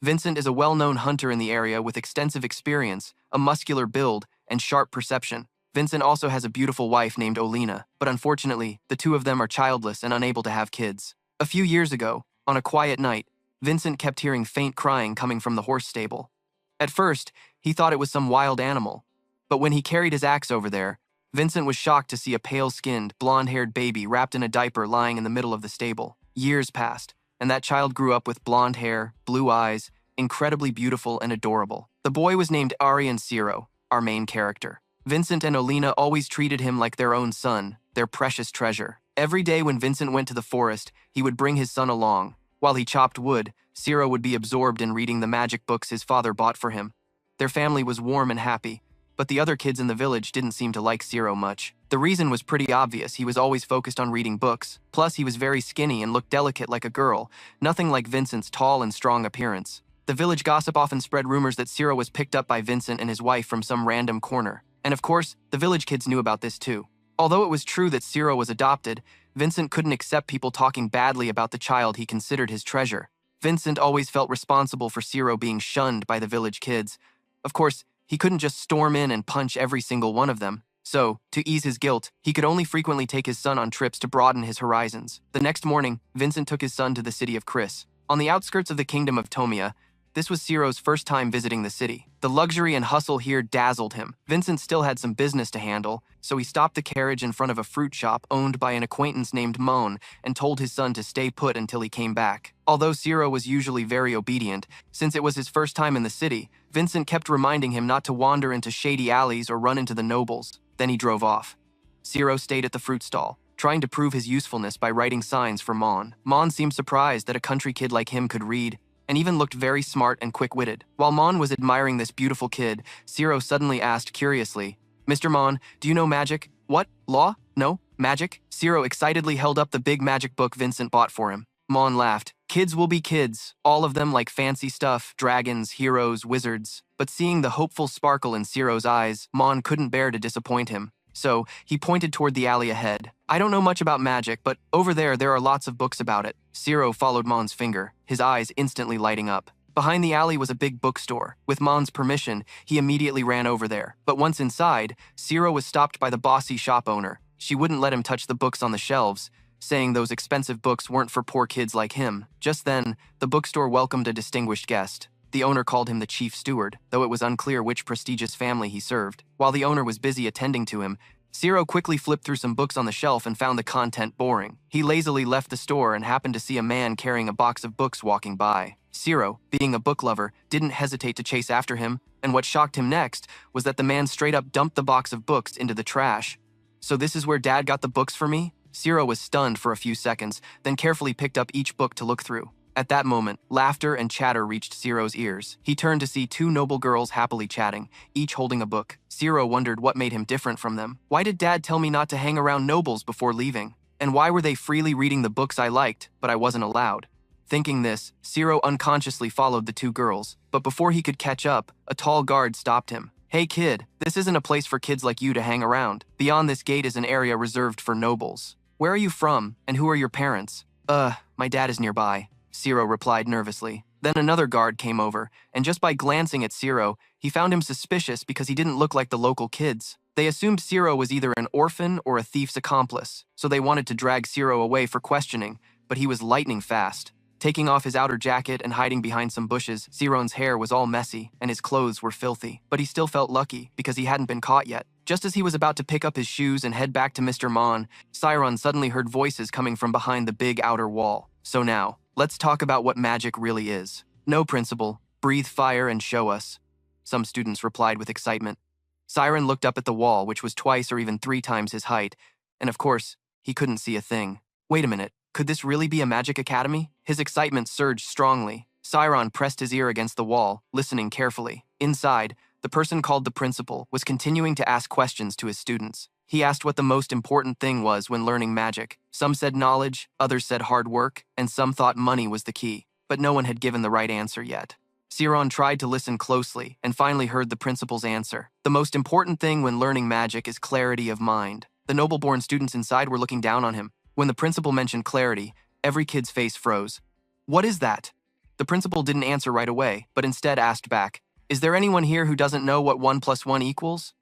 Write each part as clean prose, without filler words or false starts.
Vincent is a well-known hunter in the area with extensive experience, a muscular build, and sharp perception. Vincent also has a beautiful wife named Olena, but unfortunately, the two of them are childless and unable to have kids. A few years ago, on a quiet night, Vincent kept hearing faint crying coming from the horse stable. At first, he thought it was some wild animal, but when he carried his axe over there, Vincent was shocked to see a pale-skinned, blonde-haired baby wrapped in a diaper lying in the middle of the stable. Years passed, and that child grew up with blonde hair, blue eyes, incredibly beautiful and adorable. The boy was named Arian Ciro, our main character. Vincent and Olena always treated him like their own son, their precious treasure. Every day when Vincent went to the forest, he would bring his son along. While he chopped wood, Ciro would be absorbed in reading the magic books his father bought for him. Their family was warm and happy, but the other kids in the village didn't seem to like Ciro much. The reason was pretty obvious. He was always focused on reading books. Plus, he was very skinny and looked delicate like a girl, nothing like Vincent's tall and strong appearance. The village gossip often spread rumors that Ciro was picked up by Vincent and his wife from some random corner. And of course, the village kids knew about this too. Although it was true that Ciro was adopted, Vincent couldn't accept people talking badly about the child he considered his treasure. Vincent always felt responsible for Ciro being shunned by the village kids. Of course, he couldn't just storm in and punch every single one of them. So, to ease his guilt, he could only frequently take his son on trips to broaden his horizons. The next morning, Vincent took his son to the city of Chris. On the outskirts of the kingdom of Tomia, this was Ciro's first time visiting the city. The luxury and hustle here dazzled him. Vincent still had some business to handle, so he stopped the carriage in front of a fruit shop owned by an acquaintance named Mon and told his son to stay put until he came back. Although Ciro was usually very obedient, since it was his first time in the city, Vincent kept reminding him not to wander into shady alleys or run into the nobles. Then he drove off. Ciro stayed at the fruit stall, trying to prove his usefulness by writing signs for Mon. Mon seemed surprised that a country kid like him could read, and even looked very smart and quick-witted. While Mon was admiring this beautiful kid, Ciro suddenly asked curiously, "Mr. Mon, do you know magic?" "What? Law? No? Magic?" Ciro excitedly held up the big magic book Vincent bought for him. Mon laughed. Kids will be kids, all of them like fancy stuff, dragons, heroes, wizards. But seeing the hopeful sparkle in Ciro's eyes, Mon couldn't bear to disappoint him. So, he pointed toward the alley ahead. "I don't know much about magic, but over there are lots of books about it." Ciro followed Mon's finger, his eyes instantly lighting up. Behind the alley was a big bookstore. With Mon's permission, he immediately ran over there. But once inside, Ciro was stopped by the bossy shop owner. She wouldn't let him touch the books on the shelves, saying those expensive books weren't for poor kids like him. Just then, the bookstore welcomed a distinguished guest. The owner called him the chief steward, though it was unclear which prestigious family he served. While the owner was busy attending to him, Ciro quickly flipped through some books on the shelf and found the content boring. He lazily left the store and happened to see a man carrying a box of books walking by. Ciro, being a book lover, didn't hesitate to chase after him, and what shocked him next was that the man straight up dumped the box of books into the trash. "So this is where Dad got the books for me?" Ciro was stunned for a few seconds, then carefully picked up each book to look through. At that moment, laughter and chatter reached Ciro's ears. He turned to see two noble girls happily chatting, each holding a book. Ciro wondered what made him different from them. Why did Dad tell me not to hang around nobles before leaving? And why were they freely reading the books I liked, but I wasn't allowed? Thinking this, Ciro unconsciously followed the two girls, but before he could catch up, a tall guard stopped him. "Hey kid, this isn't a place for kids like you to hang around. Beyond this gate is an area reserved for nobles. Where are you from, and who are your parents?" My dad is nearby," Ciro replied nervously. Then another guard came over, and just by glancing at Ciro, he found him suspicious because he didn't look like the local kids. They assumed Ciro was either an orphan or a thief's accomplice, so they wanted to drag Ciro away for questioning, but he was lightning fast. Taking off his outer jacket and hiding behind some bushes, Ciro's hair was all messy and his clothes were filthy, but he still felt lucky because he hadn't been caught yet. Just as he was about to pick up his shoes and head back to Mr. Mon, Ciron suddenly heard voices coming from behind the big outer wall. "So now, let's talk about what magic really is." "No, Principal. Breathe fire and show us," some students replied with excitement. Siren looked up at the wall, which was twice or even 3 times his height, and of course, he couldn't see a thing. Wait a minute, could this really be a magic academy? His excitement surged strongly. Siron pressed his ear against the wall, listening carefully. Inside, the person called the principal was continuing to ask questions to his students. He asked what the most important thing was when learning magic. Some said knowledge, others said hard work, and some thought money was the key. But no one had given the right answer yet. Siron tried to listen closely and finally heard the principal's answer. The most important thing when learning magic is clarity of mind. The noble-born students inside were looking down on him. When the principal mentioned clarity, every kid's face froze. "What is that?" The principal didn't answer right away, but instead asked back, "Is there anyone here who doesn't know what 1 plus 1 equals?"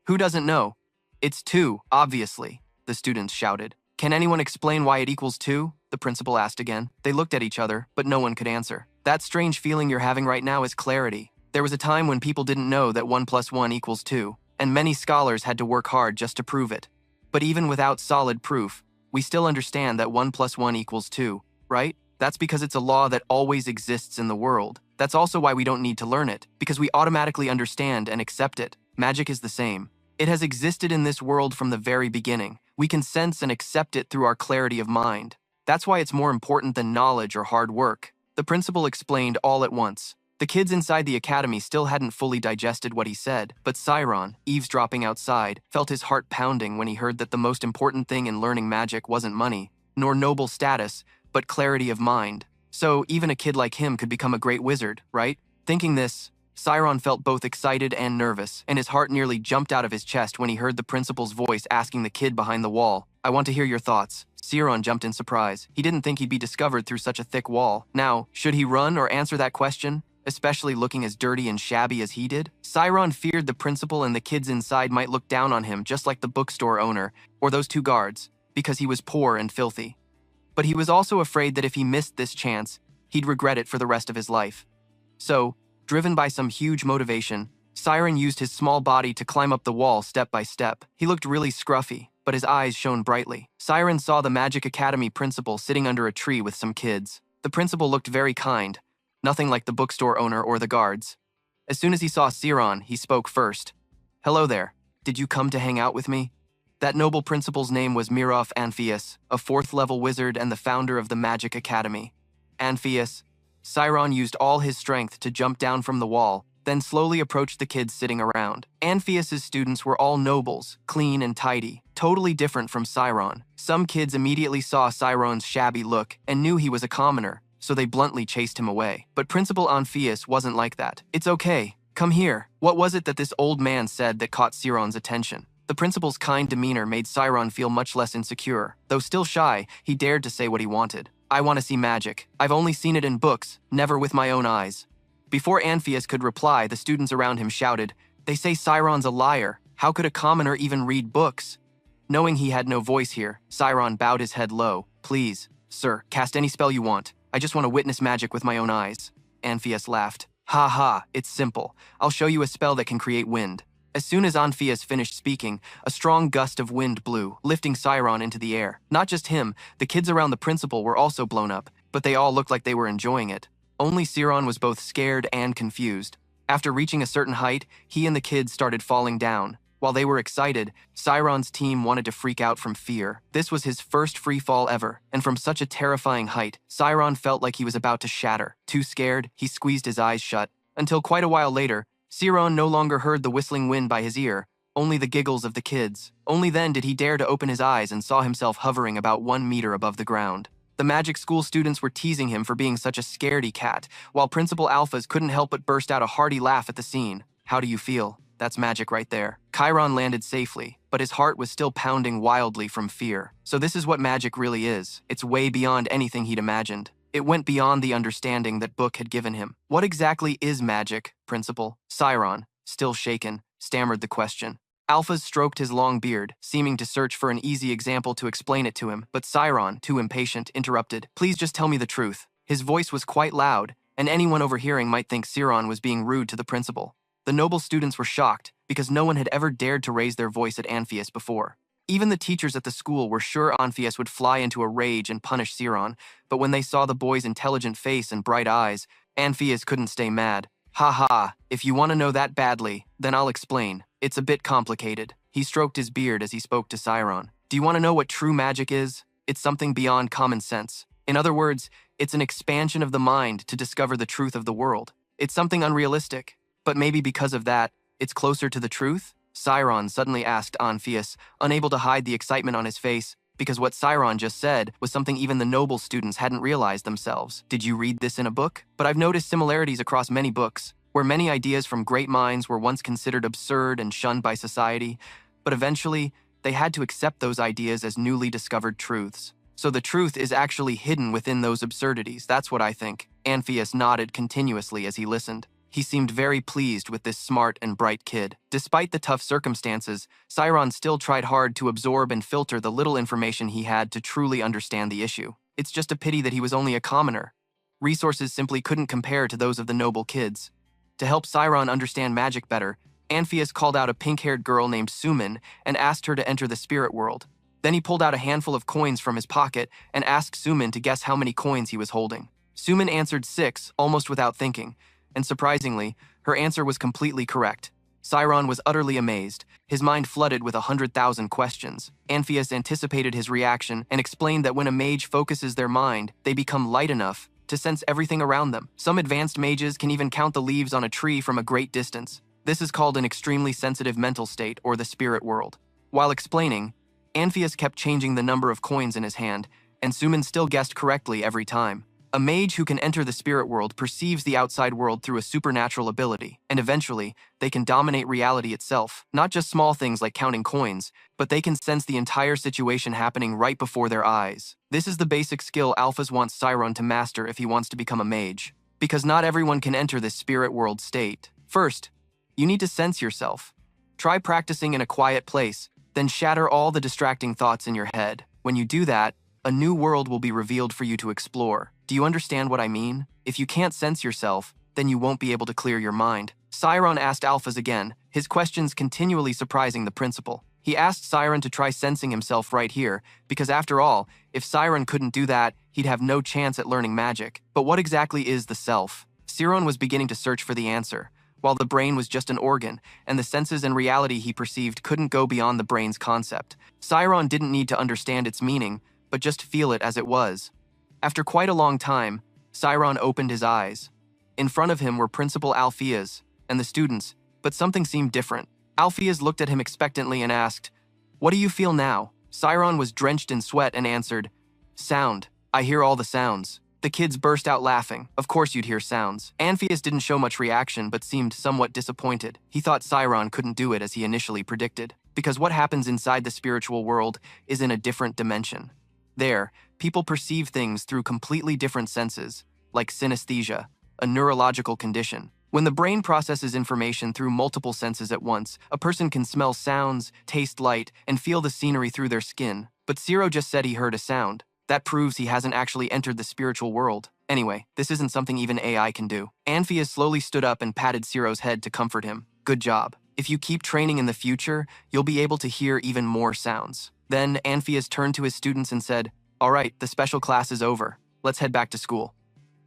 "Who doesn't know?" "It's 2, obviously," the students shouted. "Can anyone explain why it equals 2? The principal asked again. They looked at each other, but no one could answer. "That strange feeling you're having right now is clarity. There was a time when people didn't know that 1 plus 1 equals 2, and many scholars had to work hard just to prove it. But even without solid proof, we still understand that 1 plus 1 equals 2, right? That's because it's a law that always exists in the world. That's also why we don't need to learn it, because we automatically understand and accept it. Magic is the same. It has existed in this world from the very beginning. We can sense and accept it through our clarity of mind. That's why it's more important than knowledge or hard work." The principal explained all at once. The kids inside the academy still hadn't fully digested what he said, but Siron, eavesdropping outside, felt his heart pounding when he heard that the most important thing in learning magic wasn't money, nor noble status, but clarity of mind. So even a kid like him could become a great wizard, right? Thinking this, Siron felt both excited and nervous, and his heart nearly jumped out of his chest when he heard the principal's voice asking the kid behind the wall, "I want to hear your thoughts." Siron jumped in surprise. He didn't think he'd be discovered through such a thick wall. Now, should he run or answer that question, especially looking as dirty and shabby as he did? Siron feared the principal and the kids inside might look down on him just like the bookstore owner or those 2 guards, because he was poor and filthy. But he was also afraid that if he missed this chance, he'd regret it for the rest of his life. So, driven by some huge motivation, Siron used his small body to climb up the wall step by step. He looked really scruffy, but his eyes shone brightly. Siron saw the Magic Academy principal sitting under a tree with some kids. The principal looked very kind, nothing like the bookstore owner or the guards. As soon as he saw Siron, he spoke first. "Hello there. Did you come to hang out with me?" That noble principal's name was Mirov Anpheus, a 4th-level wizard and the founder of the Magic Academy. Anpheus. Siron used all his strength to jump down from the wall, then slowly approached the kids sitting around. Anpheus's students were all nobles, clean and tidy, totally different from Siron. Some kids immediately saw Siron's shabby look and knew he was a commoner, so they bluntly chased him away. But Principal Anpheus wasn't like that. "It's okay. Come here." What was it that this old man said that caught Siron's attention? The principal's kind demeanor made Siron feel much less insecure. Though still shy, he dared to say what he wanted. "I want to see magic. I've only seen it in books, never with my own eyes." Before Anpheus could reply, the students around him shouted, "They say Siron's a liar. How could a commoner even read books?" Knowing he had no voice here, Siron bowed his head low. "Please, sir, cast any spell you want. I just want to witness magic with my own eyes." Anpheus laughed. "Ha ha, it's simple. I'll show you a spell that can create wind." As soon as Anpheus finished speaking, a strong gust of wind blew, lifting Siron into the air. Not just him, the kids around the principal were also blown up, but they all looked like they were enjoying it. Only Siron was both scared and confused. After reaching a certain height, he and the kids started falling down. While they were excited, Siron's team wanted to freak out from fear. This was his first free fall ever, and from such a terrifying height, Siron felt like he was about to shatter. Too scared, he squeezed his eyes shut. Until quite a while later, Siron no longer heard the whistling wind by his ear, only the giggles of the kids. Only then did he dare to open his eyes and saw himself hovering about 1 meter above the ground. The magic school students were teasing him for being such a scaredy cat, while Principal Alphas couldn't help but burst out a hearty laugh at the scene. "How do you feel? That's magic right there." Chiron landed safely, but his heart was still pounding wildly from fear. So this is what magic really is. It's way beyond anything he'd imagined. It went beyond the understanding that Book had given him. "What exactly is magic, Principal?" Siron, still shaken, stammered the question. Alphas stroked his long beard, seeming to search for an easy example to explain it to him, but Siron, too impatient, interrupted. "Please just tell me the truth." His voice was quite loud, and anyone overhearing might think Siron was being rude to the principal. The noble students were shocked, because no one had ever dared to raise their voice at Anpheus before. Even the teachers at the school were sure Anpheus would fly into a rage and punish Siron, but when they saw the boy's intelligent face and bright eyes, Anpheus couldn't stay mad. "Ha ha, if you want to know that badly, then I'll explain. It's a bit complicated." He stroked his beard as he spoke to Siron. "Do you want to know what true magic is? It's something beyond common sense. In other words, it's an expansion of the mind to discover the truth of the world. It's something unrealistic, but maybe because of that, it's closer to the truth?" Siron suddenly asked Anpheus, unable to hide the excitement on his face, because what Siron just said was something even the noble students hadn't realized themselves. "Did you read this in a book?" "But I've noticed similarities across many books, where many ideas from great minds were once considered absurd and shunned by society, but eventually, they had to accept those ideas as newly discovered truths. So the truth is actually hidden within those absurdities, that's what I think." Anpheus nodded continuously as he listened. He seemed very pleased with this smart and bright kid. Despite the tough circumstances, Sciron still tried hard to absorb and filter the little information he had to truly understand the issue. It's just a pity that he was only a commoner. Resources simply couldn't compare to those of the noble kids. To help Sciron understand magic better, Anpheus called out a pink-haired girl named Sumin and asked her to enter the spirit world. Then he pulled out a handful of coins from his pocket and asked Sumin to guess how many coins he was holding. Sumin answered 6, almost without thinking, and surprisingly, her answer was completely correct. Sciron was utterly amazed, his mind flooded with 100,000 questions. Anpheus anticipated his reaction and explained that when a mage focuses their mind, they become light enough to sense everything around them. Some advanced mages can even count the leaves on a tree from a great distance. This is called an extremely sensitive mental state, or the spirit world. While explaining, Anpheus kept changing the number of coins in his hand, and Sumin still guessed correctly every time. A mage who can enter the spirit world perceives the outside world through a supernatural ability, and eventually, they can dominate reality itself. Not just small things like counting coins, but they can sense the entire situation happening right before their eyes. This is the basic skill Alphas wants Sciron to master if he wants to become a mage. Because not everyone can enter this spirit world state. First, you need to sense yourself. Try practicing in a quiet place, then shatter all the distracting thoughts in your head. When you do that, a new world will be revealed for you to explore. Do you understand what I mean? If you can't sense yourself, then you won't be able to clear your mind. Sciron asked Alphas again, his questions continually surprising the principal. He asked Sciron to try sensing himself right here, because after all, if Sciron couldn't do that, he'd have no chance at learning magic. But what exactly is the self? Sciron was beginning to search for the answer. While the brain was just an organ, and the senses and reality he perceived couldn't go beyond the brain's concept. Sciron didn't need to understand its meaning, but just feel it as it was. After quite a long time, Sciron opened his eyes. In front of him were Principal Alpheus and the students, but something seemed different. Alpheus looked at him expectantly and asked, "What do you feel now?" Sciron was drenched in sweat and answered, "Sound. I hear all the sounds." The kids burst out laughing. Of course you'd hear sounds. Anpheus didn't show much reaction but seemed somewhat disappointed. He thought Sciron couldn't do it as he initially predicted, because what happens inside the spiritual world is in a different dimension. There, people perceive things through completely different senses, like synesthesia, a neurological condition. When the brain processes information through multiple senses at once, a person can smell sounds, taste light, and feel the scenery through their skin. But Ciro just said he heard a sound. That proves he hasn't actually entered the spiritual world. Anyway, this isn't something even AI can do. Anpheus slowly stood up and patted Ciro's head to comfort him. Good job. If you keep training in the future, you'll be able to hear even more sounds. Then Anpheus turned to his students and said, "All right, the special class is over. Let's head back to school."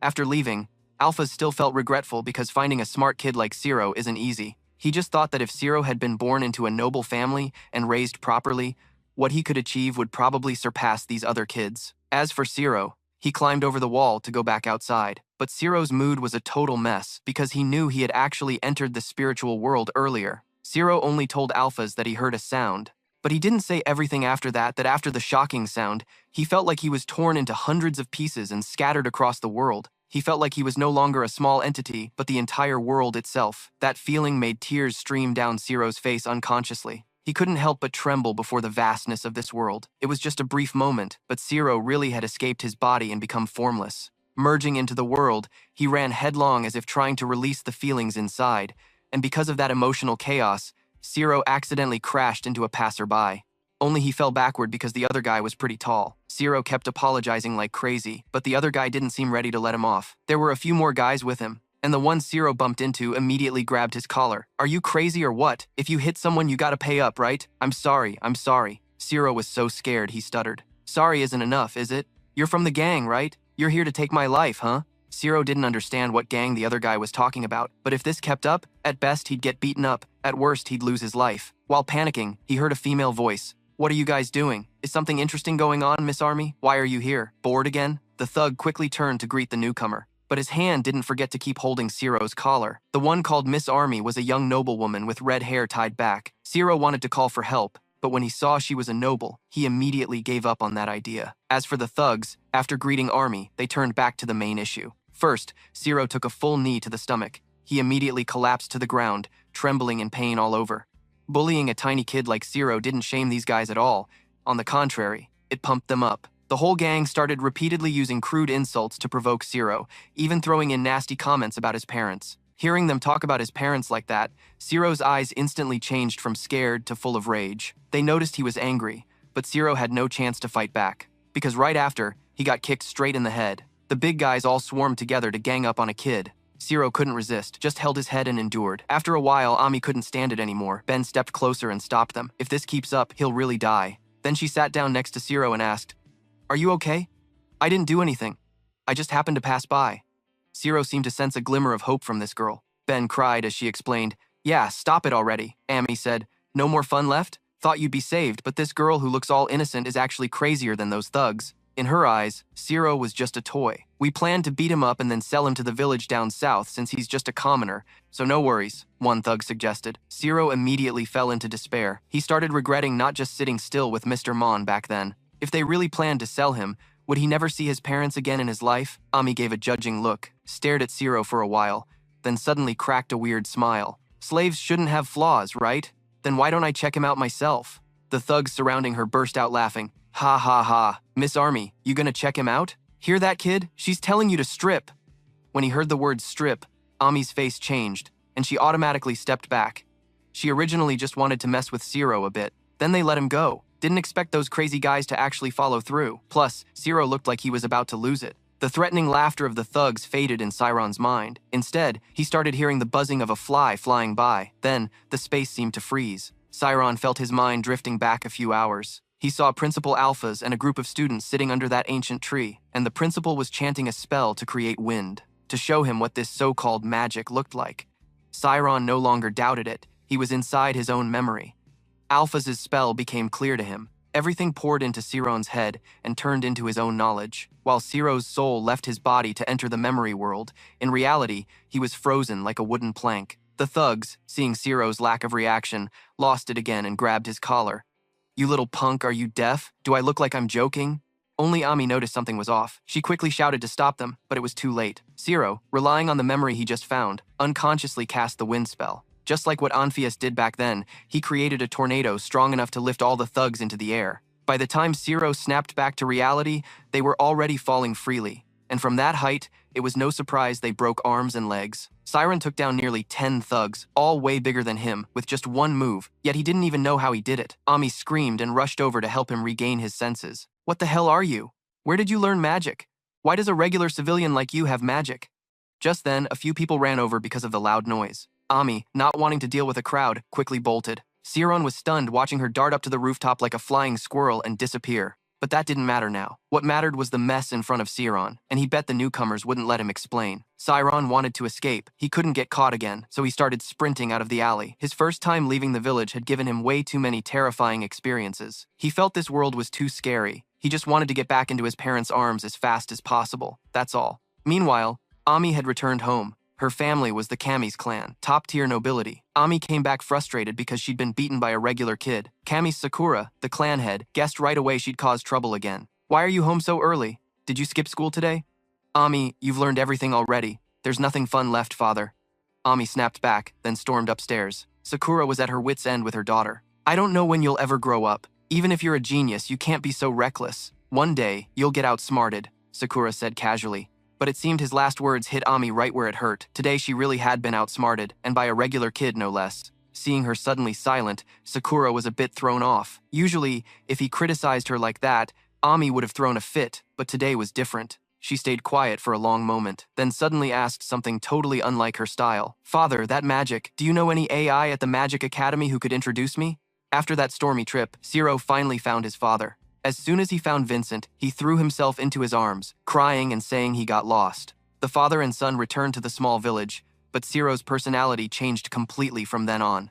After leaving, Alphas still felt regretful because finding a smart kid like Ciro isn't easy. He just thought that if Ciro had been born into a noble family and raised properly, what he could achieve would probably surpass these other kids. As for Ciro, he climbed over the wall to go back outside. But Ciro's mood was a total mess because he knew he had actually entered the spiritual world earlier. Ciro only told Alphas that he heard a sound, but he didn't say everything after that after the shocking sound, he felt like he was torn into hundreds of pieces and scattered across the world. He felt like he was no longer a small entity, but the entire world itself. That feeling made tears stream down Ciro's face unconsciously. He couldn't help but tremble before the vastness of this world. It was just a brief moment, but Ciro really had escaped his body and become formless. Merging into the world, he ran headlong as if trying to release the feelings inside, and because of that emotional chaos, Ciro accidentally crashed into a passerby. Only he fell backward because the other guy was pretty tall. Ciro kept apologizing like crazy, but the other guy didn't seem ready to let him off. There were a few more guys with him, and the one Ciro bumped into immediately grabbed his collar. "Are you crazy or what? If you hit someone, you gotta pay up, right?" I'm sorry. Ciro was so scared he stuttered. "Sorry isn't enough, is it? You're from the gang, right? You're here to take my life, huh?" Ciro didn't understand what gang the other guy was talking about, but if this kept up, at best he'd get beaten up, at worst he'd lose his life. While panicking, he heard a female voice. "What are you guys doing? Is something interesting going on, Miss Army? Why are you here? Bored again?" The thug quickly turned to greet the newcomer, but his hand didn't forget to keep holding Ciro's collar. The one called Miss Army was a young noblewoman with red hair tied back. Ciro wanted to call for help, but when he saw she was a noble, he immediately gave up on that idea. As for the thugs, after greeting Army, they turned back to the main issue. First, Ciro took a full knee to the stomach. He immediately collapsed to the ground, trembling in pain all over. Bullying a tiny kid like Ciro didn't shame these guys at all. On the contrary, it pumped them up. The whole gang started repeatedly using crude insults to provoke Zero, even throwing in nasty comments about his parents. Hearing them talk about his parents like that, Zero's eyes instantly changed from scared to full of rage. They noticed he was angry, but Zero had no chance to fight back, because right after, he got kicked straight in the head. The big guys all swarmed together to gang up on a kid. Zero couldn't resist, just held his head and endured. After a while, Ami couldn't stand it anymore. Ben stepped closer and stopped them. If this keeps up, he'll really die. Then she sat down next to Zero and asked, "Are you okay?" "I didn't do anything. I just happened to pass by." Zero seemed to sense a glimmer of hope from this girl. Ben cried as she explained, "Yeah, stop it already." Ami said, "No more fun left? Thought you'd be saved, but this girl who looks all innocent is actually crazier than those thugs." In her eyes, Zero was just a toy. "We planned to beat him up and then sell him to the village down south since he's just a commoner, so no worries," one thug suggested. Zero immediately fell into despair. He started regretting not just sitting still with Mr. Mon back then. If they really planned to sell him, would he never see his parents again in his life? Ami gave a judging look, stared at Zero for a while, then suddenly cracked a weird smile. "Slaves shouldn't have flaws, right? Then why don't I check him out myself?" The thugs surrounding her burst out laughing. "Ha ha ha, Miss Army, you gonna check him out? Hear that, kid? She's telling you to strip." When he heard the word strip, Ami's face changed, and she automatically stepped back. She originally just wanted to mess with Zero a bit. Then they let him go. Didn't expect those crazy guys to actually follow through. Plus, Zero looked like he was about to lose it. The threatening laughter of the thugs faded in Siron's mind. Instead, he started hearing the buzzing of a fly flying by. Then, the space seemed to freeze. Siron felt his mind drifting back a few hours. He saw Principal Alphas and a group of students sitting under that ancient tree, and the principal was chanting a spell to create wind, to show him what this so-called magic looked like. Siron no longer doubted it. He was inside his own memory. Alphas' spell became clear to him. Everything poured into Siron's head and turned into his own knowledge. While Zero's soul left his body to enter the memory world, in reality, he was frozen like a wooden plank. The thugs, seeing Zero's lack of reaction, lost it again and grabbed his collar. "You little punk, are you deaf? Do I look like I'm joking?" Only Ami noticed something was off. She quickly shouted to stop them, but it was too late. Zero, relying on the memory he just found, unconsciously cast the wind spell. Just like what Anpheus did back then, he created a tornado strong enough to lift all the thugs into the air. By the time Zero snapped back to reality, they were already falling freely. And from that height, it was no surprise they broke arms and legs. Siron took down nearly 10 thugs, all way bigger than him, with just one move, yet he didn't even know how he did it. Ami screamed and rushed over to help him regain his senses. "What the hell are you? Where did you learn magic? Why does a regular civilian like you have magic?" Just then, a few people ran over because of the loud noise. Ami, not wanting to deal with a crowd, quickly bolted. Siron was stunned watching her dart up to the rooftop like a flying squirrel and disappear. But that didn't matter now. What mattered was the mess in front of Siron, and he bet the newcomers wouldn't let him explain. Siron wanted to escape. He couldn't get caught again, so he started sprinting out of the alley. His first time leaving the village had given him way too many terrifying experiences. He felt this world was too scary. He just wanted to get back into his parents' arms as fast as possible. That's all. Meanwhile, Ami had returned home. Her family was the Kami's clan, top-tier nobility. Ami came back frustrated because she'd been beaten by a regular kid. Kami's Sakura, the clan head, guessed right away she'd caused trouble again. "Why are you home so early? Did you skip school today?" "Ami, you've learned everything already. There's nothing fun left, father." Ami snapped back, then stormed upstairs. Sakura was at her wit's end with her daughter. "I don't know when you'll ever grow up. Even if you're a genius, you can't be so reckless. One day, you'll get outsmarted," Sakura said casually. But it seemed his last words hit Ami right where it hurt. Today she really had been outsmarted, and by a regular kid no less. Seeing her suddenly silent, Sakura was a bit thrown off. Usually, if he criticized her like that, Ami would have thrown a fit, but today was different. She stayed quiet for a long moment, then suddenly asked something totally unlike her style. "Father, that magic, do you know any AI at the Magic Academy who could introduce me?" After that stormy trip, Zero finally found his father. As soon as he found Vincent, he threw himself into his arms, crying and saying he got lost. The father and son returned to the small village, but Zero's personality changed completely from then on.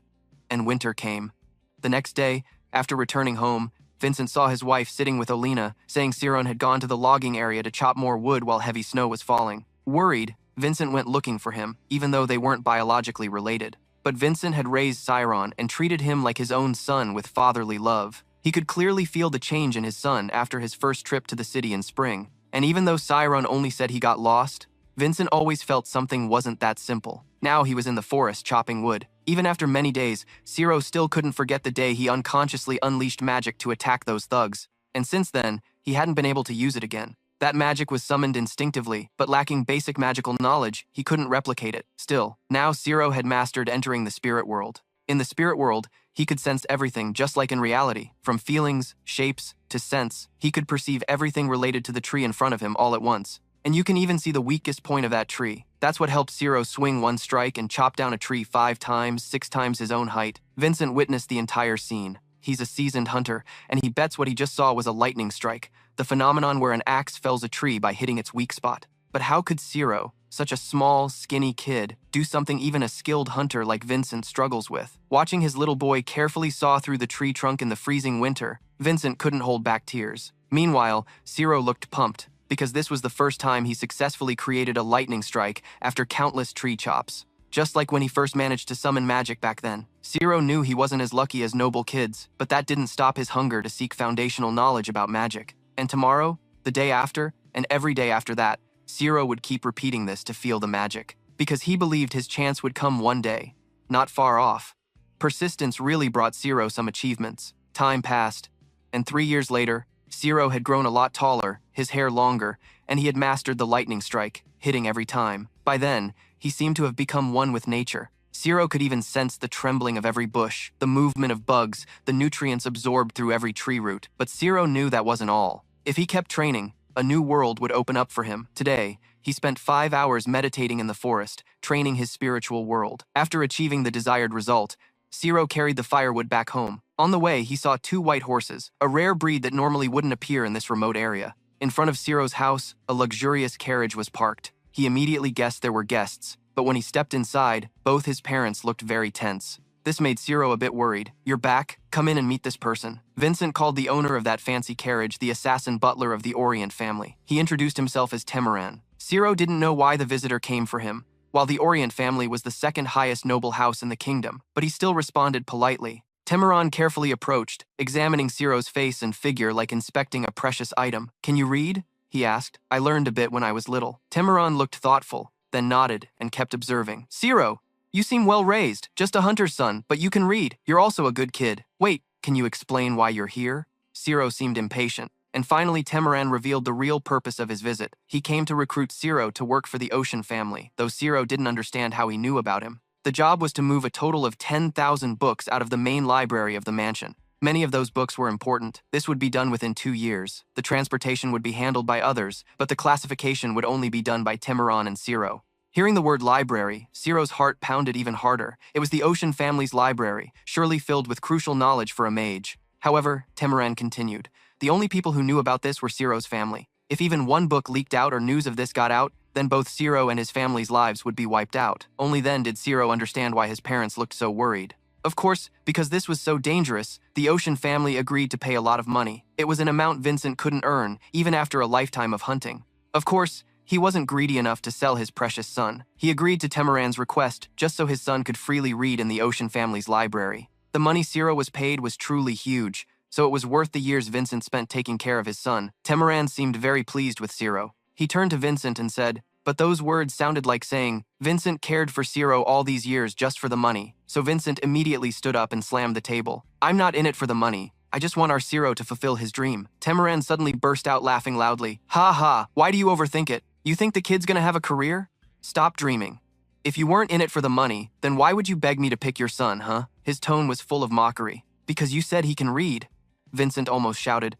And winter came. The next day, after returning home, Vincent saw his wife sitting with Olina, saying Siron had gone to the logging area to chop more wood while heavy snow was falling. Worried, Vincent went looking for him, even though they weren't biologically related. But Vincent had raised Siron and treated him like his own son with fatherly love. He could clearly feel the change in his son after his first trip to the city in spring. And even though Siron only said he got lost, Vincent always felt something wasn't that simple. Now he was in the forest chopping wood. Even after many days, Zero still couldn't forget the day he unconsciously unleashed magic to attack those thugs. And since then, he hadn't been able to use it again. That magic was summoned instinctively, but lacking basic magical knowledge, he couldn't replicate it. Still, now Zero had mastered entering the spirit world. In the spirit world, he could sense everything just like in reality. From feelings, shapes, to scents, he could perceive everything related to the tree in front of him all at once. And you can even see the weakest point of that tree. That's what helped Zero swing one strike and chop down a tree 5 times, 6 times his own height. Vincent witnessed the entire scene. He's a seasoned hunter, and he bets what he just saw was a lightning strike, the phenomenon where an axe fells a tree by hitting its weak spot. But how could Zero, such a small, skinny kid, do something even a skilled hunter like Vincent struggles with? Watching his little boy carefully saw through the tree trunk in the freezing winter, Vincent couldn't hold back tears. Meanwhile, Zero looked pumped, because this was the first time he successfully created a lightning strike after countless tree chops. Just like when he first managed to summon magic back then. Zero knew he wasn't as lucky as noble kids, but that didn't stop his hunger to seek foundational knowledge about magic. And tomorrow, the day after, and every day after that, Zero would keep repeating this to feel the magic. Because he believed his chance would come one day, not far off. Persistence really brought Zero some achievements. Time passed, and 3 years later, Zero had grown a lot taller, his hair longer, and he had mastered the lightning strike, hitting every time. By then, he seemed to have become one with nature. Zero could even sense the trembling of every bush, the movement of bugs, the nutrients absorbed through every tree root. But Zero knew that wasn't all. If he kept training, a new world would open up for him. Today, he spent 5 hours meditating in the forest, training his spiritual world. After achieving the desired result, Zero carried the firewood back home. On the way, he saw 2 white horses, a rare breed that normally wouldn't appear in this remote area. In front of Zero's house, a luxurious carriage was parked. He immediately guessed there were guests, but when he stepped inside, both his parents looked very tense. This made Zero a bit worried. "You're back? Come in and meet this person." Vincent called the owner of that fancy carriage the assassin butler of the Orient family. He introduced himself as Temeran. Zero didn't know why the visitor came for him, while the Orient family was the second highest noble house in the kingdom, but he still responded politely. Temeran carefully approached, examining Zero's face and figure like inspecting a precious item. "Can you read?" he asked. "I learned a bit when I was little." Temeran looked thoughtful, then nodded and kept observing. "Zero, you seem well raised, just a hunter's son, but you can read. You're also a good kid. Wait, can you explain why you're here?" Zero seemed impatient, and finally Temeran revealed the real purpose of his visit. He came to recruit Zero to work for the Ocean family, though Zero didn't understand how he knew about him. The job was to move a total of 10,000 books out of the main library of the mansion. Many of those books were important. This would be done within 2 years. The transportation would be handled by others, but the classification would only be done by Temeran and Zero. Hearing the word library, Zero's heart pounded even harder. It was the Ocean family's library, surely filled with crucial knowledge for a mage. However, Temeran continued, the only people who knew about this were Zero's family. If even one book leaked out or news of this got out, then both Zero and his family's lives would be wiped out. Only then did Zero understand why his parents looked so worried. Of course, because this was so dangerous, the Ocean family agreed to pay a lot of money. It was an amount Vincent couldn't earn, even after a lifetime of hunting. Of course, he wasn't greedy enough to sell his precious son. He agreed to Temeran's request just so his son could freely read in the Ocean family's library. The money Zero was paid was truly huge, so it was worth the years Vincent spent taking care of his son. Temeran seemed very pleased with Zero. He turned to Vincent and said, but those words sounded like saying, Vincent cared for Zero all these years just for the money. So Vincent immediately stood up and slammed the table. "I'm not in it for the money. I just want our Zero to fulfill his dream." Temeran suddenly burst out laughing loudly. "Ha ha, why do you overthink it? You think the kid's gonna have a career? Stop dreaming. If you weren't in it for the money, then why would you beg me to pick your son, huh?" His tone was full of mockery. "Because you said he can read," Vincent almost shouted.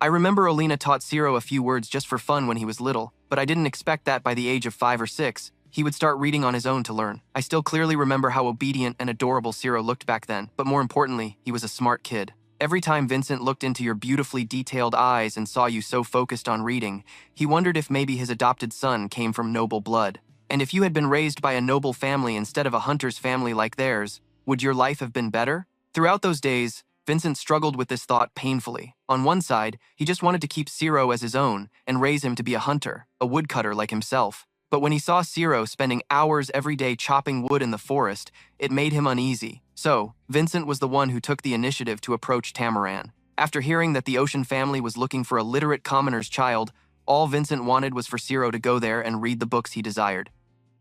"I remember Olina taught Zero a few words just for fun when he was little, but I didn't expect that by the age of 5 or 6, he would start reading on his own to learn." I still clearly remember how obedient and adorable Zero looked back then, but more importantly, he was a smart kid. Every time Vincent looked into your beautifully detailed eyes and saw you so focused on reading, he wondered if maybe his adopted son came from noble blood. And if you had been raised by a noble family instead of a hunter's family like theirs, would your life have been better? Throughout those days, Vincent struggled with this thought painfully. On one side, he just wanted to keep Zero as his own and raise him to be a hunter, a woodcutter like himself. But when he saw Zero spending hours every day chopping wood in the forest, it made him uneasy. So, Vincent was the one who took the initiative to approach Temeran. After hearing that the Ocean family was looking for a literate commoner's child, all Vincent wanted was for Zero to go there and read the books he desired.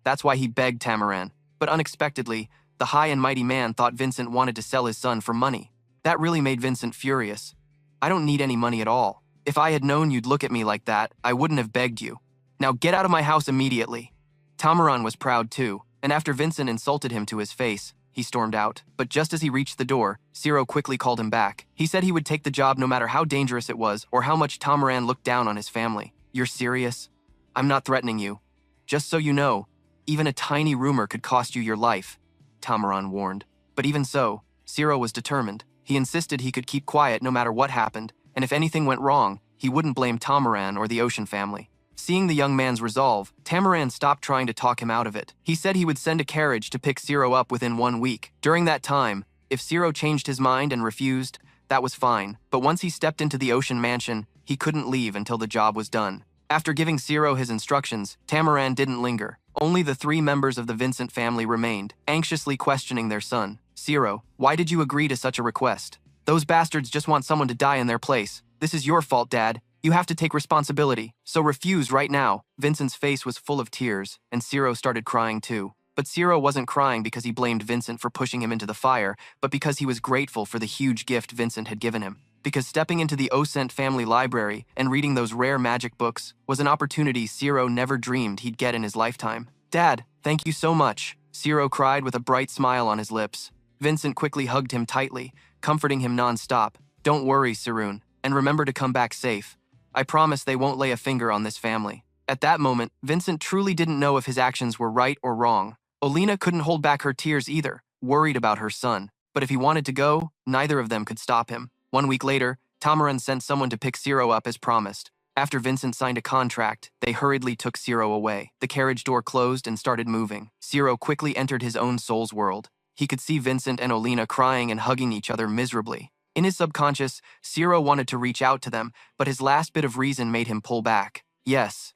That's why he begged Temeran. But unexpectedly, the high and mighty man thought Vincent wanted to sell his son for money. That really made Vincent furious. "I don't need any money at all. If I had known you'd look at me like that, I wouldn't have begged you. Now get out of my house immediately." Tamaran was proud too, and after Vincent insulted him to his face, he stormed out. But just as he reached the door, Ciro quickly called him back. He said he would take the job no matter how dangerous it was or how much Tamaran looked down on his family. "You're serious? I'm not threatening you. Just so you know, even a tiny rumor could cost you your life," Tamaran warned. But even so, Ciro was determined. He insisted he could keep quiet no matter what happened, and if anything went wrong, he wouldn't blame Tamaran or the Ocean family. Seeing the young man's resolve, Tamaran stopped trying to talk him out of it. He said he would send a carriage to pick Ciro up within 1 week. During that time, if Ciro changed his mind and refused, that was fine. But once he stepped into the Ocean mansion, he couldn't leave until the job was done. After giving Ciro his instructions, Tamaran didn't linger. Only the 3 members of the Vincent family remained, anxiously questioning their son. "Ciro, why did you agree to such a request? Those bastards just want someone to die in their place. This is your fault, Dad. You have to take responsibility, so refuse right now." Vincent's face was full of tears, and Ciro started crying too. But Ciro wasn't crying because he blamed Vincent for pushing him into the fire, but because he was grateful for the huge gift Vincent had given him. Because stepping into the Osent family library and reading those rare magic books was an opportunity Ciro never dreamed he'd get in his lifetime. "Dad, thank you so much," Ciro cried with a bright smile on his lips. Vincent quickly hugged him tightly, comforting him non-stop. "Don't worry, Sarun, and remember to come back safe. I promise they won't lay a finger on this family." At that moment, Vincent truly didn't know if his actions were right or wrong. Olina couldn't hold back her tears either, worried about her son. But if he wanted to go, neither of them could stop him. 1 week later, Tamaran sent someone to pick Ciro up as promised. After Vincent signed a contract, they hurriedly took Ciro away. The carriage door closed and started moving. Ciro quickly entered his own soul's world. He could see Vincent and Olina crying and hugging each other miserably. In his subconscious, Ciro wanted to reach out to them, but his last bit of reason made him pull back. Yes,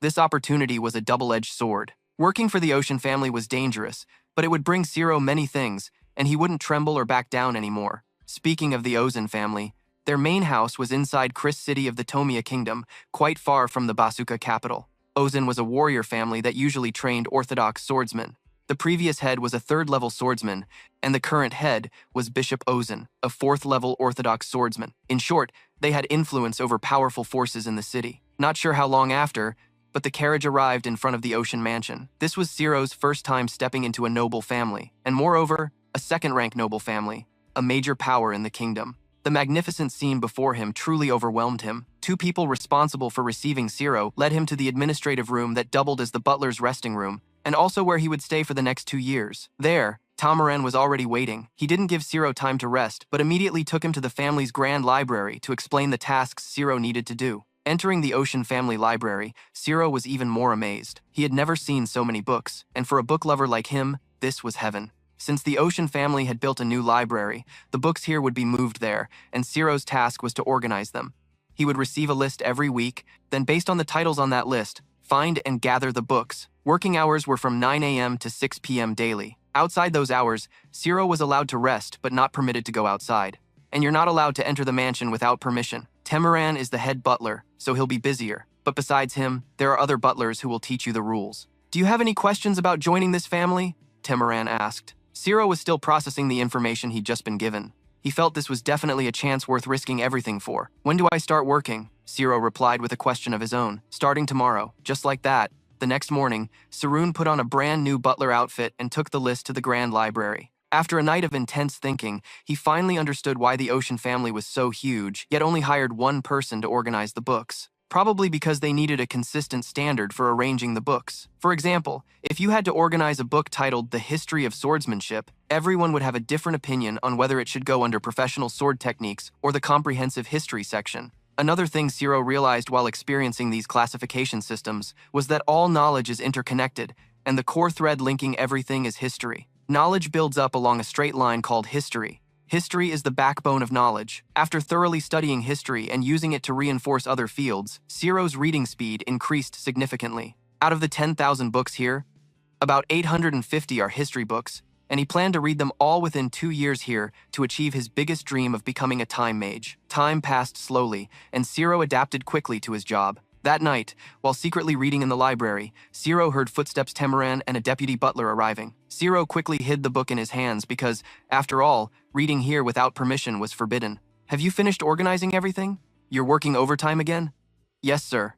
this opportunity was a double-edged sword. Working for the Ocean family was dangerous, but it would bring Ciro many things, and he wouldn't tremble or back down anymore. Speaking of the Ozen family, their main house was inside Chris City of the Tomia Kingdom, quite far from the Basuka capital. Ozen was a warrior family that usually trained orthodox swordsmen. The previous head was a 3rd-level swordsman, and the current head was Bishop Ozen, a 4th-level orthodox swordsman. In short, they had influence over powerful forces in the city. Not sure how long after, but the carriage arrived in front of the Ocean mansion. This was Ciro's first time stepping into a noble family, and moreover, a 2nd-rank noble family, a major power in the kingdom. The magnificent scene before him truly overwhelmed him. 2 people responsible for receiving Ciro led him to the administrative room that doubled as the butler's resting room, and also where he would stay for the next 2 years. There, Tamaran was already waiting. He didn't give Ciro time to rest, but immediately took him to the family's grand library to explain the tasks Ciro needed to do. Entering the Ocean family library, Ciro was even more amazed. He had never seen so many books, and for a book lover like him, this was heaven. Since the Ocean family had built a new library, the books here would be moved there, and Ciro's task was to organize them. He would receive a list every week, then based on the titles on that list, find and gather the books. Working hours were from 9 a.m. to 6 p.m. daily. Outside those hours, Ciro was allowed to rest but not permitted to go outside. And you're not allowed to enter the mansion without permission. Tamaran is the head butler, so he'll be busier. But besides him, there are other butlers who will teach you the rules. "Do you have any questions about joining this family?" Tamaran asked. Ciro was still processing the information he'd just been given. He felt this was definitely a chance worth risking everything for. "When do I start working?" Ciro replied with a question of his own. "Starting tomorrow." Just like that. The next morning, Sarun put on a brand new butler outfit and took the list to the Grand Library. After a night of intense thinking, he finally understood why the Ocean family was so huge, yet only hired 1 person to organize the books. Probably because they needed a consistent standard for arranging the books. For example, if you had to organize a book titled The History of Swordsmanship, everyone would have a different opinion on whether it should go under professional sword techniques or the comprehensive history section. Another thing Ciro realized while experiencing these classification systems was that all knowledge is interconnected, and the core thread linking everything is history. Knowledge builds up along a straight line called history. History is the backbone of knowledge. After thoroughly studying history and using it to reinforce other fields, Ciro's reading speed increased significantly. Out of the 10,000 books here, about 850 are history books, and he planned to read them all within 2 years here to achieve his biggest dream of becoming a time mage. Time passed slowly, and Ciro adapted quickly to his job. That night, while secretly reading in the library, Ciro heard footsteps Tamaran and a deputy butler arriving. Ciro quickly hid the book in his hands because, after all, reading here without permission was forbidden. "Have you finished organizing everything?" You're working overtime again? Yes, sir.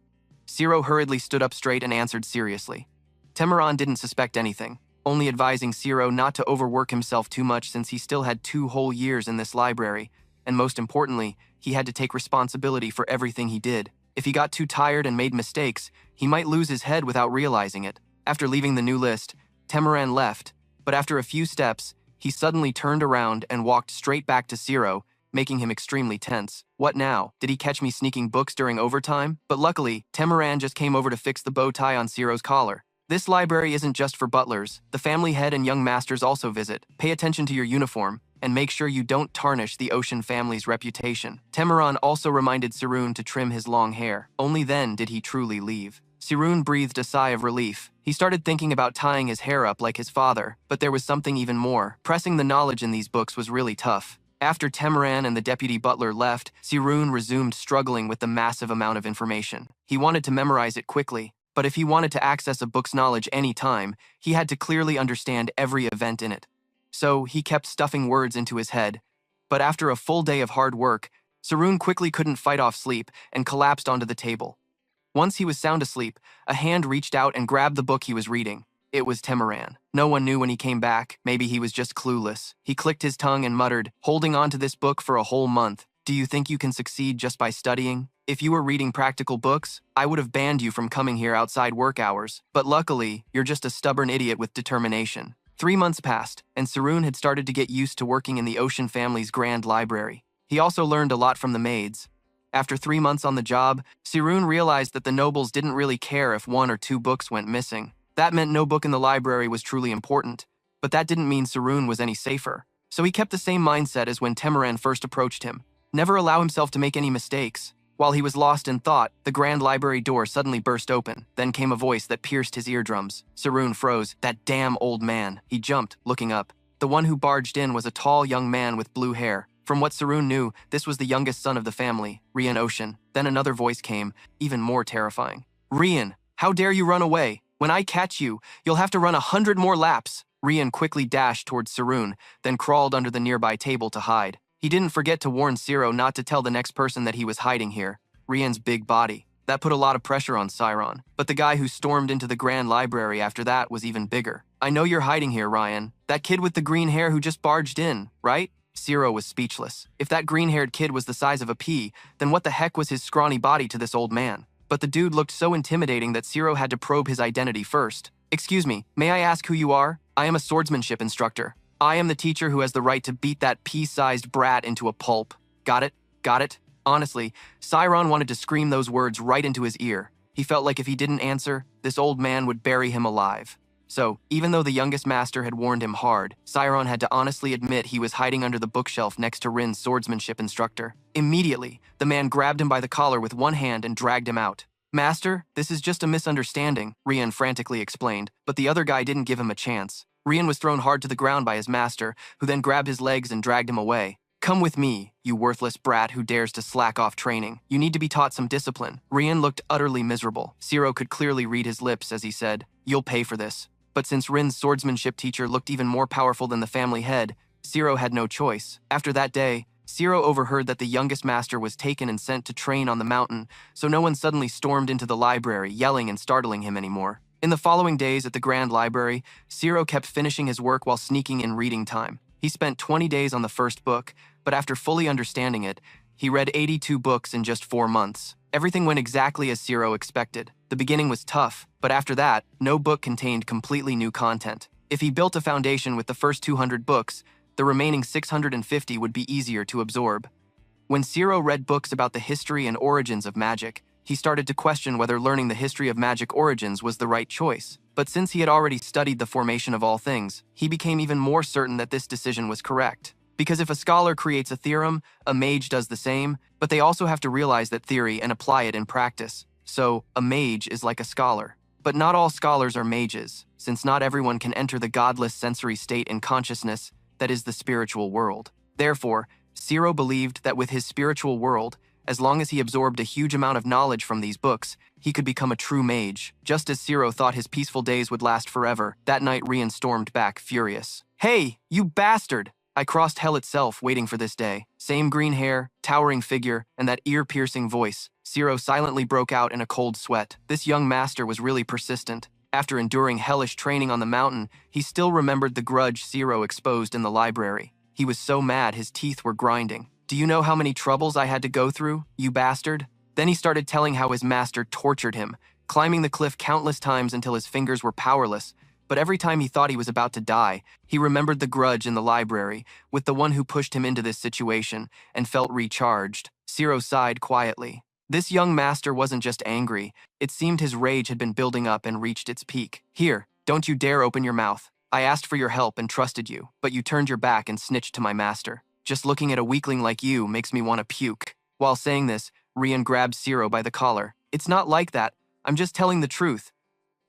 Zero hurriedly stood up straight and answered seriously. Temeran didn't suspect anything, only advising Zero not to overwork himself too much since he still had 2 whole years in this library, and most importantly, he had to take responsibility for everything he did. If he got too tired and made mistakes, he might lose his head without realizing it. After leaving the new list, Temeran left, but after a few steps, he suddenly turned around and walked straight back to Zero, making him extremely tense. What now? Did he catch me sneaking books during overtime? But luckily, Temeran just came over to fix the bow tie on Zero's collar. This library isn't just for butlers. The family head and young masters also visit. Pay attention to your uniform, and make sure you don't tarnish the Ocean family's reputation. Temeran also reminded Sirun to trim his long hair. Only then did he truly leave. Sirun breathed a sigh of relief. He started thinking about tying his hair up like his father, but there was something even more. Pressing the knowledge in these books was really tough. After Temeran and the deputy butler left, Sirun resumed struggling with the massive amount of information. He wanted to memorize it quickly, but if he wanted to access a book's knowledge any time, he had to clearly understand every event in it. So he kept stuffing words into his head. But after a full day of hard work, Sirun quickly couldn't fight off sleep and collapsed onto the table. Once he was sound asleep, a hand reached out and grabbed the book he was reading. It was Temeran. No one knew when he came back. Maybe he was just clueless. He clicked his tongue and muttered, "Holding on to this book for a whole month. Do you think you can succeed just by studying? If you were reading practical books, I would have banned you from coming here outside work hours. But luckily, you're just a stubborn idiot with determination." 3 months passed, and Sirun had started to get used to working in the Ocean family's grand library. He also learned a lot from the maids. After 3 months on the job, Sirun realized that the nobles didn't really care if 1 or 2 books went missing. That meant no book in the library was truly important, but that didn't mean Sirun was any safer. So he kept the same mindset as when Temeran first approached him. Never allow himself to make any mistakes. While he was lost in thought, the grand library door suddenly burst open. Then came a voice that pierced his eardrums. Sirun froze. That damn old man. He jumped, looking up. The one who barged in was a tall young man with blue hair. From what Sirun knew, this was the youngest son of the family, Rian Ocean. Then another voice came, even more terrifying. "Rian, how dare you run away? When I catch you, you'll have to run 100 more laps." Rian quickly dashed towards Sirun, then crawled under the nearby table to hide. He didn't forget to warn Zero not to tell the next person that he was hiding here. Rian's big body. That put a lot of pressure on Siron. But the guy who stormed into the grand library after that was even bigger. "I know you're hiding here, Ryan. That kid with the green hair who just barged in, right?" Zero was speechless. If that green-haired kid was the size of a pea, then what the heck was his scrawny body to this old man? But the dude looked so intimidating that Zero had to probe his identity first. "Excuse me, may I ask who you are? I am a swordsmanship instructor. I am the teacher who has the right to beat that pea-sized brat into a pulp. Got it? Got it?" Honestly, Siron wanted to scream those words right into his ear. He felt like if he didn't answer, this old man would bury him alive. So, even though the youngest master had warned him hard, Siron had to honestly admit he was hiding under the bookshelf next to Rin's swordsmanship instructor. Immediately, the man grabbed him by the collar with one hand and dragged him out. "Master, this is just a misunderstanding," Rian frantically explained, but the other guy didn't give him a chance. Rian was thrown hard to the ground by his master, who then grabbed his legs and dragged him away. "Come with me, you worthless brat who dares to slack off training. You need to be taught some discipline." Rian looked utterly miserable. Zero could clearly read his lips as he said, "You'll pay for this." But since Rin's swordsmanship teacher looked even more powerful than the family head, Zero had no choice. After that day, Zero overheard that the youngest master was taken and sent to train on the mountain, so no one suddenly stormed into the library, yelling and startling him anymore. In the following days at the Grand Library, Zero kept finishing his work while sneaking in reading time. He spent 20 days on the first book, but after fully understanding it, he read 82 books in just 4 months. Everything went exactly as Zero expected. The beginning was tough, but after that, no book contained completely new content. If he built a foundation with the first 200 books, the remaining 650 would be easier to absorb. When Zero read books about the history and origins of magic, he started to question whether learning the history of magic origins was the right choice. But since he had already studied the formation of all things, he became even more certain that this decision was correct. Because if a scholar creates a theorem, a mage does the same, but they also have to realize that theory and apply it in practice. So, a mage is like a scholar. But not all scholars are mages, since not everyone can enter the godless sensory state in consciousness that is the spiritual world. Therefore, Zero believed that with his spiritual world, as long as he absorbed a huge amount of knowledge from these books, he could become a true mage. Just as Zero thought his peaceful days would last forever, that night Rian stormed back, furious. "Hey, you bastard! I crossed hell itself waiting for this day. Same green hair, towering figure, and that ear-piercing voice. Zero silently broke out in a cold sweat. This young master was really persistent. After enduring hellish training on the mountain, he still remembered the grudge Zero exposed in the library. He was so mad his teeth were grinding. Do you know how many troubles I had to go through, you bastard? Then he started telling how his master tortured him, climbing the cliff countless times until his fingers were powerless. But every time he thought he was about to die, he remembered the grudge in the library with the one who pushed him into this situation and felt recharged. Zero sighed quietly. This young master wasn't just angry. It seemed his rage had been building up and reached its peak. Here, don't you dare open your mouth. I asked for your help and trusted you, but you turned your back and snitched to my master. Just looking at a weakling like you makes me want to puke. While saying this, Rian grabbed Zero by the collar. It's not like that. I'm just telling the truth.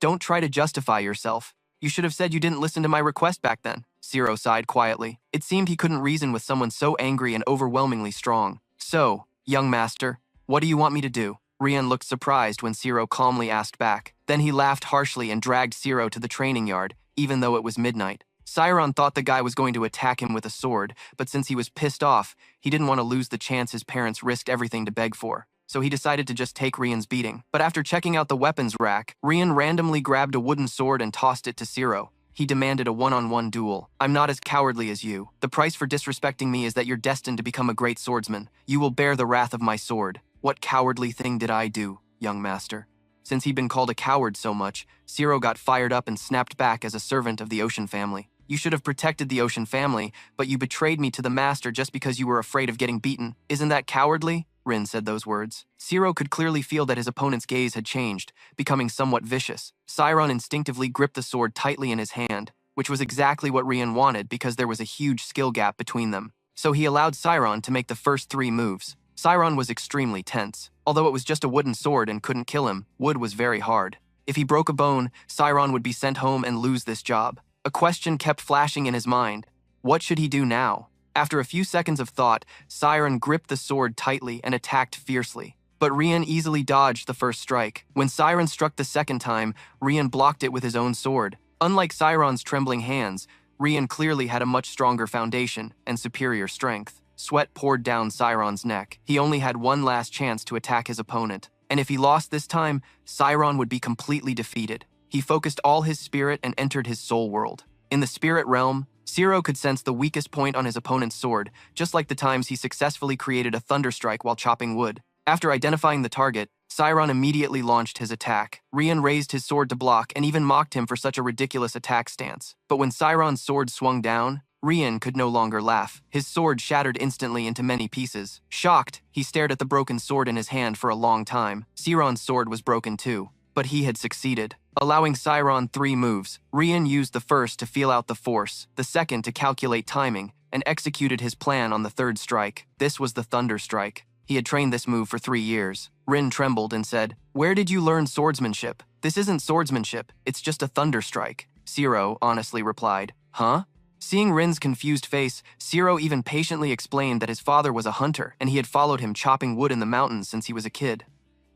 Don't try to justify yourself. You should have said you didn't listen to my request back then. Zero sighed quietly. It seemed he couldn't reason with someone so angry and overwhelmingly strong. So, young master, what do you want me to do? Rian looked surprised when Zero calmly asked back. Then he laughed harshly and dragged Zero to the training yard, even though it was midnight. Sciron thought the guy was going to attack him with a sword, but since he was pissed off, he didn't want to lose the chance his parents risked everything to beg for. So he decided to just take Rian's beating. But after checking out the weapons rack, Rian randomly grabbed a wooden sword and tossed it to Zero. He demanded a one-on-one duel. I'm not as cowardly as you. The price for disrespecting me is that you're destined to become a great swordsman. You will bear the wrath of my sword. What cowardly thing did I do, young master? Since he'd been called a coward so much, Zero got fired up and snapped back as a servant of the Ocean family. You should have protected the Ocean family, but you betrayed me to the master just because you were afraid of getting beaten. Isn't that cowardly? Rin said those words. Zero could clearly feel that his opponent's gaze had changed, becoming somewhat vicious. Sciron instinctively gripped the sword tightly in his hand, which was exactly what Rian wanted because there was a huge skill gap between them. So he allowed Sciron to make the first 3 moves. Sciron was extremely tense. Although it was just a wooden sword and couldn't kill him, wood was very hard. If he broke a bone, Sciron would be sent home and lose this job. A question kept flashing in his mind. What should he do now? After a few seconds of thought, Sciron gripped the sword tightly and attacked fiercely. But Rian easily dodged the first strike. When Sciron struck the second time, Rian blocked it with his own sword. Unlike Sciron's trembling hands, Rian clearly had a much stronger foundation and superior strength. Sweat poured down Sciron's neck. He only had one last chance to attack his opponent. And if he lost this time, Sciron would be completely defeated. He focused all his spirit and entered his soul world. In the spirit realm, Zero could sense the weakest point on his opponent's sword, just like the times he successfully created a thunderstrike while chopping wood. After identifying the target, Sciron immediately launched his attack. Rian raised his sword to block and even mocked him for such a ridiculous attack stance. But when Sciron's sword swung down, Rian could no longer laugh. His sword shattered instantly into many pieces. Shocked, he stared at the broken sword in his hand for a long time. Sciron's sword was broken too, but he had succeeded. Allowing Sciron 3 moves, Rian used the first to feel out the force, the second to calculate timing, and executed his plan on the third strike. This was the Thunder Strike. He had trained this move for 3 years. Rin trembled and said, "Where did you learn swordsmanship? This isn't swordsmanship, it's just a Thunder Strike." Zero honestly replied, "Huh?" Seeing Rin's confused face, Zero even patiently explained that his father was a hunter and he had followed him chopping wood in the mountains since he was a kid.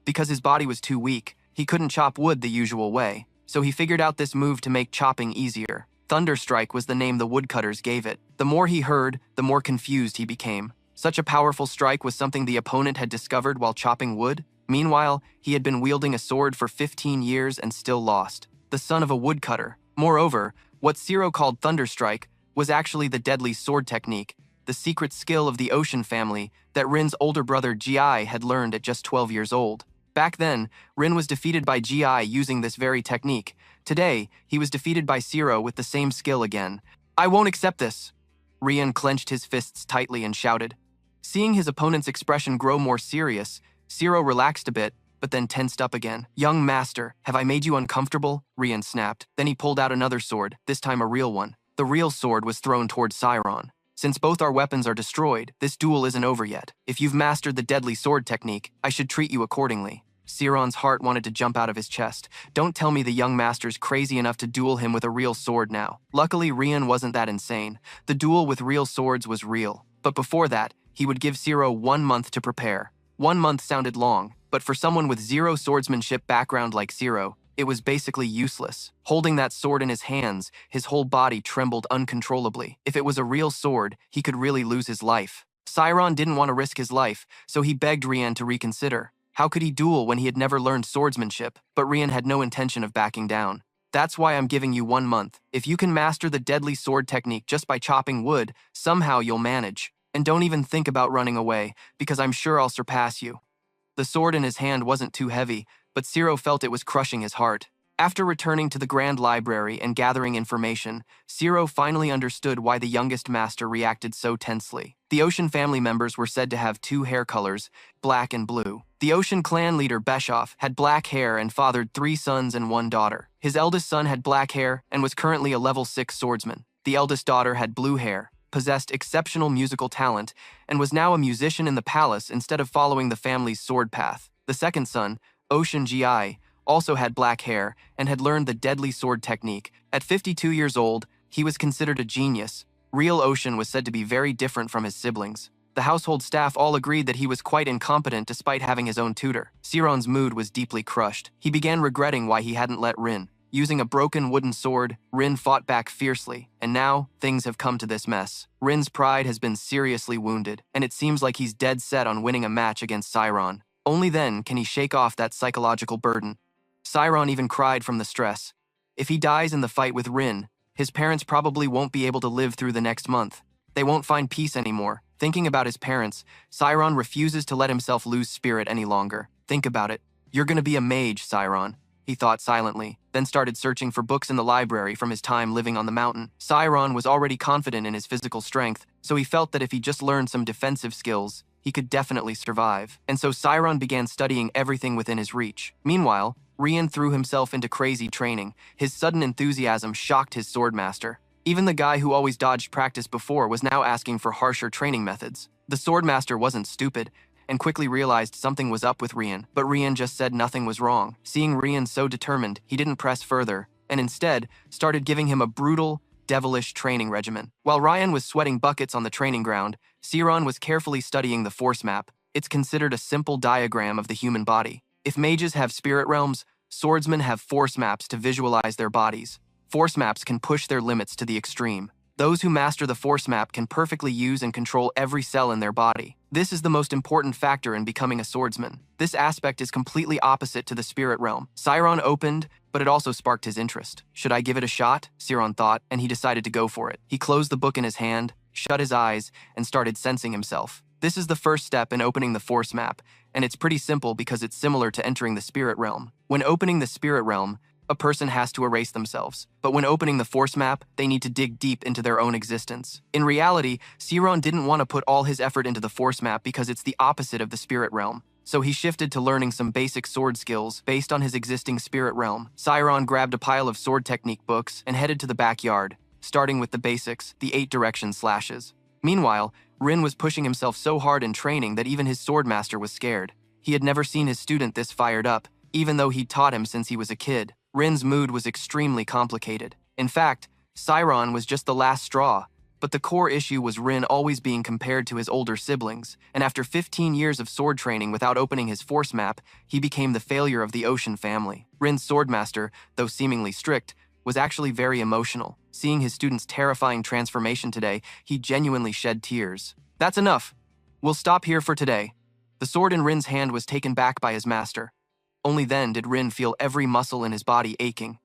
Because his body was too weak, he couldn't chop wood the usual way, so he figured out this move to make chopping easier. Thunderstrike was the name the woodcutters gave it. The more he heard, the more confused he became. Such a powerful strike was something the opponent had discovered while chopping wood. Meanwhile, he had been wielding a sword for 15 years and still lost. The son of a woodcutter. Moreover, what Zero called Thunderstrike was actually the deadly sword technique, the secret skill of the Ocean family that Rin's older brother Gi had learned at just 12 years old. Back then, Rin was defeated by Gi using this very technique. Today, he was defeated by Zero with the same skill again. "I won't accept this." Rian clenched his fists tightly and shouted. Seeing his opponent's expression grow more serious, Zero relaxed a bit, but then tensed up again. "Young master, have I made you uncomfortable?" Rian snapped. Then he pulled out another sword, this time a real one. The real sword was thrown towards Sciron. "Since both our weapons are destroyed, this duel isn't over yet. If you've mastered the deadly sword technique, I should treat you accordingly." Sciron's heart wanted to jump out of his chest. Don't tell me the young master's crazy enough to duel him with a real sword now. Luckily, Rian wasn't that insane. The duel with real swords was real. But before that, he would give Zero 1 month to prepare. 1 month sounded long, but for someone with zero swordsmanship background like Zero, It was basically useless. Holding that sword in his hands, his whole body trembled uncontrollably. If it was a real sword, he could really lose his life. Sairon didn't want to risk his life, so he begged Rian to reconsider. How could he duel when he had never learned swordsmanship? But Rian had no intention of backing down. That's why I'm giving you 1 month. If you can master the deadly sword technique just by chopping wood, somehow you'll manage. And don't even think about running away, because I'm sure I'll surpass you. The sword in his hand wasn't too heavy, but Ciro felt it was crushing his heart. After returning to the Grand Library and gathering information, Ciro finally understood why the youngest master reacted so tensely. The Ocean family members were said to have 2 hair colors, black and blue. The Ocean clan leader Beshoff had black hair and fathered 3 sons and 1 daughter. His eldest son had black hair and was currently a level 6 swordsman. The eldest daughter had blue hair, possessed exceptional musical talent, and was now a musician in the palace instead of following the family's sword path. The second son, Ocean Gi, also had black hair and had learned the deadly sword technique. At 52 years old, he was considered a genius. Real Ocean was said to be very different from his siblings. The household staff all agreed that he was quite incompetent despite having his own tutor. Ciron's mood was deeply crushed. He began regretting why he hadn't let Rin. Using a broken wooden sword, Rin fought back fiercely, and now things have come to this mess. Rin's pride has been seriously wounded, and it seems like he's dead set on winning a match against Ciron. Only then can he shake off that psychological burden. Ciron even cried from the stress. If he dies in the fight with Rin, his parents probably won't be able to live through the next month. They won't find peace anymore. Thinking about his parents, Ciron refuses to let himself lose spirit any longer. Think about it. You're gonna be a mage, Ciron, he thought silently, then started searching for books in the library from his time living on the mountain. Ciron was already confident in his physical strength, so he felt that if he just learned some defensive skills, he could definitely survive. And so Ciron began studying everything within his reach. Meanwhile, Rian threw himself into crazy training. His sudden enthusiasm shocked his swordmaster. Even the guy who always dodged practice before was now asking for harsher training methods. The swordmaster wasn't stupid, and quickly realized something was up with Rian, but Rian just said nothing was wrong. Seeing Rian so determined, he didn't press further, and instead started giving him a brutal, devilish training regimen. While Rian was sweating buckets on the training ground, Ciron was carefully studying the force map. It's considered a simple diagram of the human body. If mages have spirit realms, swordsmen have force maps to visualize their bodies. Force maps can push their limits to the extreme. Those who master the force map can perfectly use and control every cell in their body. This is the most important factor in becoming a swordsman. This aspect is completely opposite to the spirit realm. Ciron opened, but it also sparked his interest. Should I give it a shot? Ciron thought, and he decided to go for it. He closed the book in his hand, shut his eyes, and started sensing himself. This is the first step in opening the force map, and it's pretty simple because it's similar to entering the spirit realm. When opening the spirit realm, a person has to erase themselves. But when opening the force map, they need to dig deep into their own existence. In reality, Ciron didn't want to put all his effort into the force map because it's the opposite of the spirit realm. So he shifted to learning some basic sword skills based on his existing spirit realm. Ciron grabbed a pile of sword technique books and headed to the backyard, starting with the basics, the 8 direction slashes. Meanwhile, Rin was pushing himself so hard in training that even his swordmaster was scared. He had never seen his student this fired up, even though he'd taught him since he was a kid. Rin's mood was extremely complicated. In fact, Ciron was just the last straw, but the core issue was Rin always being compared to his older siblings, and after 15 years of sword training without opening his force map, he became the failure of the Ocean family. Rin's swordmaster, though seemingly strict, was actually very emotional. Seeing his student's terrifying transformation today, he genuinely shed tears. That's enough. We'll stop here for today. The sword in Rin's hand was taken back by his master. Only then did Rin feel every muscle in his body aching.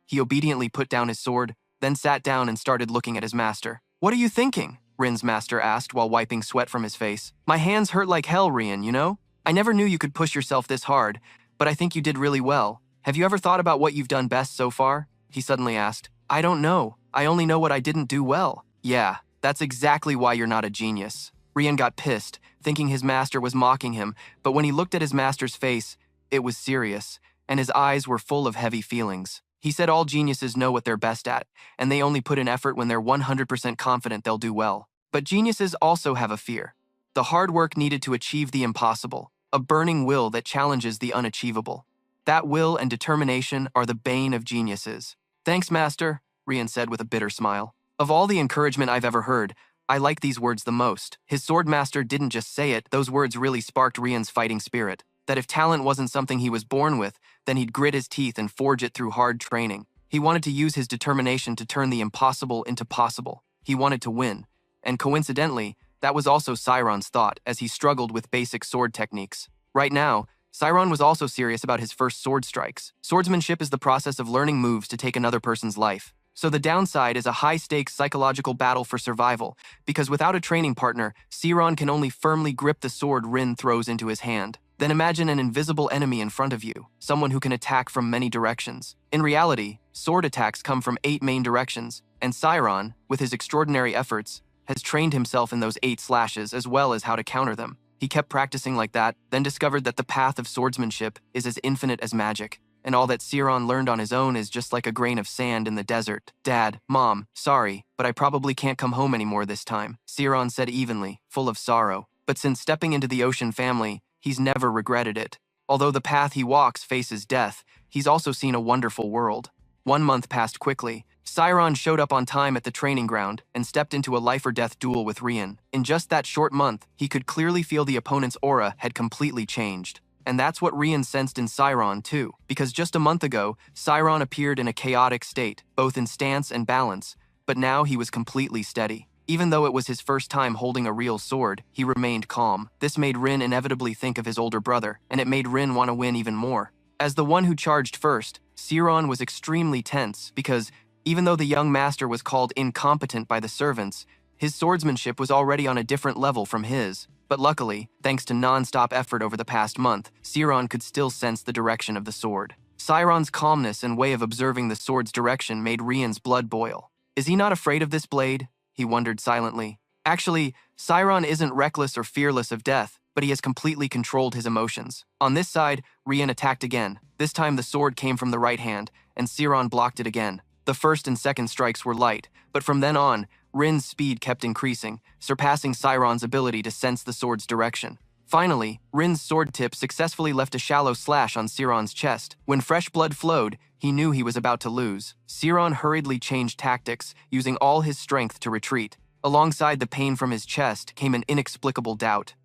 He obediently put down his sword, then sat down and started looking at his master. What are you thinking? Rin's master asked while wiping sweat from his face. My hands hurt like hell, Rian, you know? I never knew you could push yourself this hard, but I think you did really well. Have you ever thought about what you've done best so far? He suddenly asked. I don't know. I only know what I didn't do well. Yeah, that's exactly why you're not a genius. Rian got pissed, thinking his master was mocking him, but when he looked at his master's face, it was serious, and his eyes were full of heavy feelings. He said all geniuses know what they're best at, and they only put in effort when they're 100% confident they'll do well. But geniuses also have a fear. The hard work needed to achieve the impossible, a burning will that challenges the unachievable. That will and determination are the bane of geniuses. Thanks, Master, Rian said with a bitter smile. Of all the encouragement I've ever heard, I like these words the most. His swordmaster didn't just say it, those words really sparked Rian's fighting spirit. That if talent wasn't something he was born with, then he'd grit his teeth and forge it through hard training. He wanted to use his determination to turn the impossible into possible. He wanted to win. And coincidentally, that was also Sciron's thought as he struggled with basic sword techniques. Right now, Sciron was also serious about his first sword strikes. Swordsmanship is the process of learning moves to take another person's life. So the downside is a high-stakes psychological battle for survival, because without a training partner, Sciron can only firmly grip the sword Rin throws into his hand. Then imagine an invisible enemy in front of you, someone who can attack from many directions. In reality, sword attacks come from 8 main directions, and Sciron, with his extraordinary efforts, has trained himself in those 8 slashes as well as how to counter them. He kept practicing like that, then discovered that the path of swordsmanship is as infinite as magic, and all that Sciron learned on his own is just like a grain of sand in the desert. "Dad, Mom, sorry, but I probably can't come home anymore this time," Sciron said evenly, full of sorrow. But since stepping into the ocean family, he's never regretted it. Although the path he walks faces death, he's also seen a wonderful world. 1 month passed quickly. Sciron showed up on time at the training ground and stepped into a life-or-death duel with Rian. In just that short month, he could clearly feel the opponent's aura had completely changed. And that's what Rian sensed in Sciron too, because just a month ago, Sciron appeared in a chaotic state, both in stance and balance, but now he was completely steady. Even though it was his first time holding a real sword, he remained calm. This made Rin inevitably think of his older brother, and it made Rin want to win even more. As the one who charged first, Sciron was extremely tense because, even though the young master was called incompetent by the servants, his swordsmanship was already on a different level from his. But luckily, thanks to non-stop effort over the past month, Sciron could still sense the direction of the sword. Sciron's calmness and way of observing the sword's direction made Rian's blood boil. Is he not afraid of this blade? He wondered silently. Actually, Sciron isn't reckless or fearless of death, but he has completely controlled his emotions. On this side, Rian attacked again. This time the sword came from the right hand, and Sciron blocked it again. The first and second strikes were light, but from then on, Rin's speed kept increasing, surpassing Sciron's ability to sense the sword's direction. Finally, Rin's sword tip successfully left a shallow slash on Sciron's chest. When fresh blood flowed, he knew he was about to lose. Sciron hurriedly changed tactics, using all his strength to retreat. Alongside the pain from his chest came an inexplicable doubt.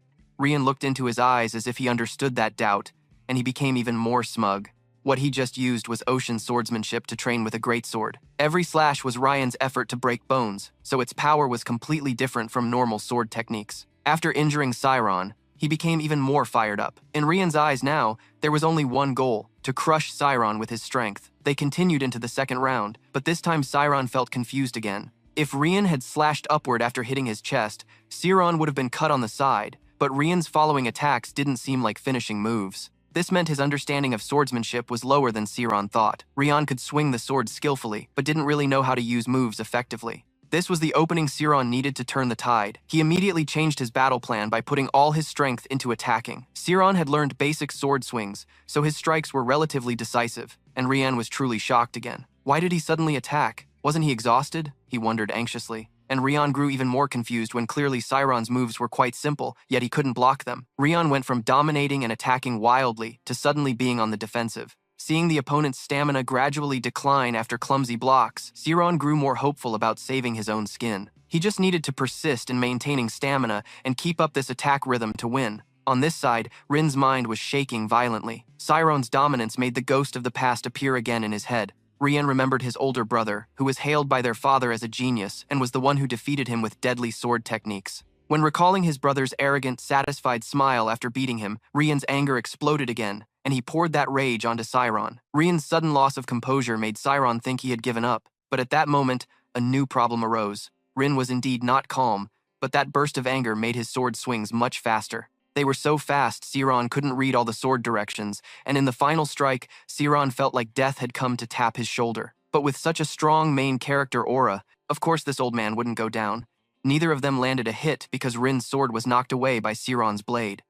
Rian looked into his eyes as if he understood that doubt, and he became even more smug. What he just used was ocean swordsmanship to train with a greatsword. Every slash was Rian's effort to break bones, so its power was completely different from normal sword techniques. After injuring Sciron, he became even more fired up. In Rian's eyes now, there was only one goal: to crush Sciron with his strength. They continued into the second round, but this time Sciron felt confused again. If Rian had slashed upward after hitting his chest, Sciron would have been cut on the side, but Rian's following attacks didn't seem like finishing moves. This meant his understanding of swordsmanship was lower than Sciron thought. Rian could swing the sword skillfully, but didn't really know how to use moves effectively. This was the opening Sciron needed to turn the tide. He immediately changed his battle plan by putting all his strength into attacking. Sciron had learned basic sword swings, so his strikes were relatively decisive, and Rian was truly shocked again. Why did he suddenly attack? Wasn't he exhausted? He wondered anxiously. And Rian grew even more confused when clearly Sciron's moves were quite simple, yet he couldn't block them. Rian went from dominating and attacking wildly to suddenly being on the defensive. Seeing the opponent's stamina gradually decline after clumsy blocks, Sciron grew more hopeful about saving his own skin. He just needed to persist in maintaining stamina and keep up this attack rhythm to win. On this side, Rin's mind was shaking violently. Sciron's dominance made the ghost of the past appear again in his head. Rian remembered his older brother, who was hailed by their father as a genius and was the one who defeated him with deadly sword techniques. When recalling his brother's arrogant, satisfied smile after beating him, Rian's anger exploded again, and he poured that rage onto Sciron. Rian's sudden loss of composure made Sciron think he had given up, but at that moment, a new problem arose. Rin was indeed not calm, but that burst of anger made his sword swings much faster. They were so fast, Sciron couldn't read all the sword directions, and in the final strike, Sciron felt like death had come to tap his shoulder. But with such a strong main character aura, of course this old man wouldn't go down. Neither of them landed a hit because Rin's sword was knocked away by Sciron's blade.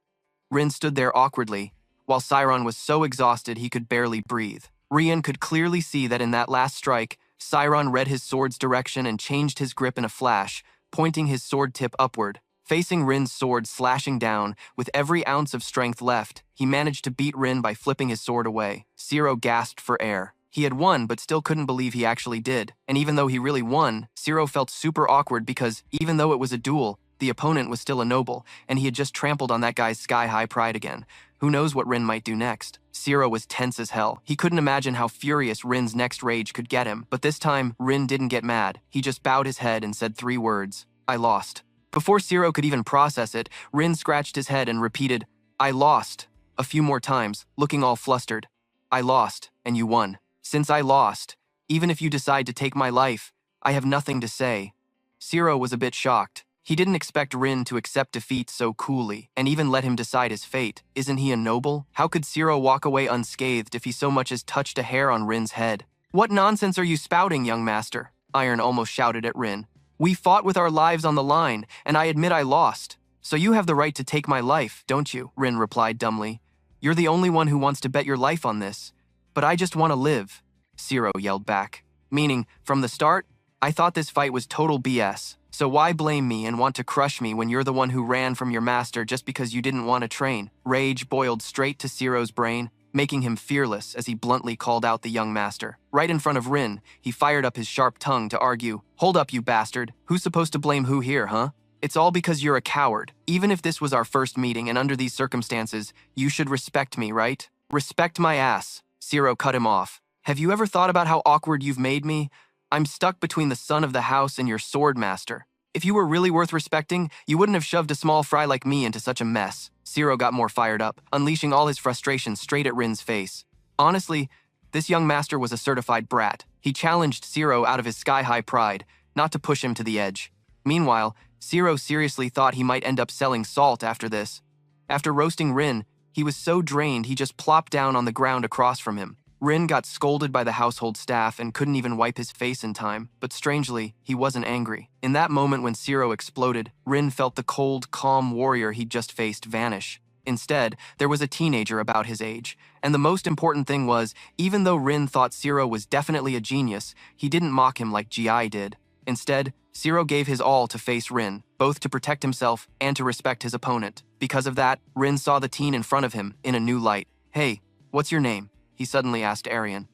Rin stood there awkwardly, while Sciron was so exhausted he could barely breathe. Rian could clearly see that in that last strike, Sciron read his sword's direction and changed his grip in a flash, pointing his sword tip upward. Facing Rin's sword slashing down, with every ounce of strength left, he managed to beat Rin by flipping his sword away. Ciro gasped for air. He had won, but still couldn't believe he actually did. And even though he really won, Ciro felt super awkward because, even though it was a duel, The opponent was still a noble, and he had just trampled on that guy's sky-high pride again. Who knows what Rin might do next? Zero was tense as hell. He couldn't imagine how furious Rin's next rage could get him, but this time, Rin didn't get mad. He just bowed his head and said 3 words, "I lost." Before Zero could even process it, Rin scratched his head and repeated, "I lost," a few more times, looking all flustered. "I lost, and you won. Since I lost, even if you decide to take my life, I have nothing to say." Zero was a bit shocked. He didn't expect Rin to accept defeat so coolly, and even let him decide his fate. Isn't he a noble? How could Zero walk away unscathed if he so much as touched a hair on Rin's head? "What nonsense are you spouting, young master?" Iron almost shouted at Rin. "We fought with our lives on the line, and I admit I lost. So you have the right to take my life, don't you?" Rin replied dumbly. "You're the only one who wants to bet your life on this. But I just want to live," Zero yelled back. "Meaning, from the start, I thought this fight was total BS. So why blame me and want to crush me when you're the one who ran from your master just because you didn't want to train?" Rage boiled straight to Zero's brain, making him fearless as he bluntly called out the young master. Right in front of Rin, he fired up his sharp tongue to argue. "Hold up, you bastard. Who's supposed to blame who here, huh? It's all because you're a coward. Even if this was our first meeting and under these circumstances, you should respect me, right?" "Respect my ass," Zero cut him off. "Have you ever thought about how awkward you've made me? I'm stuck between the son of the house and your sword master. If you were really worth respecting, you wouldn't have shoved a small fry like me into such a mess." Zero got more fired up, unleashing all his frustration straight at Rin's face. Honestly, this young master was a certified brat. He challenged Zero out of his sky-high pride, not to push him to the edge. Meanwhile, Zero seriously thought he might end up selling salt after this. After roasting Rin, he was so drained he just plopped down on the ground across from him. Rin got scolded by the household staff and couldn't even wipe his face in time, but strangely, he wasn't angry. In that moment when Zero exploded, Rin felt the cold, calm warrior he'd just faced vanish. Instead, there was a teenager about his age, and the most important thing was, even though Rin thought Zero was definitely a genius, he didn't mock him like GI did. Instead, Zero gave his all to face Rin, both to protect himself and to respect his opponent. Because of that, Rin saw the teen in front of him in a new light. "Hey, what's your name?" he suddenly asked Arian.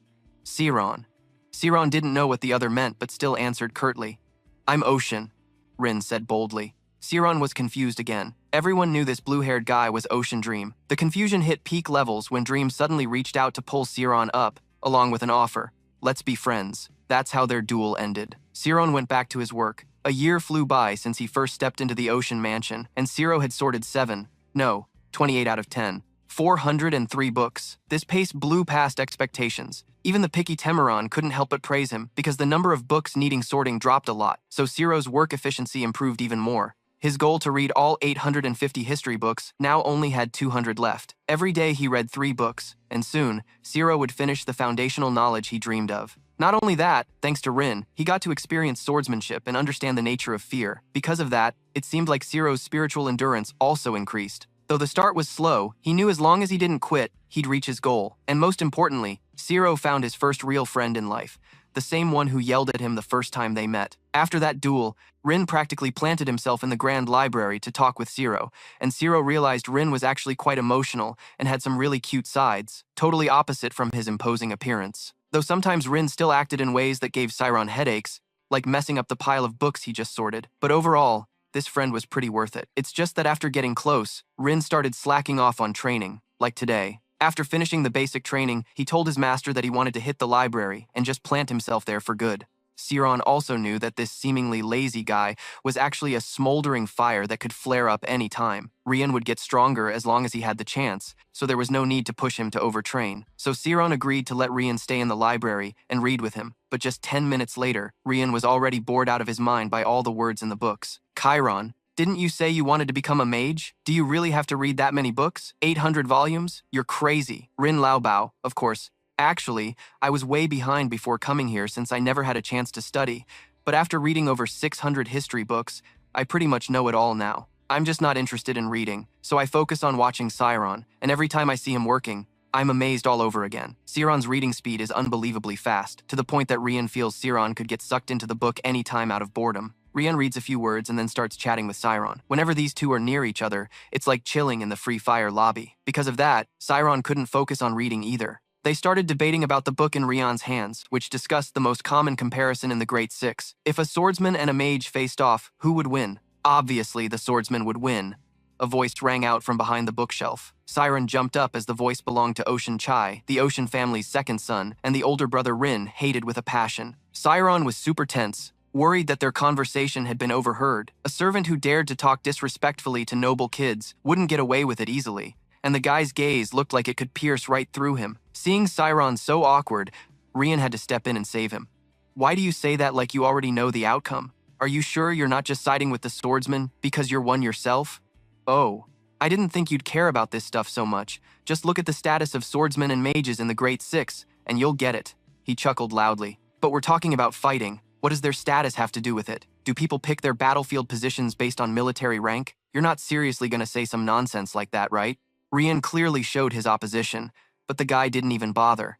"Siron." Siron didn't know what the other meant, but still answered curtly. "I'm Ocean," Rin said boldly. Siron was confused again. Everyone knew this blue-haired guy was Ocean Dream. The confusion hit peak levels when Dream suddenly reached out to pull Siron up, along with an offer. "Let's be friends." That's how their duel ended. Siron went back to his work. A year flew by since he first stepped into the Ocean Mansion, and Zero had sorted 28 out of 10. 403 books. This pace blew past expectations. Even the picky Temeron couldn't help but praise him because the number of books needing sorting dropped a lot, so Zero's work efficiency improved even more. His goal to read all 850 history books now only had 200 left. Every day he read 3 books, and soon, Zero would finish the foundational knowledge he dreamed of. Not only that, thanks to Rin, he got to experience swordsmanship and understand the nature of fear. Because of that, it seemed like Zero's spiritual endurance also increased. Though the start was slow, he knew as long as he didn't quit, he'd reach his goal. And most importantly, Zero found his first real friend in life, the same one who yelled at him the first time they met. After that duel, Rin practically planted himself in the Grand Library to talk with Zero, and Zero realized Rin was actually quite emotional and had some really cute sides, totally opposite from his imposing appearance. Though sometimes Rin still acted in ways that gave Siron headaches, like messing up the pile of books he just sorted. But overall, this friend was pretty worth it. It's just that after getting close, Rin started slacking off on training, like today. After finishing the basic training, he told his master that he wanted to hit the library and just plant himself there for good. Siron also knew that this seemingly lazy guy was actually a smoldering fire that could flare up any time. Rian would get stronger as long as he had the chance, so there was no need to push him to overtrain. So Siron agreed to let Rian stay in the library and read with him, but just 10 minutes later, Rian was already bored out of his mind by all the words in the books. "Chiron, didn't you say you wanted to become a mage? Do you really have to read that many books? 800 volumes? You're crazy." Rin Laobao, of course. "Actually, I was way behind before coming here since I never had a chance to study, but after reading over 600 history books, I pretty much know it all now. I'm just not interested in reading, so I focus on watching Siron, and every time I see him working, I'm amazed all over again." Siron's reading speed is unbelievably fast, to the point that Rian feels Siron could get sucked into the book any time out of boredom. Rian reads a few words and then starts chatting with Siron. Whenever these two are near each other, it's like chilling in the Free Fire lobby. Because of that, Siron couldn't focus on reading either. They started debating about the book in Rian's hands, which discussed the most common comparison in the Great Six. If a swordsman and a mage faced off, who would win? Obviously, the swordsman would win. A voice rang out from behind the bookshelf. Siren jumped up as the voice belonged to Ocean Chai, the Ocean family's second son, and the older brother Rin hated with a passion. Siren was super tense, worried that their conversation had been overheard. A servant who dared to talk disrespectfully to noble kids wouldn't get away with it easily, and the guy's gaze looked like it could pierce right through him. Seeing Siren so awkward, Rian had to step in and save him. Why do you say that like you already know the outcome? Are you sure you're not just siding with the swordsman because you're one yourself? Oh, I didn't think you'd care about this stuff so much. Just look at the status of swordsmen and mages in the Great Six, and you'll get it. He chuckled loudly. But we're talking about fighting. What does their status have to do with it? Do people pick their battlefield positions based on military rank? You're not seriously gonna say some nonsense like that, right? Rian clearly showed his opposition, but the guy didn't even bother.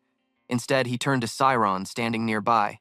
Instead, he turned to Siron, standing nearby.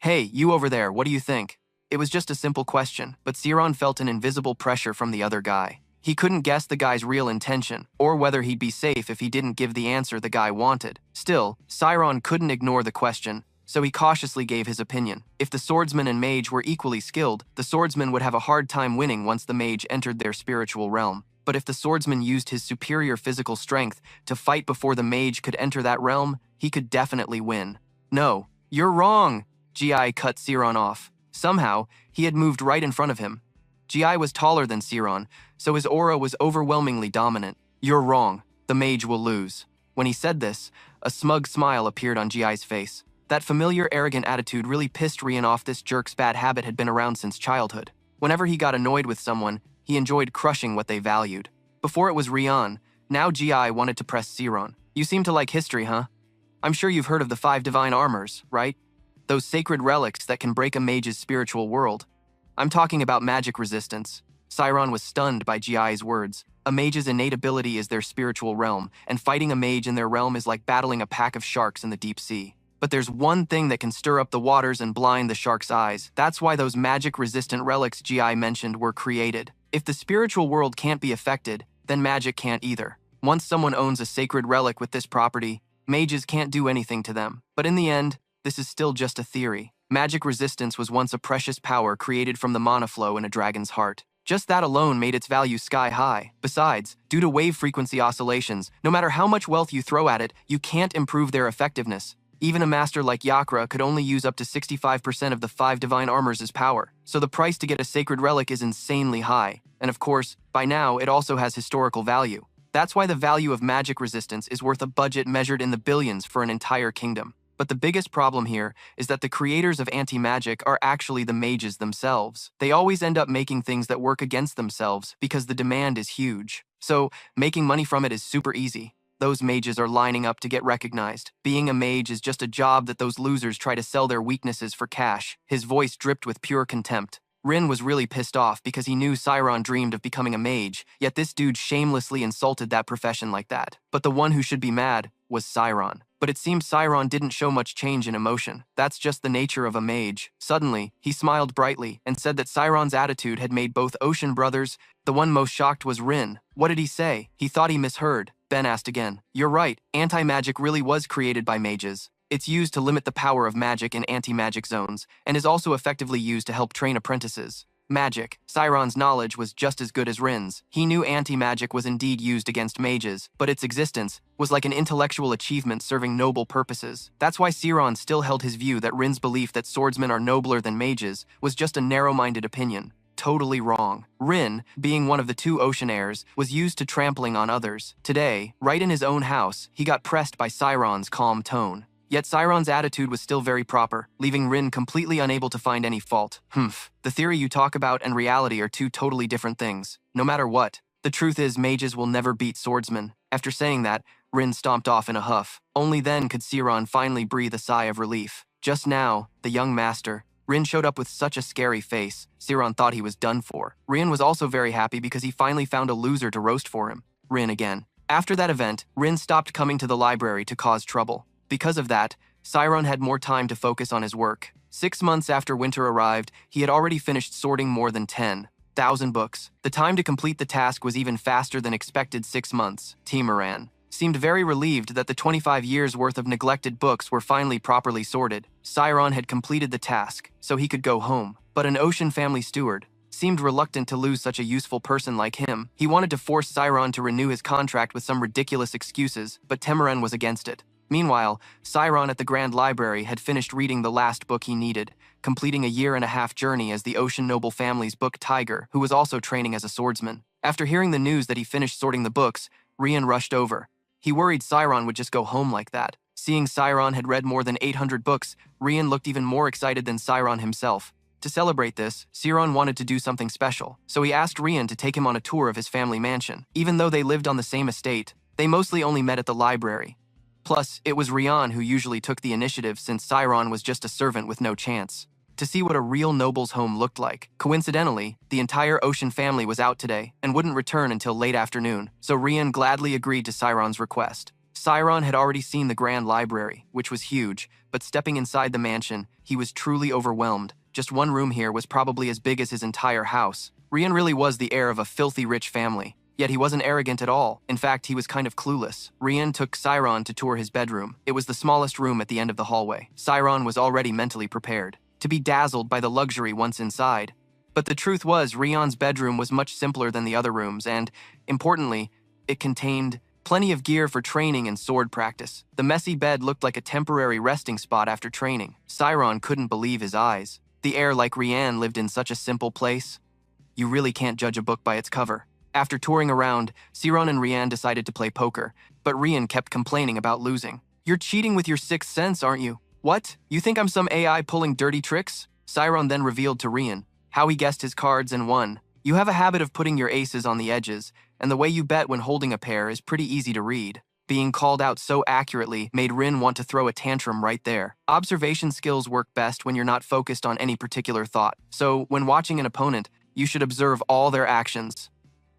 Hey, you over there, what do you think? It was just a simple question, but Siron felt an invisible pressure from the other guy. He couldn't guess the guy's real intention, or whether he'd be safe if he didn't give the answer the guy wanted. Still, Siron couldn't ignore the question, so he cautiously gave his opinion. If the swordsman and mage were equally skilled, the swordsman would have a hard time winning once the mage entered their spiritual realm. But if the swordsman used his superior physical strength to fight before the mage could enter that realm, he could definitely win. No, you're wrong, Gi cut Siron off. Somehow, he had moved right in front of him. Gi was taller than Siron, so his aura was overwhelmingly dominant. You're wrong. The mage will lose. When he said this, a smug smile appeared on Gi's face. That familiar arrogant attitude really pissed Rian off. This jerk's bad habit had been around since childhood. Whenever he got annoyed with someone, he enjoyed crushing what they valued. Before it was Rian, now Gi wanted to press Siron. You seem to like history, huh? I'm sure you've heard of the 5 divine armors, right? Those sacred relics that can break a mage's spiritual world. I'm talking about magic resistance. Siron was stunned by Gi's words. A mage's innate ability is their spiritual realm, and fighting a mage in their realm is like battling a pack of sharks in the deep sea. But there's one thing that can stir up the waters and blind the shark's eyes. That's why those magic-resistant relics Gi mentioned were created. If the spiritual world can't be affected, then magic can't either. Once someone owns a sacred relic with this property, mages can't do anything to them. But in the end, this is still just a theory. Magic resistance was once a precious power created from the mana flow in a dragon's heart. Just that alone made its value sky high. Besides, due to wave frequency oscillations, no matter how much wealth you throw at it, you can't improve their effectiveness. Even a master like Yakra could only use up to 65% of the 5 divine armors' power, so the price to get a sacred relic is insanely high. And of course, by now, it also has historical value. That's why the value of magic resistance is worth a budget measured in the billions for an entire kingdom. But the biggest problem here is that the creators of anti-magic are actually the mages themselves. They always end up making things that work against themselves because the demand is huge. So, making money from it is super easy. Those mages are lining up to get recognized. Being a mage is just a job that those losers try to sell their weaknesses for cash. His voice dripped with pure contempt. Rin was really pissed off because he knew Siron dreamed of becoming a mage, yet this dude shamelessly insulted that profession like that. But the one who should be mad was Siron. But it seemed Siron didn't show much change in emotion. That's just the nature of a mage. Suddenly, he smiled brightly and said that Siron's attitude had made both Ocean brothers. The one most shocked was Rin. What did he say? He thought he misheard. Ben asked again. You're right, anti-magic really was created by mages. It's used to limit the power of magic in anti-magic zones, and is also effectively used to help train apprentices. Magic. Siron's knowledge was just as good as Rin's. He knew anti-magic was indeed used against mages, but its existence was like an intellectual achievement serving noble purposes. That's why Siron still held his view that Rin's belief that swordsmen are nobler than mages was just a narrow-minded opinion. Totally wrong. Rin, being one of the 2 ocean heirs, was used to trampling on others. Today, right in his own house, he got pressed by Siron's calm tone. Yet Siron's attitude was still very proper, leaving Rin completely unable to find any fault. The theory you talk about and reality are 2 totally different things. No matter what, the truth is mages will never beat swordsmen. After saying that, Rin stomped off in a huff. Only then could Siron finally breathe a sigh of relief. Just now, the young master, Rin showed up with such a scary face. Siron thought he was done for. Rin was also very happy because he finally found a loser to roast for him. Rin again. After that event, Rin stopped coming to the library to cause trouble. Because of that, Siron had more time to focus on his work. 6 months after winter arrived, he had already finished sorting more than 10,000 books. The time to complete the task was even faster than expected. 6 months. Timoran seemed very relieved that the 25 years' worth of neglected books were finally properly sorted. Siron had completed the task, so he could go home. But an ocean family steward, seemed reluctant to lose such a useful person like him. He wanted to force Siron to renew his contract with some ridiculous excuses, but Temmeren was against it. Meanwhile, Siron at the Grand Library had finished reading the last book he needed, completing a year-and-a-half journey as the Ocean Noble family's book Tiger, who was also training as a swordsman. After hearing the news that he finished sorting the books, Rian rushed over. He worried Siron would just go home like that. Seeing Siron had read more than 800 books, Rian looked even more excited than Siron himself. To celebrate this, Siron wanted to do something special, so he asked Rian to take him on a tour of his family mansion. Even though they lived on the same estate, they mostly only met at the library. Plus, it was Rian who usually took the initiative since Siron was just a servant with no chance. To see what a real noble's home looked like. Coincidentally, the entire Ocean family was out today and wouldn't return until late afternoon, so Rian gladly agreed to Siron's request. Siron had already seen the Grand Library, which was huge, but stepping inside the mansion, he was truly overwhelmed. Just one room here was probably as big as his entire house. Rian really was the heir of a filthy rich family. Yet he wasn't arrogant at all. In fact, he was kind of clueless. Rian took Siron to tour his bedroom. It was the smallest room at the end of the hallway. Siron was already mentally prepared to be dazzled by the luxury once inside. But the truth was, Rian's bedroom was much simpler than the other rooms and, importantly, it contained plenty of gear for training and sword practice. The messy bed looked like a temporary resting spot after training. Siron couldn't believe his eyes. The heir like Rian lived in such a simple place. You really can't judge a book by its cover. After touring around, Siron and Rian decided to play poker, but Rian kept complaining about losing. You're cheating with your sixth sense, aren't you? What? You think I'm some AI pulling dirty tricks? Siron then revealed to Rian how he guessed his cards and won. You have a habit of putting your aces on the edges, and the way you bet when holding a pair is pretty easy to read. Being called out so accurately made Rin want to throw a tantrum right there. Observation skills work best when you're not focused on any particular thought. So, when watching an opponent, you should observe all their actions.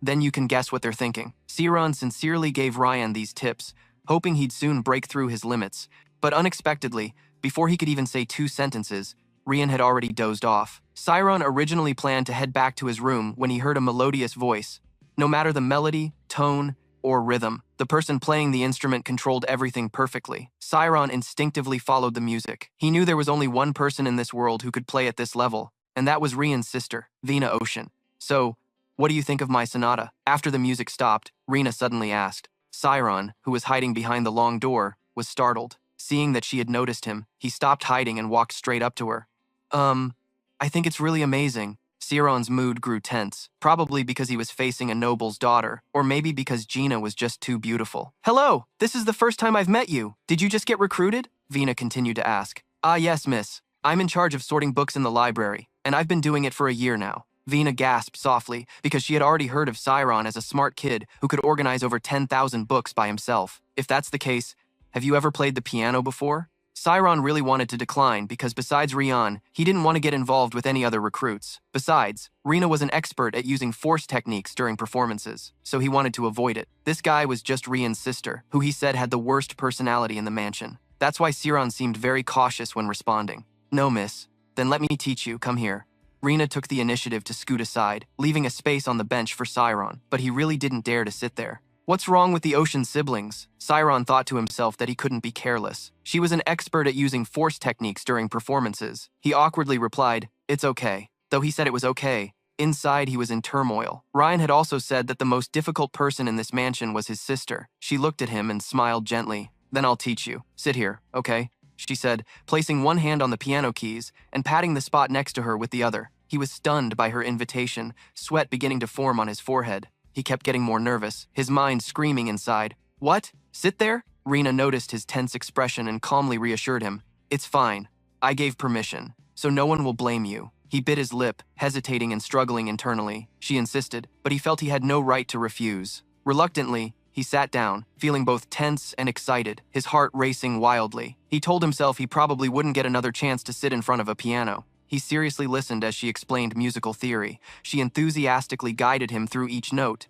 Then you can guess what they're thinking. Siron sincerely gave Rian these tips, hoping he'd soon break through his limits. But unexpectedly, before he could even say 2 sentences, Rian had already dozed off. Siron originally planned to head back to his room when he heard a melodious voice. No matter the melody, tone, or rhythm, the person playing the instrument controlled everything perfectly. Siron instinctively followed the music. He knew there was only one person in this world who could play at this level, and that was Rian's sister, Vina Ocean. So, what do you think of my sonata? After the music stopped, Rina suddenly asked. Siron, who was hiding behind the long door, was startled. Seeing that she had noticed him, he stopped hiding and walked straight up to her. I think it's really amazing. Siron's mood grew tense, probably because he was facing a noble's daughter, or maybe because Gina was just too beautiful. Hello, this is the first time I've met you. Did you just get recruited? Vina continued to ask. Ah, yes, miss. I'm in charge of sorting books in the library, and I've been doing it for a year now. Vina gasped softly because she had already heard of Siron as a smart kid who could organize over 10,000 books by himself. If that's the case, have you ever played the piano before? Siron really wanted to decline because besides Rian, he didn't want to get involved with any other recruits. Besides, Rina was an expert at using force techniques during performances, so he wanted to avoid it. This guy was just Rian's sister, who he said had the worst personality in the mansion. That's why Siron seemed very cautious when responding. No, miss. Then let me teach you, come here. Rina took the initiative to scoot aside, leaving a space on the bench for Siron, but he really didn't dare to sit there. What's wrong with the Ocean siblings? Siron thought to himself that he couldn't be careless. She was an expert at using force techniques during performances. He awkwardly replied, it's okay. Though he said it was okay, inside he was in turmoil. Ryan had also said that the most difficult person in this mansion was his sister. She looked at him and smiled gently. Then I'll teach you. Sit here, okay? She said, placing one hand on the piano keys and patting the spot next to her with the other. He was stunned by her invitation, sweat beginning to form on his forehead. He kept getting more nervous, his mind screaming inside. What? Sit there? Rina noticed his tense expression and calmly reassured him. It's fine. I gave permission, so no one will blame you. He bit his lip, hesitating and struggling internally. She insisted, but he felt he had no right to refuse. Reluctantly, he sat down, feeling both tense and excited, his heart racing wildly. He told himself he probably wouldn't get another chance to sit in front of a piano. He seriously listened as she explained musical theory. She enthusiastically guided him through each note.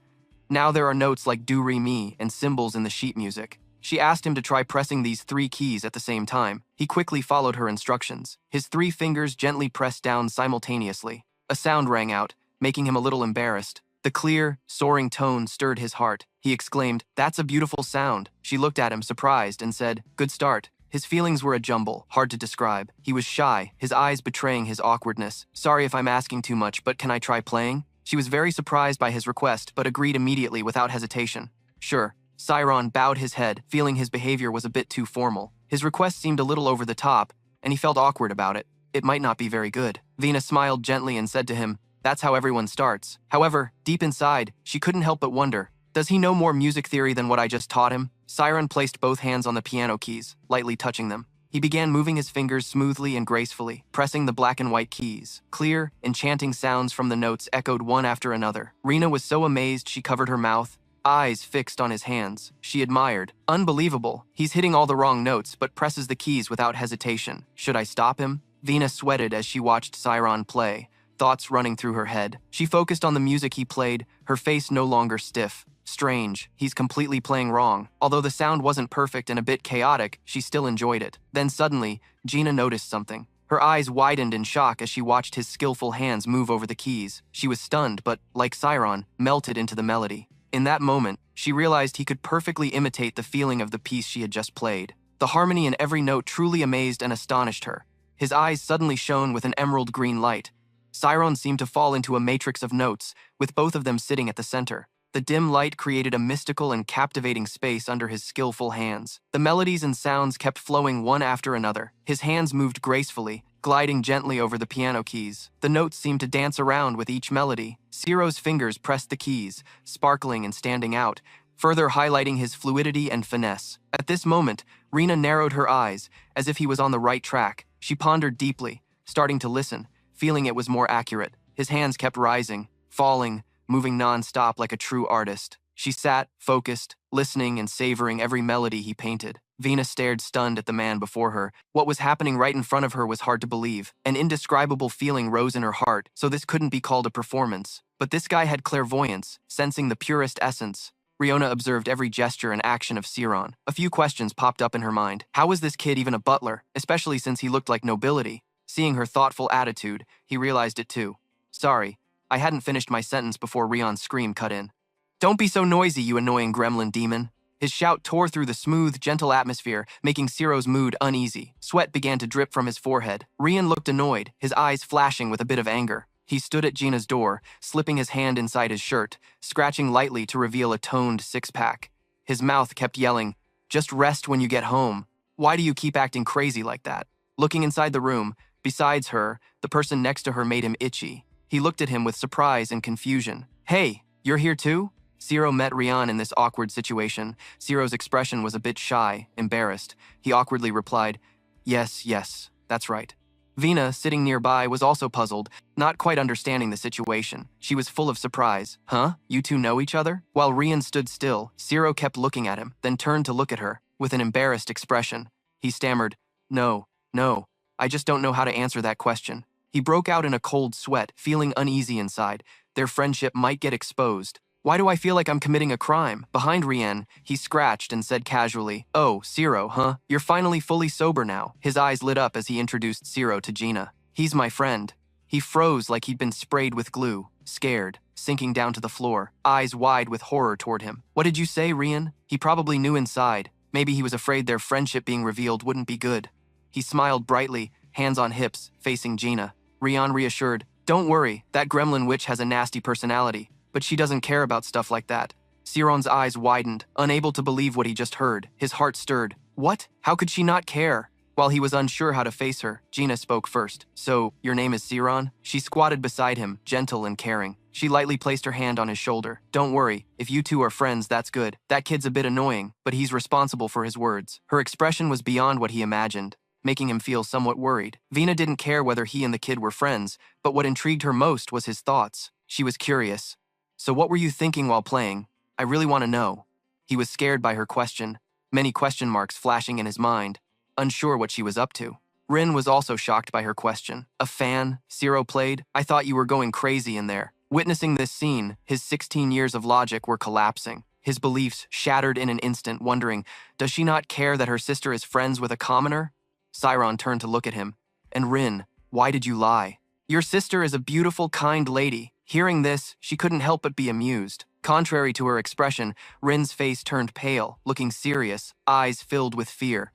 Now there are notes like do, re, mi, and symbols in the sheet music. She asked him to try pressing these 3 keys at the same time. He quickly followed her instructions. His 3 fingers gently pressed down simultaneously. A sound rang out, making him a little embarrassed. The clear, soaring tone stirred his heart. He exclaimed, "That's a beautiful sound." She looked at him, surprised, and said, "Good start." His feelings were a jumble, hard to describe. He was shy, his eyes betraying his awkwardness. Sorry if I'm asking too much, but can I try playing? She was very surprised by his request, but agreed immediately without hesitation. Sure. Sciron bowed his head, feeling his behavior was a bit too formal. His request seemed a little over the top, and he felt awkward about it. It might not be very good. Vina smiled gently and said to him, "That's how everyone starts." However, deep inside, she couldn't help but wonder, does he know more music theory than what I just taught him? Sciron placed both hands on the piano keys, lightly touching them. He began moving his fingers smoothly and gracefully, pressing the black and white keys. Clear, enchanting sounds from the notes echoed one after another. Rena was so amazed she covered her mouth, eyes fixed on his hands. She admired. Unbelievable. He's hitting all the wrong notes, but presses the keys without hesitation. Should I stop him? Vina sweated as she watched Sciron play, thoughts running through her head. She focused on the music he played, her face no longer stiff. Strange, he's completely playing wrong. Although the sound wasn't perfect and a bit chaotic, she still enjoyed it. Then suddenly, Gina noticed something. Her eyes widened in shock as she watched his skillful hands move over the keys. She was stunned, but, like Sciron, melted into the melody. In that moment, she realized he could perfectly imitate the feeling of the piece she had just played. The harmony in every note truly amazed and astonished her. His eyes suddenly shone with an emerald green light. Sciron seemed to fall into a matrix of notes, with both of them sitting at the center. The dim light created a mystical and captivating space under his skillful hands. The melodies and sounds kept flowing one after another. His hands moved gracefully, gliding gently over the piano keys. The notes seemed to dance around with each melody. Ciro's fingers pressed the keys, sparkling and standing out, further highlighting his fluidity and finesse. At this moment, Rena narrowed her eyes, as if he was on the right track. She pondered deeply, starting to listen, feeling it was more accurate. His hands kept rising, falling, moving non-stop like a true artist. She sat, focused, listening and savoring every melody he painted. Vina stared stunned at the man before her. What was happening right in front of her was hard to believe. An indescribable feeling rose in her heart, so this couldn't be called a performance. But this guy had clairvoyance, sensing the purest essence. Riona observed every gesture and action of Sciron. A few questions popped up in her mind. How was this kid even a butler, especially since he looked like nobility? Seeing her thoughtful attitude, he realized it too. Sorry, I hadn't finished my sentence before Rion's scream cut in. Don't be so noisy, you annoying gremlin demon. His shout tore through the smooth, gentle atmosphere, making Ciro's mood uneasy. Sweat began to drip from his forehead. Rion looked annoyed, his eyes flashing with a bit of anger. He stood at Gina's door, slipping his hand inside his shirt, scratching lightly to reveal a toned six-pack. His mouth kept yelling, "Just rest when you get home. Why do you keep acting crazy like that?" Looking inside the room, besides her, the person next to her made him itchy. He looked at him with surprise and confusion. "Hey, you're here too?" Ciro met Rion in this awkward situation. Ciro's expression was a bit shy, embarrassed. He awkwardly replied, Yes, that's right." Vina, sitting nearby, was also puzzled, not quite understanding the situation. She was full of surprise. "Huh? You two know each other?" While Rion stood still, Ciro kept looking at him, then turned to look at her, with an embarrassed expression. He stammered, No, I just don't know how to answer that question." He broke out in a cold sweat, feeling uneasy inside. Their friendship might get exposed. "Why do I feel like I'm committing a crime?" Behind Rian, he scratched and said casually, "Oh, Ciro, huh? You're finally fully sober now." His eyes lit up as he introduced Ciro to Gina. "He's my friend." He froze like he'd been sprayed with glue, scared, sinking down to the floor, eyes wide with horror toward him. "What did you say, Rian?" He probably knew inside. Maybe he was afraid their friendship being revealed wouldn't be good. He smiled brightly, hands on hips, facing Gina. Rian reassured, "Don't worry, that gremlin witch has a nasty personality, but she doesn't care about stuff like that." Ciron's eyes widened, unable to believe what he just heard. His heart stirred. What? How could she not care? While he was unsure how to face her, Gina spoke first. "So, your name is Ciron?" She squatted beside him, gentle and caring. She lightly placed her hand on his shoulder. "Don't worry, if you two are friends, that's good. That kid's a bit annoying, but he's responsible for his words." Her expression was beyond what he imagined, making him feel somewhat worried. Vina didn't care whether he and the kid were friends, but what intrigued her most was his thoughts. She was curious. "So what were you thinking while playing? I really want to know." He was scared by her question, many question marks flashing in his mind, unsure what she was up to. Rin was also shocked by her question. "A fan?" Ciro played. "I thought you were going crazy in there." Witnessing this scene, his 16 years of logic were collapsing. His beliefs shattered in an instant, wondering, does she not care that her sister is friends with a commoner? Sciron turned to look at him. "And Rin, why did you lie?" "Your sister is a beautiful, kind lady." Hearing this, she couldn't help but be amused. Contrary to her expression, Rin's face turned pale, looking serious, eyes filled with fear.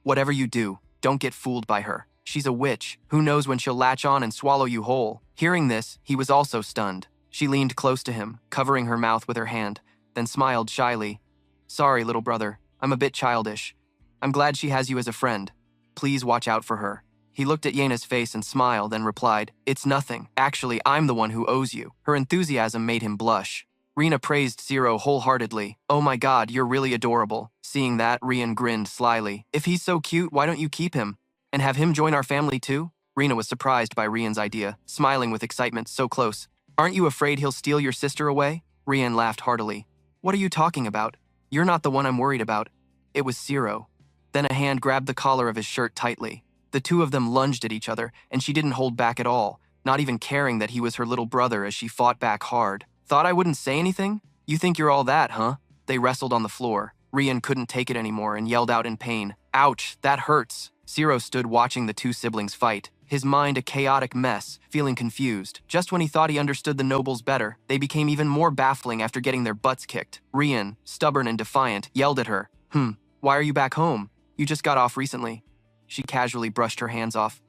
Whatever you do, don't get fooled by her. She's a witch. Who knows when she'll latch on and swallow you whole." Hearing this, he was also stunned. She leaned close to him, covering her mouth with her hand, then smiled shyly. "Sorry, little brother. I'm a bit childish. I'm glad she has you as a friend. Please watch out for her." He looked at Yena's face and smiled, then replied, "It's nothing. Actually, I'm the one who owes you." Her enthusiasm made him blush. Rena praised Zero wholeheartedly. "Oh my god, you're really adorable." Seeing that, Rian grinned slyly. "If he's so cute, why don't you keep him? And have him join our family too?" Rena was surprised by Rian's idea, smiling with excitement. "So close. Aren't you afraid he'll steal your sister away?" Rian laughed heartily. "What are you talking about? You're not the one I'm worried about." It was Zero. Then a hand grabbed the collar of his shirt tightly. The two of them lunged at each other, and she didn't hold back at all, not even caring that he was her little brother as she fought back hard. "Thought I wouldn't say anything? You think you're all that, huh?" They wrestled on the floor. Rian couldn't take it anymore and yelled out in pain. "Ouch, that hurts." Zero stood watching the two siblings fight, his mind a chaotic mess, feeling confused. Just when he thought he understood the nobles better, they became even more baffling after getting their butts kicked. Rian, stubborn and defiant, yelled at her. Why are you back home? You just got off recently." She casually brushed her hands off.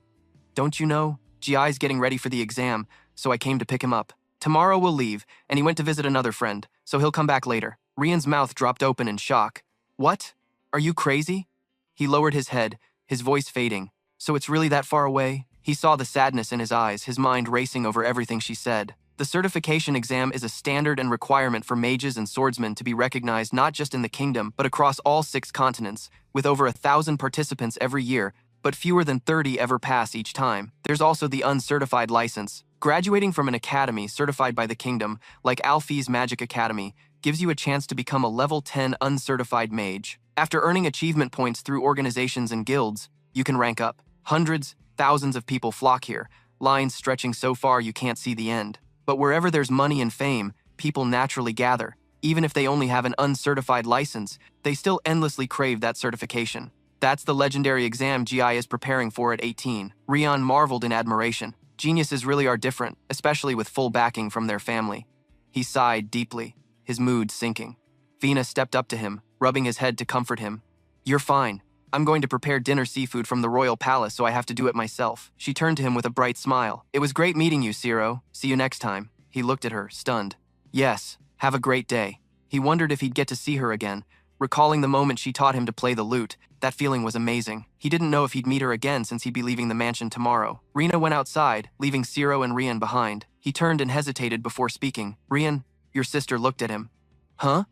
"Don't you know? GI's getting ready for the exam, so I came to pick him up. Tomorrow we'll leave, and he went to visit another friend, so he'll come back later." Rian's mouth dropped open in shock. "What? Are you crazy?" He lowered his head, his voice fading. "So it's really that far away?" He saw the sadness in his eyes, his mind racing over everything she said. The certification exam is a standard and requirement for mages and swordsmen to be recognized not just in the kingdom, but across all 6 continents, with over 1,000 participants every year, but fewer than 30 ever pass each time. There's also the uncertified license. Graduating from an academy certified by the kingdom, like Alfie's Magic Academy, gives you a chance to become a level 10 uncertified mage. After earning achievement points through organizations and guilds, you can rank up. Hundreds, thousands of people flock here, lines stretching so far you can't see the end. But wherever there's money and fame, people naturally gather. Even if they only have an uncertified license, they still endlessly crave that certification. That's the legendary exam GI is preparing for at 18. Rian marveled in admiration. Geniuses really are different, especially with full backing from their family. He sighed deeply, his mood sinking. Vina stepped up to him, rubbing his head to comfort him. "You're fine. I'm going to prepare dinner seafood from the royal palace, so I have to do it myself." She turned to him with a bright smile. "It was great meeting you, Zero. See you next time." He looked at her, stunned. "Yes, have a great day." He wondered if he'd get to see her again. Recalling the moment she taught him to play the lute, that feeling was amazing. He didn't know if he'd meet her again since he'd be leaving the mansion tomorrow. Rena went outside, leaving Zero and Rian behind. He turned and hesitated before speaking. "Rian," your sister looked at him. "Huh?"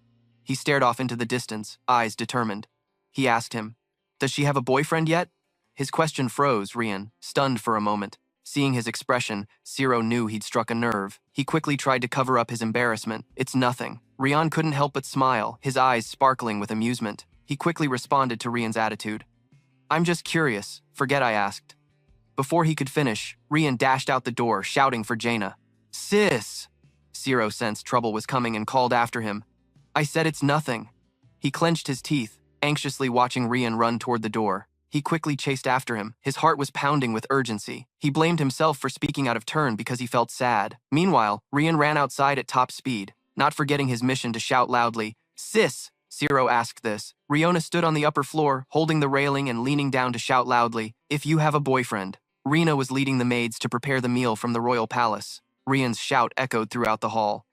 He stared off into the distance, eyes determined. He asked him, "Does she have a boyfriend yet?" His question froze Rian, stunned for a moment. Seeing his expression, Zero knew he'd struck a nerve. He quickly tried to cover up his embarrassment. "It's nothing." Rian couldn't help but smile, his eyes sparkling with amusement. He quickly responded to Rian's attitude. "I'm just curious. Forget I asked." Before he could finish, Rian dashed out the door, shouting for Jaina. "Sis!" Zero sensed trouble was coming and called after him. "I said it's nothing." He clenched his teeth, anxiously watching Rian run toward the door. He quickly chased after him. His heart was pounding with urgency. He blamed himself for speaking out of turn because he felt sad. Meanwhile, Rian ran outside at top speed, not forgetting his mission to shout loudly. "Sis!" Zero asked this. Riona stood on the upper floor, holding the railing and leaning down to shout loudly, "If you have a boyfriend." Rena was leading the maids to prepare the meal from the royal palace. Rian's shout echoed throughout the hall.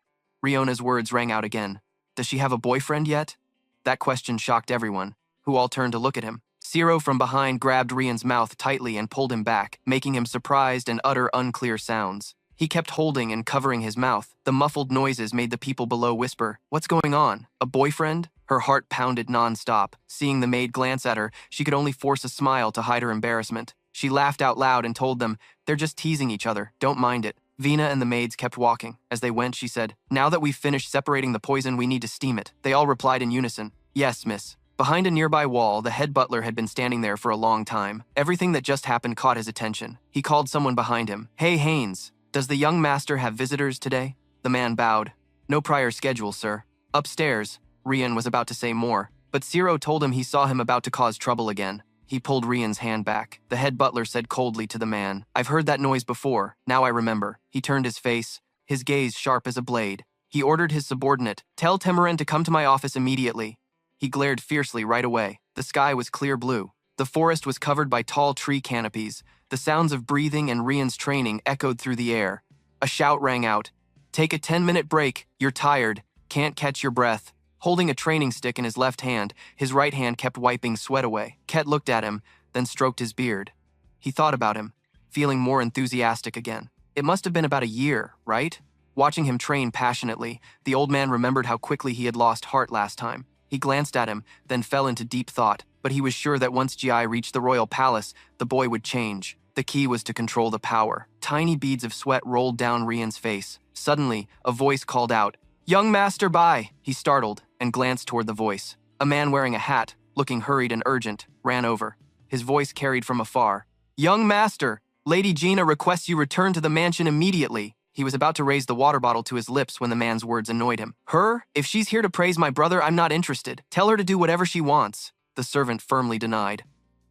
Riona's words rang out again. "Does she have a boyfriend yet?" That question shocked everyone, who all turned to look at him. Zero from behind grabbed Rian's mouth tightly and pulled him back, making him surprised and utter unclear sounds. He kept holding and covering his mouth. The muffled noises made the people below whisper, "What's going on? A boyfriend?" Her heart pounded non-stop. Seeing the maid glance at her, she could only force a smile to hide her embarrassment. She laughed out loud and told them, "They're just teasing each other. Don't mind it." Vina and the maids kept walking. As they went, she said, "Now that we've finished separating the poison, we need to steam it." They all replied in unison, "Yes, miss." Behind a nearby wall, the head butler had been standing there for a long time. Everything that just happened caught his attention. He called someone behind him. "Hey, Haynes, does the young master have visitors today?" The man bowed. "No prior schedule, sir." Upstairs, Rian was about to say more, but Zero told him he saw him about to cause trouble again. He pulled Rian's hand back. The head butler said coldly to the man, "I've heard that noise before. Now I remember." He turned his face, his gaze sharp as a blade. He ordered his subordinate, "Tell Temuren to come to my office immediately." He glared fiercely right away. The sky was clear blue. The forest was covered by tall tree canopies. The sounds of breathing and Rian's training echoed through the air. A shout rang out. "Take a 10-minute break. You're tired. Can't catch your breath." Holding a training stick in his left hand, his right hand kept wiping sweat away. Ket looked at him, then stroked his beard. He thought about him, feeling more enthusiastic again. It must have been about a year, right? Watching him train passionately, the old man remembered how quickly he had lost heart last time. He glanced at him, then fell into deep thought, but he was sure that once Ji reached the royal palace, the boy would change. The key was to control the power. Tiny beads of sweat rolled down Rian's face. Suddenly, a voice called out, "Young master, bye!" He startled and glanced toward the voice. A man wearing a hat, looking hurried and urgent, ran over. His voice carried from afar. "Young master, Lady Gina requests you return to the mansion immediately." He was about to raise the water bottle to his lips when the man's words annoyed him. "Her? If she's here to praise my brother, I'm not interested. Tell her to do whatever she wants." The servant firmly denied.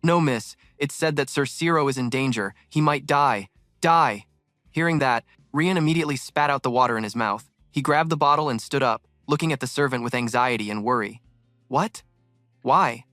"No, miss. It's said that Sir Ciro is in danger. He might die. Die." Hearing that, Rian immediately spat out the water in his mouth. He grabbed the bottle and stood up, looking at the servant with anxiety and worry. "What? Why?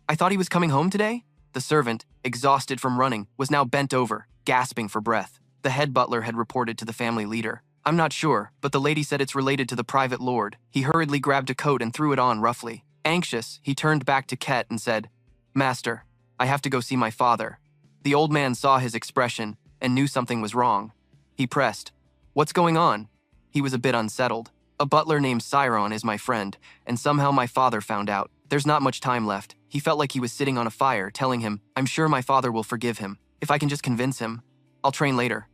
I thought he was coming home today?" The servant, exhausted from running, was now bent over, gasping for breath. The head butler had reported to the family leader. "I'm not sure, but the lady said it's related to the private lord." He hurriedly grabbed a coat and threw it on roughly. Anxious, he turned back to Ket and said, "Master, I have to go see my father." The old man saw his expression and knew something was wrong. He pressed, "What's going on?" He was a bit unsettled. "A butler named Cyron is my friend, and somehow my father found out. There's not much time left." He felt like he was sitting on a fire, telling him, "I'm sure my father will forgive him. If I can just convince him, I'll train later."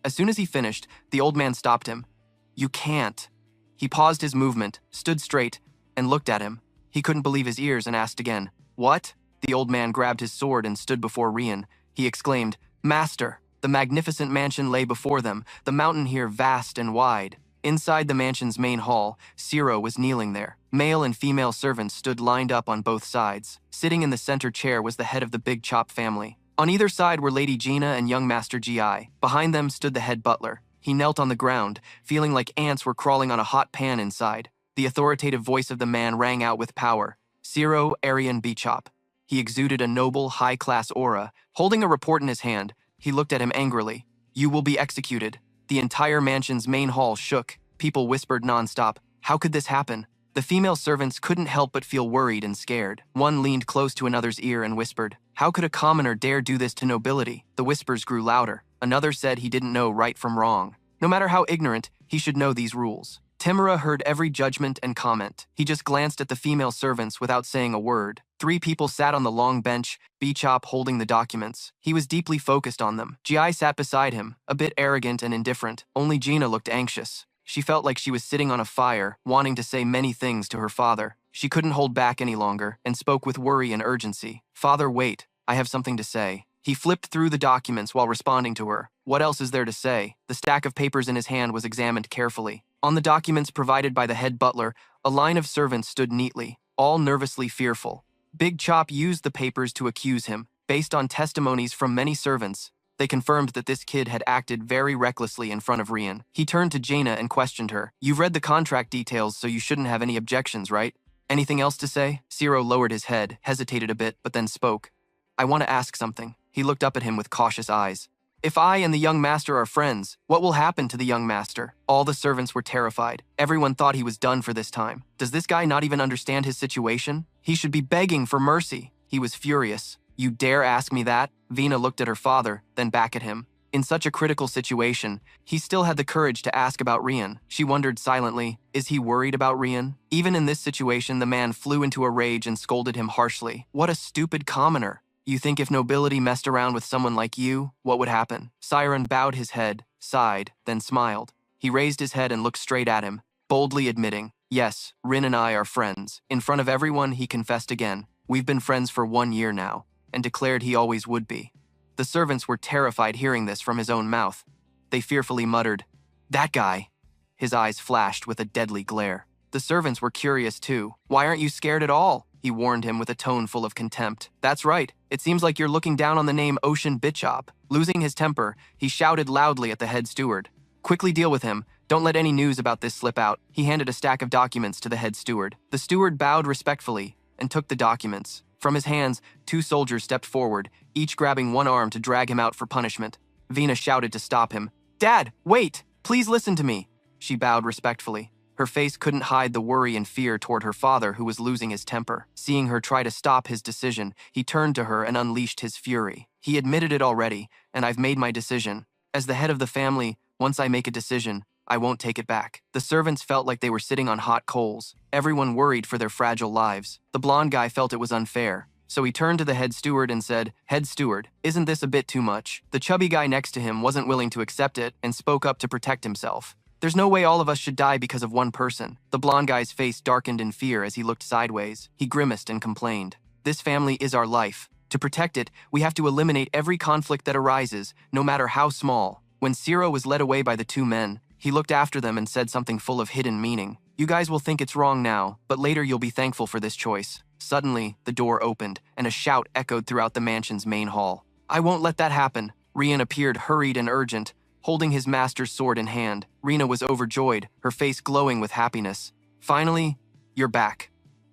As soon as he finished, the old man stopped him. "You can't." He paused his movement, stood straight, and looked at him. He couldn't believe his ears and asked again, "What?" The old man grabbed his sword and stood before Rian. He exclaimed, "Master!" The magnificent mansion lay before them, the mountain here vast and wide. Inside the mansion's main hall, Ciro was kneeling there. Male and female servants stood lined up on both sides. Sitting in the center chair was the head of the Big Chop family. On either side were Lady Gina and young Master Gi. Behind them stood the head butler. He knelt on the ground, feeling like ants were crawling on a hot pan inside. The authoritative voice of the man rang out with power. "Ciro Arian Bichop." He exuded a noble, high-class aura. Holding a report in his hand, he looked at him angrily. "You will be executed." The entire mansion's main hall shook. People whispered nonstop, "How could this happen?" The female servants couldn't help but feel worried and scared. One leaned close to another's ear and whispered, "How could a commoner dare do this to nobility?" The whispers grew louder. Another said he didn't know right from wrong. No matter how ignorant, he should know these rules. Timura heard every judgment and comment. He just glanced at the female servants without saying a word. 3 people sat on the long bench, Bichop holding the documents. He was deeply focused on them. Gi sat beside him, a bit arrogant and indifferent. Only Gina looked anxious. She felt like she was sitting on a fire, wanting to say many things to her father. She couldn't hold back any longer, and spoke with worry and urgency. "Father, wait. I have something to say." He flipped through the documents while responding to her. What else is there to say? The stack of papers in his hand was examined carefully. On the documents provided by the head butler, a line of servants stood neatly, all nervously fearful. Big Chop used the papers to accuse him. Based on testimonies from many servants, they confirmed that this kid had acted very recklessly in front of Rian. He turned to Jaina and questioned her. "You've read the contract details, so you shouldn't have any objections, right? Anything else to say?" Ciro lowered his head, hesitated a bit, but then spoke. "I want to ask something." He looked up at him with cautious eyes. "If I and the young master are friends, what will happen to the young master?" All the servants were terrified. Everyone thought he was done for this time. Does this guy not even understand his situation? He should be begging for mercy. He was furious. "You dare ask me that?" Vina looked at her father, then back at him. In such a critical situation, he still had the courage to ask about Rian. She wondered silently, is he worried about Rian? Even in this situation, the man flew into a rage and scolded him harshly. "What a stupid commoner. You think if nobility messed around with someone like you, what would happen?" Siren bowed his head, sighed, then smiled. He raised his head and looked straight at him, boldly admitting, "Yes, Rin and I are friends." In front of everyone, he confessed again, "We've been friends for 1 year now," and declared he always would be. The servants were terrified hearing this from his own mouth. They fearfully muttered, "That guy." His eyes flashed with a deadly glare. The servants were curious too. "Why aren't you scared at all?" he warned him with a tone full of contempt. "That's right. It seems like you're looking down on the name Ocean Bichop." Losing his temper, he shouted loudly at the head steward. "Quickly deal with him. Don't let any news about this slip out." He handed a stack of documents to the head steward. The steward bowed respectfully and took the documents. From his hands, 2 soldiers stepped forward, each grabbing one arm to drag him out for punishment. Vina shouted to stop him. "Dad, wait! Please listen to me!" She bowed respectfully. Her face couldn't hide the worry and fear toward her father, who was losing his temper. Seeing her try to stop his decision, he turned to her and unleashed his fury. "He admitted it already, and I've made my decision. As the head of the family, once I make a decision, I won't take it back." The servants felt like they were sitting on hot coals. Everyone worried for their fragile lives. The blonde guy felt it was unfair, so he turned to the head steward and said, "Head steward, isn't this a bit too much?" The chubby guy next to him wasn't willing to accept it and spoke up to protect himself. "There's no way all of us should die because of one person." The blonde guy's face darkened in fear as he looked sideways. He grimaced and complained. "This family is our life. To protect it, we have to eliminate every conflict that arises, no matter how small." When Ciro was led away by the 2 men, he looked after them and said something full of hidden meaning. "You guys will think it's wrong now, but later you'll be thankful for this choice." Suddenly, the door opened, and a shout echoed throughout the mansion's main hall. "I won't let that happen." Rian appeared hurried and urgent, holding his master's sword in hand. Rina was overjoyed, her face glowing with happiness. "Finally, you're back."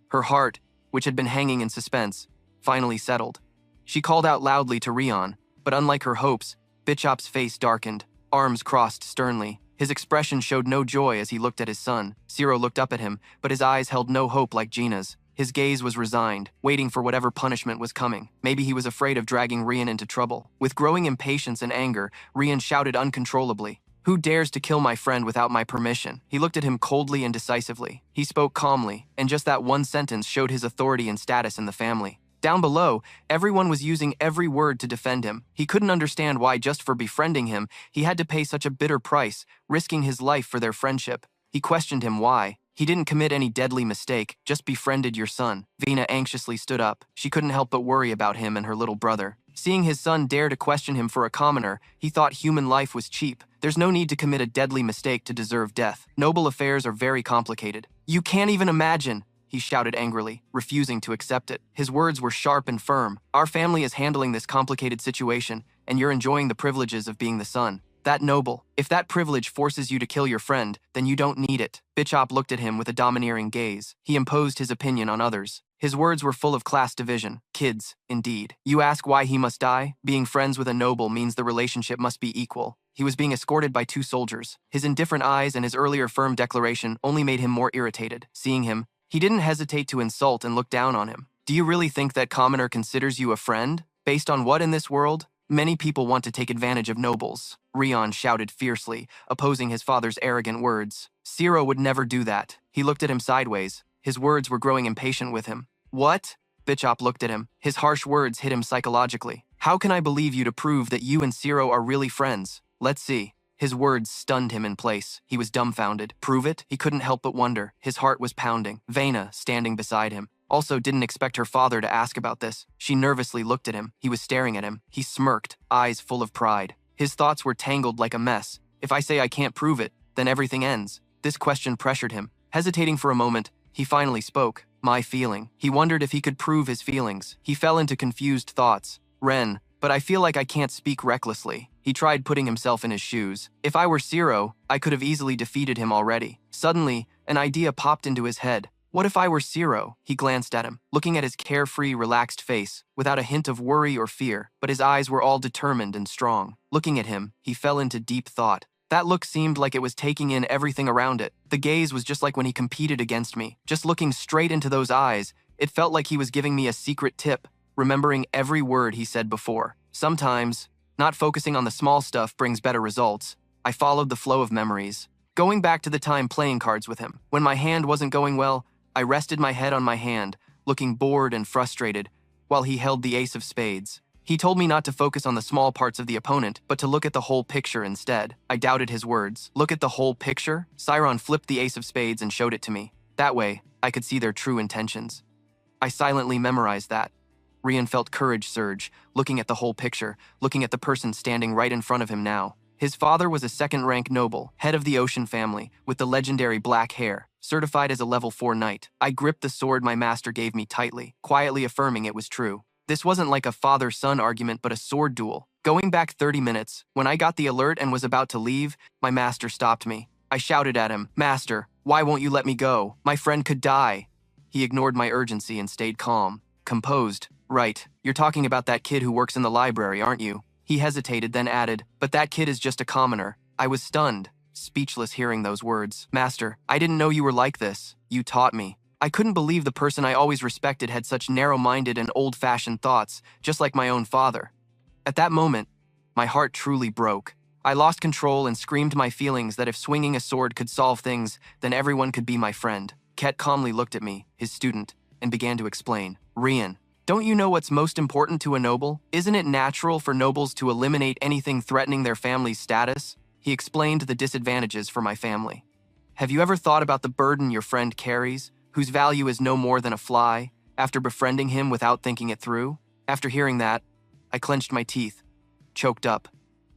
Her heart, which had been hanging in suspense, finally settled. She called out loudly to Rion, but unlike her hopes, Bishop's face darkened, arms crossed sternly. His expression showed no joy as he looked at his son. Ciro looked up at him, but his eyes held no hope like Gina's. His gaze was resigned, waiting for whatever punishment was coming. Maybe he was afraid of dragging Rian into trouble. With growing impatience and anger, Rian shouted uncontrollably, "Who dares to kill my friend without my permission?" He looked at him coldly and decisively. He spoke calmly, and just that one sentence showed his authority and status in the family. Down below, everyone was using every word to defend him. He couldn't understand why, just for befriending him, he had to pay such a bitter price, risking his life for their friendship. He questioned him why. He didn't commit any deadly mistake, just befriended your son. Vina anxiously stood up. She couldn't help but worry about him and her little brother. Seeing his son dare to question him for a commoner, he thought human life was cheap. There's no need to commit a deadly mistake to deserve death. Noble affairs are very complicated. "You can't even imagine," he shouted angrily, refusing to accept it. His words were sharp and firm. "Our family is handling this complicated situation, and you're enjoying the privileges of being the son. That noble. If that privilege forces you to kill your friend, then you don't need it." Bishop looked at him with a domineering gaze. He imposed his opinion on others. His words were full of class division. Kids, indeed. "You ask why he must die? Being friends with a noble means the relationship must be equal." He was being escorted by 2 soldiers. His indifferent eyes and his earlier firm declaration only made him more irritated. Seeing him, he didn't hesitate to insult and look down on him. "Do you really think that commoner considers you a friend? Based on what in this world? Many people want to take advantage of nobles." Rion shouted fiercely, opposing his father's arrogant words. Ciro would never do that. He looked at him sideways. His words were growing impatient with him. "What?" Bishop looked at him. His harsh words hit him psychologically. "How can I believe you to prove that you and Ciro are really friends? Let's see." His words stunned him in place. He was dumbfounded. Prove it? He couldn't help but wonder. His heart was pounding. Vena, standing beside him, also didn't expect her father to ask about this. She nervously looked at him. He was staring at him. He smirked, eyes full of pride. His thoughts were tangled like a mess. If I say I can't prove it, then everything ends. This question pressured him. Hesitating for a moment, he finally spoke. "My feeling." He wondered if he could prove his feelings. He fell into confused thoughts. "Ren, but I feel like I can't speak recklessly." He tried putting himself in his shoes. If I were Ciro, I could have easily defeated him already. Suddenly, an idea popped into his head. What if I were Ciro? He glanced at him, looking at his carefree, relaxed face, without a hint of worry or fear, but his eyes were all determined and strong. Looking at him, he fell into deep thought. That look seemed like it was taking in everything around it. The gaze was just like when he competed against me. Just looking straight into those eyes, it felt like he was giving me a secret tip, remembering every word he said before. Sometimes, not focusing on the small stuff brings better results. I followed the flow of memories, going back to the time playing cards with him. When my hand wasn't going well, I rested my head on my hand, looking bored and frustrated, while he held the ace of spades. He told me not to focus on the small parts of the opponent, but to look at the whole picture instead. I doubted his words. Look at the whole picture? Siron flipped the ace of spades and showed it to me. That way, I could see their true intentions. I silently memorized that. Rian felt courage surge, looking at the whole picture, looking at the person standing right in front of him now. His father was a second-rank noble, head of the Ocean family, with the legendary black hair, certified as a level 4 knight. I gripped the sword my master gave me tightly, quietly affirming it was true. This wasn't like a father-son argument, but a sword duel. Going back 30 minutes, when I got the alert and was about to leave, my master stopped me. I shouted at him, "Master, why won't you let me go? My friend could die." He ignored my urgency and stayed calm. composed. Right, you're talking about that kid who works in the library, aren't you? He hesitated, then added, but that kid is just a commoner. I was stunned, speechless hearing those words. Master, I didn't know you were like this. You taught me. I couldn't believe the person I always respected had such narrow-minded and old-fashioned thoughts, just like my own father. At that moment, my heart truly broke. I lost control and screamed my feelings that if swinging a sword could solve things, then everyone could be my friend. Ket calmly looked at me, his student, and began to explain. Rian, don't you know what's most important to a noble? Isn't it natural for nobles to eliminate anything threatening their family's status? He explained the disadvantages for my family. Have you ever thought about the burden your friend carries, whose value is no more than a fly, after befriending him without thinking it through? After hearing that, I clenched my teeth, choked up.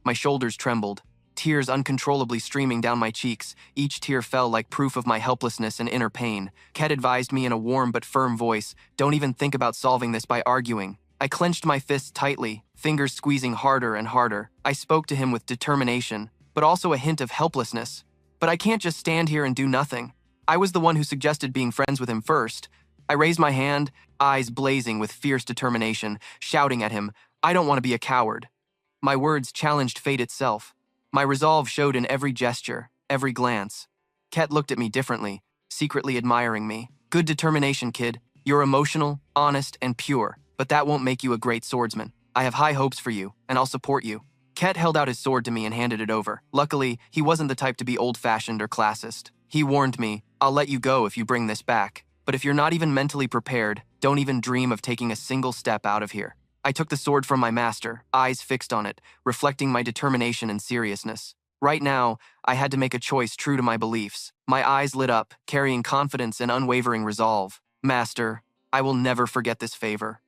My shoulders trembled, tears uncontrollably streaming down my cheeks. Each tear fell like proof of my helplessness and inner pain. Ket advised me in a warm but firm voice, don't even think about solving this by arguing. I clenched my fists tightly, fingers squeezing harder and harder. I spoke to him with determination, but also a hint of helplessness. But I can't just stand here and do nothing. I was the one who suggested being friends with him first. I raised my hand, eyes blazing with fierce determination, shouting at him, I don't want to be a coward. My words challenged fate itself. My resolve showed in every gesture, every glance. Ket looked at me differently, secretly admiring me. Good determination, kid. You're emotional, honest, and pure, but that won't make you a great swordsman. I have high hopes for you, and I'll support you. Ket held out his sword to me and handed it over. Luckily, he wasn't the type to be old-fashioned or classist. He warned me, I'll let you go if you bring this back. But if you're not even mentally prepared, don't even dream of taking a single step out of here. I took the sword from my master, eyes fixed on it, reflecting my determination and seriousness. Right now, I had to make a choice true to my beliefs. My eyes lit up, carrying confidence and unwavering resolve. Master, I will never forget this favor.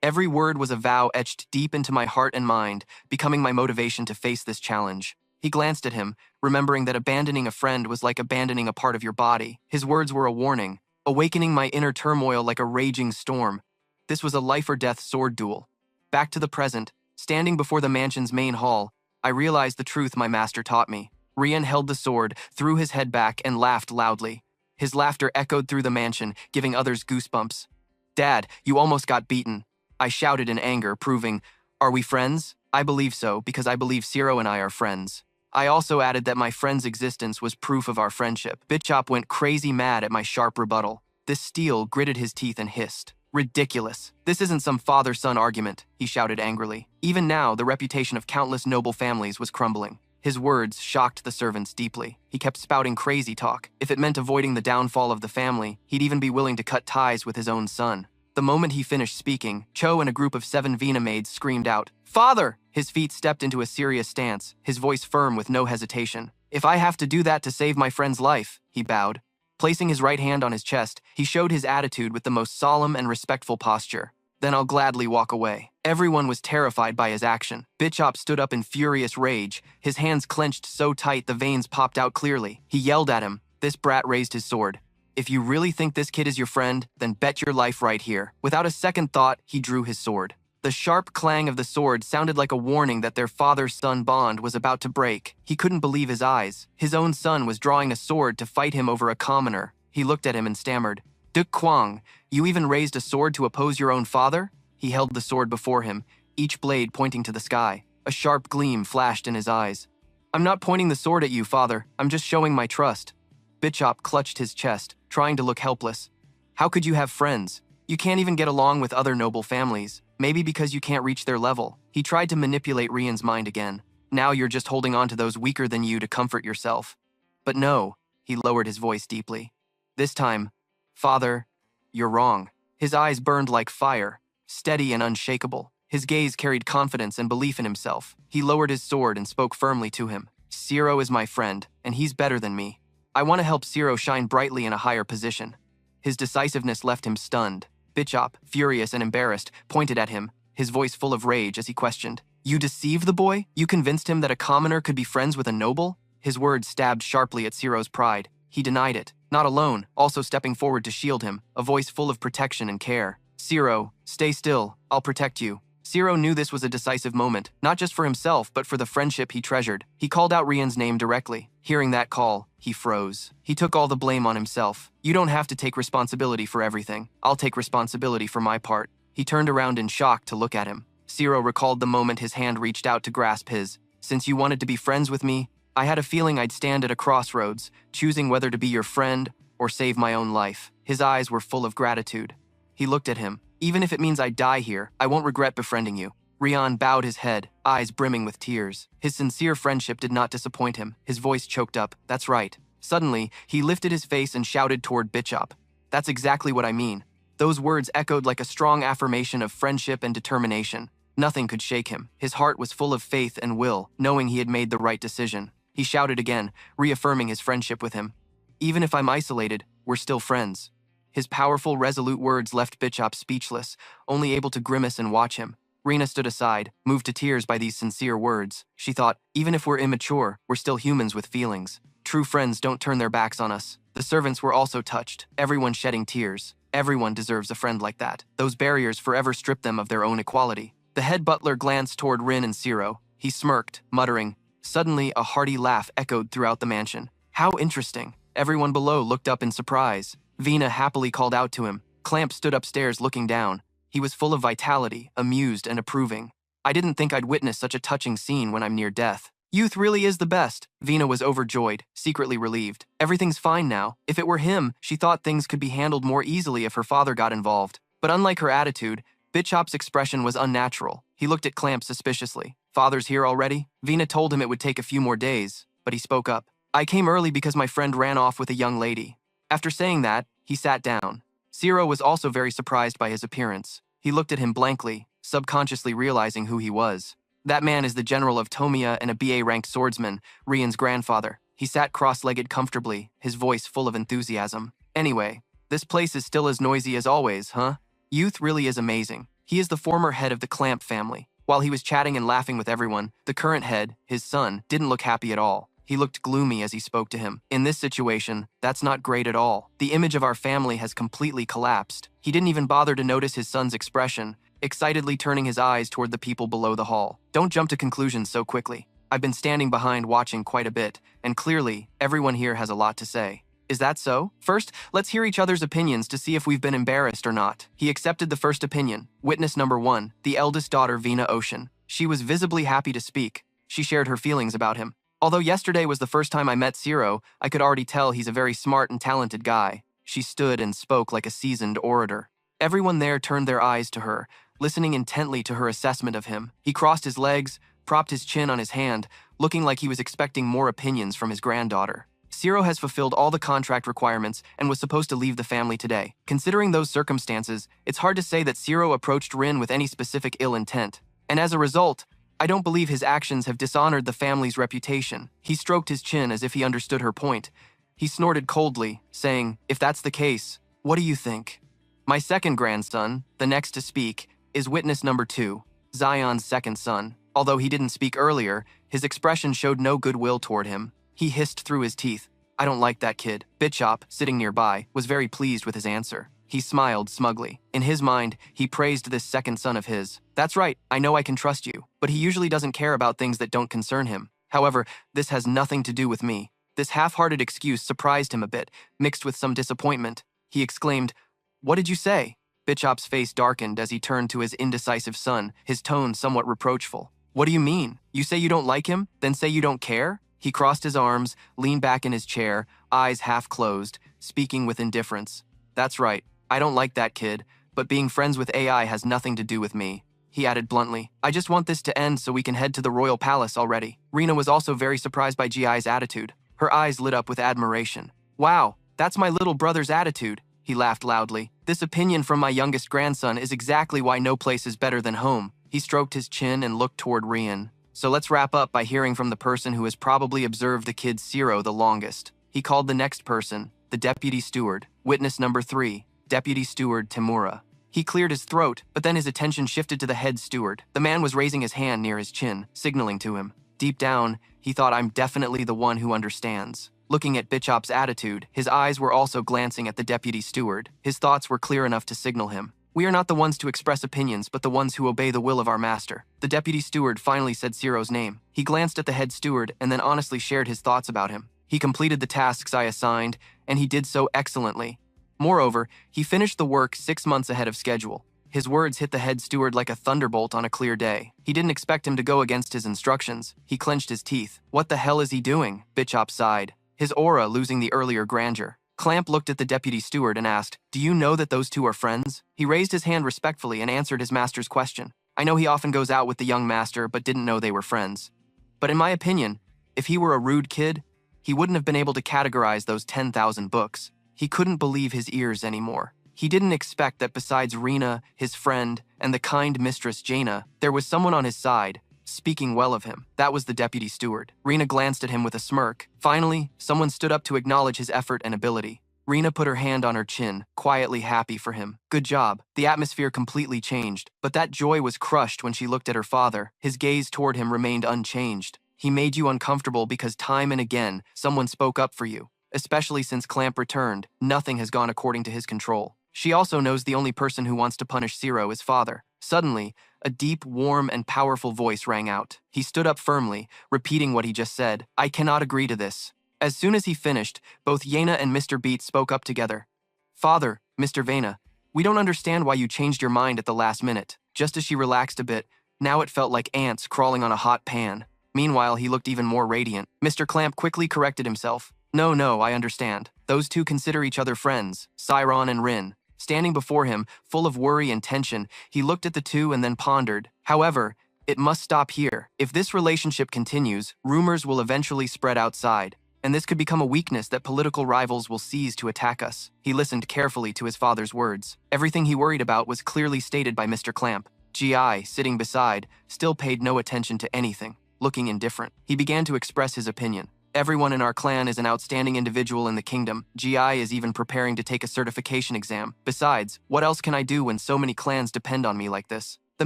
Every word was a vow etched deep into my heart and mind, becoming my motivation to face this challenge. He glanced at him, remembering that abandoning a friend was like abandoning a part of your body. His words were a warning, awakening my inner turmoil like a raging storm. This was a life-or-death sword duel. Back to the present, standing before the mansion's main hall, I realized the truth my master taught me. Rian held the sword, threw his head back, and laughed loudly. His laughter echoed through the mansion, giving others goosebumps. Dad, you almost got beaten. I shouted in anger, proving, are we friends? I believe so, because I believe Ciro and I are friends. I also added that my friend's existence was proof of our friendship. Bitchop went crazy mad at my sharp rebuttal. This steel gritted his teeth and hissed. Ridiculous. This isn't some father-son argument, he shouted angrily. Even now, the reputation of countless noble families was crumbling. His words shocked the servants deeply. He kept spouting crazy talk. If it meant avoiding the downfall of the family, he'd even be willing to cut ties with his own son. The moment he finished speaking, Cho and a group of 7 Vina maids screamed out, Father! His feet stepped into a serious stance, his voice firm with no hesitation. If I have to do that to save my friend's life, he bowed. Placing his right hand on his chest, he showed his attitude with the most solemn and respectful posture. Then I'll gladly walk away. Everyone was terrified by his action. Bitchop stood up in furious rage, his hands clenched so tight the veins popped out clearly. He yelled at him. This brat raised his sword. If you really think this kid is your friend, then bet your life right here. Without a second thought, he drew his sword. The sharp clang of the sword sounded like a warning that their father-son bond was about to break. He couldn't believe his eyes. His own son was drawing a sword to fight him over a commoner. He looked at him and stammered, Duc Quang, you even raised a sword to oppose your own father? He held the sword before him, each blade pointing to the sky. A sharp gleam flashed in his eyes. I'm not pointing the sword at you, father. I'm just showing my trust. Bitchop clutched his chest, trying to look helpless. How could you have friends? You can't even get along with other noble families. Maybe because you can't reach their level. He tried to manipulate Rian's mind again. Now you're just holding on to those weaker than you to comfort yourself. But no, he lowered his voice deeply. This time, Father, you're wrong. His eyes burned like fire, steady and unshakable. His gaze carried confidence and belief in himself. He lowered his sword and spoke firmly to him. Ciro is my friend, and he's better than me. I want to help Ciro shine brightly in a higher position. His decisiveness left him stunned. Bitchop, furious and embarrassed, pointed at him, his voice full of rage as he questioned, You deceived the boy? You convinced him that a commoner could be friends with a noble? His words stabbed sharply at Ciro's pride. He denied it, not alone, also stepping forward to shield him, a voice full of protection and care. Ciro, stay still, I'll protect you. Ciro knew this was a decisive moment, not just for himself, but for the friendship he treasured. He called out Rian's name directly. Hearing that call, he froze. He took all the blame on himself. You don't have to take responsibility for everything. I'll take responsibility for my part. He turned around in shock to look at him. Zero recalled the moment his hand reached out to grasp his. Since you wanted to be friends with me, I had a feeling I'd stand at a crossroads, choosing whether to be your friend or save my own life. His eyes were full of gratitude. He looked at him. Even if it means I die here, I won't regret befriending you. Rian bowed his head, eyes brimming with tears. His sincere friendship did not disappoint him. His voice choked up. That's right. Suddenly, he lifted his face and shouted toward Bishop. That's exactly what I mean. Those words echoed like a strong affirmation of friendship and determination. Nothing could shake him. His heart was full of faith and will, knowing he had made the right decision. He shouted again, reaffirming his friendship with him. Even if I'm isolated, we're still friends. His powerful, resolute words left Bishop speechless, only able to grimace and watch him. Rena stood aside, moved to tears by these sincere words. She thought, even if we're immature, we're still humans with feelings. True friends don't turn their backs on us. The servants were also touched, everyone shedding tears. Everyone deserves a friend like that. Those barriers forever stripped them of their own equality. The head butler glanced toward Rin and Zero. He smirked, muttering. Suddenly, a hearty laugh echoed throughout the mansion. How interesting. Everyone below looked up in surprise. Vina happily called out to him. Clamp stood upstairs looking down. He was full of vitality, amused and approving. I didn't think I'd witness such a touching scene when I'm near death. Youth really is the best. Vina was overjoyed, secretly relieved. Everything's fine now. If it were him, she thought things could be handled more easily if her father got involved. But unlike her attitude, Bishop's expression was unnatural. He looked at Clamp suspiciously. Father's here already? Vina told him it would take a few more days, but he spoke up. I came early because my friend ran off with a young lady. After saying that, he sat down. Zero was also very surprised by his appearance. He looked at him blankly, subconsciously realizing who he was. That man is the general of Tomiya and a BA-ranked swordsman, Rian's grandfather. He sat cross-legged comfortably, his voice full of enthusiasm. Anyway, this place is still as noisy as always, huh? Youth really is amazing. He is the former head of the Clamp family. While he was chatting and laughing with everyone, the current head, his son, didn't look happy at all. He looked gloomy as he spoke to him. In this situation, that's not great at all. The image of our family has completely collapsed. He didn't even bother to notice his son's expression, excitedly turning his eyes toward the people below the hall. Don't jump to conclusions so quickly. I've been standing behind watching quite a bit, and clearly, everyone here has a lot to say. Is that so? First, let's hear each other's opinions to see if we've been embarrassed or not. He accepted the first opinion. Witness number 1, the eldest daughter, Vina Ocean. She was visibly happy to speak. She shared her feelings about him. Although yesterday was the first time I met Zero, I could already tell he's a very smart and talented guy. She stood and spoke like a seasoned orator. Everyone there turned their eyes to her, listening intently to her assessment of him. He crossed his legs, propped his chin on his hand, looking like he was expecting more opinions from his granddaughter. Zero has fulfilled all the contract requirements and was supposed to leave the family today. Considering those circumstances, it's hard to say that Zero approached Rin with any specific ill intent. And as a result, I don't believe his actions have dishonored the family's reputation. He stroked his chin as if he understood her point. He snorted coldly, saying, if that's the case, what do you think? My second grandson, the next to speak, is witness number 2, Zion's second son. Although he didn't speak earlier, his expression showed no goodwill toward him. He hissed through his teeth. I don't like that kid. Bishop, sitting nearby, was very pleased with his answer. He smiled smugly. In his mind, he praised this second son of his. That's right, I know I can trust you, but he usually doesn't care about things that don't concern him. However, this has nothing to do with me. This half-hearted excuse surprised him a bit, mixed with some disappointment. He exclaimed, what did you say? Bishop's face darkened as he turned to his indecisive son, his tone somewhat reproachful. What do you mean? You say you don't like him, then say you don't care? He crossed his arms, leaned back in his chair, eyes half closed, speaking with indifference. That's right, I don't like that kid, but being friends with AI has nothing to do with me. He added bluntly, I just want this to end so we can head to the royal palace already. Rena was also very surprised by Gi's attitude. Her eyes lit up with admiration. Wow, that's my little brother's attitude. He laughed loudly. This opinion from my youngest grandson is exactly why no place is better than home. He stroked his chin and looked toward Rian. So let's wrap up by hearing from the person who has probably observed the kid Zero the longest. He called the next person, the deputy steward. Witness number 3, Deputy Steward Temura. He cleared his throat, but then his attention shifted to the head steward. The man was raising his hand near his chin, signaling to him. Deep down, he thought, I'm definitely the one who understands. Looking at Bishop's attitude, his eyes were also glancing at the deputy steward. His thoughts were clear enough to signal him. We are not the ones to express opinions, but the ones who obey the will of our master. The deputy steward finally said Zero's name. He glanced at the head steward and then honestly shared his thoughts about him. He completed the tasks I assigned, and he did so excellently. Moreover, he finished the work 6 months ahead of schedule. His words hit the head steward like a thunderbolt on a clear day. He didn't expect him to go against his instructions. He clenched his teeth. What the hell is he doing? Bishop sighed, his aura losing the earlier grandeur. Clamp looked at the deputy steward and asked, "Do you know that those two are friends?" He raised his hand respectfully and answered his master's question. "I know he often goes out with the young master, but didn't know they were friends. But in my opinion, if he were a rude kid, he wouldn't have been able to categorize those 10,000 books." He couldn't believe his ears anymore. He didn't expect that besides Rena, his friend, and the kind mistress Jaina, there was someone on his side, speaking well of him. That was the deputy steward. Rena glanced at him with a smirk. Finally, someone stood up to acknowledge his effort and ability. Rena put her hand on her chin, quietly happy for him. Good job. The atmosphere completely changed, but that joy was crushed when she looked at her father. His gaze toward him remained unchanged. He made you uncomfortable because time and again, someone spoke up for you. Especially since Clamp returned, nothing has gone according to his control. She also knows the only person who wants to punish Zero is father. Suddenly, a deep, warm, and powerful voice rang out. He stood up firmly, repeating what he just said. "I cannot agree to this." As soon as he finished, both Yena and Mr. Beat spoke up together. "Father, Mr. Vena, we don't understand why you changed your mind at the last minute." Just as she relaxed a bit, now it felt like ants crawling on a hot pan. Meanwhile, he looked even more radiant. Mr. Clamp quickly corrected himself. No, I understand. Those two consider each other friends, Cyron and Rin." Standing before him, full of worry and tension, he looked at the two and then pondered. "However, it must stop here. If this relationship continues, rumors will eventually spread outside, and this could become a weakness that political rivals will seize to attack us." He listened carefully to his father's words. Everything he worried about was clearly stated by Mr. Clamp. Gi, sitting beside, still paid no attention to anything, looking indifferent. He began to express his opinion. "Everyone in our clan is an outstanding individual in the kingdom. Gi is even preparing to take a certification exam. Besides, what else can I do when so many clans depend on me like this?" The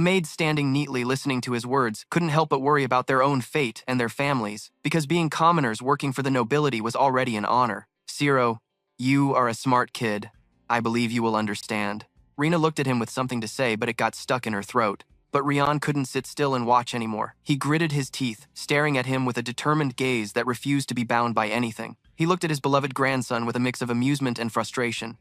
maids standing neatly listening to his words couldn't help but worry about their own fate and their families, because being commoners working for the nobility was already an honor. "Zero, you are a smart kid. I believe you will understand." Rena looked at him with something to say, but it got stuck in her throat. But Rian couldn't sit still and watch anymore. He gritted his teeth, staring at him with a determined gaze that refused to be bound by anything. He looked at his beloved grandson with a mix of amusement and frustration.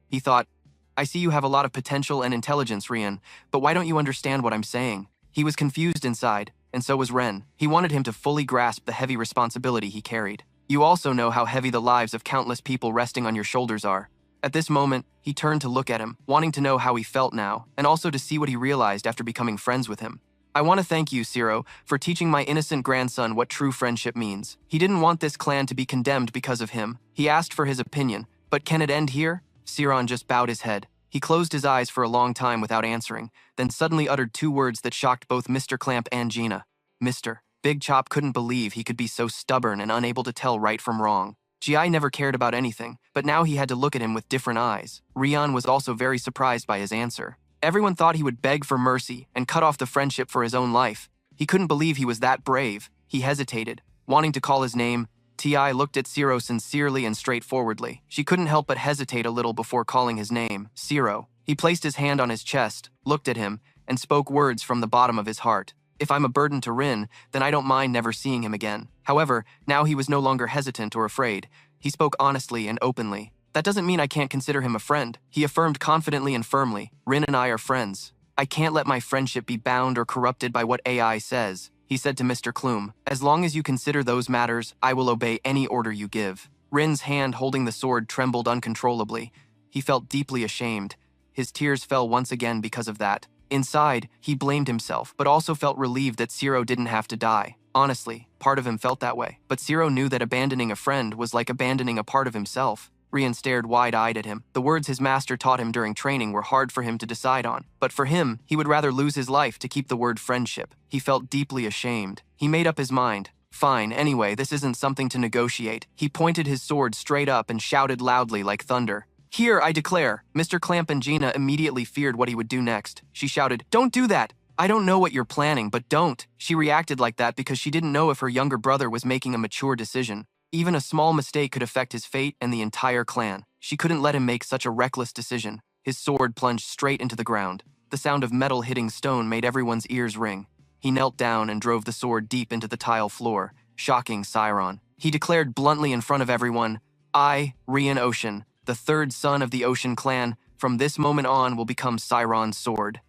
He thought, "I see you have a lot of potential and intelligence, Rian, but why don't you understand what I'm saying?" He was confused inside, and so was Ren. He wanted him to fully grasp the heavy responsibility he carried. "You also know how heavy the lives of countless people resting on your shoulders are." At this moment, he turned to look at him, wanting to know how he felt now, and also to see what he realized after becoming friends with him. "I want to thank you, Zero, for teaching my innocent grandson what true friendship means. He didn't want this clan to be condemned because of him. He asked for his opinion, but can it end here?" Siron just bowed his head. He closed his eyes for a long time without answering, then suddenly uttered two words that shocked both Mr. Clamp and Gina. "Mr." Big Chop couldn't believe he could be so stubborn and unable to tell right from wrong. Gi never cared about anything, but now he had to look at him with different eyes. Rian was also very surprised by his answer. Everyone thought he would beg for mercy and cut off the friendship for his own life. He couldn't believe he was that brave. He hesitated, wanting to call his name. Ti looked at Zero sincerely and straightforwardly. She couldn't help but hesitate a little before calling his name, Zero. He placed his hand on his chest, looked at him, and spoke words from the bottom of his heart. "If I'm a burden to Rin, then I don't mind never seeing him again." However, now he was no longer hesitant or afraid. He spoke honestly and openly. "That doesn't mean I can't consider him a friend," he affirmed confidently and firmly. "Rin and I are friends. I can't let my friendship be bound or corrupted by what AI says," he said to Mr. Clume. "As long as you consider those matters, I will obey any order you give." Rin's hand holding the sword trembled uncontrollably. He felt deeply ashamed. His tears fell once again because of that. Inside, he blamed himself, but also felt relieved that Zero didn't have to die. Honestly, part of him felt that way. But Zero knew that abandoning a friend was like abandoning a part of himself. Rian stared wide-eyed at him. The words his master taught him during training were hard for him to decide on. But for him, he would rather lose his life to keep the word friendship. He felt deeply ashamed. He made up his mind. Fine, anyway, this isn't something to negotiate. He pointed his sword straight up and shouted loudly like thunder. "Here, I declare." Mr. Clamp and Gina immediately feared what he would do next. She shouted, "Don't do that! I don't know what you're planning, but don't." She reacted like that because she didn't know if her younger brother was making a mature decision. Even a small mistake could affect his fate and the entire clan. She couldn't let him make such a reckless decision. His sword plunged straight into the ground. The sound of metal hitting stone made everyone's ears ring. He knelt down and drove the sword deep into the tile floor, shocking Cyron. He declared bluntly in front of everyone, "I, Rian Ocean, the third son of the Ocean clan, from this moment on will become Sairon's sword."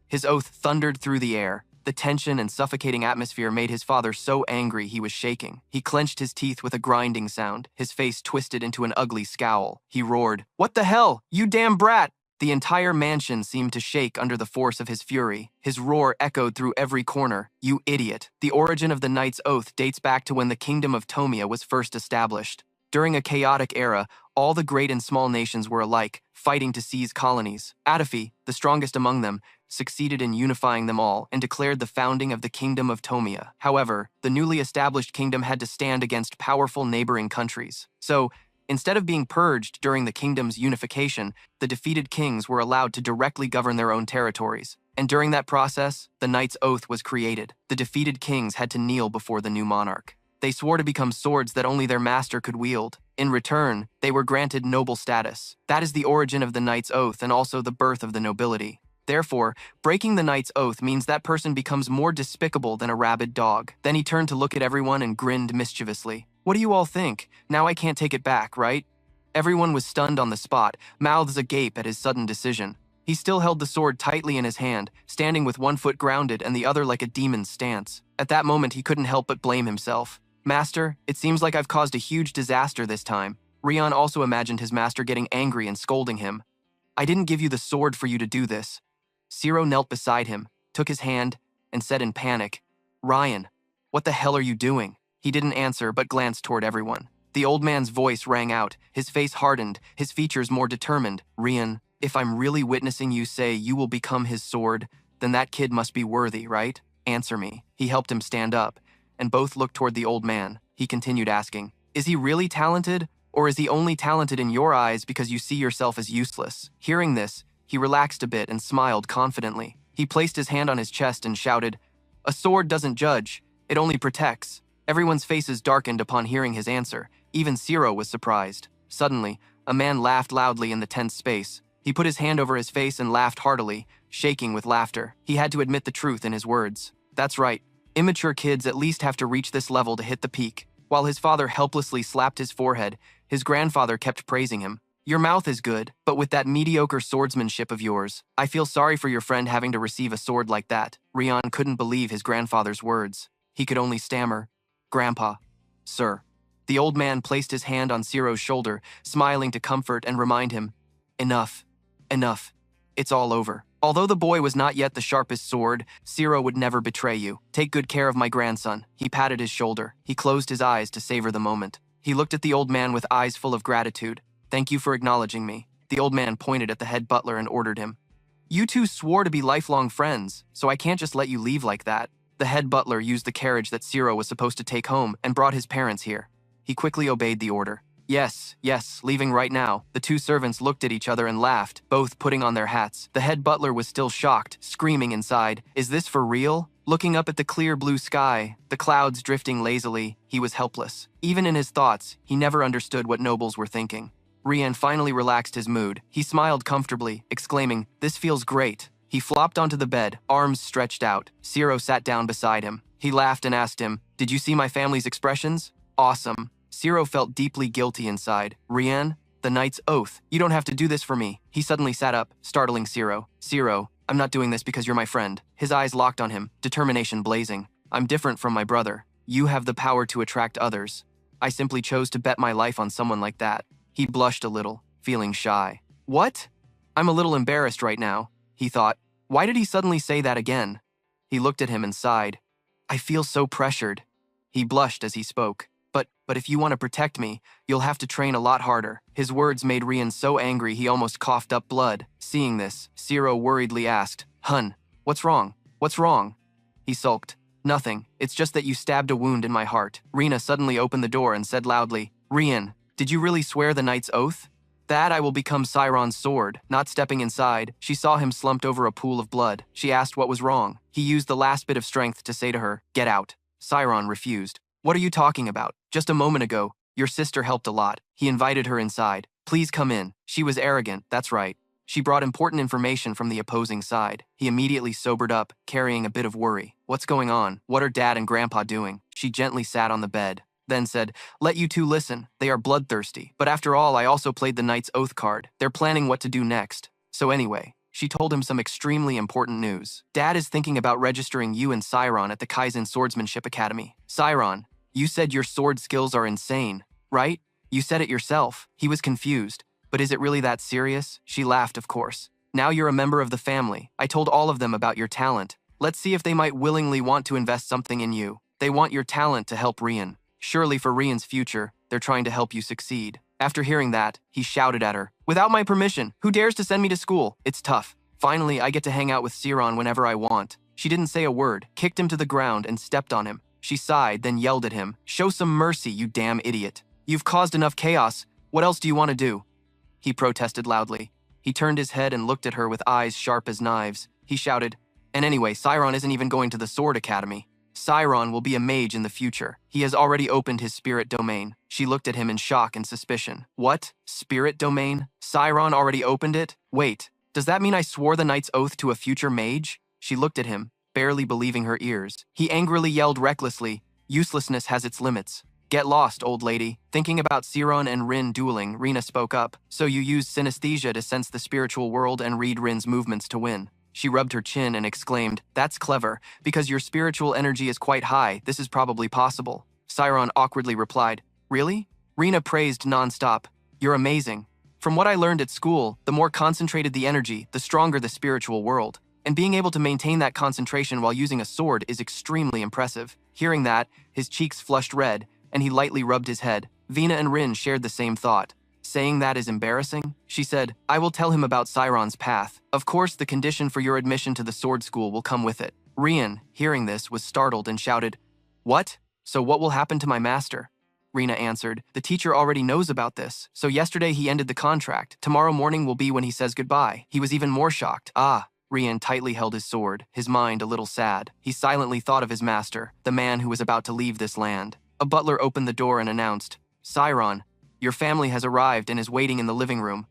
His oath thundered through the air. The tension and suffocating atmosphere made his father so angry he was shaking. He clenched his teeth with a grinding sound, his face twisted into an ugly scowl. He roared, "What the hell, you damn brat!" The entire mansion seemed to shake under the force of his fury. His roar echoed through every corner. "You idiot." The origin of the Knight's Oath dates back to when the kingdom of Tomia was first established. During a chaotic era, all the great and small nations were alike, fighting to seize colonies. Adafi, the strongest among them, succeeded in unifying them all and declared the founding of the Kingdom of Tomia. However, the newly established kingdom had to stand against powerful neighboring countries. So, instead of being purged during the kingdom's unification, the defeated kings were allowed to directly govern their own territories. And during that process, the Knight's Oath was created. The defeated kings had to kneel before the new monarch. They swore to become swords that only their master could wield. In return, they were granted noble status. That is the origin of the Knight's Oath and also the birth of the nobility. Therefore, breaking the Knight's Oath means that person becomes more despicable than a rabid dog. Then he turned to look at everyone and grinned mischievously. "What do you all think? Now I can't take it back, right?" Everyone was stunned on the spot, mouths agape at his sudden decision. He still held the sword tightly in his hand, standing with one foot grounded and the other like a demon's stance. At that moment, he couldn't help but blame himself. "Master, it seems like I've caused a huge disaster this time." Rion also imagined his master getting angry and scolding him. "I didn't give you the sword for you to do this." Zero knelt beside him, took his hand, and said in panic, "Ryan, what the hell are you doing?" He didn't answer but glanced toward everyone. The old man's voice rang out, his face hardened, his features more determined. "Rian, if I'm really witnessing you say you will become his sword, then that kid must be worthy, right? Answer me." He helped him stand up, and both looked toward the old man. He continued asking, "Is he really talented, or is he only talented in your eyes because you see yourself as useless?" Hearing this, he relaxed a bit and smiled confidently. He placed his hand on his chest and shouted, "A sword doesn't judge, it only protects." Everyone's faces darkened upon hearing his answer. Even Zero was surprised. Suddenly, a man laughed loudly in the tense space. He put his hand over his face and laughed heartily, shaking with laughter. He had to admit the truth in his words. That's right. Immature kids at least have to reach this level to hit the peak. While his father helplessly slapped his forehead, his grandfather kept praising him. "Your mouth is good, but with that mediocre swordsmanship of yours, I feel sorry for your friend having to receive a sword like that." Rion couldn't believe his grandfather's words. He could only stammer, "Grandpa, sir." The old man placed his hand on Zero's shoulder, smiling to comfort and remind him, "Enough, enough. It's all over." Although the boy was not yet the sharpest sword, Zero would never betray you. "Take good care of my grandson." He patted his shoulder. He closed his eyes to savor the moment. He looked at the old man with eyes full of gratitude. "Thank you for acknowledging me." The old man pointed at the head butler and ordered him, "You two swore to be lifelong friends, so I can't just let you leave like that." The head butler used the carriage that Zero was supposed to take home and brought his parents here. He quickly obeyed the order. Yes, leaving right now." The two servants looked at each other and laughed, both putting on their hats. The head butler was still shocked, screaming inside, "Is this for real?" Looking up at the clear blue sky, the clouds drifting lazily, he was helpless. Even in his thoughts, he never understood what nobles were thinking. Rian finally relaxed his mood. He smiled comfortably, exclaiming, "This feels great." He flopped onto the bed, arms stretched out. Zero sat down beside him. He laughed and asked him, "Did you see my family's expressions?" "Awesome." Zero felt deeply guilty inside. "Rian, the Knight's Oath. You don't have to do this for me." He suddenly sat up, startling Zero. "Zero, I'm not doing this because you're my friend." His eyes locked on him, determination blazing. "I'm different from my brother. You have the power to attract others. I simply chose to bet my life on someone like that." He blushed a little, feeling shy. "What? I'm a little embarrassed right now," he thought. Why did he suddenly say that again? He looked at him and sighed. "I feel so pressured." He blushed as he spoke. But if you want to protect me, you'll have to train a lot harder." His words made Rian so angry he almost coughed up blood. Seeing this, Zero worriedly asked, "Hun, what's wrong? What's wrong?" He sulked. "Nothing, it's just that you stabbed a wound in my heart." Rina suddenly opened the door and said loudly, "Rian, did you really swear the Knight's Oath?" "That I will become Sairon's sword." Not stepping inside, she saw him slumped over a pool of blood. She asked what was wrong. He used the last bit of strength to say to her, "Get out." Sairon refused. "What are you talking about? Just a moment ago, your sister helped a lot." He invited her inside. "Please come in." She was arrogant, that's right. She brought important information from the opposing side. He immediately sobered up, carrying a bit of worry. "What's going on? What are Dad and Grandpa doing?" She gently sat on the bed, then said, "Let you two listen. They are bloodthirsty. But after all, I also played the Knight's Oath card. They're planning what to do next." So anyway, she told him some extremely important news. Dad is thinking about registering you and Sairon at the Kaizen Swordsmanship Academy. Sairon, you said your sword skills are insane, right? You said it yourself. He was confused. But is it really that serious? She laughed, of course. Now you're a member of the family. I told all of them about your talent. Let's see if they might willingly want to invest something in you. They want your talent to help Rian. Surely for Rian's future, they're trying to help you succeed. After hearing that, he shouted at her, "Without my permission, who dares to send me to school? It's tough. Finally, I get to hang out with Siron whenever I want." She didn't say a word, kicked him to the ground, and stepped on him. She sighed, then yelled at him, "Show some mercy, you damn idiot. You've caused enough chaos. What else do you want to do?" He protested loudly. He turned his head and looked at her with eyes sharp as knives. He shouted, "And anyway, Siron isn't even going to the Sword Academy. Siron will be a mage in the future. He has already opened his spirit domain." She looked at him in shock and suspicion. "What? Spirit domain? Siron already opened it? Wait, does that mean I swore the knight's oath to a future mage?" She looked at him, barely believing her ears. He angrily yelled recklessly, "Uselessness has its limits. Get lost, old lady." Thinking about Siron and Rin dueling, Rina spoke up. "So you used synesthesia to sense the spiritual world and read Rin's movements to win." She rubbed her chin and exclaimed, "That's clever. Because your spiritual energy is quite high, this is probably possible." Siron awkwardly replied, "Really?" Rina praised nonstop. "You're amazing. From what I learned at school, the more concentrated the energy, the stronger the spiritual world. And being able to maintain that concentration while using a sword is extremely impressive." Hearing that, his cheeks flushed red, and he lightly rubbed his head. Vina and Rin shared the same thought. "Saying that is embarrassing?" She said, "I will tell him about Siron's path. Of course, the condition for your admission to the sword school will come with it." Rian, hearing this, was startled and shouted, "What? So what will happen to my master?" Rina answered, "The teacher already knows about this. So yesterday he ended the contract. Tomorrow morning will be when he says goodbye." He was even more shocked. "Ah." Rian tightly held his sword, his mind a little sad. He silently thought of his master, the man who was about to leave this land. A butler opened the door and announced, "Siron, your family has arrived and is waiting in the living room.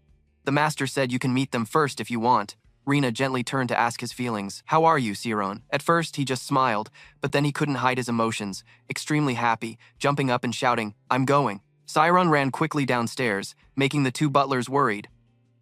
The master said you can meet them first if you want." Rina gently turned to ask his feelings. "How are you, Siron?" At first, he just smiled, but then he couldn't hide his emotions, extremely happy, jumping up and shouting, "I'm going." Siron ran quickly downstairs, making the two butlers worried.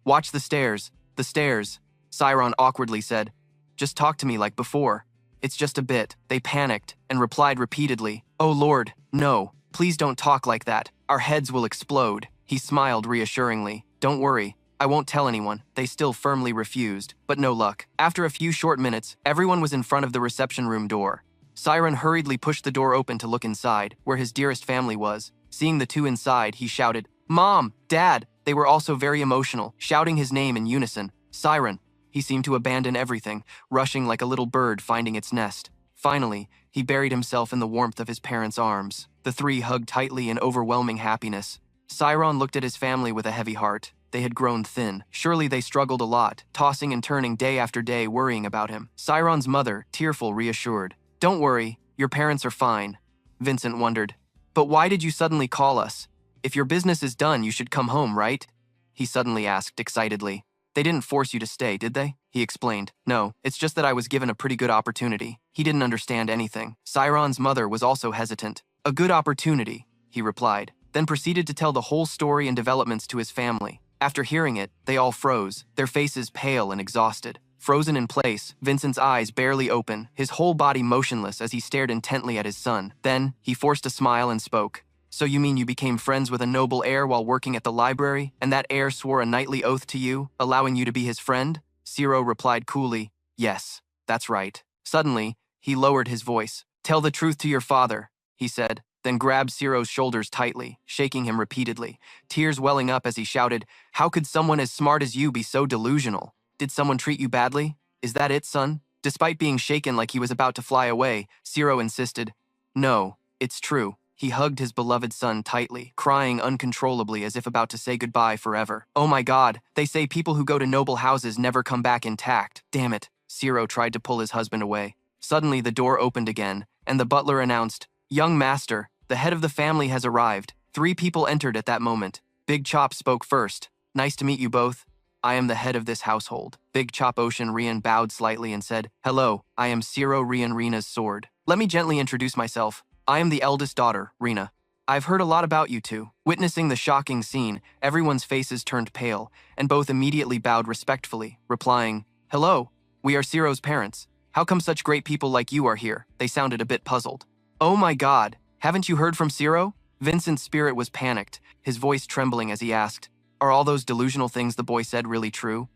"Watch the stairs, the stairs," Siron awkwardly said. "Just talk to me like before." "It's just a bit." They panicked and replied repeatedly, "Oh Lord, no, please don't talk like that. Our heads will explode." He smiled reassuringly. "Don't worry, I won't tell anyone." They still firmly refused, but no luck. After a few short minutes, everyone was in front of the reception room door. Siron hurriedly pushed the door open to look inside, where his dearest family was. Seeing the two inside, he shouted, "Mom! Dad!" They were also very emotional, shouting his name in unison. Siron. He seemed to abandon everything, rushing like a little bird finding its nest. Finally, he buried himself in the warmth of his parents' arms. The three hugged tightly in overwhelming happiness. Siron looked at his family with a heavy heart. They had grown thin. Surely they struggled a lot, tossing and turning day after day, worrying about him. Siron's mother, tearful, reassured. "Don't worry, your parents are fine." Vincent wondered, "But why did you suddenly call us? If your business is done, you should come home, right?" He suddenly asked excitedly. "They didn't force you to stay, did they?" He explained. "No, it's just that I was given a pretty good opportunity." He didn't understand anything. Siron's mother was also hesitant. "A good opportunity," he replied, then proceeded to tell the whole story and developments to his family. After hearing it, they all froze, their faces pale and exhausted. Frozen in place, Vincent's eyes barely open, his whole body motionless as he stared intently at his son. Then, he forced a smile and spoke. "So you mean you became friends with a noble heir while working at the library, and that heir swore a knightly oath to you, allowing you to be his friend?" Ciro replied coolly, "Yes, that's right." Suddenly, he lowered his voice. "Tell the truth to your father," he said, then grabbed Ciro's shoulders tightly, shaking him repeatedly, tears welling up as he shouted, "How could someone as smart as you be so delusional? Did someone treat you badly? Is that it, son?" Despite being shaken like he was about to fly away, Ciro insisted, "No, it's true." He hugged his beloved son tightly, crying uncontrollably as if about to say goodbye forever. "Oh my God, they say people who go to noble houses never come back intact. Damn it." Ciro tried to pull his husband away. Suddenly the door opened again, and the butler announced, "Young master, the head of the family has arrived." 3 people entered at that moment. Big Chop spoke first. "Nice to meet you both. I am the head of this household." Big Chop Ocean Rian bowed slightly and said, "Hello, I am Ciro Rian Rina's sword. Let me gently introduce myself. I am the eldest daughter, Rina. I've heard a lot about you two. Witnessing the shocking scene, everyone's faces turned pale, and both immediately bowed respectfully, replying, "Hello, we are Ciro's parents. How come such great people like you are here?" They sounded a bit puzzled. "Oh my God, haven't you heard from Ciro?" Vincent's spirit was panicked, his voice trembling as he asked, "Are all those delusional things the boy said really true?"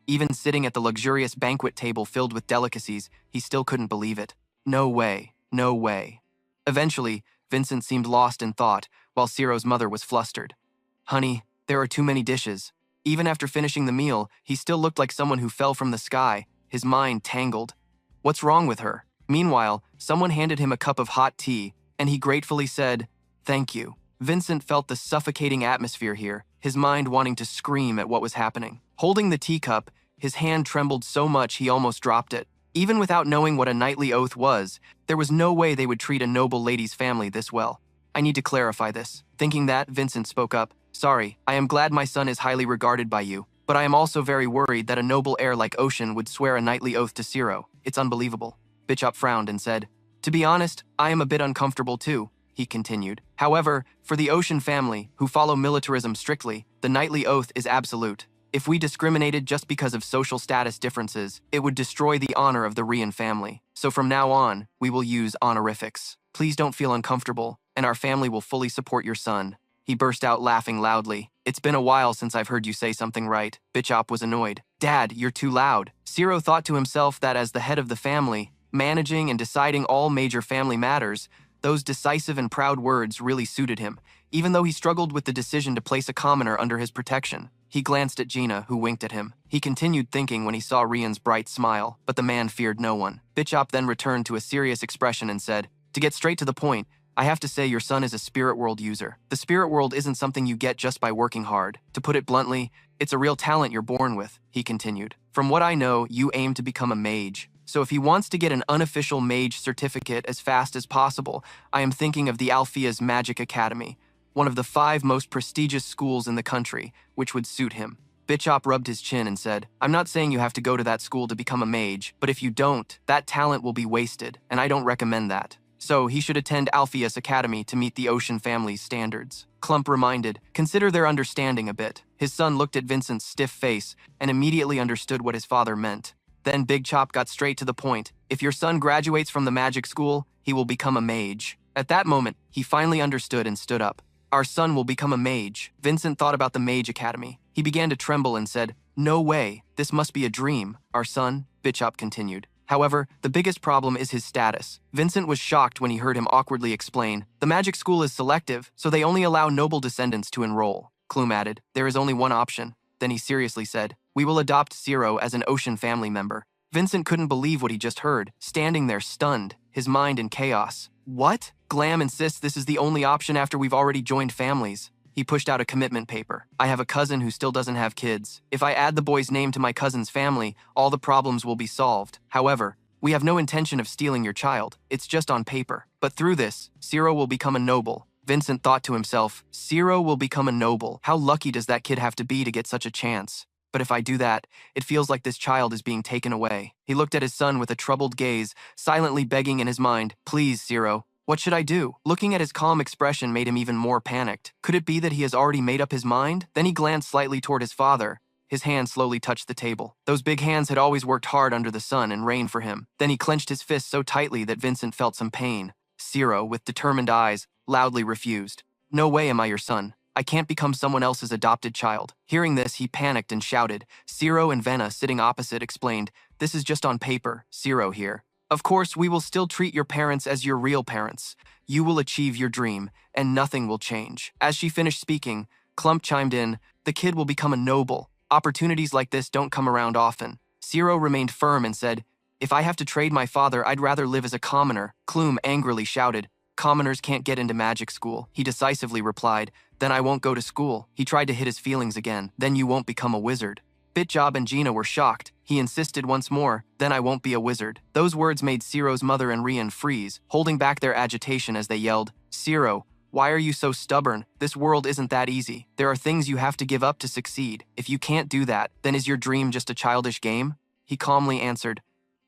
Even sitting at the luxurious banquet table filled with delicacies, he still couldn't believe it. No way, no way. Eventually, Vincent seemed lost in thought, while Ciro's mother was flustered. "Honey, there are too many dishes." Even after finishing the meal, he still looked like someone who fell from the sky, his mind tangled. What's wrong with her? Meanwhile, someone handed him a cup of hot tea, and he gratefully said, "Thank you." Vincent felt the suffocating atmosphere here, his mind wanting to scream at what was happening. Holding the teacup, his hand trembled so much he almost dropped it. Even without knowing what a knightly oath was, there was no way they would treat a noble lady's family this well. "I need to clarify this." Thinking that, Vincent spoke up. "Sorry, I am glad my son is highly regarded by you, but I am also very worried that a noble heir like Ocean would swear a knightly oath to Ciro. It's unbelievable." Bishop frowned and said, "To be honest, I am a bit uncomfortable too," he continued. "However, for the Ocean family, who follow militarism strictly, the knightly oath is absolute. If we discriminated just because of social status differences, it would destroy the honor of the Rian family. So from now on, we will use honorifics. Please don't feel uncomfortable, and our family will fully support your son." He burst out laughing loudly. "It's been a while since I've heard you say something right." Bishop was annoyed. "Dad, you're too loud." Ciro thought to himself that as the head of the family, managing and deciding all major family matters, those decisive and proud words really suited him, even though he struggled with the decision to place a commoner under his protection. He glanced at Gina, who winked at him. He continued thinking when he saw Rian's bright smile, but the man feared no one. Bishop then returned to a serious expression and said, "To get straight to the point, I have to say your son is a spirit world user. The spirit world isn't something you get just by working hard. To put it bluntly, it's a real talent you're born with," he continued. "From what I know, you aim to become a mage. So if he wants to get an unofficial mage certificate as fast as possible, I am thinking of the Alphea's Magic Academy, one of the 5 most prestigious schools in the country, which would suit him." Bishop rubbed his chin and said, "I'm not saying you have to go to that school to become a mage, but if you don't, that talent will be wasted, and I don't recommend that. So he should attend Alphea's Academy to meet the Ocean family's standards." Clump reminded, "Consider their understanding a bit." His son looked at Vincent's stiff face and immediately understood what his father meant. Then Big Chop got straight to the point. "If your son graduates from the magic school, he will become a mage." At that moment, he finally understood and stood up. "Our son will become a mage." Vincent thought about the Mage Academy. He began to tremble and said, "No way, this must be a dream." "Our son," Bishop continued. "However, the biggest problem is his status." Vincent was shocked when he heard him awkwardly explain, "The magic school is selective, so they only allow noble descendants to enroll." Clume added, "There is only one option." Then he seriously said, "We will adopt Ciro as an Ocean family member." Vincent couldn't believe what he just heard, standing there stunned, his mind in chaos. "What? Glam insists this is the only option after we've already joined families." He pushed out a commitment paper. "I have a cousin who still doesn't have kids. If I add the boy's name to my cousin's family, all the problems will be solved. However, we have no intention of stealing your child. It's just on paper. But through this, Ciro will become a noble." Vincent thought to himself, "Ciro will become a noble. How lucky does that kid have to be to get such a chance? But if I do that, it feels like this child is being taken away." He looked at his son with a troubled gaze, silently begging in his mind, "Please, Ciro, what should I do?" Looking at his calm expression made him even more panicked. Could it be that he has already made up his mind? Then he glanced slightly toward his father. His hand slowly touched the table. Those big hands had always worked hard under the sun and rain for him. Then he clenched his fist so tightly that Vincent felt some pain. Ciro, with determined eyes, loudly refused. "No way am I your son. I can't become someone else's adopted child." Hearing this, he panicked and shouted. Ciro and Venna, sitting opposite, explained, "This is just on paper, Ciro here. Of course, we will still treat your parents as your real parents. You will achieve your dream, and nothing will change." As she finished speaking, Clump chimed in, "The kid will become a noble. Opportunities like this don't come around often." Ciro remained firm and said, "If I have to trade my father, I'd rather live as a commoner." Clume angrily shouted, "Commoners can't get into magic school." He decisively replied, "Then I won't go to school." He tried to hit his feelings again. "Then you won't become a wizard." Bitjob and Gina were shocked. He insisted once more, "Then I won't be a wizard." Those words made Ciro's mother and Rian freeze, holding back their agitation as they yelled, "Ciro, why are you so stubborn? This world isn't that easy. There are things you have to give up to succeed. If you can't do that, then is your dream just a childish game?" He calmly answered,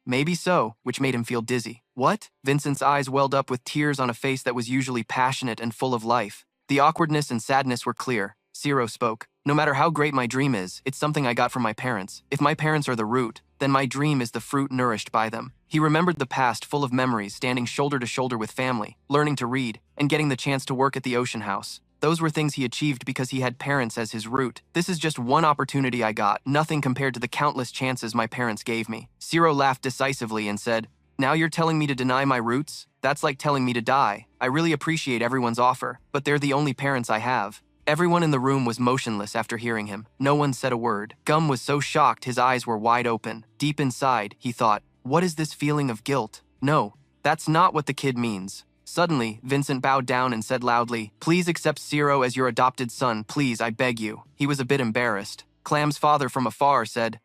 Maybe so, which made him feel dizzy. What? Vincent's eyes welled up with tears on a face that was usually passionate and full of life. The awkwardness and sadness were clear. Ciro spoke. No matter how great my dream is, it's something I got from my parents. If my parents are the root, then my dream is the fruit nourished by them. He remembered the past full of memories, standing shoulder to shoulder with family, learning to read, and getting the chance to work at the ocean house. Those were things he achieved because he had parents as his root. This is just one opportunity I got, nothing compared to the countless chances my parents gave me. Ciro laughed decisively and said, "Now you're telling me to deny my roots? That's like telling me to die. I really appreciate everyone's offer, but they're the only parents I have." Everyone in the room was motionless after hearing him. No one said a word. Gum was so shocked his eyes were wide open. Deep inside, he thought, what is this feeling of guilt? No, that's not what the kid means. Suddenly, Vincent bowed down and said loudly, "Please accept Ciro as your adopted son, please, I beg you." He was a bit embarrassed. Clam's father from afar said,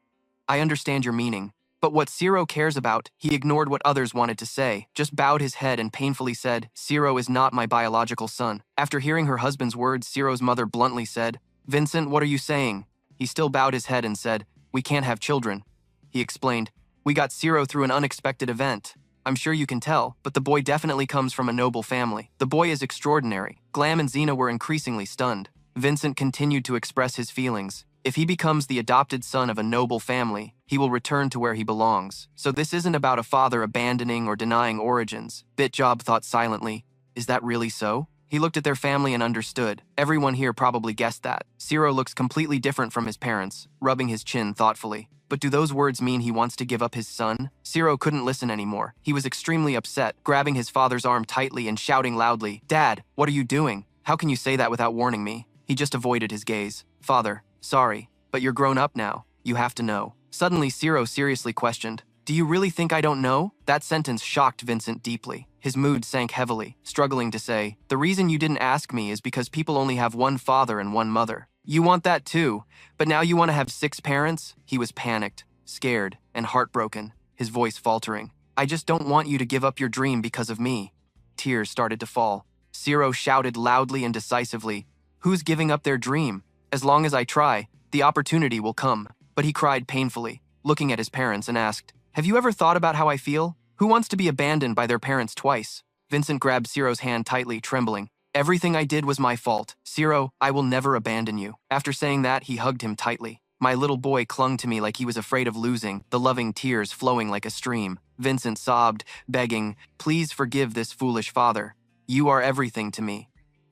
"I understand your meaning." But what Ciro cares about, he ignored what others wanted to say, just bowed his head and painfully said, "Ciro is not my biological son." After hearing her husband's words, Ciro's mother bluntly said, "Vincent, what are you saying?" He still bowed his head and said, "We can't have children." He explained, "We got Ciro through an unexpected event. I'm sure you can tell, but the boy definitely comes from a noble family. The boy is extraordinary." Glam and Xena were increasingly stunned. Vincent continued to express his feelings. If he becomes the adopted son of a noble family, he will return to where he belongs. So this isn't about a father abandoning or denying origins. Bitjob thought silently, is that really so? He looked at their family and understood. Everyone here probably guessed that. Ciro looks completely different from his parents, rubbing his chin thoughtfully. But do those words mean he wants to give up his son? Ciro couldn't listen anymore. He was extremely upset, grabbing his father's arm tightly and shouting loudly, "Dad, what are you doing? How can you say that without warning me?" He just avoided his gaze. "Father, sorry, but you're grown up now. You have to know." Suddenly, Ciro seriously questioned, "Do you really think I don't know?" That sentence shocked Vincent deeply. His mood sank heavily, struggling to say, "The reason you didn't ask me is because people only have one father and one mother. You want that too, but now you want to have 6 parents?" He was panicked, scared, and heartbroken, his voice faltering. "I just don't want you to give up your dream because of me." Tears started to fall. Ciro shouted loudly and decisively, "Who's giving up their dream? As long as I try, the opportunity will come." But he cried painfully, looking at his parents and asked, "Have you ever thought about how I feel? Who wants to be abandoned by their parents twice?" Vincent grabbed Ciro's hand tightly, trembling. "Everything I did was my fault. Ciro, I will never abandon you." After saying that, he hugged him tightly. My little boy clung to me like he was afraid of losing, the loving tears flowing like a stream. Vincent sobbed, begging, "Please forgive this foolish father. You are everything to me."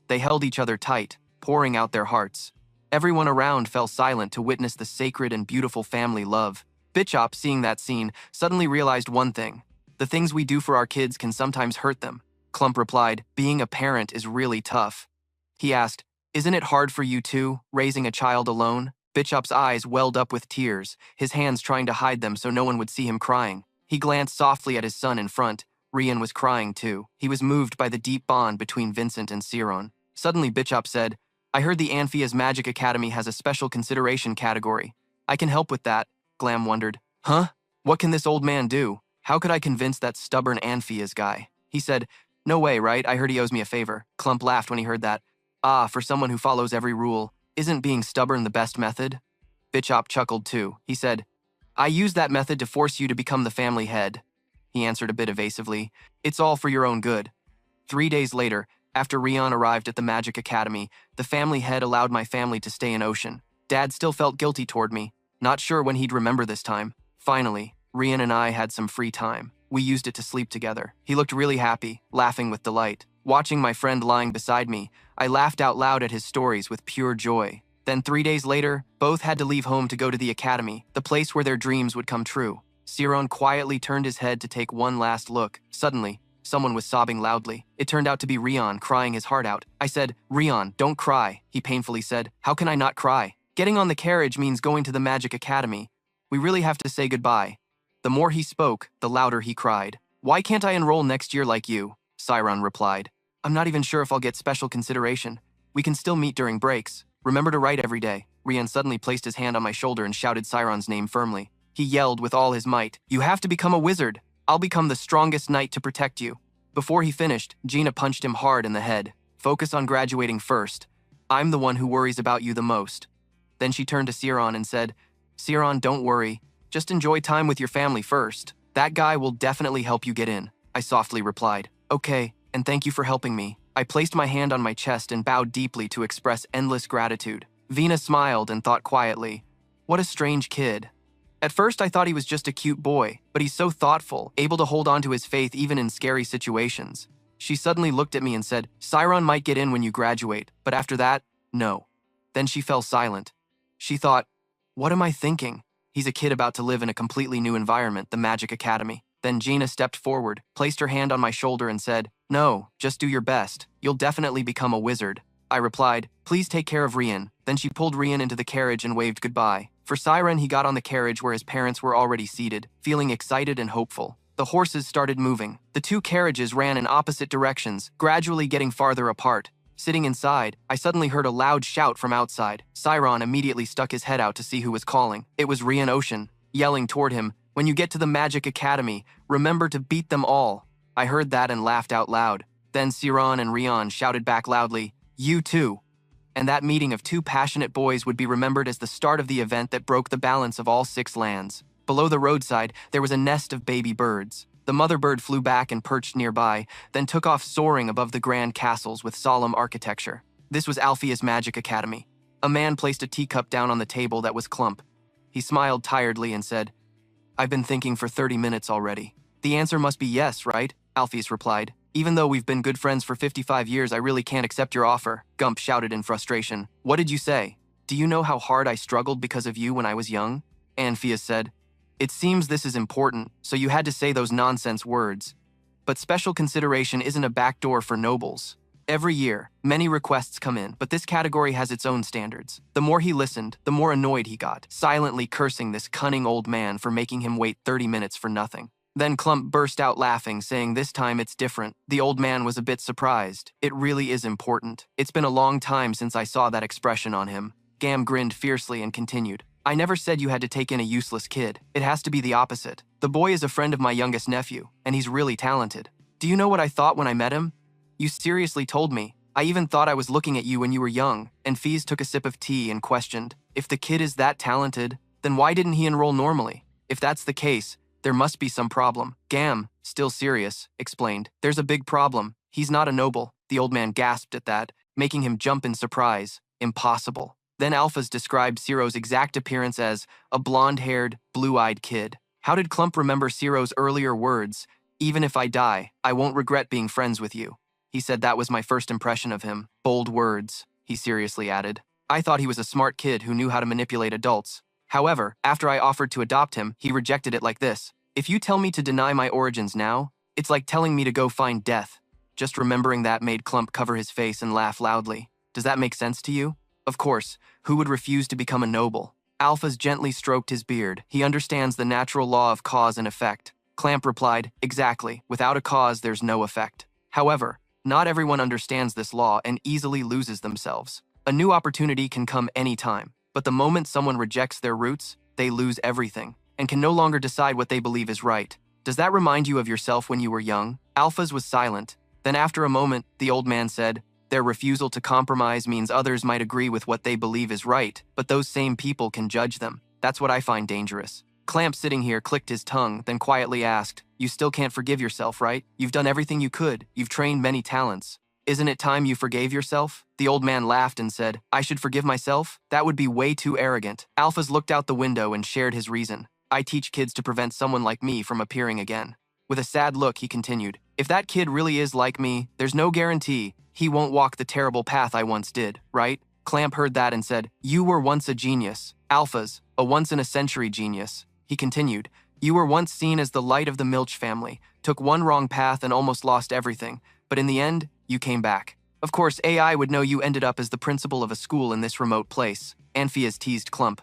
They held each other tight, pouring out their hearts. Everyone around fell silent to witness the sacred and beautiful family love. Bitchop, seeing that scene, suddenly realized one thing. The things we do for our kids can sometimes hurt them. Clump replied, "Being a parent is really tough." He asked, "Isn't it hard for you too, raising a child alone?" Bitchop's eyes welled up with tears, his hands trying to hide them so no one would see him crying. He glanced softly at his son in front. Rian was crying too. He was moved by the deep bond between Vincent and Ciron. Suddenly Bitchop said, "I heard the Anfia's Magic Academy has a special consideration category. I can help with that." Glam wondered, "Huh? What can this old man do? How could I convince that stubborn Anfia's guy?" He said, "No way, right? I heard he owes me a favor." Clump laughed when he heard that. "Ah, for someone who follows every rule, isn't being stubborn the best method?" Bitchop chuckled too. He said, "I used that method to force you to become the family head." He answered a bit evasively, "It's all for your own good." 3 days later, after Rian arrived at the Magic Academy, the family head allowed my family to stay in Ocean. Dad still felt guilty toward me, not sure when he'd remember this time. Finally, Rian and I had some free time. We used it to sleep together. He looked really happy, laughing with delight. Watching my friend lying beside me, I laughed out loud at his stories with pure joy. Then 3 days later, both had to leave home to go to the academy, the place where their dreams would come true. Ciron quietly turned his head to take one last look. Suddenly, someone was sobbing loudly. It turned out to be Rian, crying his heart out. I said, "Rian, don't cry," he painfully said. "How can I not cry? Getting on the carriage means going to the Magic Academy. We really have to say goodbye." The more he spoke, the louder he cried. "Why can't I enroll next year like you?" Ciron replied. "I'm not even sure if I'll get special consideration. We can still meet during breaks. Remember to write every day." Rian suddenly placed his hand on my shoulder and shouted Ciron's name firmly. He yelled with all his might, "You have to become a wizard. I'll become the strongest knight to protect you." Before he finished, Gina punched him hard in the head. "Focus on graduating first. I'm the one who worries about you the most." Then she turned to Ciron and said, "Ciron, don't worry. Just enjoy time with your family first." That guy will definitely help you get in, I softly replied. Okay, and thank you for helping me. I placed my hand on my chest and bowed deeply to express endless gratitude. Vina smiled and thought quietly, what a strange kid. At first, I thought he was just a cute boy, but he's so thoughtful, able to hold on to his faith even in scary situations. She suddenly looked at me and said, Siron might get in when you graduate, but after that, no. Then she fell silent. She thought, what am I thinking? He's a kid about to live in a completely new environment, the Magic Academy. Then Gina stepped forward, placed her hand on my shoulder and said, no, just do your best. You'll definitely become a wizard. I replied, please take care of Rian. Then she pulled Rian into the carriage and waved goodbye. For Siren, he got on the carriage where his parents were already seated, feeling excited and hopeful. The horses started moving. The two carriages ran in opposite directions, gradually getting farther apart. Sitting inside, I suddenly heard a loud shout from outside. Siron immediately stuck his head out to see who was calling. It was Rian Ocean, yelling toward him, when you get to the Magic Academy, remember to beat them all. I heard that and laughed out loud. Then Siron and Rian shouted back loudly, you too. And that meeting of two passionate boys would be remembered as the start of the event that broke the balance of all 6 lands. Below the roadside, there was a nest of baby birds. The mother bird flew back and perched nearby, then took off soaring above the grand castles with solemn architecture. This was Alphea's Magic Academy. A man placed a teacup down on the table that was Clump. He smiled tiredly and said, I've been thinking for 30 minutes already. The answer must be yes, right? Alpheus replied. Even though we've been good friends for 55 years, I really can't accept your offer, Gump shouted in frustration. What did you say? Do you know how hard I struggled because of you when I was young? Anpheus said. It seems this is important, so you had to say those nonsense words. But special consideration isn't a backdoor for nobles. Every year, many requests come in, but this category has its own standards. The more he listened, the more annoyed he got, silently cursing this cunning old man for making him wait 30 minutes for nothing. Then Clump burst out laughing, saying this time it's different. The old man was a bit surprised. It really is important. It's been a long time since I saw that expression on him. Gam grinned fiercely and continued. I never said you had to take in a useless kid. It has to be the opposite. The boy is a friend of my youngest nephew, and he's really talented. Do you know what I thought when I met him? You seriously told me. I even thought I was looking at you when you were young. And Fees took a sip of tea and questioned, if the kid is that talented, then why didn't he enroll normally? If that's the case, there must be some problem. Gam, still serious, explained. There's a big problem. He's not a noble. The old man gasped at that, making him jump in surprise. Impossible. Then Alphas described Ciro's exact appearance as a blonde-haired, blue-eyed kid. How did Clump remember Ciro's earlier words? Even if I die, I won't regret being friends with you. He said that was my first impression of him. Bold words, he seriously added. I thought he was a smart kid who knew how to manipulate adults. However, after I offered to adopt him, he rejected it like this. If you tell me to deny my origins now, it's like telling me to go find death. Just remembering that made Clump cover his face and laugh loudly. Does that make sense to you? Of course, who would refuse to become a noble? Alphas gently stroked his beard. He understands the natural law of cause and effect. Clamp replied, exactly. Without a cause, there's no effect. However, not everyone understands this law and easily loses themselves. A new opportunity can come anytime, but the moment someone rejects their roots, they lose everything and can no longer decide what they believe is right. Does that remind you of yourself when you were young? Alphas was silent. Then after a moment, the old man said, their refusal to compromise means others might agree with what they believe is right, but those same people can judge them. That's what I find dangerous. Clamp sitting here clicked his tongue, then quietly asked, you still can't forgive yourself, right? You've done everything you could. You've trained many talents. Isn't it time you forgave yourself? The old man laughed and said, I should forgive myself? That would be way too arrogant. Alphas looked out the window and shared his reason. I teach kids to prevent someone like me from appearing again. With a sad look, he continued, if that kid really is like me, there's no guarantee he won't walk the terrible path I once did, right? Clamp heard that and said, you were once a genius. Alphas, a once-in-a-century genius. He continued, you were once seen as the light of the Milch family, took one wrong path and almost lost everything, but in the end, you came back. Of course, AI would know you ended up as the principal of a school in this remote place. Anpheus teased Clump.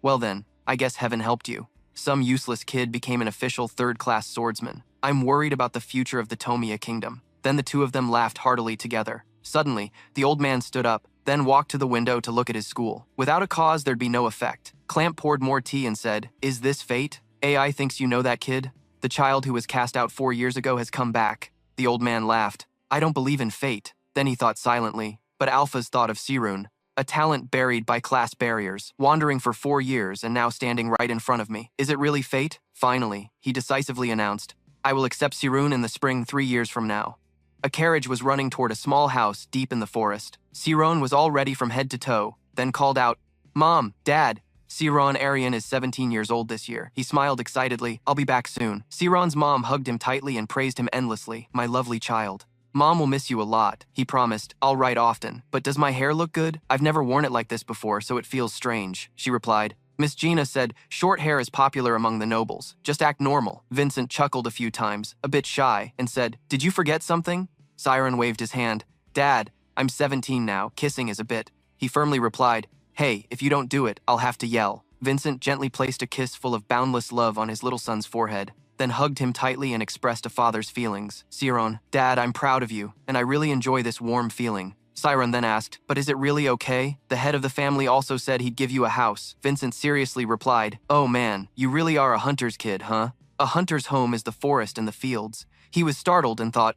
Well then, I guess heaven helped you. Some useless kid became an official third-class swordsman. I'm worried about the future of the Tomia kingdom. Then the two of them laughed heartily together. Suddenly, the old man stood up, then walked to the window to look at his school. Without a cause, there'd be no effect. Clamp poured more tea and said, is this fate? AI thinks you know that kid? The child who was cast out 4 years ago has come back. The old man laughed. I don't believe in fate. Then he thought silently, but Alphas thought of Sirun. A talent buried by class barriers, wandering for 4 years and now standing right in front of me. Is it really fate? Finally, he decisively announced, I will accept Sirun in the spring 3 years from now. A carriage was running toward a small house deep in the forest. Siron was all ready from head to toe, then called out, Mom, Dad. Siron Aryan is 17 years old this year. He smiled excitedly. I'll be back soon. Siron's mom hugged him tightly and praised him endlessly. My lovely child. Mom will miss you a lot, he promised. I'll write often. But does my hair look good? I've never worn it like this before, so it feels strange, she replied. Miss Gina said, short hair is popular among the nobles. Just act normal. Vincent chuckled a few times, a bit shy, and said, Did you forget something? Siron waved his hand. Dad, I'm 17 now. Kissing is a bit. He firmly replied, Hey, if you don't do it, I'll have to yell. Vincent gently placed a kiss full of boundless love on his little son's forehead, then hugged him tightly and expressed a father's feelings. Siron, Dad, I'm proud of you, and I really enjoy this warm feeling. Siron then asked, But is it really okay? The head of the family also said he'd give you a house. Vincent seriously replied, Oh man, you really are a hunter's kid, huh? A hunter's home is the forest and the fields. He was startled and thought,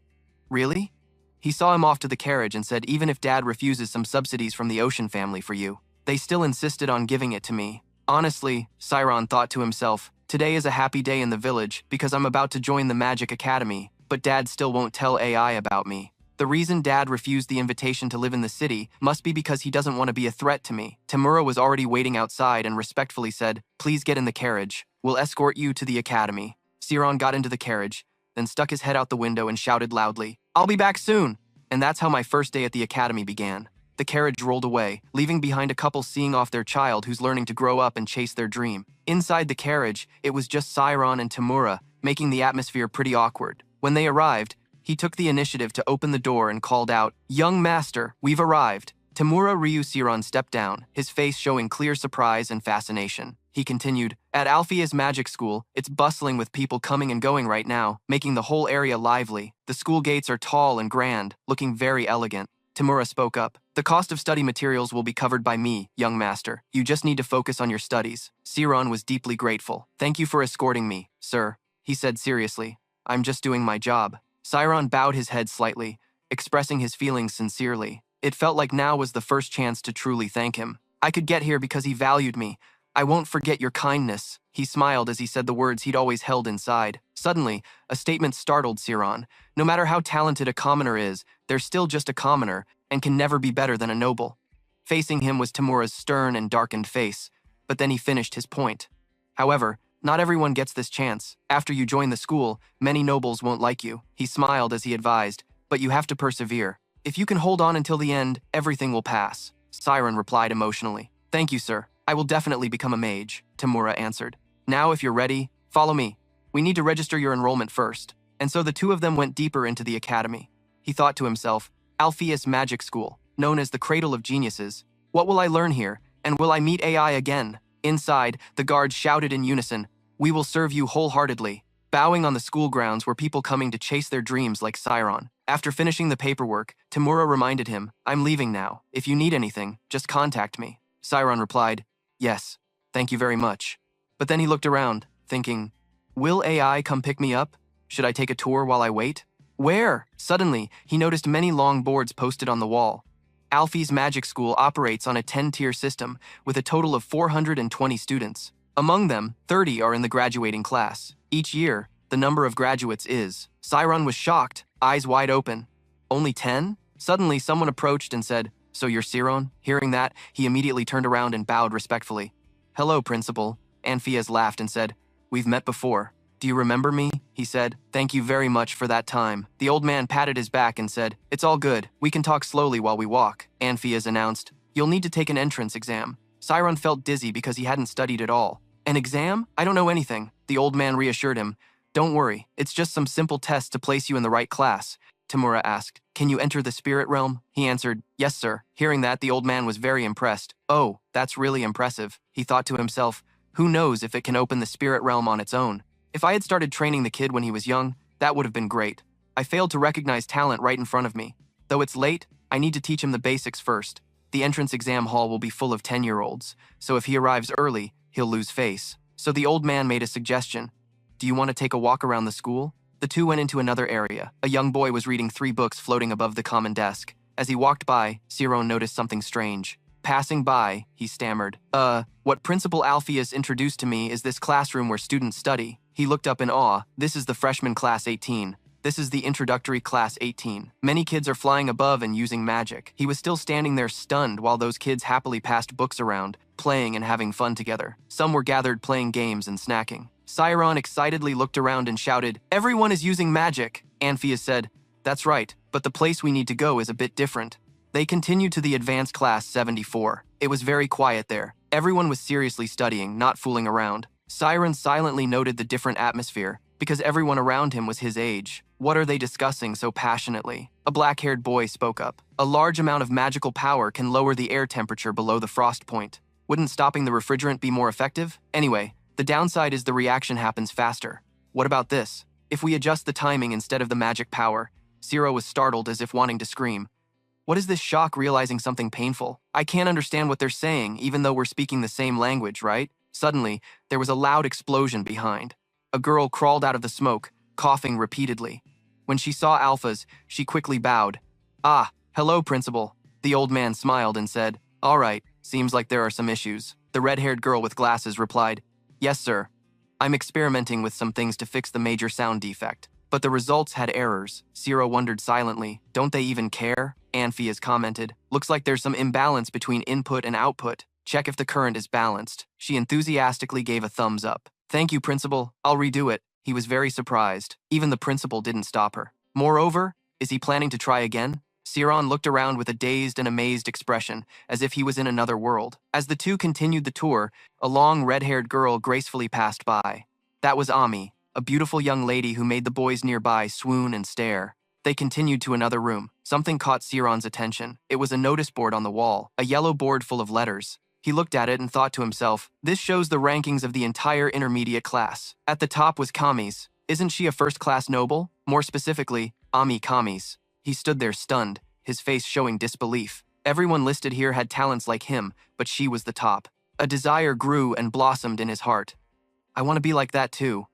Really? He saw him off to the carriage and said, Even if Dad refuses some subsidies from the Ocean family for you, they still insisted on giving it to me. Honestly, Siron thought to himself, today is a happy day in the village because I'm about to join the Magic Academy, but Dad still won't tell AI about me. The reason Dad refused the invitation to live in the city must be because he doesn't want to be a threat to me. Tamura was already waiting outside and respectfully said, Please get in the carriage. We'll escort you to the academy. Siron got into the carriage, then stuck his head out the window and shouted loudly, I'll be back soon! And that's how my first day at the academy began. The carriage rolled away, leaving behind a couple seeing off their child who's learning to grow up and chase their dream. Inside the carriage, it was just Siron and Tamura, making the atmosphere pretty awkward. When they arrived, he took the initiative to open the door and called out, Young master, we've arrived. Tamura Ryu Siron stepped down, his face showing clear surprise and fascination. He continued, At Alphea's magic school, it's bustling with people coming and going right now, making the whole area lively. The school gates are tall and grand, looking very elegant. Tamura spoke up. The cost of study materials will be covered by me, young master. You just need to focus on your studies. Siron was deeply grateful. Thank you for escorting me, sir, he said seriously. I'm just doing my job. Siron bowed his head slightly, expressing his feelings sincerely. It felt like now was the first chance to truly thank him. I could get here because he valued me. I won't forget your kindness. He smiled as he said the words he'd always held inside. Suddenly, a statement startled Siron. No matter how talented a commoner is, they're still just a commoner and can never be better than a noble. Facing him was Tamura's stern and darkened face, but then he finished his point. However, not everyone gets this chance. After you join the school, many nobles won't like you. He smiled as he advised, but you have to persevere. If you can hold on until the end, everything will pass. Siron replied emotionally. Thank you, sir. I will definitely become a mage, Tamura answered. Now, if you're ready, follow me. We need to register your enrollment first. And so the two of them went deeper into the academy. He thought to himself, Alpheus Magic School, known as the Cradle of Geniuses. What will I learn here? And will I meet AI again? Inside, the guards shouted in unison, We will serve you wholeheartedly. Bowing on the school grounds were people coming to chase their dreams like Siron. After finishing the paperwork, Tamura reminded him, I'm leaving now. If you need anything, just contact me. Siron replied, Yes, thank you very much. But then he looked around, thinking, Will AI come pick me up? Should I take a tour while I wait? Where? Suddenly, he noticed many long boards posted on the wall. Alfie's Magic School operates on a 10-tier system with a total of 420 students. Among them, 30 are in the graduating class. Each year, the number of graduates is. Siron was shocked, eyes wide open. Only 10? Suddenly, someone approached and said, So you're Siron? Hearing that, he immediately turned around and bowed respectfully. Hello, Principal. Anphias laughed and said, We've met before. Do you remember me? He said. Thank you very much for that time. The old man patted his back and said, It's all good. We can talk slowly while we walk. Anphias announced, You'll need to take an entrance exam. Siron felt dizzy because he hadn't studied at all. An exam? I don't know anything. The old man reassured him. Don't worry. It's just some simple tests to place you in the right class. Tamura asked, Can you enter the spirit realm? He answered, Yes, sir. Hearing that, the old man was very impressed. Oh, that's really impressive. He thought to himself, Who knows if it can open the spirit realm on its own? If I had started training the kid when he was young, that would have been great. I failed to recognize talent right in front of me. Though it's late, I need to teach him the basics first. The entrance exam hall will be full of 10-year-olds, so if he arrives early, he'll lose face. So the old man made a suggestion. Do you want to take a walk around the school? The two went into another area. A young boy was reading 3 books floating above the common desk. As he walked by, Siron noticed something strange. Passing by, he stammered. What Principal Alpheus introduced to me is this classroom where students study. He looked up in awe. This is the freshman class 18. This is the introductory class 18. Many kids are flying above and using magic. He was still standing there stunned while those kids happily passed books around, playing and having fun together. Some were gathered playing games and snacking. Sciron excitedly looked around and shouted, "Everyone is using magic!" Alpheus said, "That's right, but the place we need to go is a bit different." They continued to the advanced class 74. It was very quiet there. Everyone was seriously studying, not fooling around. Siren silently noted the different atmosphere, because everyone around him was his age. What are they discussing so passionately? A black-haired boy spoke up. A large amount of magical power can lower the air temperature below the frost point. Wouldn't stopping the refrigerant be more effective? Anyway, the downside is the reaction happens faster. What about this? If we adjust the timing instead of the magic power? Zero was startled as if wanting to scream. What is this shock realizing something painful? I can't understand what they're saying, even though we're speaking the same language, right? Suddenly, there was a loud explosion behind. A girl crawled out of the smoke, coughing repeatedly. When she saw Alphas, she quickly bowed. "Ah, hello, Principal." The old man smiled and said, "All right, seems like there are some issues." The red-haired girl with glasses replied, "Yes, sir. I'm experimenting with some things to fix the major sound defect." But the results had errors. Zero wondered silently. Don't they even care? Alpheus commented. Looks like there's some imbalance between input and output. Check if the current is balanced. She enthusiastically gave a thumbs up. Thank you, Principal. I'll redo it. He was very surprised. Even the principal didn't stop her. Moreover, is he planning to try again? Siron looked around with a dazed and amazed expression, as if he was in another world. As the two continued the tour, a long red-haired girl gracefully passed by. That was Ami, a beautiful young lady who made the boys nearby swoon and stare. They continued to another room. Something caught Siron's attention. It was a notice board on the wall, a yellow board full of letters. He looked at it and thought to himself, this shows the rankings of the entire intermediate class. At the top was Kami's. Isn't she a first-class noble? More specifically, Ami Kami's. He stood there stunned, his face showing disbelief. Everyone listed here had talents like him, but she was the top. A desire grew and blossomed in his heart. I want to be like that too.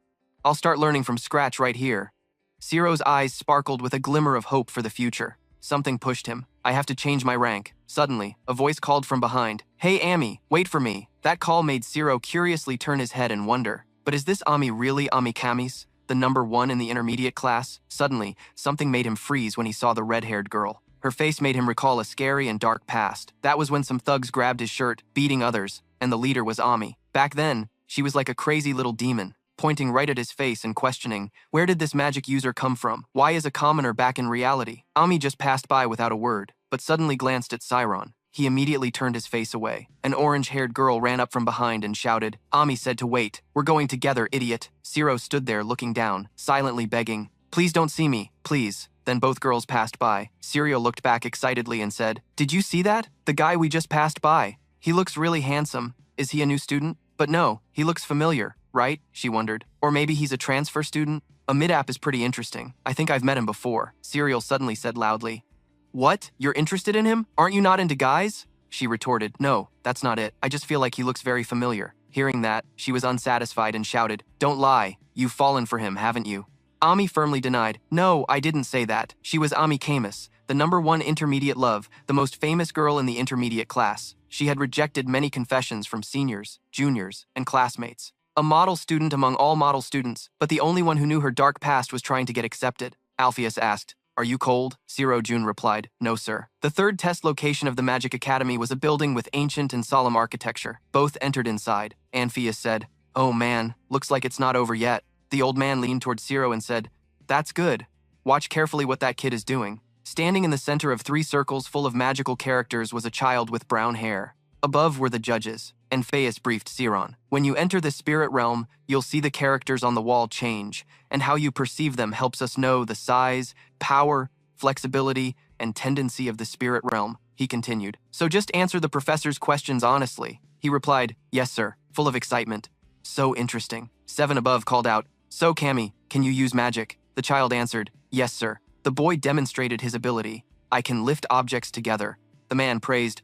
I'll start learning from scratch right here. Zero's eyes sparkled with a glimmer of hope for the future. Something pushed him. I have to change my rank. Suddenly, a voice called from behind. Hey, Ami, wait for me. That call made Zero curiously turn his head and wonder. But is this Ami really Ami Kami's, the number one in the intermediate class? Suddenly, something made him freeze when he saw the red-haired girl. Her face made him recall a scary and dark past. That was when some thugs grabbed his shirt, beating others, and the leader was Ami. Back then, she was like a crazy little demon, pointing right at his face and questioning, where did this magic user come from? Why is a commoner back in reality? Ami just passed by without a word, but suddenly glanced at Siron. He immediately turned his face away. An orange-haired girl ran up from behind and shouted, Ami said to wait. We're going together, idiot. Zero stood there looking down, silently begging, please don't see me, please. Then both girls passed by. Serial looked back excitedly and said, did you see that? The guy we just passed by. He looks really handsome. Is he a new student? But no, he looks familiar, right? She wondered. Or maybe he's a transfer student? A mid-app is pretty interesting. I think I've met him before. Serial suddenly said loudly. What? You're interested in him? Aren't you not into guys? She retorted, no, that's not it. I just feel like he looks very familiar. Hearing that, she was unsatisfied and shouted, don't lie. You've fallen for him, haven't you? Ami firmly denied, no, I didn't say that. She was Ami Camus, the number one intermediate love, the most famous girl in the intermediate class. She had rejected many confessions from seniors, juniors, and classmates. A model student among all model students, but the only one who knew her dark past was trying to get accepted. Alpheus asked, are you cold? Zero June replied, no sir. The third test location of the Magic Academy was a building with ancient and solemn architecture. Both entered inside. Alpheus said, oh man, looks like it's not over yet. The old man leaned towards Zero and said, that's good. Watch carefully what that kid is doing. Standing in the center of 3 circles full of magical characters was a child with brown hair. Above were the judges. Alpheus briefed Siron. When you enter the spirit realm, you'll see the characters on the wall change, and how you perceive them helps us know the size, power, flexibility, and tendency of the spirit realm, he continued. So just answer the professor's questions honestly. He replied, yes sir, full of excitement. So interesting. 7 above called out, so Kami, can you use magic? The child answered, yes sir. The boy demonstrated his ability. I can lift objects together. The man praised,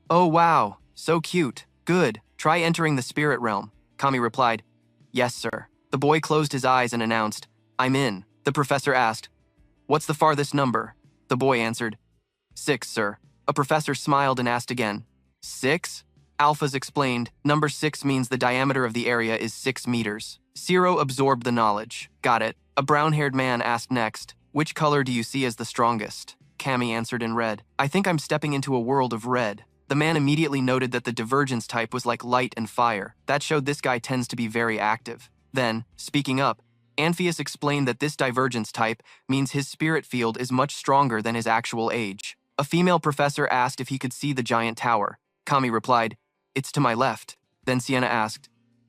oh wow, so cute. Good. Try entering the spirit realm. Kami replied, yes, sir. The boy closed his eyes and announced, I'm in. The professor asked, what's the farthest number? The boy answered, 6, sir. A professor smiled and asked again, 6? Alphas explained, number 6 means the diameter of the area is 6 meters. Zero absorbed the knowledge. Got it. A brown-haired man asked next, which color do you see as the strongest? Cammy answered in red. I think I'm stepping into a world of red. The man immediately noted that the divergence type was like light and fire. That showed this guy tends to be very active. Then, speaking up, Anpheus explained that this divergence type means his spirit field is much stronger than his actual age. A female professor asked if he could see the giant tower. Kami replied, it's to my left. Then Sienna asked,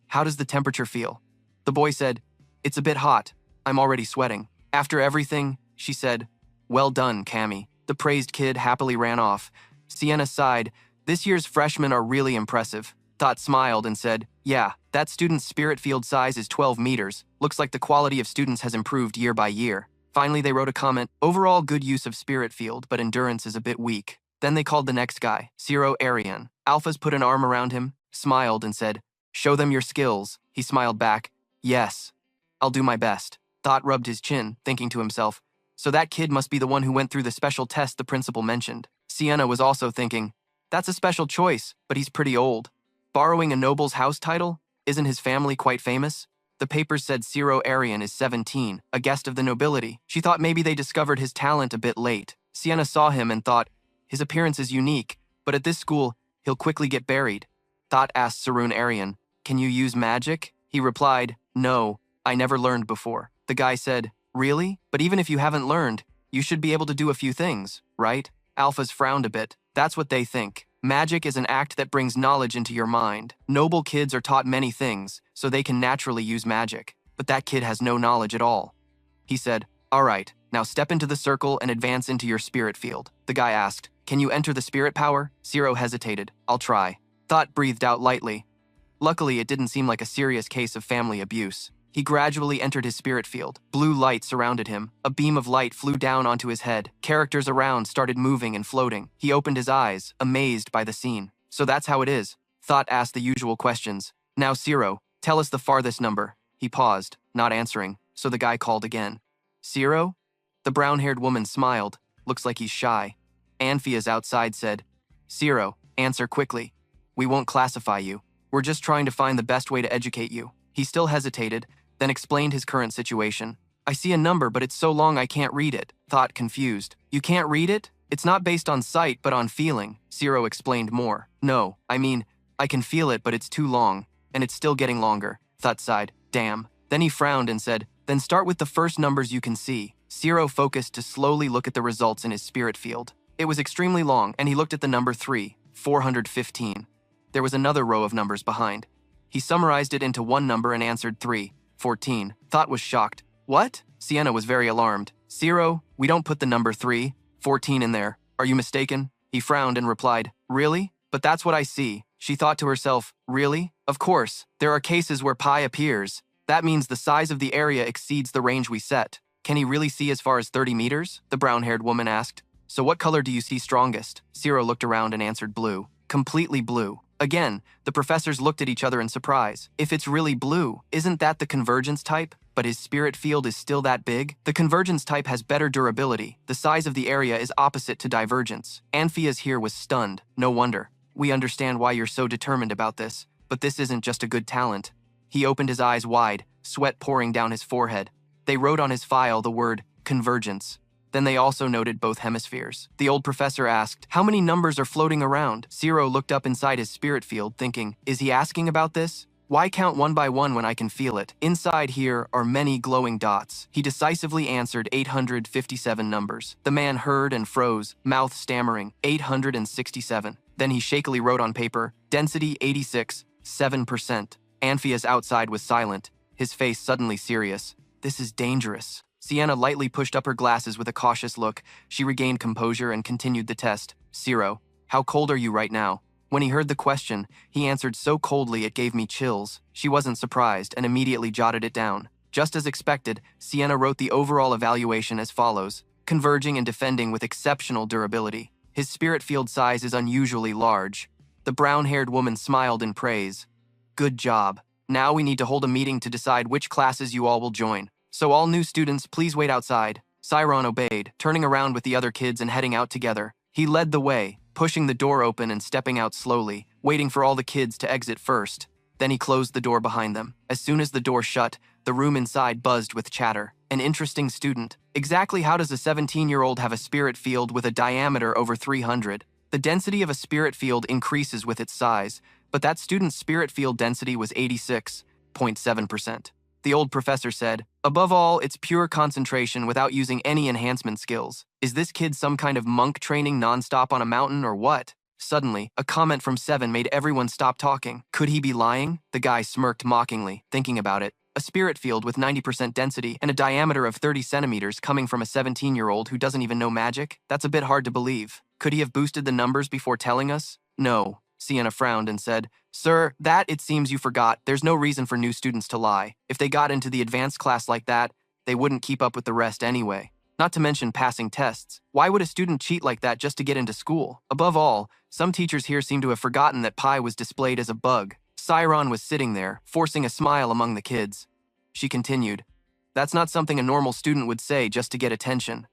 how does the temperature feel? The boy said, it's a bit hot. I'm already sweating. After everything, she said, well done, Kami. The praised kid happily ran off. Sienna sighed, this year's freshmen are really impressive. Thought smiled and said, yeah, that student's spirit field size is 12 meters. Looks like the quality of students has improved year by year. Finally, they wrote a comment, overall good use of spirit field, but endurance is a bit weak. Then they called the next guy, Zero Arian. Alphas put an arm around him, smiled and said, show them your skills. He smiled back, yes, I'll do my best. Thought rubbed his chin, thinking to himself, so that kid must be the one who went through the special test the principal mentioned. Sienna was also thinking, that's a special choice, but he's pretty old. Borrowing a noble's house title? Isn't his family quite famous? The papers said Zero Arian is 17, a guest of the nobility. She thought maybe they discovered his talent a bit late. Sienna saw him and thought, his appearance is unique, but at this school, he'll quickly get buried. Thought asked Sarun Arian, can you use magic? He replied, no, I never learned before. The guy said, really? But even if you haven't learned, you should be able to do a few things, right? Alphas frowned a bit. That's what they think. Magic is an act that brings knowledge into your mind. Noble kids are taught many things, so they can naturally use magic. But that kid has no knowledge at all. He said, all right, now step into the circle and advance into your spirit field. The guy asked, can you enter the spirit power? Zero hesitated. I'll try. Thought breathed out lightly. Luckily, it didn't seem like a serious case of family abuse. He gradually entered his spirit field. Blue light surrounded him. A beam of light flew down onto his head. Characters around started moving and floating. He opened his eyes, amazed by the scene. So that's how it is. Thought asked the usual questions. Now, Zero, tell us the farthest number. He paused, not answering, so the guy called again. Zero? The brown-haired woman smiled. Looks like he's shy. Anpheus outside said, Zero, answer quickly. We won't classify you. We're just trying to find the best way to educate you. He still hesitated, then explained his current situation. I see a number, but it's so long I can't read it. Thought confused. You can't read it? It's not based on sight, but on feeling. Zero explained more. No, I mean, I can feel it, but it's too long, and it's still getting longer. Thought sighed. Damn. Then he frowned and said, then start with the first numbers you can see. Zero focused to slowly look at the results in his spirit field. It was extremely long, and he looked at the number 3, 415. There was another row of numbers behind. He summarized it into one number and answered 3, 14. Thought was shocked. What? Sienna was very alarmed. Zero, we don't put the number 3, 14 in there. Are you mistaken? He frowned and replied, really? But that's what I see. She thought to herself, really? Of course, there are cases where pi appears. That means the size of the area exceeds the range we set. Can he really see as far as 30 meters? The brown-haired woman asked. So what color do you see strongest? Zero looked around and answered blue. Completely blue. Again, the professors looked at each other in surprise. If it's really blue, isn't that the convergence type? But his spirit field is still that big? The convergence type has better durability. The size of the area is opposite to divergence. Anpheus here was stunned. No wonder. We understand why you're so determined about this, but this isn't just a good talent. He opened his eyes wide, sweat pouring down his forehead. They wrote on his file the word convergence. Then they also noted both hemispheres. The old professor asked, how many numbers are floating around? Zero looked up inside his spirit field, thinking, is he asking about this? Why count one by one when I can feel it? Inside here are many glowing dots. He decisively answered 857 numbers. The man heard and froze, mouth stammering, 867. Then he shakily wrote on paper, density 86, 7%. Anpheus outside was silent, his face suddenly serious. This is dangerous. Sienna lightly pushed up her glasses with a cautious look. She regained composure and continued the test. Zero, how cold are you right now? When he heard the question, he answered so coldly it gave me chills. She wasn't surprised and immediately jotted it down. Just as expected, Sienna wrote the overall evaluation as follows, converging and defending with exceptional durability. His spirit field size is unusually large. The brown-haired woman smiled in praise. Good job. Now we need to hold a meeting to decide which classes you all will join. So all new students, please wait outside. Siron obeyed, turning around with the other kids and heading out together. He led the way, pushing the door open and stepping out slowly, waiting for all the kids to exit first. Then he closed the door behind them. As soon as the door shut, the room inside buzzed with chatter. An interesting student. Exactly how does a 17-year-old have a spirit field with a diameter over 300? The density of a spirit field increases with its size, but that student's spirit field density was 86.7%. The old professor said, "Above all, it's pure concentration without using any enhancement skills. Is this kid some kind of monk training nonstop on a mountain or what?" Suddenly, a comment from Seven made everyone stop talking. Could he be lying? The guy smirked mockingly, thinking about it. A spirit field with 90% density and a diameter of 30 centimeters coming from a 17-year-old who doesn't even know magic? That's a bit hard to believe. Could he have boosted the numbers before telling us? No. Sienna frowned and said, "Sir, that it seems you forgot. There's no reason for new students to lie. If they got into the advanced class like that, they wouldn't keep up with the rest anyway. Not to mention passing tests. Why would a student cheat like that just to get into school? Above all, some teachers here seem to have forgotten that pi was displayed as a bug." Siron was sitting there, forcing a smile among the kids. She continued, "That's not something a normal student would say just to get attention."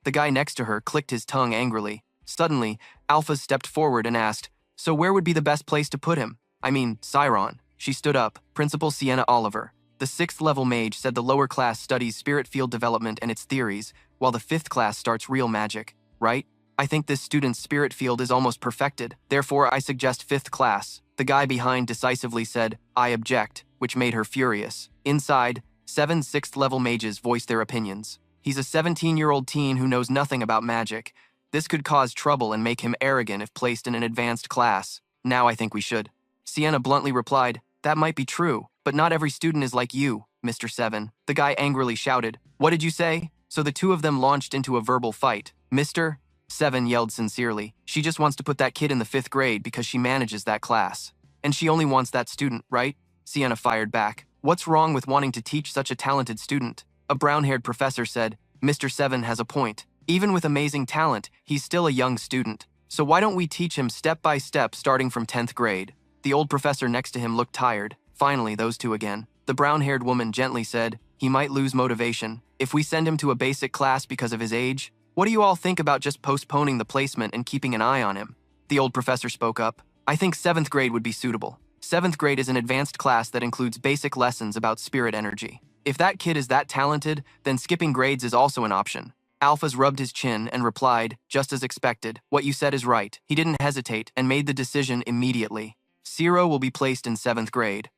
The guy next to her clicked his tongue angrily. Suddenly, Alpha stepped forward and asked, "So where would be the best place to put him? I mean, Siron." She stood up. Principal Sienna Oliver. The 6th level mage said the lower class studies spirit field development and its theories, while the 5th class starts real magic, right? I think this student's spirit field is almost perfected. Therefore, I suggest 5th class. The guy behind decisively said, "I object," which made her furious. Inside, 7 6th level mages voiced their opinions. He's a 17-year-old teen who knows nothing about magic. This could cause trouble and make him arrogant if placed in an advanced class. Now I think we should. Sienna bluntly replied, "That might be true, but not every student is like you, Mr. Seven." The guy angrily shouted, "What did you say?" So the two of them launched into a verbal fight. "Mr. Seven yelled sincerely, "She just wants to put that kid in the 5th grade because she manages that class. And she only wants that student, right?" Sienna fired back. "What's wrong with wanting to teach such a talented student?" A brown-haired professor said, "Mr. Seven has a point. Even with amazing talent, he's still a young student. So why don't we teach him step by step starting from 10th grade? The old professor next to him looked tired. Finally, those two again. The brown-haired woman gently said, "He might lose motivation. If we send him to a basic class because of his age, what do you all think about just postponing the placement and keeping an eye on him?" The old professor spoke up. "I think 7th grade would be suitable. 7th grade is an advanced class that includes basic lessons about spirit energy. If that kid is that talented, then skipping grades is also an option." Alphas rubbed his chin and replied, "Just as expected. What you said is right." He didn't hesitate and made the decision immediately. Zero will be placed in 7th grade.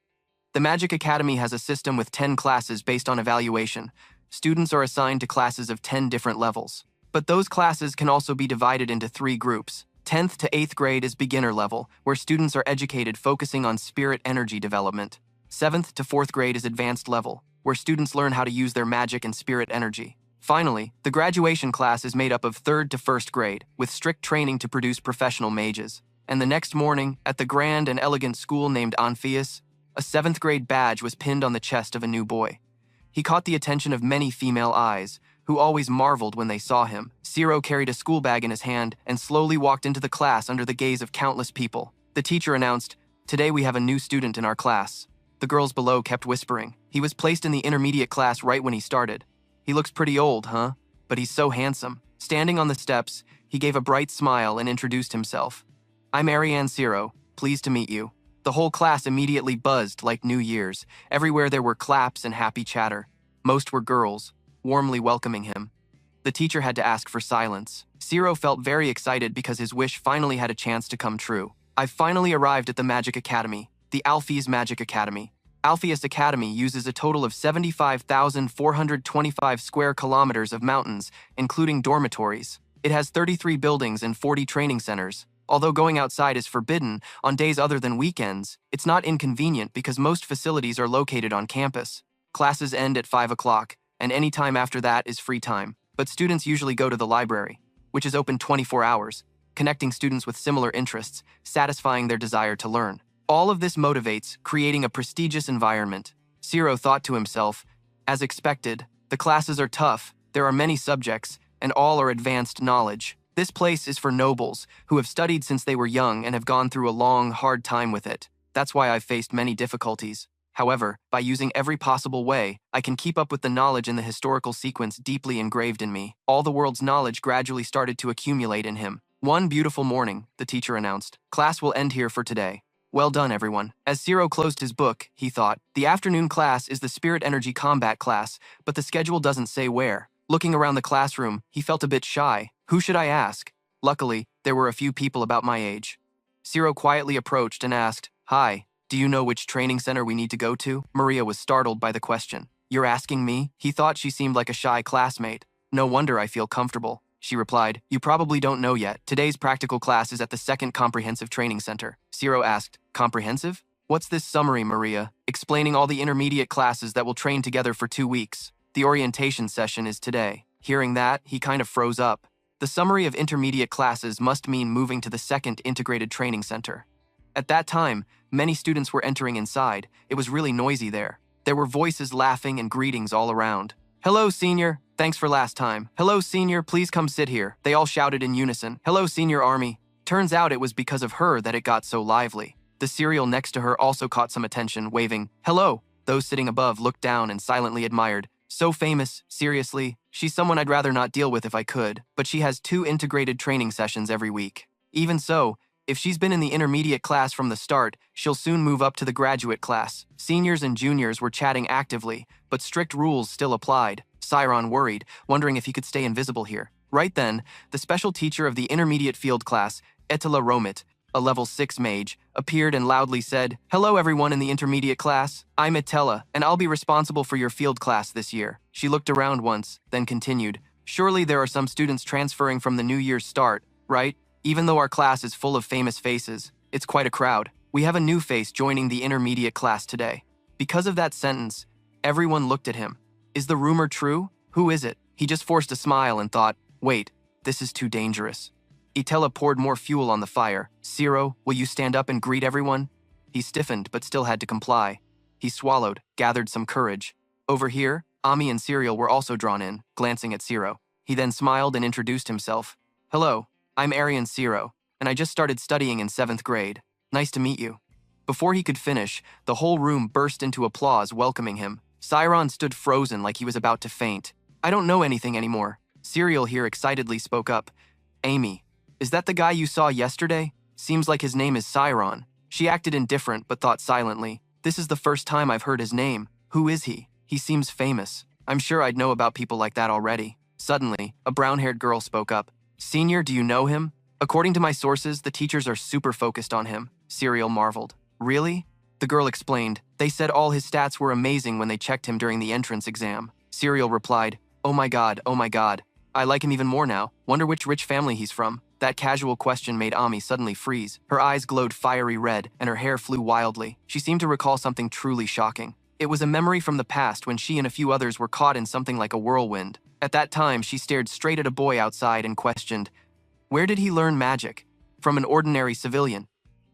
The Magic Academy has a system with 10 classes based on evaluation. Students are assigned to classes of 10 different levels. But those classes can also be divided into 3 groups. 10th to 8th grade is beginner level, where students are educated focusing on spirit energy development. 7th to 4th grade is advanced level, where students learn how to use their magic and spirit energy. Finally, the graduation class is made up of 3rd to 1st grade, with strict training to produce professional mages. And the next morning, at the grand and elegant school named Anpheus, a 7th grade badge was pinned on the chest of a new boy. He caught the attention of many female eyes, who always marveled when they saw him. Zero carried a school bag in his hand and slowly walked into the class under the gaze of countless people. The teacher announced, "Today we have a new student in our class." The girls below kept whispering. He was placed in the intermediate class right when he started. "He looks pretty old, huh? But he's so handsome." Standing on the steps, he gave a bright smile and introduced himself. "I'm Ariane Zero. Pleased to meet you." The whole class immediately buzzed like New Year's. Everywhere there were claps and happy chatter. Most were girls, warmly welcoming him. The teacher had to ask for silence. Zero felt very excited because his wish finally had a chance to come true. "I've finally arrived at the Magic Academy, the Alpheus Magic Academy. Alpheus Academy uses a total of 75,425 square kilometers of mountains, including dormitories. It has 33 buildings and 40 training centers. Although going outside is forbidden on days other than weekends, it's not inconvenient because most facilities are located on campus. Classes end at 5 o'clock, and any time after that is free time. But students usually go to the library, which is open 24 hours, connecting students with similar interests, satisfying their desire to learn. All of this motivates, creating a prestigious environment. Zero thought to himself, as expected, the classes are tough, there are many subjects, and all are advanced knowledge. This place is for nobles, who have studied since they were young and have gone through a long, hard time with it. That's why I've faced many difficulties. However, by using every possible way, I can keep up with the knowledge in the historical sequence deeply engraved in me. All the world's knowledge gradually started to accumulate in him. One beautiful morning, the teacher announced, class will end here for today. Well done, everyone. As Zero closed his book, he thought, the afternoon class is the Spirit Energy Combat class, but the schedule doesn't say where. Looking around the classroom, he felt a bit shy. Who should I ask? Luckily, there were a few people about my age. Zero quietly approached and asked, Hi, do you know which training center we need to go to? Maria was startled by the question. You're asking me? He thought she seemed like a shy classmate. No wonder I feel comfortable. She replied, You probably don't know yet. Today's practical class is at the second comprehensive training center. Zero asked, Comprehensive? What's this summary, Maria? Explaining all the intermediate classes that will train together for 2 weeks. The orientation session is today. Hearing that, he kind of froze up. The summary of intermediate classes must mean moving to the second integrated training center. At that time, many students were entering inside. It was really noisy there. There were voices laughing and greetings all around. Hello, senior. Thanks for last time. Hello, senior. Please come sit here. They all shouted in unison. Hello, senior army. Turns out it was because of her that it got so lively. The cereal next to her also caught some attention, waving, Hello. Those sitting above looked down and silently admired. So famous, seriously. She's someone I'd rather not deal with if I could, but she has 2 integrated training sessions every week. Even so, if she's been in the intermediate class from the start, she'll soon move up to the graduate class. Seniors and juniors were chatting actively, but strict rules still applied. Siron worried, wondering if he could stay invisible here. Right then, the special teacher of the intermediate field class, Etela Romit, a level 6 mage, appeared and loudly said, Hello everyone in the intermediate class. I'm Etela, and I'll be responsible for your field class this year. She looked around once, then continued, Surely there are some students transferring from the New Year's start, right? Even though our class is full of famous faces, it's quite a crowd. We have a new face joining the intermediate class today. Because of that sentence, everyone looked at him. Is the rumor true? Who is it? He just forced a smile and thought, Wait, this is too dangerous. Etela poured more fuel on the fire. Zero, will you stand up and greet everyone? He stiffened, but still had to comply. He swallowed, gathered some courage. Over here, Ami and Serial were also drawn in, glancing at Zero. He then smiled and introduced himself. Hello, I'm Arian Zero, and I just started studying in 7th grade. Nice to meet you. Before he could finish, the whole room burst into applause welcoming him. Siron stood frozen like he was about to faint. I don't know anything anymore. Serial here excitedly spoke up. Amy. Is that the guy you saw yesterday? Seems like his name is Siron. She acted indifferent but thought silently. This is the first time I've heard his name. Who is he? He seems famous. I'm sure I'd know about people like that already. Suddenly, a brown-haired girl spoke up. Senior, do you know him? According to my sources, the teachers are super focused on him. Serial marveled. Really? The girl explained. They said all his stats were amazing when they checked him during the entrance exam. Serial replied, Oh my god, I like him even more now. Wonder which rich family he's from. That casual question made Ami suddenly freeze. Her eyes glowed fiery red, and her hair flew wildly. She seemed to recall something truly shocking. It was a memory from the past when she and a few others were caught in something like a whirlwind. At that time, she stared straight at a boy outside and questioned, Where did he learn magic? From an ordinary civilian.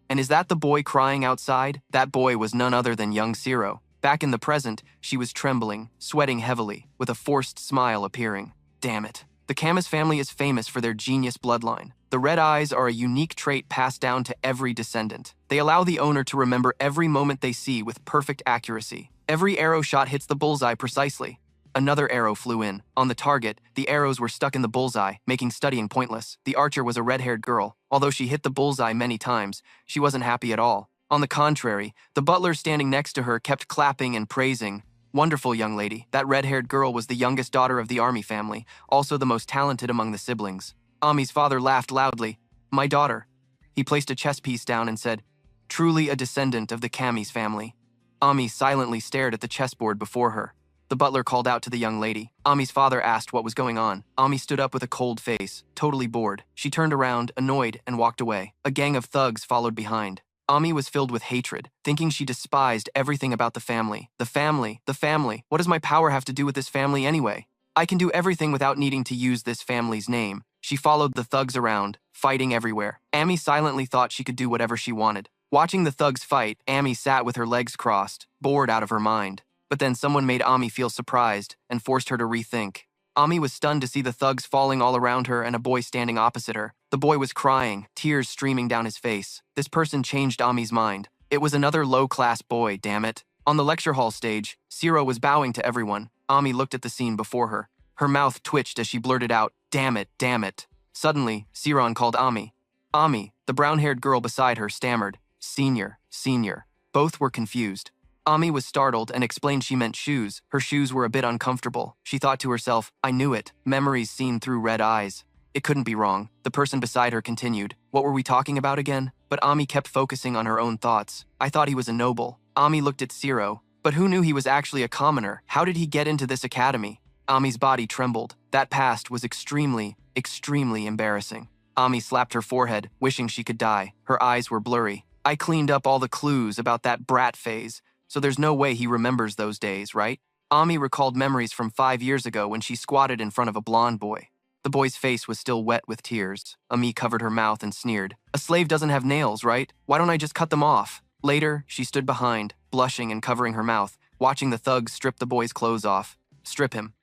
And is that the boy crying outside? That boy was none other than young Zero. Back in the present, she was trembling, sweating heavily, with a forced smile appearing. Damn it. The Camus family is famous for their genius bloodline. The red eyes are a unique trait passed down to every descendant. They allow the owner to remember every moment they see with perfect accuracy. Every arrow shot hits the bullseye precisely. Another arrow flew in. On the target, the arrows were stuck in the bullseye, making studying pointless. The archer was a red-haired girl. Although she hit the bullseye many times, she wasn't happy at all. On the contrary, the butler standing next to her kept clapping and praising. Wonderful young lady. That red-haired girl was the youngest daughter of the army family, also the most talented among the siblings. Ami's father laughed loudly. My daughter. He placed a chess piece down and said, Truly a descendant of the Camis family. Ami silently stared at the chessboard before her. The butler called out to the young lady. Ami's father asked what was going on. Ami stood up with a cold face, totally bored. She turned around, annoyed, and walked away. A gang of thugs followed behind. Ami was filled with hatred, thinking she despised everything about the family. The family. What does my power have to do with this family anyway? I can do everything without needing to use this family's name. She followed the thugs around, fighting everywhere. Ami silently thought she could do whatever she wanted. Watching the thugs fight, Ami sat with her legs crossed, bored out of her mind. But then someone made Ami feel surprised and forced her to rethink. Ami was stunned to see the thugs falling all around her and a boy standing opposite her. The boy was crying, tears streaming down his face. This person changed Ami's mind. It was another low-class boy, damn it. On the lecture hall stage, Zero was bowing to everyone. Ami looked at the scene before her. Her mouth twitched as she blurted out, Damn it, damn it. Suddenly, Siron called Ami. Ami, the brown-haired girl beside her, stammered, "Senior, senior." Both were confused. Ami was startled and explained she meant shoes. Her shoes were a bit uncomfortable. She thought to herself, "I knew it. Memories seen through red eyes." It couldn't be wrong. The person beside her continued, "What were we talking about again?" But Ami kept focusing on her own thoughts. "I thought he was a noble." Ami looked at Siro. But who knew he was actually a commoner? How did he get into this academy? Ami's body trembled. That past was extremely embarrassing. Ami slapped her forehead, wishing she could die. Her eyes were blurry. "I cleaned up all the clues about that brat phase, so there's no way he remembers those days, right?" Ami recalled memories from 5 years ago when she squatted in front of a blonde boy. The boy's face was still wet with tears. Ami covered her mouth and sneered. "A slave doesn't have nails, right? Why don't I just cut them off?" Later, she stood behind, blushing and covering her mouth, watching the thugs strip the boy's clothes off. Strip him.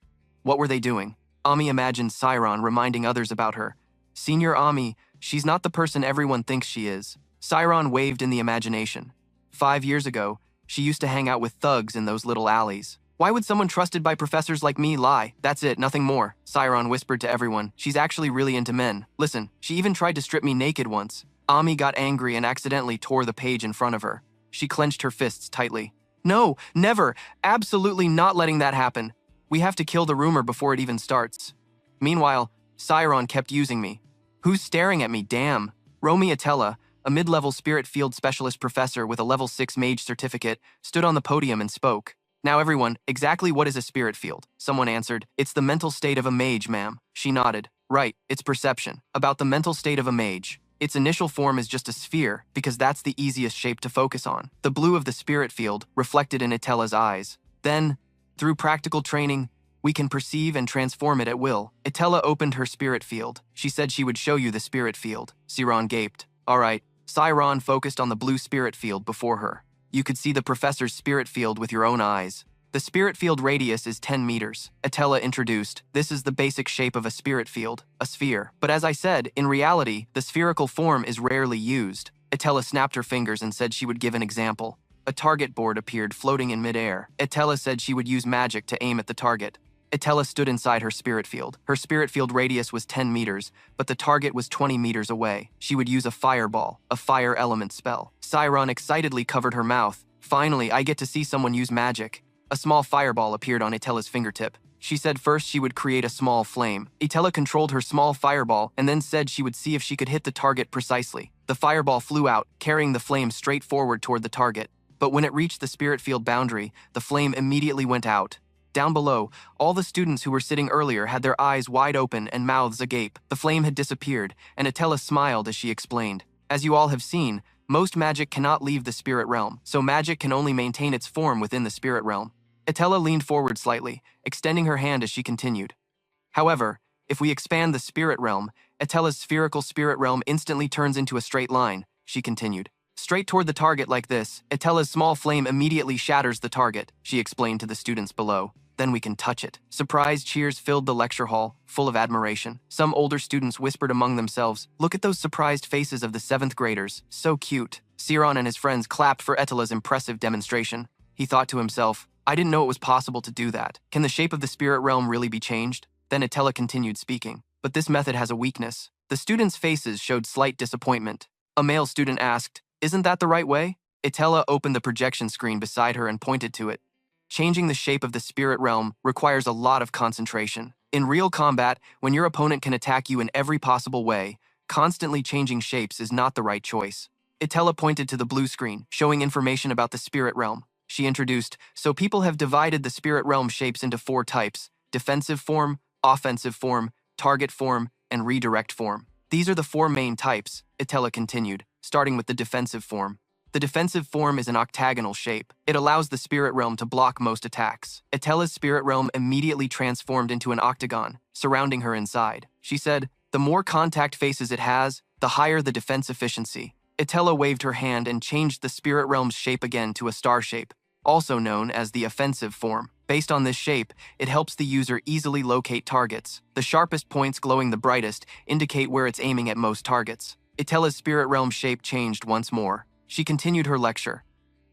What were they doing? Ami imagined Siron reminding others about her. "Senior Ami, she's not the person everyone thinks she is." Siron waved in the imagination. 5 years ago, she used to hang out with thugs in those little alleys. "Why would someone trusted by professors like me lie? That's it, nothing more." Siron whispered to everyone. "She's actually really into men. Listen, she even tried to strip me naked once." Ami got angry and accidentally tore the page in front of her. She clenched her fists tightly. "No, never, absolutely not letting that happen. We have to kill the rumor before it even starts." Meanwhile, Siron kept using me. "Who's staring at me, damn?" Romy Atella, a mid-level spirit field specialist professor with a level 6 mage certificate, stood on the podium and spoke. "Now everyone, exactly what is a spirit field?" Someone answered, "It's the mental state of a mage, ma'am." She nodded. "Right, it's perception. About the mental state of a mage. Its initial form is just a sphere, because that's the easiest shape to focus on. The blue of the spirit field, reflected in Atella's eyes. Then, through practical training, we can perceive and transform it at will." Atella opened her spirit field. She said she would show you the spirit field. Siron gaped. "All right." Siron focused on the blue spirit field before her. "You could see the professor's spirit field with your own eyes. The spirit field radius is 10 meters. Atella introduced, "This is the basic shape of a spirit field, a sphere. But as I said, in reality, the spherical form is rarely used." Atella snapped her fingers and said she would give an example. A target board appeared floating in midair. Atella said she would use magic to aim at the target. Atella stood inside her spirit field. Her spirit field radius was 10 meters, but the target was 20 meters away. She would use a fireball, a fire element spell. Siron excitedly covered her mouth. "Finally, I get to see someone use magic." A small fireball appeared on Atella's fingertip. She said first she would create a small flame. Atella controlled her small fireball and then said she would see if she could hit the target precisely. The fireball flew out, carrying the flame straight forward toward the target. But when it reached the spirit field boundary, the flame immediately went out. Down below, all the students who were sitting earlier had their eyes wide open and mouths agape. The flame had disappeared, and Atella smiled as she explained. "As you all have seen, most magic cannot leave the spirit realm, so magic can only maintain its form within the spirit realm." Atella leaned forward slightly, extending her hand as she continued. "However, if we expand the spirit realm, Atella's spherical spirit realm instantly turns into a straight line," she continued. "Straight toward the target like this, Atella's small flame immediately shatters the target," she explained to the students below. "Then we can touch it." Surprised cheers filled the lecture hall, full of admiration. Some older students whispered among themselves, "Look at those surprised faces of the 7th graders. So cute." Siron and his friends clapped for Atella's impressive demonstration. He thought to himself, "I didn't know it was possible to do that. Can the shape of the spirit realm really be changed?" Then Atella continued speaking. "But this method has a weakness." The students' faces showed slight disappointment. A male student asked, "Isn't that the right way?" Atella opened the projection screen beside her and pointed to it. "Changing the shape of the spirit realm requires a lot of concentration. In real combat, when your opponent can attack you in every possible way, constantly changing shapes is not the right choice." Atella pointed to the blue screen, showing information about the spirit realm. She introduced, "So people have divided the spirit realm shapes into 4 types: defensive form, offensive form, target form, and redirect form. These are the 4 main types," Atella continued, starting with the defensive form. The defensive form is an octagonal shape. It allows the spirit realm to block most attacks. Atella's spirit realm immediately transformed into an octagon, surrounding her inside. She said, "The more contact faces it has, the higher the defense efficiency." Atella waved her hand and changed the spirit realm's shape again to a star shape, also known as the offensive form. Based on this shape, it helps the user easily locate targets. The sharpest points glowing the brightest indicate where it's aiming at most targets. Atella's spirit realm shape changed once more. She continued her lecture.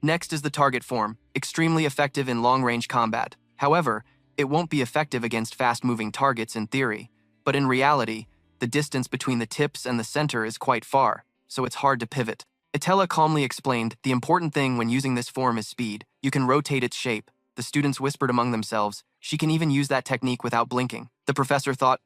"Next is the target form, extremely effective in long-range combat. However, it won't be effective against fast-moving targets in theory, but in reality, The distance between the tips and the center is quite far, so it's hard to pivot. Itella calmly explained, the important thing when using this form is speed. You can rotate its shape. The students whispered among themselves, she can even use that technique without blinking. The professor thought,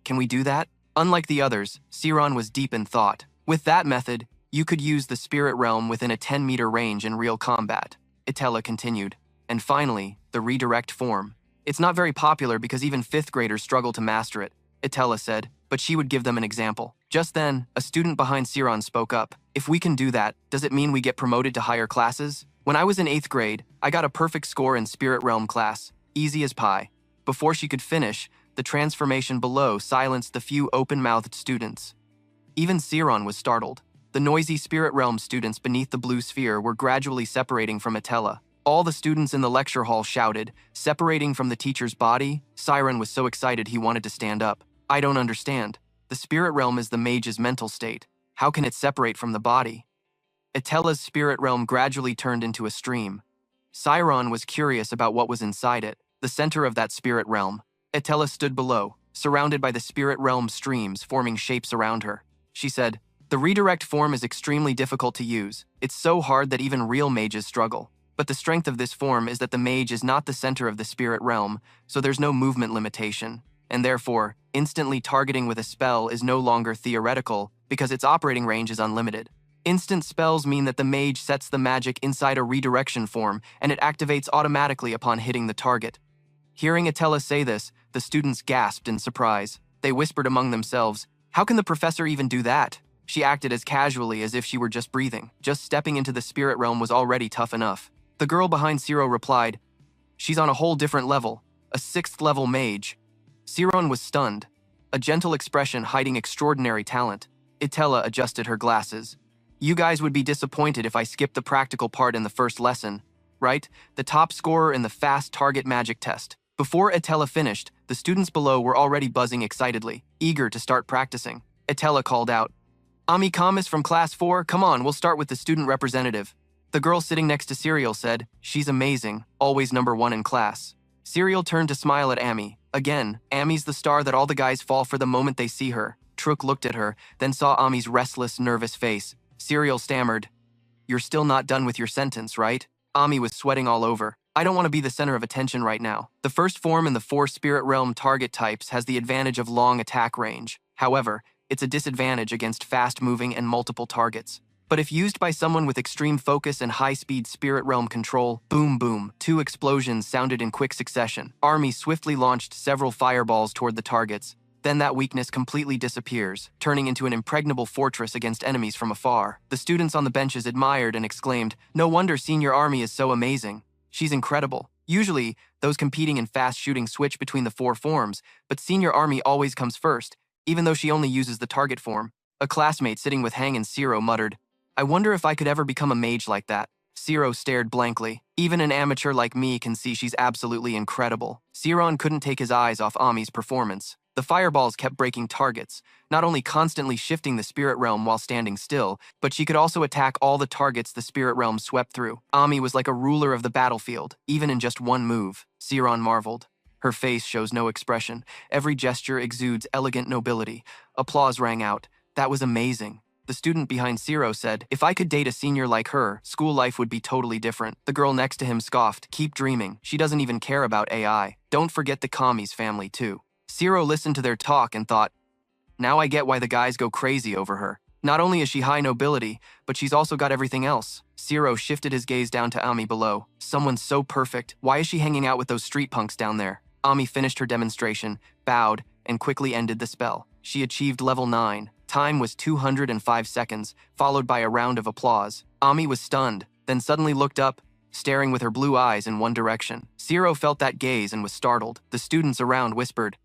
can we do that? Unlike the others, Siron was deep in thought. With that method, you could use the spirit realm within a 10-meter range in real combat. Itella continued. And finally, the redirect form. It's not very popular because even 5th graders struggle to master it, Itella said, but she would give them an example. Just then, a student behind Siron spoke up. If we can do that, does it mean we get promoted to higher classes? When I was in 8th grade, I got a perfect score in Spirit Realm class, easy as pie. Before she could finish, the transformation below silenced the few open-mouthed students. Even Siron was startled. The noisy Spirit Realm students beneath the blue sphere were gradually separating from Itella. All the students in the lecture hall shouted, separating from the teacher's body. Siron was so excited he wanted to stand up. I don't understand. The spirit realm is the mage's mental state. How can it separate from the body? Itella's spirit realm gradually turned into a stream. Siron was curious about what was inside it, the center of that spirit realm. Itella stood below, surrounded by the spirit realm streams forming shapes around her. She said, the redirect form is extremely difficult to use. It's so hard that even real mages struggle. But the strength of this form is that the mage is not the center of the spirit realm, so there's no movement limitation. And therefore, instantly targeting with a spell is no longer theoretical because its operating range is unlimited. Instant spells mean that the mage sets the magic inside a redirection form and it activates automatically upon hitting the target. Hearing Itella say this, the students gasped in surprise. They whispered among themselves, how can the professor even do that? She acted as casually as if she were just breathing. Just stepping into the spirit realm was already tough enough. The girl behind Ciro replied, she's on a whole different level, a 6th level mage. Siron was stunned, a gentle expression hiding extraordinary talent. Itella adjusted her glasses. You guys would be disappointed if I skipped the practical part in the first lesson, right? The top scorer in the fast target magic test. Before Itella finished, the students below were already buzzing excitedly, eager to start practicing. Itella called out, Ami Kamis from class 4, come on, we'll start with the student representative. The girl sitting next to Serial said, she's amazing, always number 1 in class. Serial turned to smile at Ami. Again, Ami's the star that all the guys fall for the moment they see her. Truk looked at her, then saw Ami's restless, nervous face. Serial stammered, you're still not done with your sentence, right? Ami was sweating all over. I don't want to be the center of attention right now. The first form in the 4 spirit realm target types has the advantage of long attack range. However, it's a disadvantage against fast-moving and multiple targets. But if used by someone with extreme focus and high-speed spirit realm control, boom boom, 2 explosions sounded in quick succession. Army swiftly launched several fireballs toward the targets. Then that weakness completely disappears, turning into an impregnable fortress against enemies from afar. The students on the benches admired and exclaimed, no wonder Senior Army is so amazing. She's incredible. Usually, those competing in fast shooting switch between the 4 forms, but Senior Army always comes first, even though she only uses the target form. A classmate sitting with Hang and Ciro muttered, I wonder if I could ever become a mage like that. Ciro stared blankly. Even an amateur like me can see she's absolutely incredible. Ciron couldn't take his eyes off Ami's performance. The fireballs kept breaking targets, not only constantly shifting the spirit realm while standing still, but she could also attack all the targets the spirit realm swept through. Ami was like a ruler of the battlefield, even in just one move. Ciron marveled. Her face shows no expression. Every gesture exudes elegant nobility. Applause rang out. That was amazing. The student behind Ciro said, if I could date a senior like her, school life would be totally different. The girl next to him scoffed, keep dreaming. She doesn't even care about AI. Don't forget the Kami's family too. Ciro listened to their talk and thought, now I get why the guys go crazy over her. Not only is she high nobility, but she's also got everything else. Ciro shifted his gaze down to Ami below. Someone so perfect. Why is she hanging out with those street punks down there? Ami finished her demonstration, bowed, and quickly ended the spell. She achieved level 9. Time was 205 seconds, followed by a round of applause. Ami was stunned, then suddenly looked up, staring with her blue eyes in one direction. Ciro felt that gaze and was startled. The students around whispered,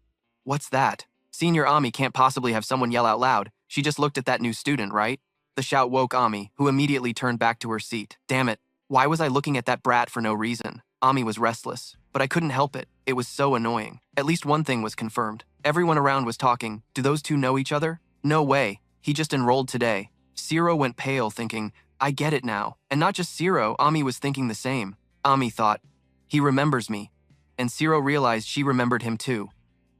what's that? Senior Ami can't possibly have someone yell out loud. She just looked at that new student, right? The shout woke Ami, who immediately turned back to her seat. Damn it, why was I looking at that brat for no reason? Ami was restless, but I couldn't help it. It was so annoying. At least one thing was confirmed. Everyone around was talking. Do those two know each other? No way. He just enrolled today. Ciro went pale, thinking, I get it now. And not just Ciro, Ami was thinking the same. Ami thought, he remembers me. And Ciro realized she remembered him too.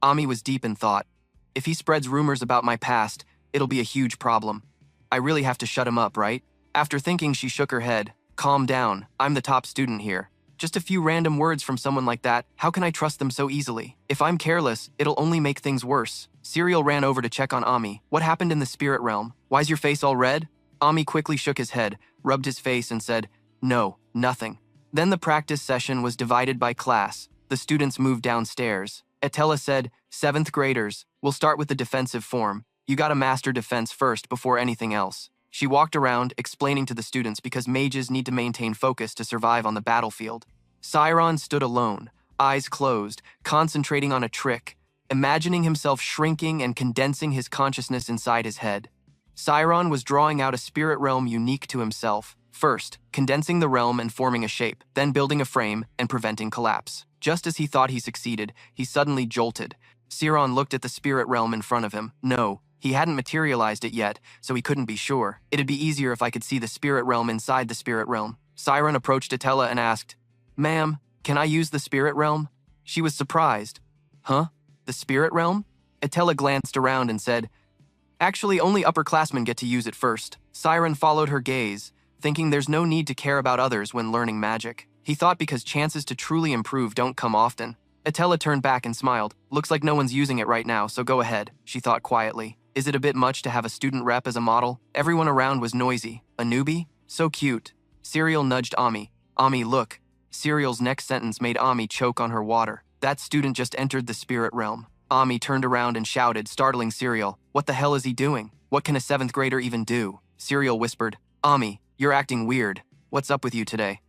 Ami was deep in thought. If he spreads rumors about my past, it'll be a huge problem. I really have to shut him up, right? After thinking, she shook her head. Calm down, I'm the top student here. Just a few random words from someone like that, how can I trust them so easily? If I'm careless, it'll only make things worse. Serial ran over to check on Ami. What happened in the spirit realm? Why's your face all red? Ami quickly shook his head, rubbed his face and said, no, nothing. Then the practice session was divided by class. The students moved downstairs. Etela said, 7th graders, we'll start with the defensive form. You gotta master defense first before anything else. She walked around, explaining to the students because mages need to maintain focus to survive on the battlefield. Sciron stood alone, eyes closed, concentrating on a trick, imagining himself shrinking and condensing his consciousness inside his head. Sciron was drawing out a spirit realm unique to himself. First, condensing the realm and forming a shape, then building a frame and preventing collapse. Just as he thought he succeeded, he suddenly jolted. Sciron looked at the spirit realm in front of him. No, he hadn't materialized it yet, so he couldn't be sure. It'd be easier if I could see the spirit realm inside the spirit realm. Sciron approached Etela and asked, Ma'am, can I use the spirit realm? She was surprised. Huh? The spirit realm? Etela glanced around and said, actually, only upperclassmen get to use it first. Sciron followed her gaze, thinking there's no need to care about others when learning magic. He thought because chances to truly improve don't come often. Etela turned back and smiled. Looks like no one's using it right now, so go ahead, she thought quietly. Is it a bit much to have a student rep as a model? Everyone around was noisy. A newbie? So cute. Serial nudged Ami. Ami, look. Serial's next sentence made Ami choke on her water. That student just entered the spirit realm. Ami turned around and shouted, startling Serial. What the hell is he doing? What can a 7th grader even do? Serial whispered, Ami, you're acting weird. What's up with you today?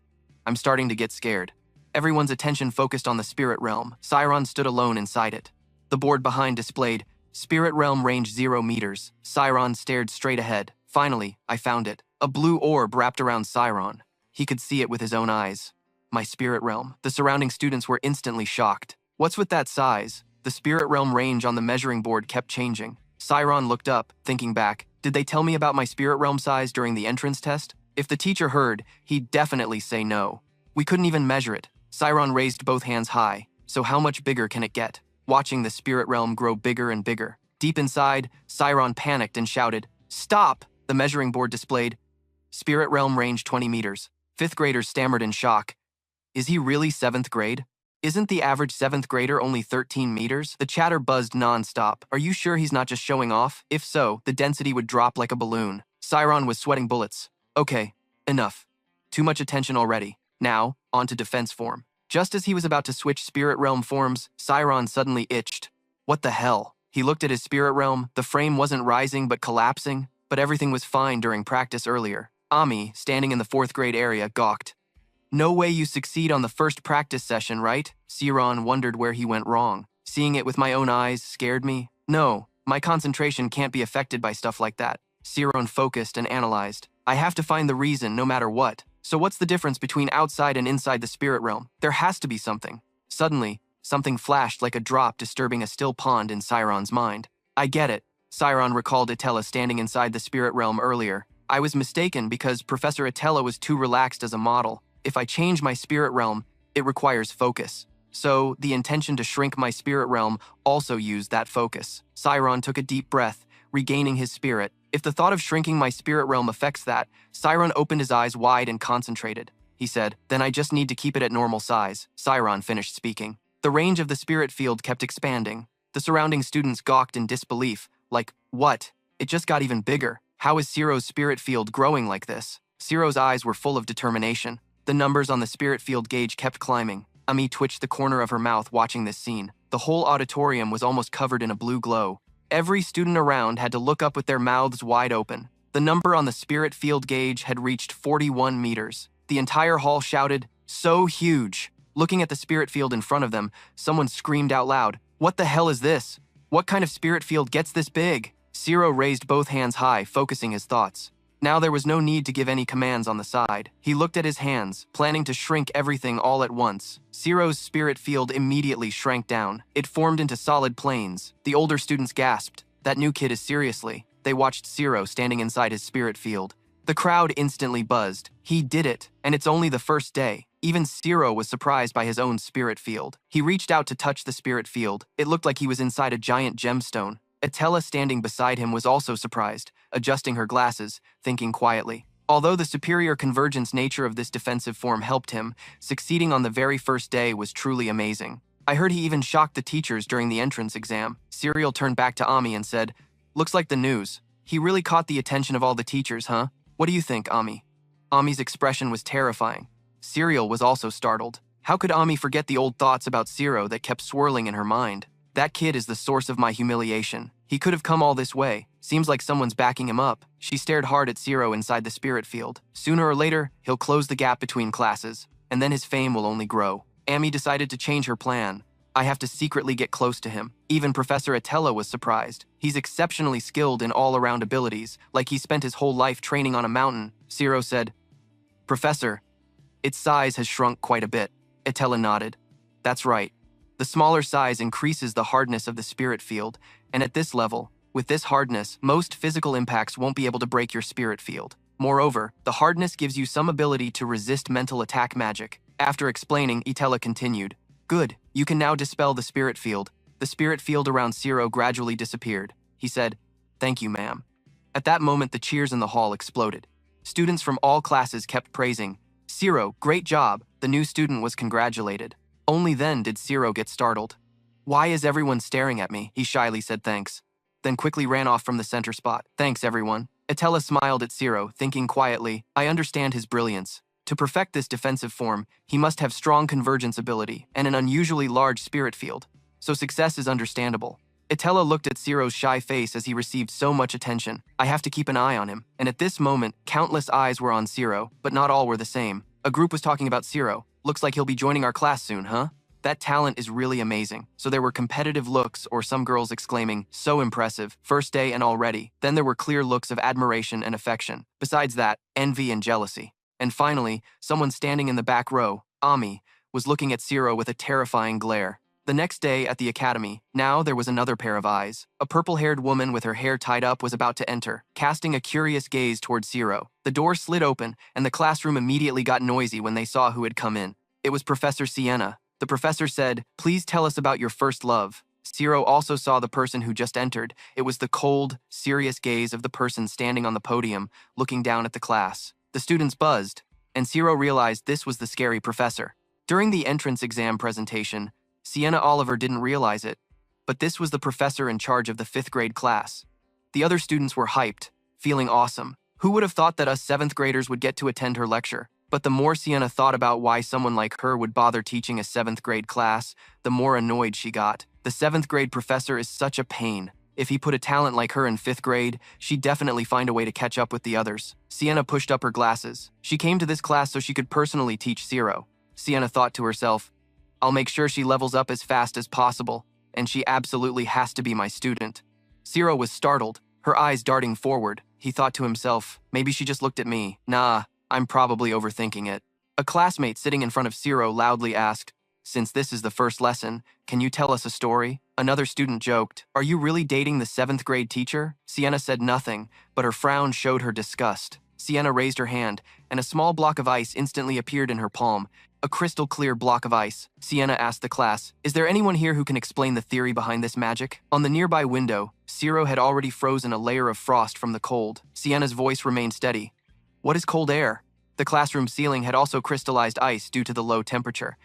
I'm starting to get scared. Everyone's attention focused on the spirit realm. Sciron stood alone inside it. The board behind displayed, Spirit realm range 0 meters. Sciron stared straight ahead. Finally, I found it. A blue orb wrapped around Sciron. He could see it with his own eyes. My spirit realm. The surrounding students were instantly shocked. What's with that size? The spirit realm range on the measuring board kept changing. Sciron looked up, thinking back. Did they tell me about my spirit realm size during the entrance test? If the teacher heard, he'd definitely say no. We couldn't even measure it. Sciron raised both hands high. So how much bigger can it get? Watching the spirit realm grow bigger and bigger. Deep inside, Sciron panicked and shouted, Stop! The measuring board displayed, Spirit realm range 20 meters. 5th graders stammered in shock. Is he really 7th grade? Isn't the average 7th grader only 13 meters? The chatter buzzed non-stop. Are you sure he's not just showing off? If so, the density would drop like a balloon. Sciron was sweating bullets. Okay, enough. Too much attention already. Now, on to defense form. Just as he was about to switch spirit realm forms, Sciron suddenly itched. What the hell? He looked at his spirit realm. The frame wasn't rising but collapsing, but everything was fine during practice earlier. Ami, standing in the 4th grade area, gawked. No way you succeed on the first practice session, right? Sciron wondered where he went wrong. Seeing it with my own eyes scared me. No, my concentration can't be affected by stuff like that. Sciron focused and analyzed. I have to find the reason no matter what. So what's the difference between outside and inside the spirit realm? There has to be something. Suddenly, something flashed like a drop disturbing a still pond in Sciron's mind. I get it. Sciron recalled Etela standing inside the spirit realm earlier. I was mistaken because Professor Etela was too relaxed as a model. If I change my spirit realm, it requires focus. So, the intention to shrink my spirit realm also used that focus. Sciron took a deep breath, regaining his spirit. If the thought of shrinking my spirit realm affects that, Sciron opened his eyes wide and concentrated. He said, then I just need to keep it at normal size. Sciron finished speaking. The range of the spirit field kept expanding. The surrounding students gawked in disbelief. Like, what? It just got even bigger. How is Ciro's spirit field growing like this? Ciro's eyes were full of determination. The numbers on the spirit field gauge kept climbing. Ami twitched the corner of her mouth watching this scene. The whole auditorium was almost covered in a blue glow. Every student around had to look up with their mouths wide open. The number on the spirit field gauge had reached 41 meters. The entire hall shouted, so huge. Looking at the spirit field in front of them, someone screamed out loud, what the hell is this? What kind of spirit field gets this big? Ciro raised both hands high, focusing his thoughts. Now there was no need to give any commands on the side. He looked at his hands, planning to shrink everything all at once. Ciro's spirit field immediately shrank down. It formed into solid planes. The older students gasped. That new kid is seriously. They watched Ciro standing inside his spirit field. The crowd instantly buzzed. He did it, and it's only the first day. Even Ciro was surprised by his own spirit field. He reached out to touch the spirit field. It looked like he was inside a giant gemstone. Atella, standing beside him, was also surprised, adjusting her glasses, thinking quietly. Although the superior convergence nature of this defensive form helped him, succeeding on the very first day was truly amazing. I heard he even shocked the teachers during the entrance exam. Serial turned back to Ami and said, "Looks like the news. He really caught the attention of all the teachers, huh? What do you think, Ami?" Ami's expression was terrifying. Serial was also startled. How could Ami forget the old thoughts about Zero that kept swirling in her mind? That kid is the source of my humiliation. He could have come all this way. Seems like someone's backing him up. She stared hard at Zero inside the spirit field. Sooner or later, he'll close the gap between classes, and then his fame will only grow. Ami decided to change her plan. I have to secretly get close to him. Even Professor Atella was surprised. He's exceptionally skilled in all-around abilities, like he spent his whole life training on a mountain. Zero said, "Professor, its size has shrunk quite a bit." Atella nodded. "That's right. The smaller size increases the hardness of the spirit field, and at this level, with this hardness, most physical impacts won't be able to break your spirit field. Moreover, the hardness gives you some ability to resist mental attack magic." After explaining, Atella continued, "Good, you can now dispel the spirit field." The spirit field around Zero gradually disappeared. He said, "Thank you, ma'am." At that moment, the cheers in the hall exploded. Students from all classes kept praising, "Zero, great job." The new student was congratulated. Only then did Zero get startled. "Why is everyone staring at me?" He shyly said thanks, then quickly ran off from the center spot. "Thanks, everyone." Atella smiled at Zero, thinking quietly, "I understand his brilliance. To perfect this defensive form, he must have strong convergence ability and an unusually large spirit field, so success is understandable." Atella looked at Zero's shy face as he received so much attention. "I have to keep an eye on him." And at this moment, countless eyes were on Zero, but not all were the same. A group was talking about Zero. "Looks like he'll be joining our class soon, huh? That talent is really amazing." So there were competitive looks, or some girls exclaiming, "So impressive, first day and already." Then there were clear looks of admiration and affection. Besides that, envy and jealousy. And finally, someone standing in the back row, Ami, was looking at Zero with a terrifying glare. The next day at the academy, now there was another pair of eyes. A purple-haired woman with her hair tied up was about to enter, casting a curious gaze towards Zero. The door slid open, and the classroom immediately got noisy when they saw who had come in. It was Professor Sienna. The professor said, "Please tell us about your first love." Zero also saw the person who just entered. It was the cold, serious gaze of the person standing on the podium, looking down at the class. The students buzzed, and Zero realized this was the scary professor. During the entrance exam presentation, Sienna Oliver didn't realize it, but this was the professor in charge of the 5th grade class. The other students were hyped, feeling awesome. Who would have thought that us 7th graders would get to attend her lecture? But the more Sienna thought about why someone like her would bother teaching a 7th grade class, the more annoyed she got. The 7th grade professor is such a pain. If he put a talent like her in 5th grade, she'd definitely find a way to catch up with the others. Sienna pushed up her glasses. She came to this class so she could personally teach Zero. Sienna thought to herself, "I'll make sure she levels up as fast as possible, and she absolutely has to be my student." Zero was startled, her eyes darting forward. He thought to himself, "Maybe she just looked at me. Nah, I'm probably overthinking it." A classmate sitting in front of Zero loudly asked, "Since this is the first lesson, can you tell us a story?" Another student joked, "Are you really dating the 7th grade teacher?" Sienna said nothing, but her frown showed her disgust. Sienna raised her hand, and a small block of ice instantly appeared in her palm. A crystal clear block of ice. Sienna asked the class, "Is there anyone here who can explain the theory behind this magic?" On the nearby window, Zero had already frozen a layer of frost from the cold. Sienna's voice remained steady. "What is cold air?" The classroom ceiling had also crystallized ice due to the low temperature.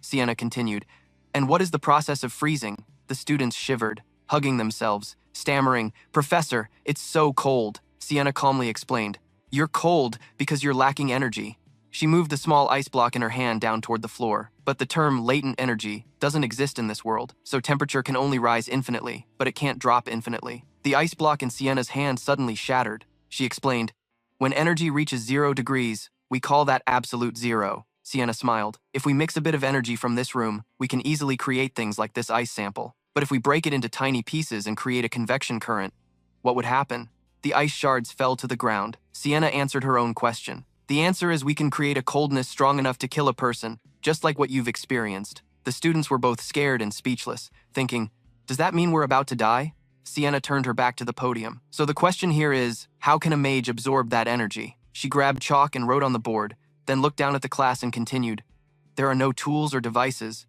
Sienna continued, "And what is the process of freezing?" The students shivered, hugging themselves, stammering, "Professor, it's so cold." Sienna calmly explained, "You're cold because you're lacking energy." She moved the small ice block in her hand down toward the floor. But the term latent energy doesn't exist in this world, so temperature can only rise infinitely, but it can't drop infinitely. The ice block in Sienna's hand suddenly shattered. She explained, "When energy reaches 0 degrees, we call that absolute zero." Sienna smiled. "If we mix a bit of energy from this room, we can easily create things like this ice sample. But if we break it into tiny pieces and create a convection current, what would happen?" The ice shards fell to the ground. Sienna answered her own question. "The answer is we can create a coldness strong enough to kill a person, just like what you've experienced." The students were both scared and speechless, thinking, "Does that mean we're about to die?" Sienna turned her back to the podium. "So the question here is, how can a mage absorb that energy?" She grabbed chalk and wrote on the board, then looked down at the class and continued, "There are no tools or devices.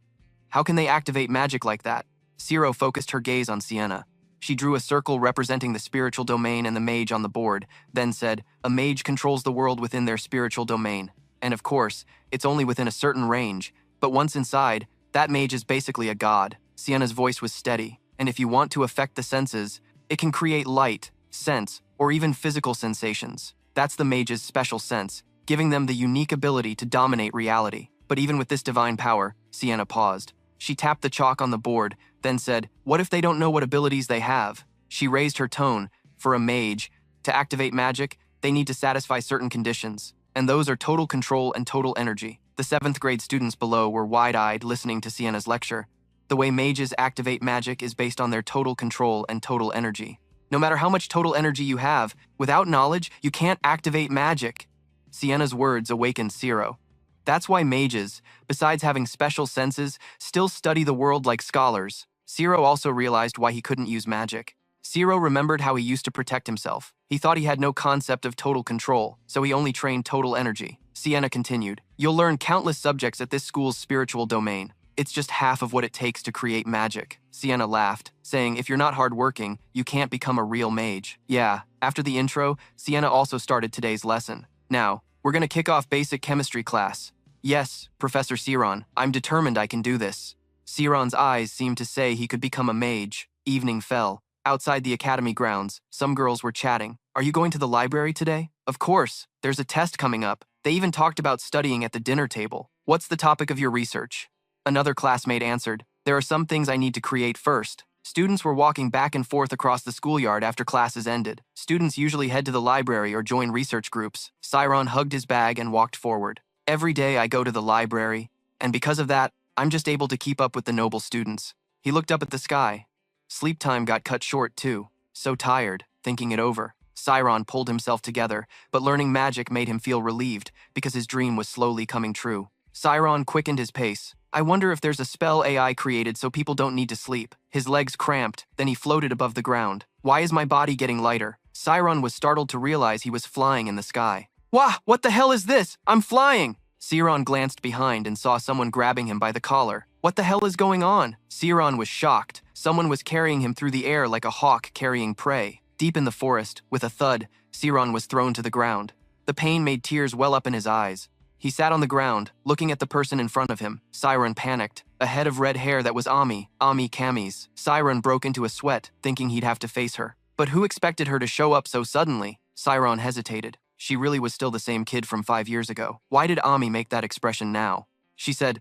How can they activate magic like that?" Zero focused her gaze on Sienna. She drew a circle representing the spiritual domain and the mage on the board, then said, "A mage controls the world within their spiritual domain. And of course, it's only within a certain range, but once inside, that mage is basically a god." Sienna's voice was steady, and if you want to affect the senses, it can create light, sense, or even physical sensations. That's the mage's special sense, giving them the unique ability to dominate reality. But even with this divine power, Sienna paused. She tapped the chalk on the board, then said, "What if they don't know what abilities they have?" She raised her tone. For a mage, to activate magic, they need to satisfy certain conditions, and those are total control and total energy. The 7th grade students below were wide-eyed listening to Sienna's lecture. The way mages activate magic is based on their total control and total energy. No matter how much total energy you have, without knowledge, you can't activate magic. Sienna's words awakened Ciro. That's why mages, besides having special senses, still study the world like scholars. Ciro also realized why he couldn't use magic. Ciro remembered how he used to protect himself. He thought he had no concept of total control, so he only trained total energy. Sienna continued, "You'll learn countless subjects at this school's spiritual domain. It's just half of what it takes to create magic." Sienna laughed, saying, "If you're not hardworking, you can't become a real mage." Yeah, after the intro, Sienna also started today's lesson. "Now, we're gonna kick off basic chemistry class." "Yes, Professor Ciron, I'm determined I can do this." Ciron's eyes seemed to say he could become a mage. Evening fell. Outside the academy grounds, some girls were chatting. "Are you going to the library today?" "Of course, there's a test coming up. They even talked about studying at the dinner table." "What's the topic of your research?" Another classmate answered, "There are some things I need to create first." Students were walking back and forth across the schoolyard after classes ended. Students usually head to the library or join research groups. Ciron hugged his bag and walked forward. "Every day I go to the library, and because of that, I'm just able to keep up with the noble students." He looked up at the sky. Sleep time got cut short too. So tired, thinking it over. Ciron pulled himself together, but learning magic made him feel relieved because his dream was slowly coming true. Ciron quickened his pace. "I wonder if there's a spell AI created so people don't need to sleep." His legs cramped, then he floated above the ground. "Why is my body getting lighter?" Ciron was startled to realize he was flying in the sky. "Wah! What the hell is this? I'm flying!" Ciron glanced behind and saw someone grabbing him by the collar. "What the hell is going on?" Ciron was shocked. Someone was carrying him through the air like a hawk carrying prey. Deep in the forest, with a thud, Ciron was thrown to the ground. The pain made tears well up in his eyes. He sat on the ground, looking at the person in front of him. Ciron panicked. A head of red hair that was Ami Kami's. Ciron broke into a sweat, thinking he'd have to face her. But who expected her to show up so suddenly? Ciron hesitated. She really was still the same kid from 5 years ago. Why did Ami make that expression now? She said,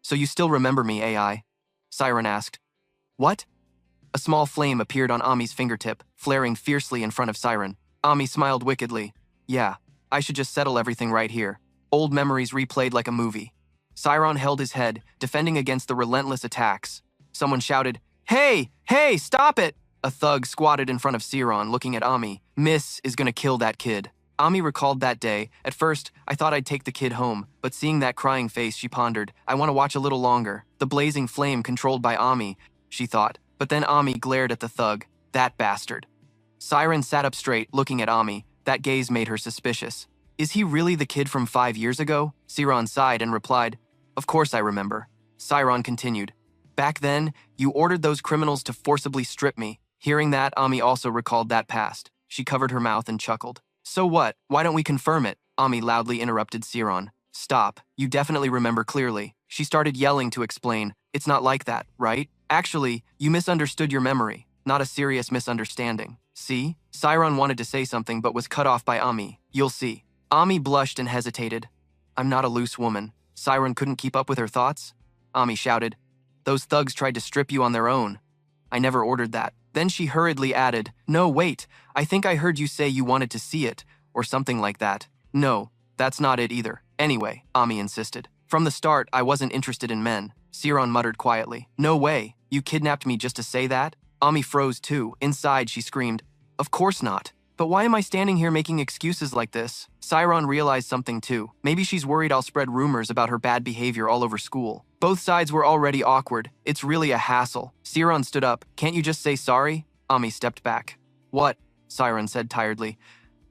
"So you still remember me, AI?" Ciron asked. "What?" A small flame appeared on Ami's fingertip, flaring fiercely in front of Ciron. Ami smiled wickedly. "Yeah, I should just settle everything right here." Old memories replayed like a movie. Ciron held his head, defending against the relentless attacks. Someone shouted, "Hey! Hey, stop it!" A thug squatted in front of Ciron, looking at Ami. "Miss is gonna kill that kid." Ami recalled that day. "At first, I thought I'd take the kid home, but seeing that crying face, she pondered, I want to watch a little longer." The blazing flame controlled by Ami, she thought. But then Ami glared at the thug. That bastard. Ciron sat up straight, looking at Ami. That gaze made her suspicious. "Is he really the kid from 5 years ago?" Ciron sighed and replied, "Of course I remember." Ciron continued, "Back then, you ordered those criminals to forcibly strip me." Hearing that, Ami also recalled that past. She covered her mouth and chuckled. "So what? Why don't we confirm it?" Ami loudly interrupted Ciron. "Stop. You definitely remember clearly." She started yelling to explain. "It's not like that, right? Actually, you misunderstood your memory. Not a serious misunderstanding. See?" Ciron wanted to say something but was cut off by Ami. "You'll see." Ami blushed and hesitated. "I'm not a loose woman." Ciron couldn't keep up with her thoughts. Ami shouted, "Those thugs tried to strip you on their own. I never ordered that." Then she hurriedly added, "No, wait, I think I heard you say you wanted to see it, or something like that." "No, that's not it either." "Anyway," Ami insisted. "From the start, I wasn't interested in men." Ciron muttered quietly. "No way, you kidnapped me just to say that?" Ami froze too. Inside, she screamed, "Of course not. But why am I standing here making excuses like this?" Ciron realized something too. Maybe she's worried I'll spread rumors about her bad behavior all over school. Both sides were already awkward. It's really a hassle. Ciron stood up. "Can't you just say sorry?" Ami stepped back. "What?" Ciron said tiredly.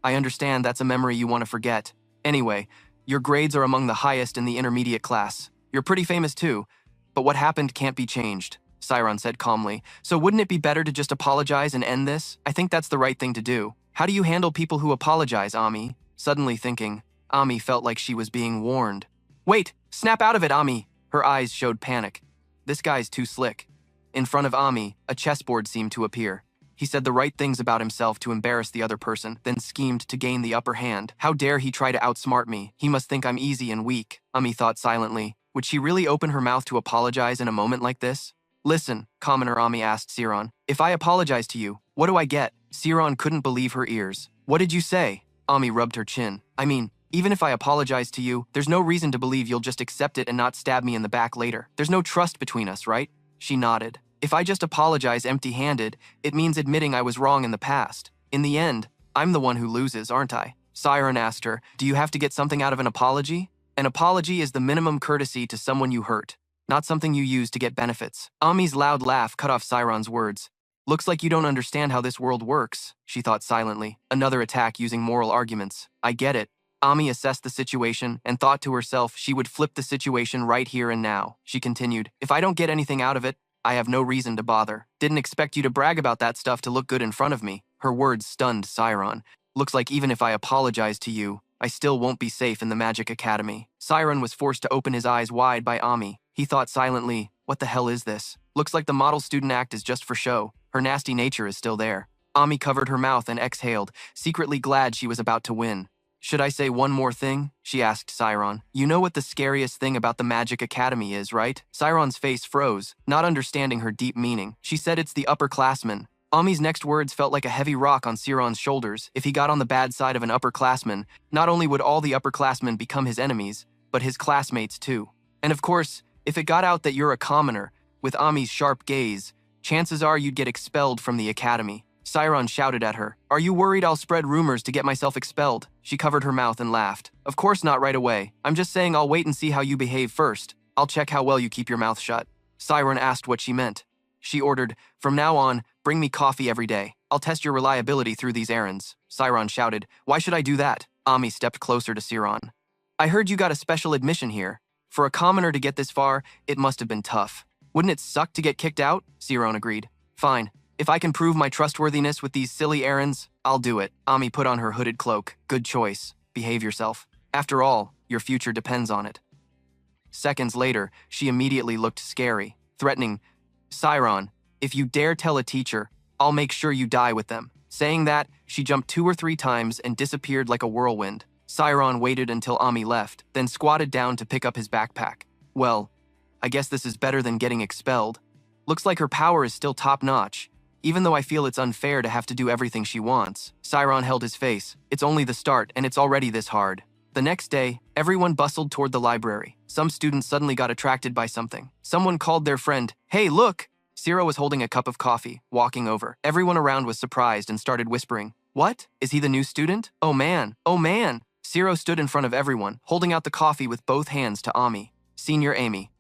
"I understand that's a memory you want to forget. Anyway, your grades are among the highest in the intermediate class. You're pretty famous too, but what happened can't be changed." Siron said calmly. So wouldn't it be better to just apologize and end this? I think that's the right thing to do. How do you handle people who apologize, Ami? Suddenly thinking, Ami felt like she was being warned. Wait, snap out of it, Ami. Her eyes showed panic. This guy's too slick. In front of Ami, a chessboard seemed to appear. He said the right things about himself to embarrass the other person, then schemed to gain the upper hand. How dare he try to outsmart me? He must think I'm easy and weak, Ami thought silently. Would she really open her mouth to apologize in a moment like this? Listen, Commoner Ami asked Siron. If I apologize to you, what do I get? Siron couldn't believe her ears. What did you say? Ami rubbed her chin. I mean, even if I apologize to you, there's no reason to believe you'll just accept it and not stab me in the back later. There's no trust between us, right? She nodded. If I just apologize empty-handed, it means admitting I was wrong in the past. In the end, I'm the one who loses, aren't I? Siren asked her, do you have to get something out of an apology? An apology is the minimum courtesy to someone you hurt, not something you use to get benefits. Ami's loud laugh cut off Siron's words. Looks like you don't understand how this world works, she thought silently. Another attack using moral arguments. I get it. Ami assessed the situation and thought to herself she would flip the situation right here and now. She continued, if I don't get anything out of it, I have no reason to bother. Didn't expect you to brag about that stuff to look good in front of me. Her words stunned Siron. Looks like even if I apologize to you, I still won't be safe in the Magic Academy. Siron was forced to open his eyes wide by Ami. He thought silently, what the hell is this? Looks like the model student act is just for show. Her nasty nature is still there. Ami covered her mouth and exhaled, secretly glad she was about to win. Should I say one more thing? She asked Siron. You know what the scariest thing about the Magic Academy is, right? Siron's face froze, not understanding her deep meaning. She said it's the upperclassmen. Ami's next words felt like a heavy rock on Siron's shoulders. If he got on the bad side of an upperclassman, not only would all the upperclassmen become his enemies, but his classmates too. And of course, if it got out that you're a commoner, with Ami's sharp gaze, chances are you'd get expelled from the academy. Siron shouted at her. Are you worried I'll spread rumors to get myself expelled? She covered her mouth and laughed. Of course not right away. I'm just saying I'll wait and see how you behave first. I'll check how well you keep your mouth shut. Siron asked what she meant. She ordered, from now on, bring me coffee every day. I'll test your reliability through these errands. Siron shouted. Why should I do that? Ami stepped closer to Siron. I heard you got a special admission here. For a commoner to get this far, it must have been tough. Wouldn't it suck to get kicked out? Siron agreed. Fine. If I can prove my trustworthiness with these silly errands, I'll do it. Ami put on her hooded cloak. Good choice. Behave yourself. After all, your future depends on it. Seconds later, she immediately looked scary, threatening, Siron, if you dare tell a teacher, I'll make sure you die with them. Saying that, she jumped 2 or 3 times and disappeared like a whirlwind. Siron waited until Ami left, then squatted down to pick up his backpack. Well, I guess this is better than getting expelled. Looks like her power is still top-notch. Even though I feel it's unfair to have to do everything she wants. Siron held his face. It's only the start, and it's already this hard. The next day, everyone bustled toward the library. Some students suddenly got attracted by something. Someone called their friend, Hey, look! Ciro was holding a cup of coffee, walking over. Everyone around was surprised and started whispering, What? Is he the new student? Oh man! Oh man! Ciro stood in front of everyone, holding out the coffee with both hands to Ami. Senior Amy.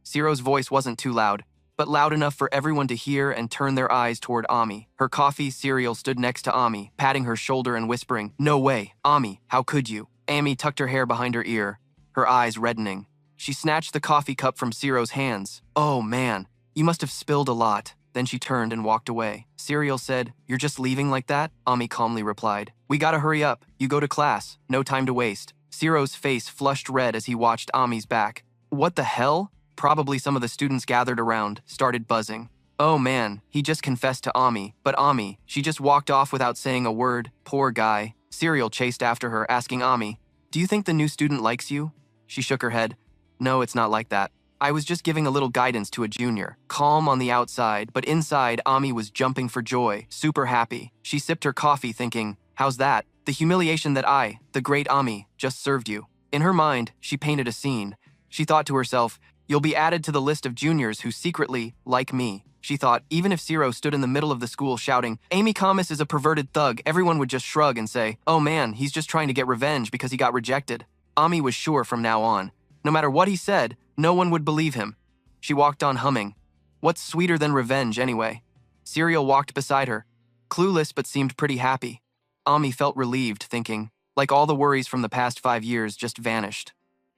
Ciro's voice wasn't too loud, but loud enough for everyone to hear and turn their eyes toward Ami. Her coffee cereal stood next to Ami, patting her shoulder and whispering, No way, Ami, how could you? Ami tucked her hair behind her ear, her eyes reddening. She snatched the coffee cup from Ciro's hands. Oh man, you must have spilled a lot. Then she turned and walked away. Cereal said, You're just leaving like that? Ami calmly replied, We gotta hurry up. You go to class. No time to waste. Ciro's face flushed red as he watched Ami's back. What the hell? Probably some of the students gathered around, started buzzing. Oh man, he just confessed to Ami, but Ami, she just walked off without saying a word. Poor guy. Cereal chased after her, asking Ami, Do you think the new student likes you? She shook her head. No, it's not like that. I was just giving a little guidance to a junior. Calm on the outside, but inside, Ami was jumping for joy, super happy. She sipped her coffee thinking, How's that? The humiliation that I, the great Ami, just served you. In her mind, she painted a scene. She thought to herself, You'll be added to the list of juniors who secretly like me. She thought, even if Ciro stood in the middle of the school shouting, Amy Kamis is a perverted thug, everyone would just shrug and say, Oh man, he's just trying to get revenge because he got rejected. Ami was sure from now on. No matter what he said, no one would believe him. She walked on humming. What's sweeter than revenge anyway? Cereal walked beside her, clueless but seemed pretty happy. Ami felt relieved, thinking, like all the worries from the past 5 years just vanished.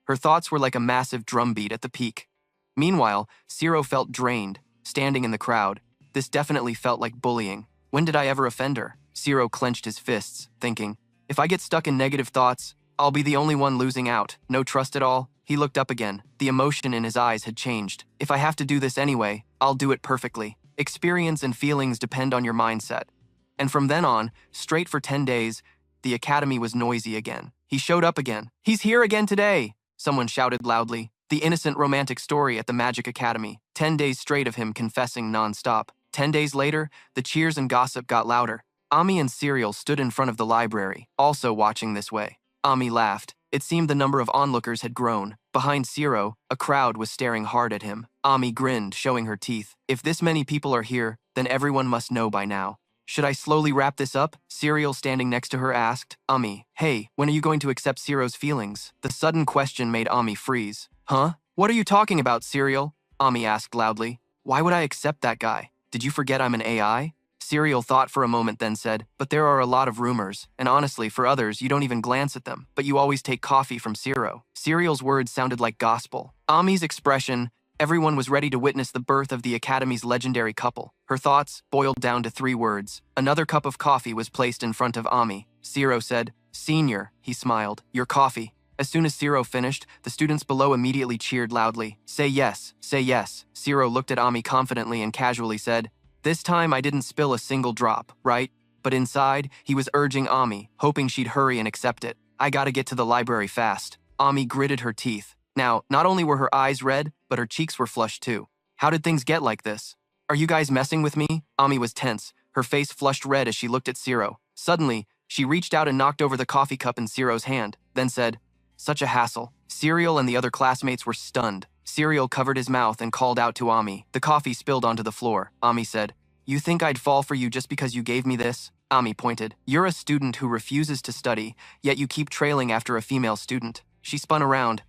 Her thoughts were like a massive drumbeat at the peak. Meanwhile, Ciro felt drained. standing in the crowd. This definitely felt like bullying. When did I ever offend her? Zero clenched his fists, thinking, if I get stuck in negative thoughts, I'll be the only one losing out. No trust at all? He looked up again. The emotion in his eyes had changed. If I have to do this anyway, I'll do it perfectly. Experience and feelings depend on your mindset. And from then on, straight for 10 days, the academy was noisy again. He showed up again. He's here again today, someone shouted loudly. The innocent romantic story at the Magic Academy. 10 days straight of him confessing non-stop. 10 days later, the cheers and gossip got louder. Ami and Serial stood in front of the library, also watching this way. Ami laughed. It seemed the number of onlookers had grown. Behind Zero, a crowd was staring hard at him. Ami grinned, showing her teeth. If this many people are here, then everyone must know by now. Should I slowly wrap this up? Serial, standing next to her, asked. Ami, hey, when are you going to accept Zero's feelings? The sudden question made Ami freeze. Huh? What are you talking about, Serial? Ami asked loudly. Why would I accept that guy? Did you forget I'm an AI? Serial thought for a moment, then said, but there are a lot of rumors, and honestly, for others, you don't even glance at them, but you always take coffee from Zero. Serial's words sounded like gospel. Ami's expression, everyone was ready to witness the birth of the Academy's legendary couple. Her thoughts boiled down to 3 words. Another cup of coffee was placed in front of Ami. Zero said, Senior, he smiled, your coffee. As soon as Zero finished, the students below immediately cheered loudly. Say yes, say yes. Zero looked at Ami confidently and casually said, this time I didn't spill a single drop, right? But inside, he was urging Ami, hoping she'd hurry and accept it. I gotta get to the library fast. Ami gritted her teeth. Now, not only were her eyes red, but her cheeks were flushed too. How did things get like this? Are you guys messing with me? Ami was tense, her face flushed red as she looked at Zero. Suddenly, she reached out and knocked over the coffee cup in Zero's hand, then said, such a hassle. Serial and the other classmates were stunned. Serial covered his mouth and called out to Ami. The coffee spilled onto the floor. Ami said, you think I'd fall for you just because you gave me this? Ami pointed. You're a student who refuses to study, yet you keep trailing after a female student. She spun around.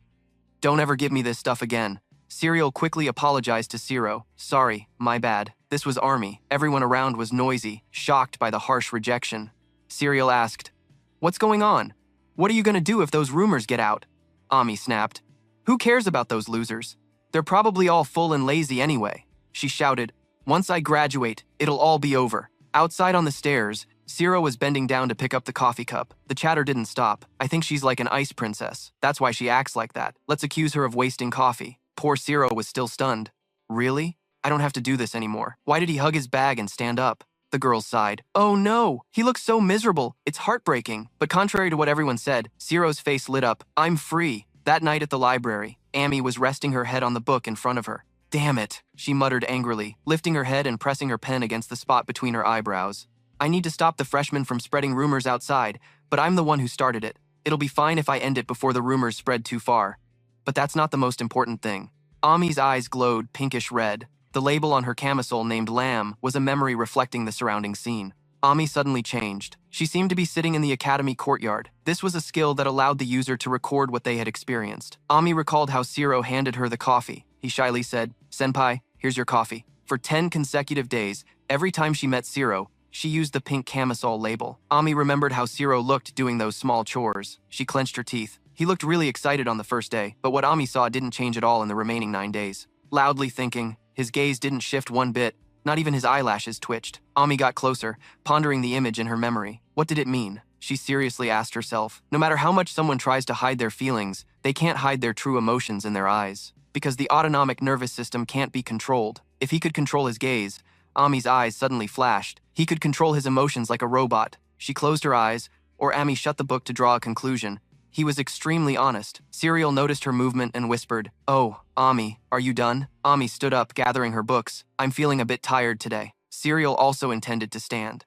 Don't ever give me this stuff again. Serial quickly apologized to Zero. Sorry, my bad. This was Ami. Everyone around was noisy, shocked by the harsh rejection. Serial asked, what's going on? What are you gonna do if those rumors get out? Ami snapped. Who cares about those losers? They're probably all full and lazy anyway. She shouted, once I graduate, it'll all be over. Outside on the stairs, Zero was bending down to pick up the coffee cup. The chatter didn't stop. I think she's like an ice princess. That's why she acts like that. Let's accuse her of wasting coffee. Poor Zero was still stunned. Really? I don't have to do this anymore. Why did he hug his bag and stand up? The girls sighed. Oh no, he looks so miserable. It's heartbreaking. But contrary to what everyone said, Zero's face lit up. I'm free. That night at the library, Ami was resting her head on the book in front of her. Damn it, she muttered angrily, lifting her head and pressing her pen against the spot between her eyebrows. I need to stop the freshmen from spreading rumors outside, but I'm the one who started it. It'll be fine if I end it before the rumors spread too far. But that's not the most important thing. Ami's eyes glowed pinkish red. The label on her camisole named Lamb was a memory reflecting the surrounding scene. Ami suddenly changed. She seemed to be sitting in the academy courtyard. This was a skill that allowed the user to record what they had experienced. Ami recalled how Zero handed her the coffee. He shyly said, Senpai, here's your coffee. For 10 consecutive days, every time she met Zero, she used the pink camisole label. Ami remembered how Zero looked doing those small chores. She clenched her teeth. He looked really excited on the first day, but what Ami saw didn't change at all in the remaining 9 days. Loudly thinking, his gaze didn't shift one bit. Not even his eyelashes twitched. Ami got closer, pondering the image in her memory. What did it mean? She seriously asked herself. No matter how much someone tries to hide their feelings, they can't hide their true emotions in their eyes. Because the autonomic nervous system can't be controlled. If he could control his gaze, Ami's eyes suddenly flashed. He could control his emotions like a robot. She closed her eyes, or Ami shut the book to draw a conclusion. He was extremely honest. Serial noticed her movement and whispered, Oh, Ami, are you done? Ami stood up, gathering her books. I'm feeling a bit tired today. Serial also intended to stand.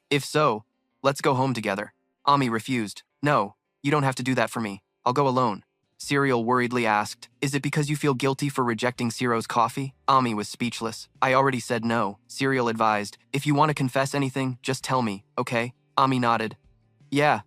If so, let's go home together. Ami refused. No, you don't have to do that for me. I'll go alone. Serial worriedly asked, Is it because you feel guilty for rejecting Zero's coffee? Ami was speechless. I already said no. Serial advised, If you want to confess anything, just tell me, okay? Ami nodded. Yeah,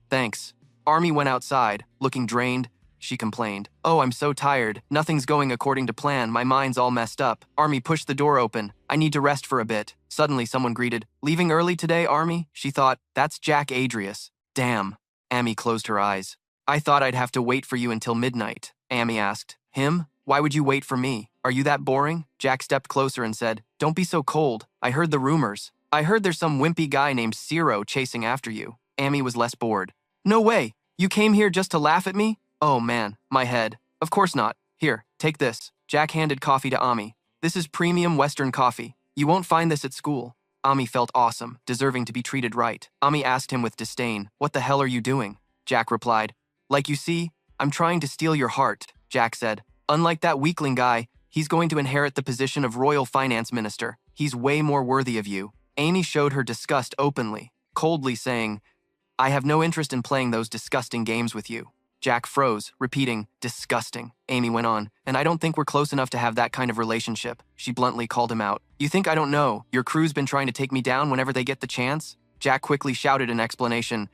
thanks. Ami went outside, looking drained. She complained. Oh, I'm so tired. Nothing's going according to plan. My mind's all messed up. Ami pushed the door open. I need to rest for a bit. Suddenly, someone greeted. Leaving early today, Ami? She thought, that's Jack Adrius. Damn. Ami closed her eyes. I thought I'd have to wait for you until midnight. Ami asked. Him? Why would you wait for me? Are you that boring? Jack stepped closer and said, Don't be so cold. I heard the rumors. I heard there's some wimpy guy named Zero chasing after you. Amy was less bored. No way. You came here just to laugh at me? Oh man, my head. Of course not. Here, take this. Jack handed coffee to Ami. This is premium Western coffee. You won't find this at school. Ami felt awesome, deserving to be treated right. Ami asked him with disdain, What the hell are you doing? Jack replied, Like you see, I'm trying to steal your heart. Jack said, Unlike that weakling guy, he's going to inherit the position of royal finance minister. He's way more worthy of you. Amy showed her disgust openly, coldly saying, I have no interest in playing those disgusting games with you. Jack froze, repeating, disgusting. Amy went on, and I don't think we're close enough to have that kind of relationship. She bluntly called him out. You think I don't know? Your crew's been trying to take me down whenever they get the chance? Jack quickly shouted an explanation.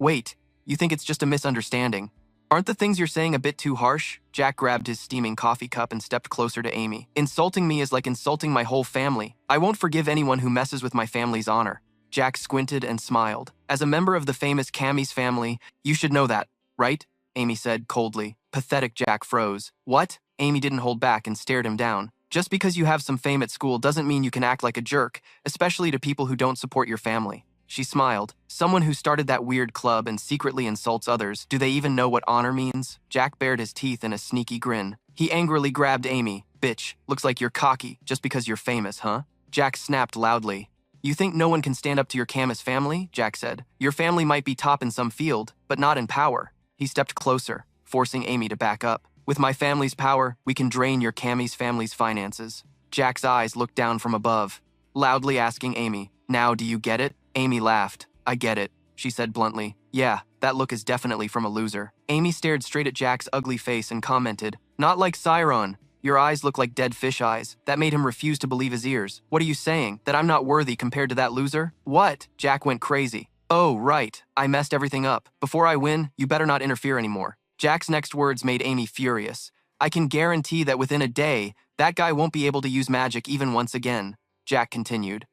Wait, you think it's just a misunderstanding? Aren't the things you're saying a bit too harsh? Jack grabbed his steaming coffee cup and stepped closer to Amy. Insulting me is like insulting my whole family. I won't forgive anyone who messes with my family's honor. Jack squinted and smiled. As a member of the famous Cammy's family, you should know that, right? Amy said coldly. Pathetic Jack froze. What? Amy didn't hold back and stared him down. Just because you have some fame at school doesn't mean you can act like a jerk, especially to people who don't support your family. She smiled. Someone who started that weird club and secretly insults others, do they even know what honor means? Jack bared his teeth in a sneaky grin. He angrily grabbed Amy. Bitch, looks like you're cocky just because you're famous, huh? Jack snapped loudly. You think no one can stand up to your Camus family? Jack said. Your family might be top in some field, but not in power. He stepped closer, forcing Amy to back up. With my family's power, we can drain your Cammy's family's finances. Jack's eyes looked down from above, loudly asking Amy, Now do you get it? Amy laughed. I get it, she said bluntly. Yeah, that look is definitely from a loser. Amy stared straight at Jack's ugly face and commented, Not like Siron. Your eyes look like dead fish eyes. That made him refuse to believe his ears. What are you saying? That I'm not worthy compared to that loser? What? Jack went crazy. Oh, right. I messed everything up. Before I win, you better not interfere anymore. Jack's next words made Amy furious. I can guarantee that within a day, that guy won't be able to use magic even once again. Jack continued.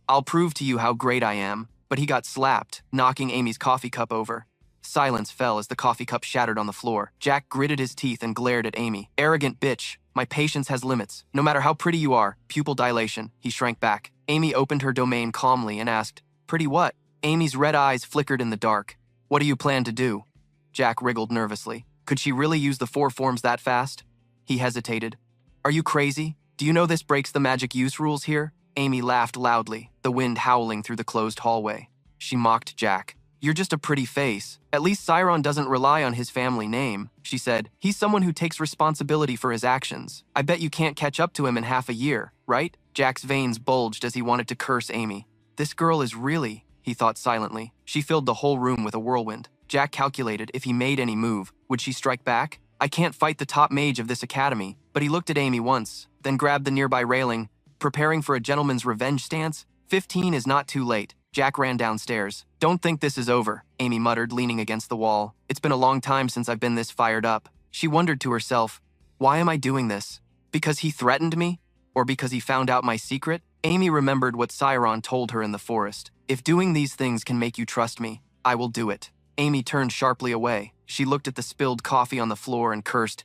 I'll prove to you how great I am. But he got slapped, knocking Amy's coffee cup over. Silence fell as the coffee cup shattered on the floor. Jack gritted his teeth and glared at Amy. Arrogant bitch. My patience has limits. No matter how pretty you are, pupil dilation. He shrank back. Amy opened her domain calmly and asked, Pretty what? Amy's red eyes flickered in the dark. What do you plan to do? Jack wriggled nervously. Could she really use the 4 forms that fast? He hesitated. Are you crazy? Do you know this breaks the magic use rules here? Amy laughed loudly, the wind howling through the closed hallway. She mocked Jack. You're just a pretty face. At least Siron doesn't rely on his family name, she said. He's someone who takes responsibility for his actions. I bet you can't catch up to him in half a year, right? Jack's veins bulged as he wanted to curse Amy. This girl is really, he thought silently. She filled the whole room with a whirlwind. Jack calculated if he made any move, would she strike back? I can't fight the top mage of this academy, but he looked at Amy once, then grabbed the nearby railing, preparing for a gentleman's revenge stance. 15 is not too late. Jack ran downstairs. Don't think this is over, Amy muttered, leaning against the wall. It's been a long time since I've been this fired up. She wondered to herself, why am I doing this? Because he threatened me? Or because he found out my secret? Amy remembered what Siron told her in the forest. If doing these things can make you trust me, I will do it. Amy turned sharply away. She looked at the spilled coffee on the floor and cursed.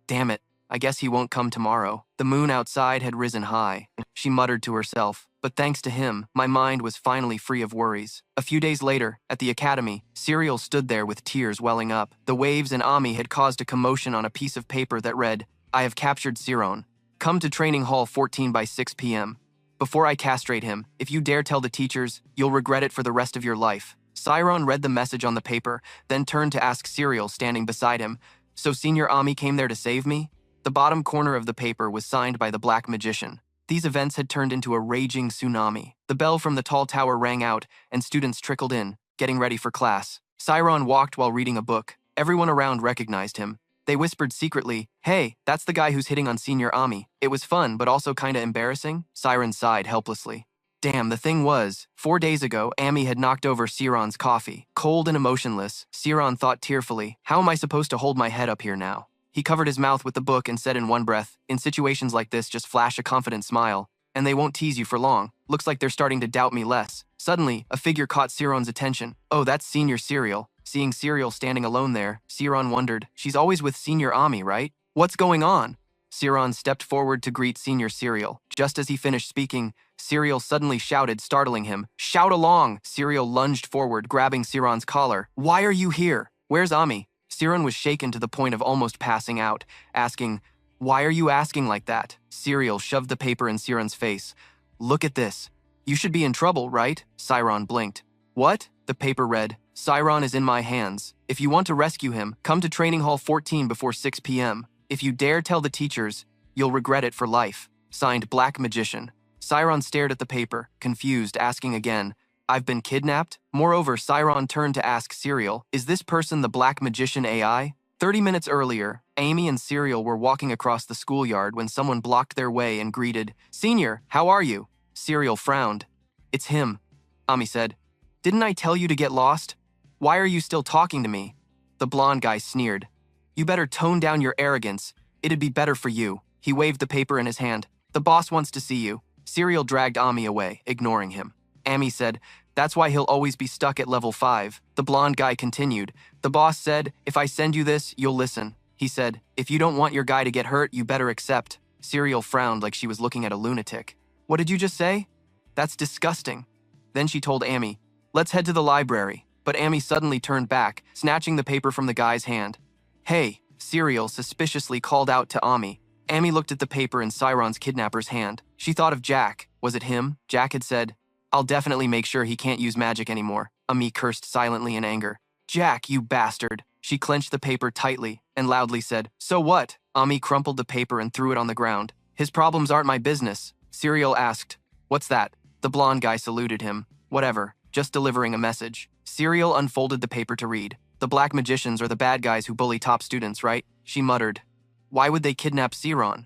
Damn it, I guess he won't come tomorrow. The moon outside had risen high. She muttered to herself, but thanks to him, my mind was finally free of worries. A few days later, at the academy, Serial stood there with tears welling up. The waves and Ami had caused a commotion on a piece of paper that read, I have captured Siron. Come to training hall 14 by 6 p.m. Before I castrate him, if you dare tell the teachers, you'll regret it for the rest of your life. Siron read the message on the paper, then turned to ask Serial standing beside him, So Senior Ami came there to save me? The bottom corner of the paper was signed by the Black Magician. These events had turned into a raging tsunami. The bell from the tall tower rang out, and students trickled in, getting ready for class. Siron walked while reading a book. Everyone around recognized him. They whispered secretly, Hey, that's the guy who's hitting on Senior Ami. It was fun, but also kinda embarrassing. Siren sighed helplessly. Damn, the thing was, 4 days ago, Ami had knocked over Siron's coffee. Cold and emotionless, Siron thought tearfully, How am I supposed to hold my head up here now? He covered his mouth with the book and said in one breath, In situations like this, just flash a confident smile, and they won't tease you for long. Looks like they're starting to doubt me less. Suddenly, a figure caught Siron's attention. Oh, that's Senior Serial. Seeing Serial standing alone there, Siron wondered, She's always with Senior Ami, right? What's going on? Siron stepped forward to greet Senior Serial. Just as he finished speaking, Serial suddenly shouted, startling him. "Shout along!" Serial lunged forward, grabbing Siron's collar. "Why are you here? Where's Ami?" Siron was shaken to the point of almost passing out, asking, "Why are you asking like that?" Serial shoved the paper in Siron's face. "Look at this. You should be in trouble, right?" Siron blinked. "What?" The paper read, "Siron is in my hands. If you want to rescue him, come to Training Hall 14 before 6 p.m. If you dare tell the teachers, you'll regret it for life. Signed, Black Magician." Siron stared at the paper, confused, asking again, "I've been kidnapped?" Moreover, Siron turned to ask Serial, "Is this person the Black Magician AI?" 30 minutes earlier, Amy and Serial were walking across the schoolyard when someone blocked their way and greeted, "Senior, how are you?" Serial frowned. "It's him," Ami said. "Didn't I tell you to get lost? Why are you still talking to me?" The blonde guy sneered. "You better tone down your arrogance. It'd be better for you." He waved the paper in his hand. "The boss wants to see you." Serial dragged Ami away, ignoring him. Ami said, "That's why he'll always be stuck at level 5. The blonde guy continued. "The boss said, if I send you this, you'll listen." He said, "If you don't want your guy to get hurt, you better accept." Serial frowned like she was looking at a lunatic. "What did you just say?" "That's disgusting." Then she told Ami, "Let's head to the library." But Ami suddenly turned back, snatching the paper from the guy's hand. "Hey," Serial suspiciously called out to Ami. Ami looked at the paper in Siron's kidnapper's hand. She thought of Jack. Was it him? Jack had said, "I'll definitely make sure he can't use magic anymore." Ami cursed silently in anger. "Jack, you bastard." She clenched the paper tightly and loudly said, "So what?" Ami crumpled the paper and threw it on the ground. "His problems aren't my business." Serial asked, "What's that?" The blonde guy saluted him. "Whatever, just delivering a message." Serial unfolded the paper to read. "The Black Magicians are the bad guys who bully top students, right?" She muttered. "Why would they kidnap Siron?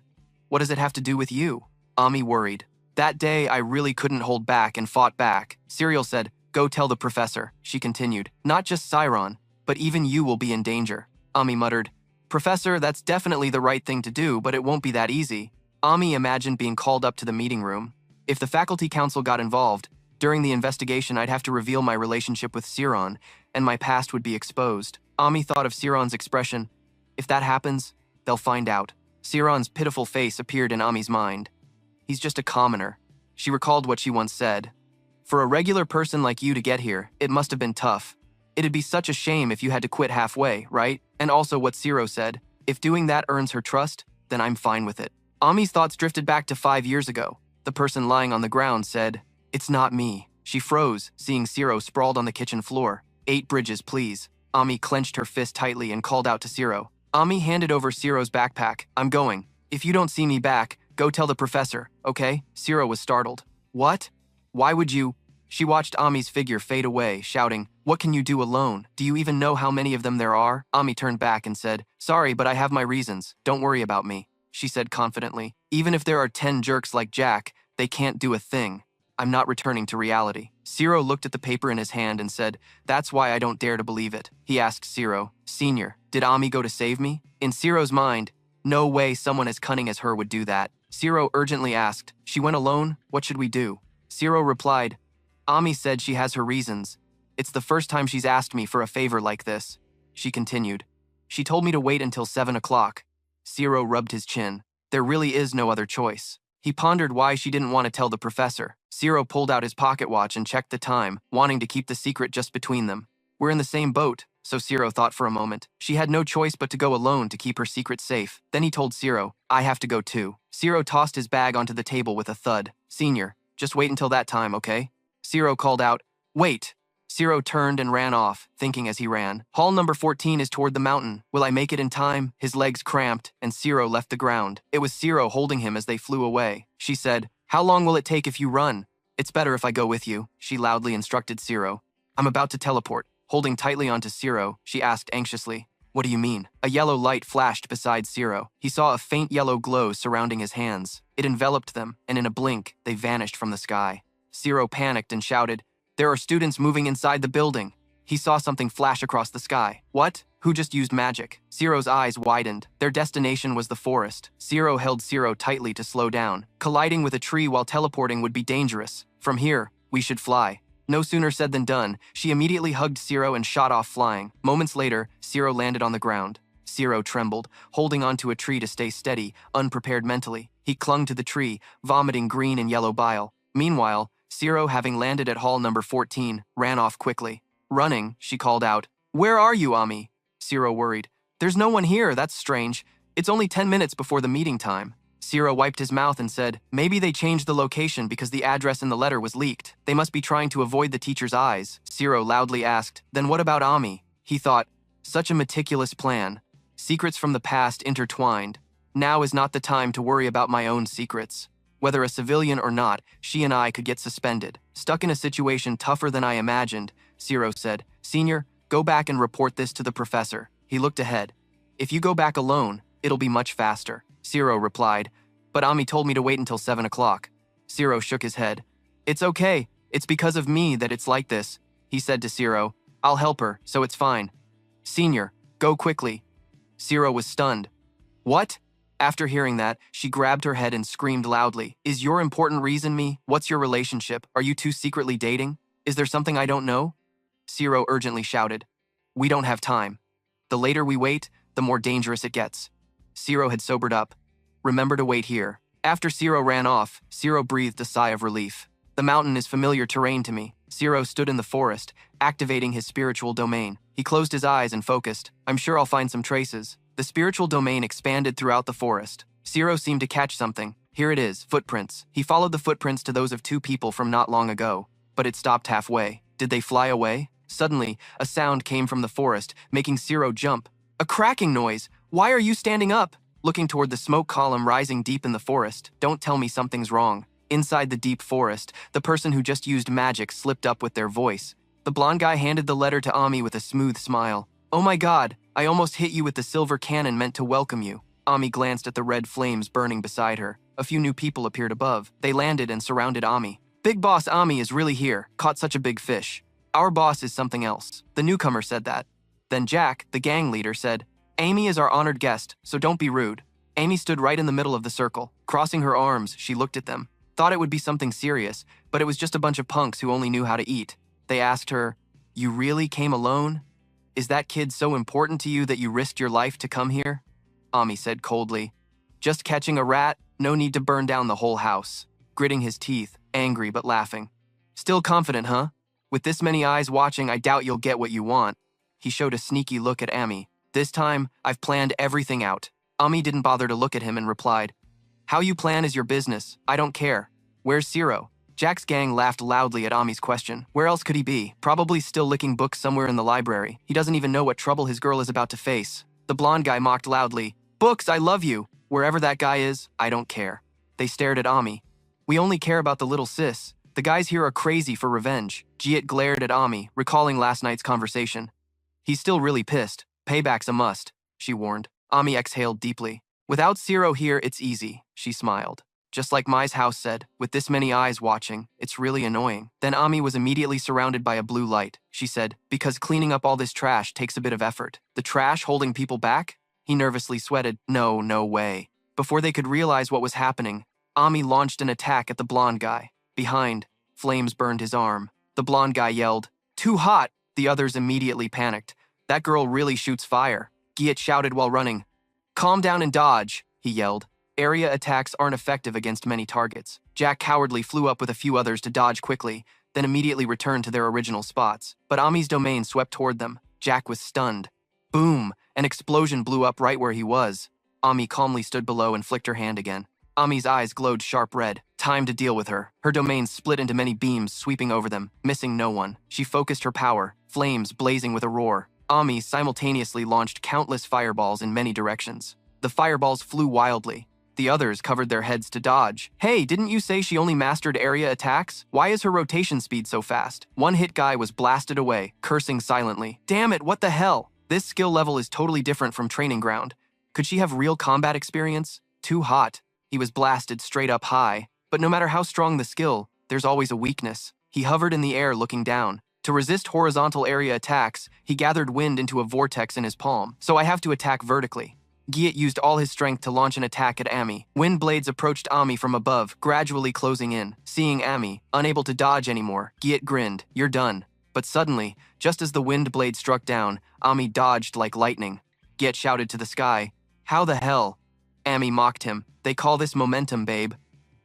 What does it have to do with you?" Ami worried. "That day, I really couldn't hold back and fought back." Serial said, "Go tell the professor." She continued, "Not just Siron, but even you will be in danger." Ami muttered, "Professor, that's definitely the right thing to do, but it won't be that easy." Ami imagined being called up to the meeting room. If the faculty council got involved, during the investigation I'd have to reveal my relationship with Siron, and my past would be exposed. Ami thought of Siron's expression. If that happens, they'll find out. Siron's pitiful face appeared in Ami's mind. He's just a commoner. She recalled what she once said. For a regular person like you to get here, it must have been tough. It'd be such a shame if you had to quit halfway, right? And also what Siro said, if doing that earns her trust, then I'm fine with it. Ami's thoughts drifted back to 5 years ago. The person lying on the ground said, "It's not me." She froze, seeing Siro sprawled on the kitchen floor. 8 bridges, please." Ami clenched her fist tightly and called out to Siro. Ami handed over Siro's backpack. "I'm going. If you don't see me back, go tell the professor, okay?" Siro was startled. "What? Why would you?" She watched Ami's figure fade away, shouting, "What can you do alone? Do you even know how many of them there are?" Ami turned back and said, "Sorry, but I have my reasons. Don't worry about me," she said confidently. "Even if there are 10 jerks like Jack, they can't do a thing. I'm not returning to reality." Siro looked at the paper in his hand and said, "That's why I don't dare to believe it." He asked Siro, "Senior, did Ami go to save me?" In Siro's mind, no way someone as cunning as her would do that. Siro urgently asked, "She went alone? What should we do?" Siro replied, "Ami said she has her reasons. It's the first time she's asked me for a favor like this." She continued, "She told me to wait until 7 o'clock. Siro rubbed his chin. There really is no other choice. He pondered why she didn't want to tell the professor. Siro pulled out his pocket watch and checked the time, wanting to keep the secret just between them. We're in the same boat, so Siro thought for a moment. She had no choice but to go alone to keep her secret safe. Then he told Siro, "I have to go too." Siro tossed his bag onto the table with a thud. "Senior, just wait until that time, okay?" Siro called out, "Wait." Siro turned and ran off, thinking as he ran, "Hall number 14 is toward the mountain. Will I make it in time?" His legs cramped, and Siro left the ground. It was Siro holding him as they flew away. She said, "How long will it take if you run?" "It's better if I go with you," she loudly instructed Siro. "I'm about to teleport." Holding tightly onto Siro, she asked anxiously, "What do you mean?" A yellow light flashed beside Siro. He saw a faint yellow glow surrounding his hands. It enveloped them, and in a blink, they vanished from the sky. Siro panicked and shouted, "There are students moving inside the building." He saw something flash across the sky. "What? Who just used magic?" Siro's eyes widened. Their destination was the forest. Siro held Siro tightly to slow down. Colliding with a tree while teleporting would be dangerous. "From here, we should fly." No sooner said than done. She immediately hugged Siro and shot off flying. Moments later, Siro landed on the ground. Zero trembled, holding onto a tree to stay steady, unprepared mentally. He clung to the tree, vomiting green and yellow bile. Meanwhile, Zero, having landed at hall number 14, ran off quickly. Running, she called out, "Where are you, Ami?" Zero worried. "There's no one here, that's strange. It's only 10 minutes before the meeting time." Zero wiped his mouth and said, "Maybe they changed the location because the address in the letter was leaked. They must be trying to avoid the teacher's eyes." Zero loudly asked, "Then what about Ami?" He thought, such a meticulous plan. Secrets from the past intertwined. Now is not the time to worry about my own secrets. Whether a civilian or not, she and I could get suspended. Stuck in a situation tougher than I imagined, Zero said. "Senior, go back and report this to the professor." He looked ahead. "If you go back alone, it'll be much faster." Zero replied, "But Ami told me to wait until 7 o'clock. Zero shook his head. "It's okay. It's because of me that it's like this," he said to Zero. "I'll help her, so it's fine." "Senior, go quickly." Zero was stunned. "What?" After hearing that, she grabbed her head and screamed loudly. "Is your important reason me? What's your relationship? Are you two secretly dating? Is there something I don't know?" Zero urgently shouted. "We don't have time. The later we wait, the more dangerous it gets." Zero had sobered up. "Remember to wait here." After Zero ran off, Zero breathed a sigh of relief. The mountain is familiar terrain to me. Zero stood in the forest, activating his spiritual domain. He closed his eyes and focused. "I'm sure I'll find some traces." The spiritual domain expanded throughout the forest. Zero seemed to catch something. Here it is, footprints. He followed the footprints to those of two people from not long ago. But it stopped halfway. Did they fly away? Suddenly, a sound came from the forest, making Zero jump. A cracking noise! "Why are you standing up?" Looking toward the smoke column rising deep in the forest. "Don't tell me something's wrong." Inside the deep forest, the person who just used magic slipped up with their voice. The blonde guy handed the letter to Ami with a smooth smile. "Oh my god, I almost hit you with the silver cannon meant to welcome you." Ami glanced at the red flames burning beside her. A few new people appeared above. They landed and surrounded Ami. "Big boss Ami is really here. Caught such a big fish." "Our boss is something else." The newcomer said that. Then Jack, the gang leader, said, "Amy is our honored guest, so don't be rude." Amy stood right in the middle of the circle. Crossing her arms, she looked at them. Thought it would be something serious, but it was just a bunch of punks who only knew how to eat. They asked her, "You really came alone? Is that kid so important to you that you risked your life to come here?" Ami said coldly, "Just catching a rat, no need to burn down the whole house." Gritting his teeth, angry but laughing. "Still confident, huh? With this many eyes watching, I doubt you'll get what you want." He showed a sneaky look at Ami. "This time, I've planned everything out." Ami didn't bother to look at him and replied, "How you plan is your business. I don't care. Where's Zero?" Jack's gang laughed loudly at Ami's question. Where else could he be? Probably still licking books somewhere in the library. He doesn't even know what trouble his girl is about to face. The blonde guy mocked loudly, "Books, I love you. Wherever that guy is, I don't care." They stared at Ami. "We only care about the little sis. The guys here are crazy for revenge." Jiet glared at Ami, recalling last night's conversation. "He's still really pissed. Payback's a must," she warned. Ami exhaled deeply. "Without Zero here, it's easy," she smiled. "Just like Mai's house said, with this many eyes watching, it's really annoying." Then Ami was immediately surrounded by a blue light. She said, "Because cleaning up all this trash takes a bit of effort." "The trash holding people back?" He nervously sweated. No way." Before they could realize what was happening, Ami launched an attack at the blonde guy. Behind, flames burned his arm. The blonde guy yelled, "Too hot!" The others immediately panicked. "That girl really shoots fire." Giet shouted while running. "Calm down and dodge," he yelled. Area attacks aren't effective against many targets. Jack cowardly flew up with a few others to dodge quickly, then immediately returned to their original spots. But Ami's domain swept toward them. Jack was stunned. Boom! An explosion blew up right where he was. Ami calmly stood below and flicked her hand again. Ami's eyes glowed sharp red. Time to deal with her. Her domain split into many beams, sweeping over them, missing no one. She focused her power, flames blazing with a roar. Ami simultaneously launched countless fireballs in many directions. The fireballs flew wildly. The others covered their heads to dodge. "Hey, didn't you say she only mastered area attacks? Why is her rotation speed so fast?" One hit guy was blasted away, cursing silently. "Damn it, what the hell? This skill level is totally different from training ground. Could she have real combat experience?" Too hot. He was blasted straight up high. But no matter how strong the skill, there's always a weakness. He hovered in the air looking down. To resist horizontal area attacks, he gathered wind into a vortex in his palm. "So I have to attack vertically." Giet used all his strength to launch an attack at Ami. Wind blades approached Ami from above, gradually closing in. Seeing Ami, unable to dodge anymore, Giet grinned, "You're done." But suddenly, just as the wind blade struck down, Ami dodged like lightning. Giet shouted to the sky. How the hell? Amy mocked him. They call this momentum, babe.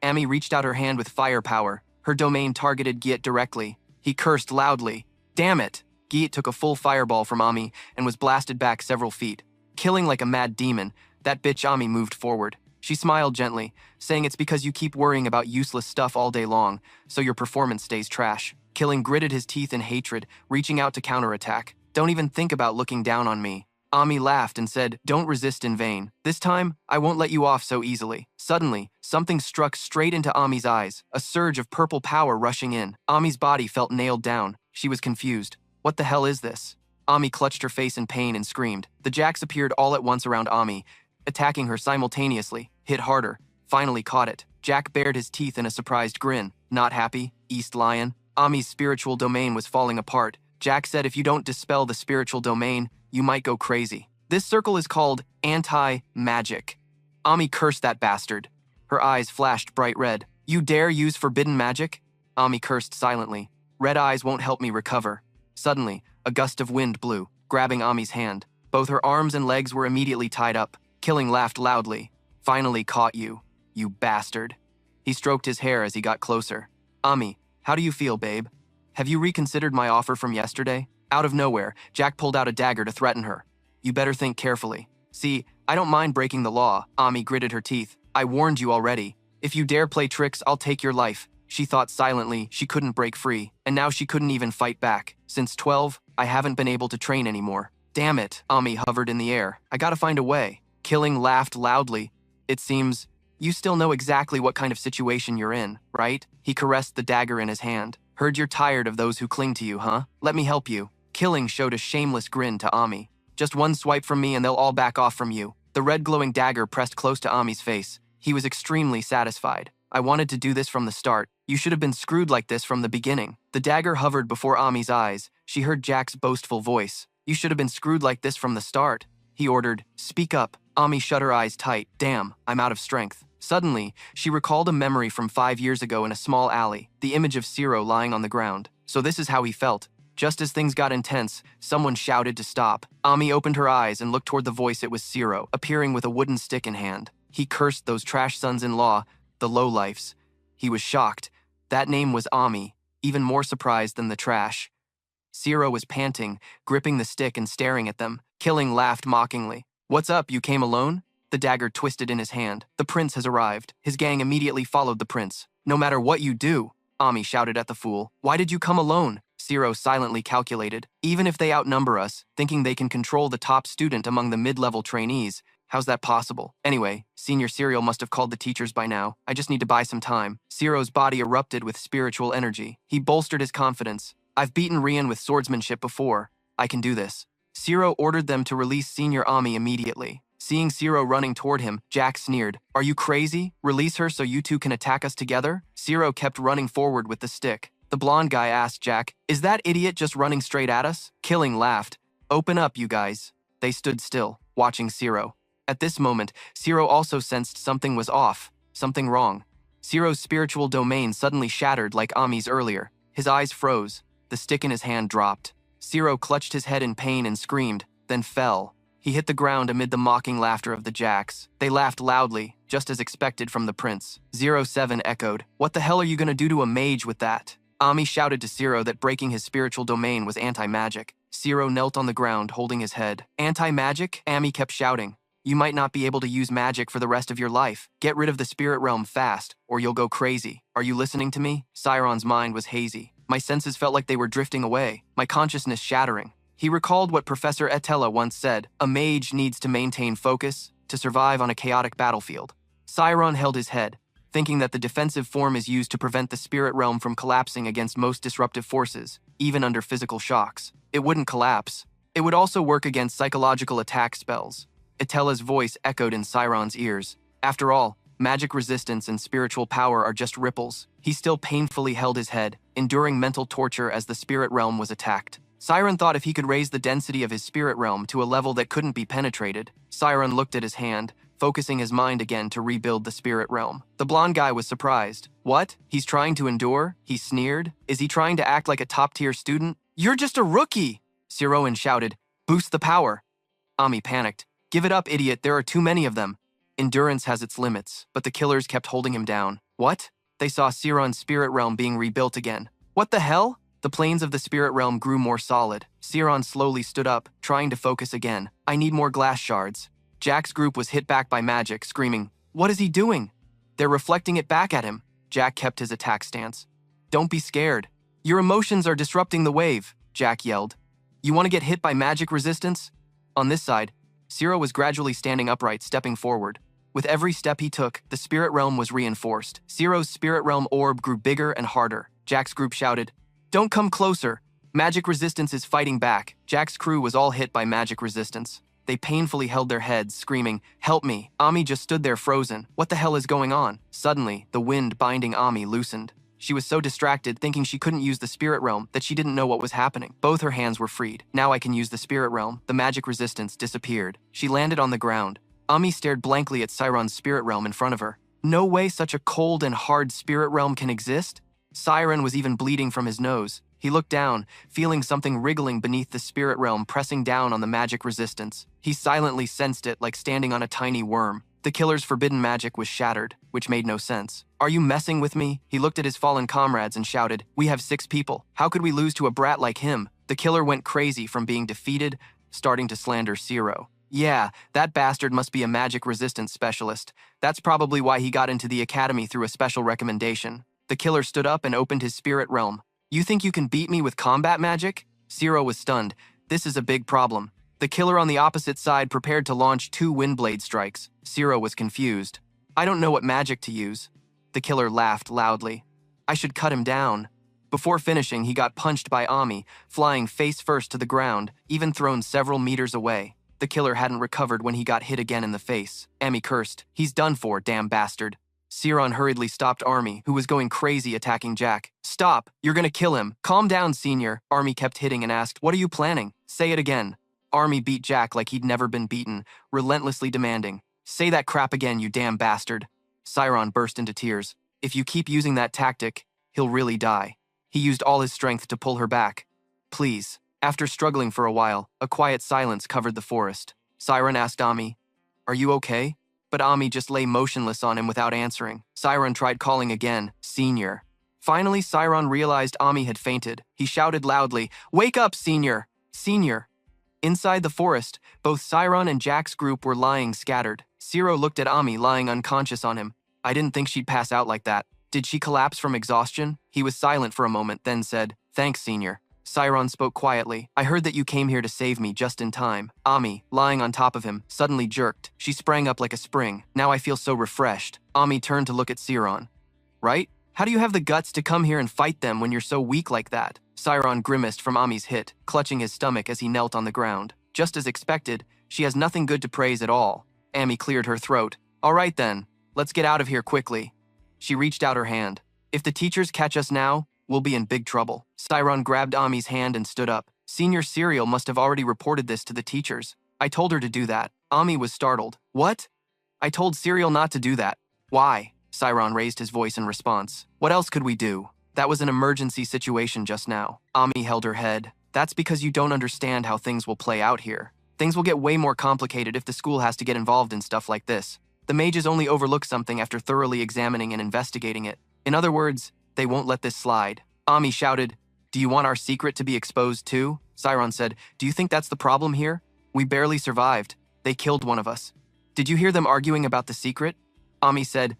Amy reached out her hand with firepower. Her domain targeted Giet directly. He cursed loudly. Damn it! Giet took a full fireball from Ami and was blasted back several feet. Killing like a mad demon, that bitch Ami moved forward. She smiled gently, saying it's because you keep worrying about useless stuff all day long, so your performance stays trash. Killing gritted his teeth in hatred, reaching out to counterattack. Don't even think about looking down on me. Ami laughed and said, don't resist in vain. This time, I won't let you off so easily. Suddenly, something struck straight into Ami's eyes, a surge of purple power rushing in. Ami's body felt nailed down. She was confused. What the hell is this? Ami clutched her face in pain and screamed. The jacks appeared all at once around Ami, attacking her simultaneously, hit harder, finally caught it. Jack bared his teeth in a surprised grin. Not happy, East Lion. Ami's spiritual domain was falling apart. Jack said if you don't dispel the spiritual domain, you might go crazy. This circle is called anti-magic. Ami cursed that bastard. Her eyes flashed bright red. You dare use forbidden magic? Ami cursed silently. Red eyes won't help me recover. Suddenly, a gust of wind blew, grabbing Ami's hand. Both her arms and legs were immediately tied up. Killing laughed loudly. Finally caught you, you bastard. He stroked his hair as he got closer. Ami, how do you feel, babe? Have you reconsidered my offer from yesterday? Out of nowhere, Jack pulled out a dagger to threaten her. You better think carefully. See, I don't mind breaking the law. Ami gritted her teeth. I warned you already. If you dare play tricks, I'll take your life. She thought silently she couldn't break free, and now she couldn't even fight back. Since 12, I haven't been able to train anymore. Damn it, Ami hovered in the air. I gotta find a way. Killing laughed loudly. It seems you still know exactly what kind of situation you're in, right? He caressed the dagger in his hand. Heard you're tired of those who cling to you, huh? Let me help you. Killing showed a shameless grin to Ami. Just one swipe from me and they'll all back off from you. The red glowing dagger pressed close to Ami's face. He was extremely satisfied. I wanted to do this from the start. You should have been screwed like this from the beginning. The dagger hovered before Ami's eyes. She heard Jack's boastful voice. You should have been screwed like this from the start. He ordered, speak up. Ami shut her eyes tight. Damn, I'm out of strength. Suddenly, she recalled a memory from 5 years ago in a small alley, the image of Ciro lying on the ground. So this is how he felt. Just as things got intense, someone shouted to stop. Ami opened her eyes and looked toward the voice. It was Ciro, appearing with a wooden stick in hand. He cursed those trash sons-in-law, the lowlifes. He was shocked. That name was Ami, even more surprised than the trash. Ciro was panting, gripping the stick and staring at them. Killing laughed mockingly. What's up, you came alone? The dagger twisted in his hand. The prince has arrived. His gang immediately followed the prince. No matter what you do, Ami shouted at the fool. Why did you come alone? Ciro silently calculated. Even if they outnumber us, thinking they can control the top student among the mid-level trainees, how's that possible? Anyway, Senior Cyril must have called the teachers by now. I just need to buy some time. Ciro's body erupted with spiritual energy. He bolstered his confidence. I've beaten Rian with swordsmanship before. I can do this. Ciro ordered them to release Senior Ami immediately. Seeing Ciro running toward him, Jack sneered. Are you crazy? Release her so you two can attack us together? Ciro kept running forward with the stick. The blonde guy asked Jack, is that idiot just running straight at us? Killing laughed. Open up, you guys. They stood still, watching Ciro. At this moment, Ciro also sensed something was off, something wrong. Ciro's spiritual domain suddenly shattered like Ami's earlier. His eyes froze. The stick in his hand dropped. Ciro clutched his head in pain and screamed, then fell. He hit the ground amid the mocking laughter of the Jacks. They laughed loudly, just as expected from the prince. 07 echoed, what the hell are you gonna do to a mage with that? Ami shouted to Ciro that breaking his spiritual domain was anti-magic. Ciro knelt on the ground, holding his head. Anti-magic? Ami kept shouting. You might not be able to use magic for the rest of your life. Get rid of the spirit realm fast, or you'll go crazy. Are you listening to me? Cyron's mind was hazy. My senses felt like they were drifting away, my consciousness shattering. He recalled what Professor Etella once said, a mage needs to maintain focus to survive on a chaotic battlefield. Cyron held his head, thinking that the defensive form is used to prevent the spirit realm from collapsing against most disruptive forces, even under physical shocks. It wouldn't collapse. It would also work against psychological attack spells. Etella's voice echoed in Cyron's ears. After all, magic resistance and spiritual power are just ripples. He still painfully held his head, enduring mental torture as the spirit realm was attacked. Cyron thought if he could raise the density of his spirit realm to a level that couldn't be penetrated. Cyron looked at his hand, focusing his mind again to rebuild the spirit realm. The blonde guy was surprised. What? He's trying to endure? He sneered. Is he trying to act like a top-tier student? You're just a rookie! Siroan shouted. Boost the power. Ami panicked. Give it up, idiot, there are too many of them. Endurance has its limits, but the killers kept holding him down. What? They saw Siron's spirit realm being rebuilt again. What the hell? The planes of the spirit realm grew more solid. Siron slowly stood up, trying to focus again. I need more glass shards. Jack's group was hit back by magic, screaming, "What is he doing?" They're reflecting it back at him. Jack kept his attack stance. Don't be scared. Your emotions are disrupting the wave, Jack yelled. You want to get hit by magic resistance? On this side, Siro was gradually standing upright, stepping forward. With every step he took, the spirit realm was reinforced. Siro's spirit realm orb grew bigger and harder. Jack's group shouted, "Don't come closer! Magic resistance is fighting back." Jack's crew was all hit by magic resistance. They painfully held their heads, screaming, "Help me!" Ami just stood there frozen. What the hell is going on? Suddenly, the wind binding Ami loosened. She was so distracted, thinking she couldn't use the spirit realm, that she didn't know what was happening. Both her hands were freed. Now I can use the spirit realm. The magic resistance disappeared. She landed on the ground. Ami stared blankly at Siron's spirit realm in front of her. No way such a cold and hard spirit realm can exist? Siron was even bleeding from his nose. He looked down, feeling something wriggling beneath the spirit realm, pressing down on the magic resistance. He silently sensed it, like standing on a tiny worm. The killer's forbidden magic was shattered, which made no sense. Are you messing with me? He looked at his fallen comrades and shouted, "We have 6 people. How could we lose to a brat like him?" The killer went crazy from being defeated, starting to slander Siro. Yeah, that bastard must be a magic resistance specialist. That's probably why he got into the academy through a special recommendation. The killer stood up and opened his spirit realm. You think you can beat me with combat magic? Siro was stunned. This is a big problem. The killer on the opposite side prepared to launch 2 windblade strikes. Siro was confused. I don't know what magic to use. The killer laughed loudly. I should cut him down. Before finishing, he got punched by Ami, flying face first to the ground, even thrown several meters away. The killer hadn't recovered when he got hit again in the face. Ami cursed. He's done for, damn bastard. Siron hurriedly stopped Army, who was going crazy attacking Jack. Stop! You're gonna kill him. Calm down, senior. Army kept hitting and asked, what are you planning? Say it again. Army beat Jack like he'd never been beaten, relentlessly demanding, say that crap again, you damn bastard. Siron burst into tears. If you keep using that tactic, he'll really die. He used all his strength to pull her back. Please. After struggling for a while, a quiet silence covered the forest. Siron asked Ami, are you okay? But Ami just lay motionless on him without answering. Siron tried calling again, Senior. Finally, Siron realized Ami had fainted. He shouted loudly, wake up, Senior! Senior! Inside the forest, both Siron and Jack's group were lying scattered. Siro looked at Ami lying unconscious on him. I didn't think she'd pass out like that. Did she collapse from exhaustion? He was silent for a moment, then said, thanks, Senior. Siron spoke quietly. I heard that you came here to save me just in time. Ami, lying on top of him, suddenly jerked. She sprang up like a spring. Now I feel so refreshed. Ami turned to look at Siron. Right? How do you have the guts to come here and fight them when you're so weak like that? Siron grimaced from Ami's hit, clutching his stomach as he knelt on the ground. Just as expected, she has nothing good to praise at all. Ami cleared her throat. All right then, let's get out of here quickly. She reached out her hand. If the teachers catch us now, we'll be in big trouble. Siron grabbed Ami's hand and stood up. Senior Serial must have already reported this to the teachers. I told her to do that. Ami was startled. What? I told Serial not to do that. Why? Siron raised his voice in response. What else could we do? That was an emergency situation just now. Ami held her head. That's because you don't understand how things will play out here. Things will get way more complicated if the school has to get involved in stuff like this. The mages only overlook something after thoroughly examining and investigating it. In other words, they won't let this slide. Ami shouted, do you want our secret to be exposed too? Siron said, do you think that's the problem here? We barely survived. They killed one of us. Did you hear them arguing about the secret? Ami said,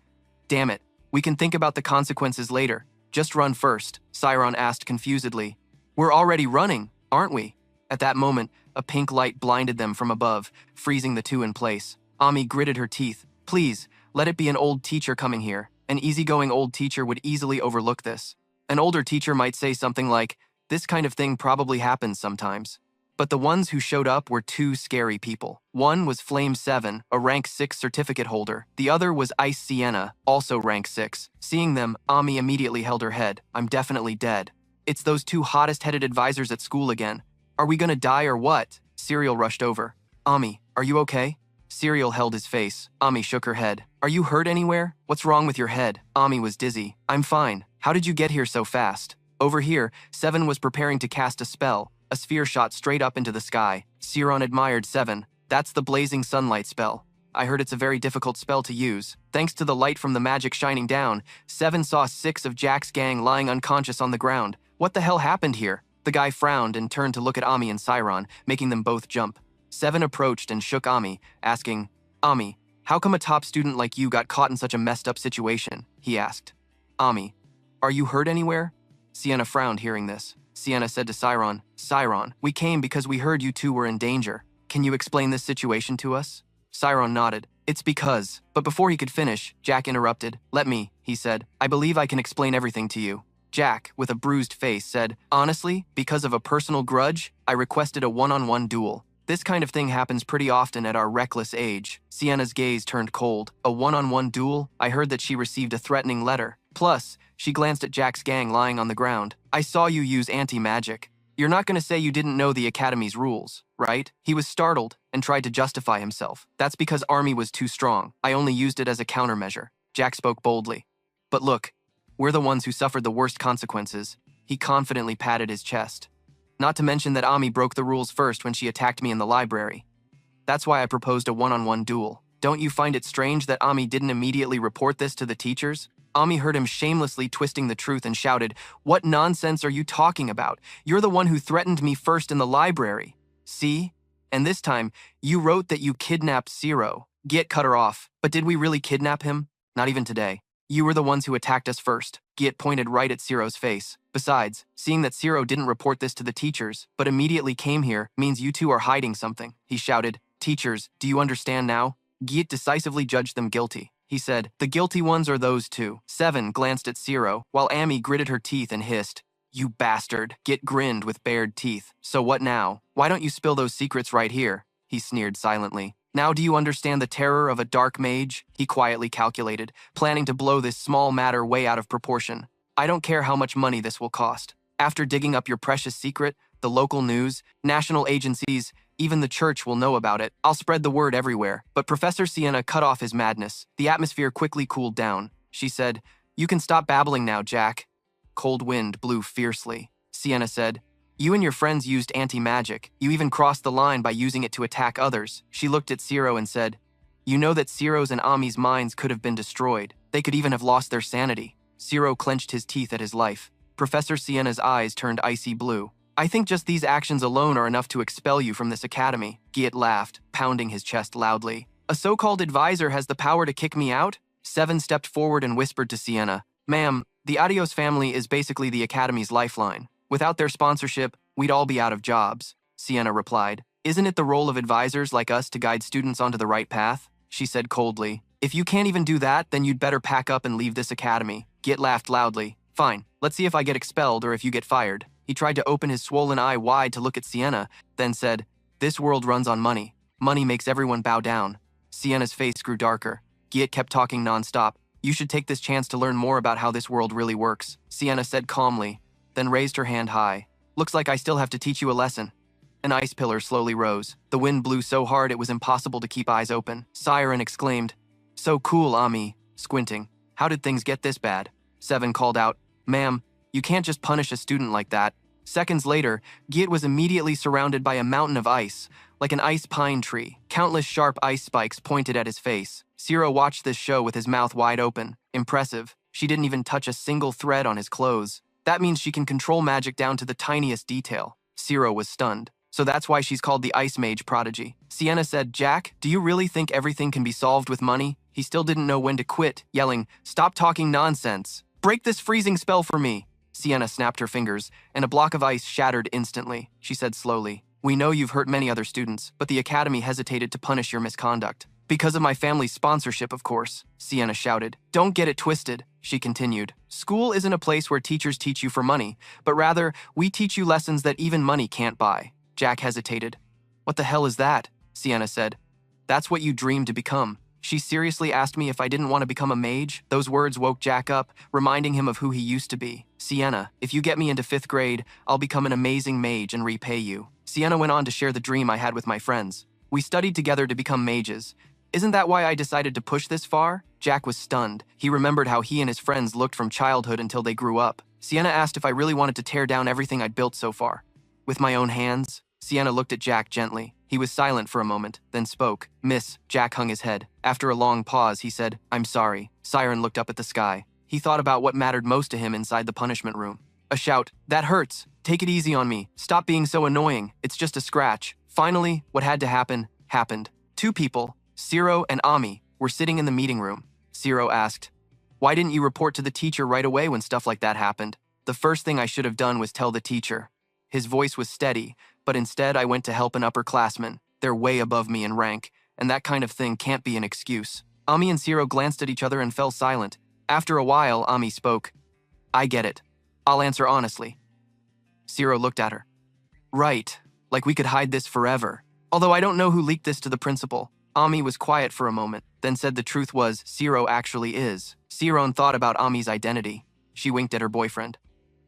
damn it, we can think about the consequences later. Just run first, Siron asked confusedly. We're already running, aren't we? At that moment, a pink light blinded them from above, freezing the two in place. Ami gritted her teeth. Please, let it be an old teacher coming here. An easygoing old teacher would easily overlook this. An older teacher might say something like, this kind of thing probably happens sometimes. But the ones who showed up were 2 scary people. One was Flame 7, a rank 6 certificate holder. The other was Ice Sienna, also rank 6. Seeing them, Ami immediately held her head. I'm definitely dead. It's those 2 hottest-headed advisors at school again. Are we gonna die or what? Serial rushed over. Ami, are you okay? Serial held his face. Ami shook her head. Are you hurt anywhere? What's wrong with your head? Ami was dizzy. I'm fine. How did you get here so fast? Over here, 7 was preparing to cast a spell. A sphere shot straight up into the sky. Siron admired 7. That's the blazing sunlight spell. I heard it's a very difficult spell to use. Thanks to the light from the magic shining down, Seven saw 6 of Jack's gang lying unconscious on the ground. What the hell happened here? The guy frowned and turned to look at Ami and Siron, making them both jump. Seven approached and shook Ami, asking, Ami, how come a top student like you got caught in such a messed up situation? He asked. Ami, are you hurt anywhere? Sienna frowned hearing this. Sienna said to Siron, Siron, we came because we heard you two were in danger. Can you explain this situation to us? Siron nodded. It's because. But before he could finish, Jack interrupted. Let me, he said. I believe I can explain everything to you. Jack, with a bruised face, said, honestly, because of a personal grudge, I requested a one-on-one duel. This kind of thing happens pretty often at our reckless age. Sienna's gaze turned cold. A one-on-one duel? I heard that she received a threatening letter. Plus, she glanced at Jack's gang lying on the ground. I saw you use anti-magic. You're not going to say you didn't know the Academy's rules, right? He was startled and tried to justify himself. That's because Army was too strong. I only used it as a countermeasure. Jack spoke boldly. But look, we're the ones who suffered the worst consequences. He confidently patted his chest. Not to mention that Ami broke the rules first when she attacked me in the library. That's why I proposed a one-on-one duel. Don't you find it strange that Ami didn't immediately report this to the teachers? Ami heard him shamelessly twisting the truth and shouted, what nonsense are you talking about? You're the one who threatened me first in the library. See? And this time, you wrote that you kidnapped Zero. Giet cut her off. But did we really kidnap him? Not even today. You were the ones who attacked us first. Giet pointed right at Zero's face. Besides, seeing that Zero didn't report this to the teachers, but immediately came here, means you two are hiding something. He shouted, teachers, do you understand now? Giet decisively judged them guilty. He said, the guilty ones are those two. Seven glanced at Zero, while Ami gritted her teeth and hissed, you bastard. Giet grinned with bared teeth. So what now? Why don't you spill those secrets right here? He sneered silently. Now do you understand the terror of a dark mage? He quietly calculated, planning to blow this small matter way out of proportion. I don't care how much money this will cost. After digging up your precious secret, the local news, national agencies, even the church will know about it. I'll spread the word everywhere. But Professor Sienna cut off his madness. The atmosphere quickly cooled down. She said, you can stop babbling now, Jack. Cold wind blew fiercely. Sienna said, you and your friends used anti-magic. You even crossed the line by using it to attack others. She looked at Zero and said, you know that Zero's and Ami's minds could have been destroyed. They could even have lost their sanity. Zero clenched his teeth at his life. Professor Sienna's eyes turned icy blue. I think just these actions alone are enough to expel you from this academy. Giet laughed, pounding his chest loudly. A so-called advisor has the power to kick me out? Seven stepped forward and whispered to Sienna, ma'am, the Adios family is basically the academy's lifeline. Without their sponsorship, we'd all be out of jobs. Sienna replied, isn't it the role of advisors like us to guide students onto the right path? She said coldly, if you can't even do that, then you'd better pack up and leave this academy. Giet laughed loudly. Fine, let's see if I get expelled or if you get fired. He tried to open his swollen eye wide to look at Sienna, then said, this world runs on money. Money makes everyone bow down. Sienna's face grew darker. Giet kept talking nonstop. You should take this chance to learn more about how this world really works. Sienna said calmly, then raised her hand high. Looks like I still have to teach you a lesson. An ice pillar slowly rose. The wind blew so hard it was impossible to keep eyes open. Siren exclaimed, so cool, Ami, squinting. How did things get this bad? Seven called out, ma'am, you can't just punish a student like that. Seconds later, Giet was immediately surrounded by a mountain of ice, like an ice pine tree. Countless sharp ice spikes pointed at his face. Zero watched this show with his mouth wide open. Impressive. She didn't even touch a single thread on his clothes. That means she can control magic down to the tiniest detail. Zero was stunned. So that's why she's called the Ice Mage Prodigy. Sienna said, Jack, do you really think everything can be solved with money? He still didn't know when to quit, yelling, stop talking nonsense. Break this freezing spell for me. Sienna snapped her fingers, and a block of ice shattered instantly. She said slowly, we know you've hurt many other students, but the academy hesitated to punish your misconduct. Because of my family's sponsorship, of course, Sienna shouted. Don't get it twisted, she continued. School isn't a place where teachers teach you for money, but rather, we teach you lessons that even money can't buy. Jack hesitated. What the hell is that? Sienna said. That's what you dreamed to become. She seriously asked me if I didn't want to become a mage. Those words woke Jack up, reminding him of who he used to be. Sienna, if you get me into 5th grade, I'll become an amazing mage and repay you. Sienna went on to share the dream I had with my friends. We studied together to become mages. Isn't that why I decided to push this far? Jack was stunned. He remembered how he and his friends looked from childhood until they grew up. Sienna asked if I really wanted to tear down everything I'd built so far. With my own hands? Sienna looked at Jack gently. He was silent for a moment, then spoke. Miss, Jack hung his head. After a long pause, he said, I'm sorry. Siren looked up at the sky. He thought about what mattered most to him inside the punishment room. A shout, that hurts. Take it easy on me. Stop being so annoying. It's just a scratch. Finally, what had to happen, happened. Two people, Ciro and Ami, were sitting in the meeting room. Ciro asked, why didn't you report to the teacher right away when stuff like that happened? The first thing I should have done was tell the teacher. His voice was steady, but instead I went to help an upperclassman. They're way above me in rank, and that kind of thing can't be an excuse. Ami and Ciro glanced at each other and fell silent. After a while, Ami spoke. I get it. I'll answer honestly. Ciro looked at her. Right, like we could hide this forever. Although I don't know who leaked this to the principal. Ami was quiet for a moment, then said the truth was Ciro actually is. Ciro thought about Ami's identity. She winked at her boyfriend.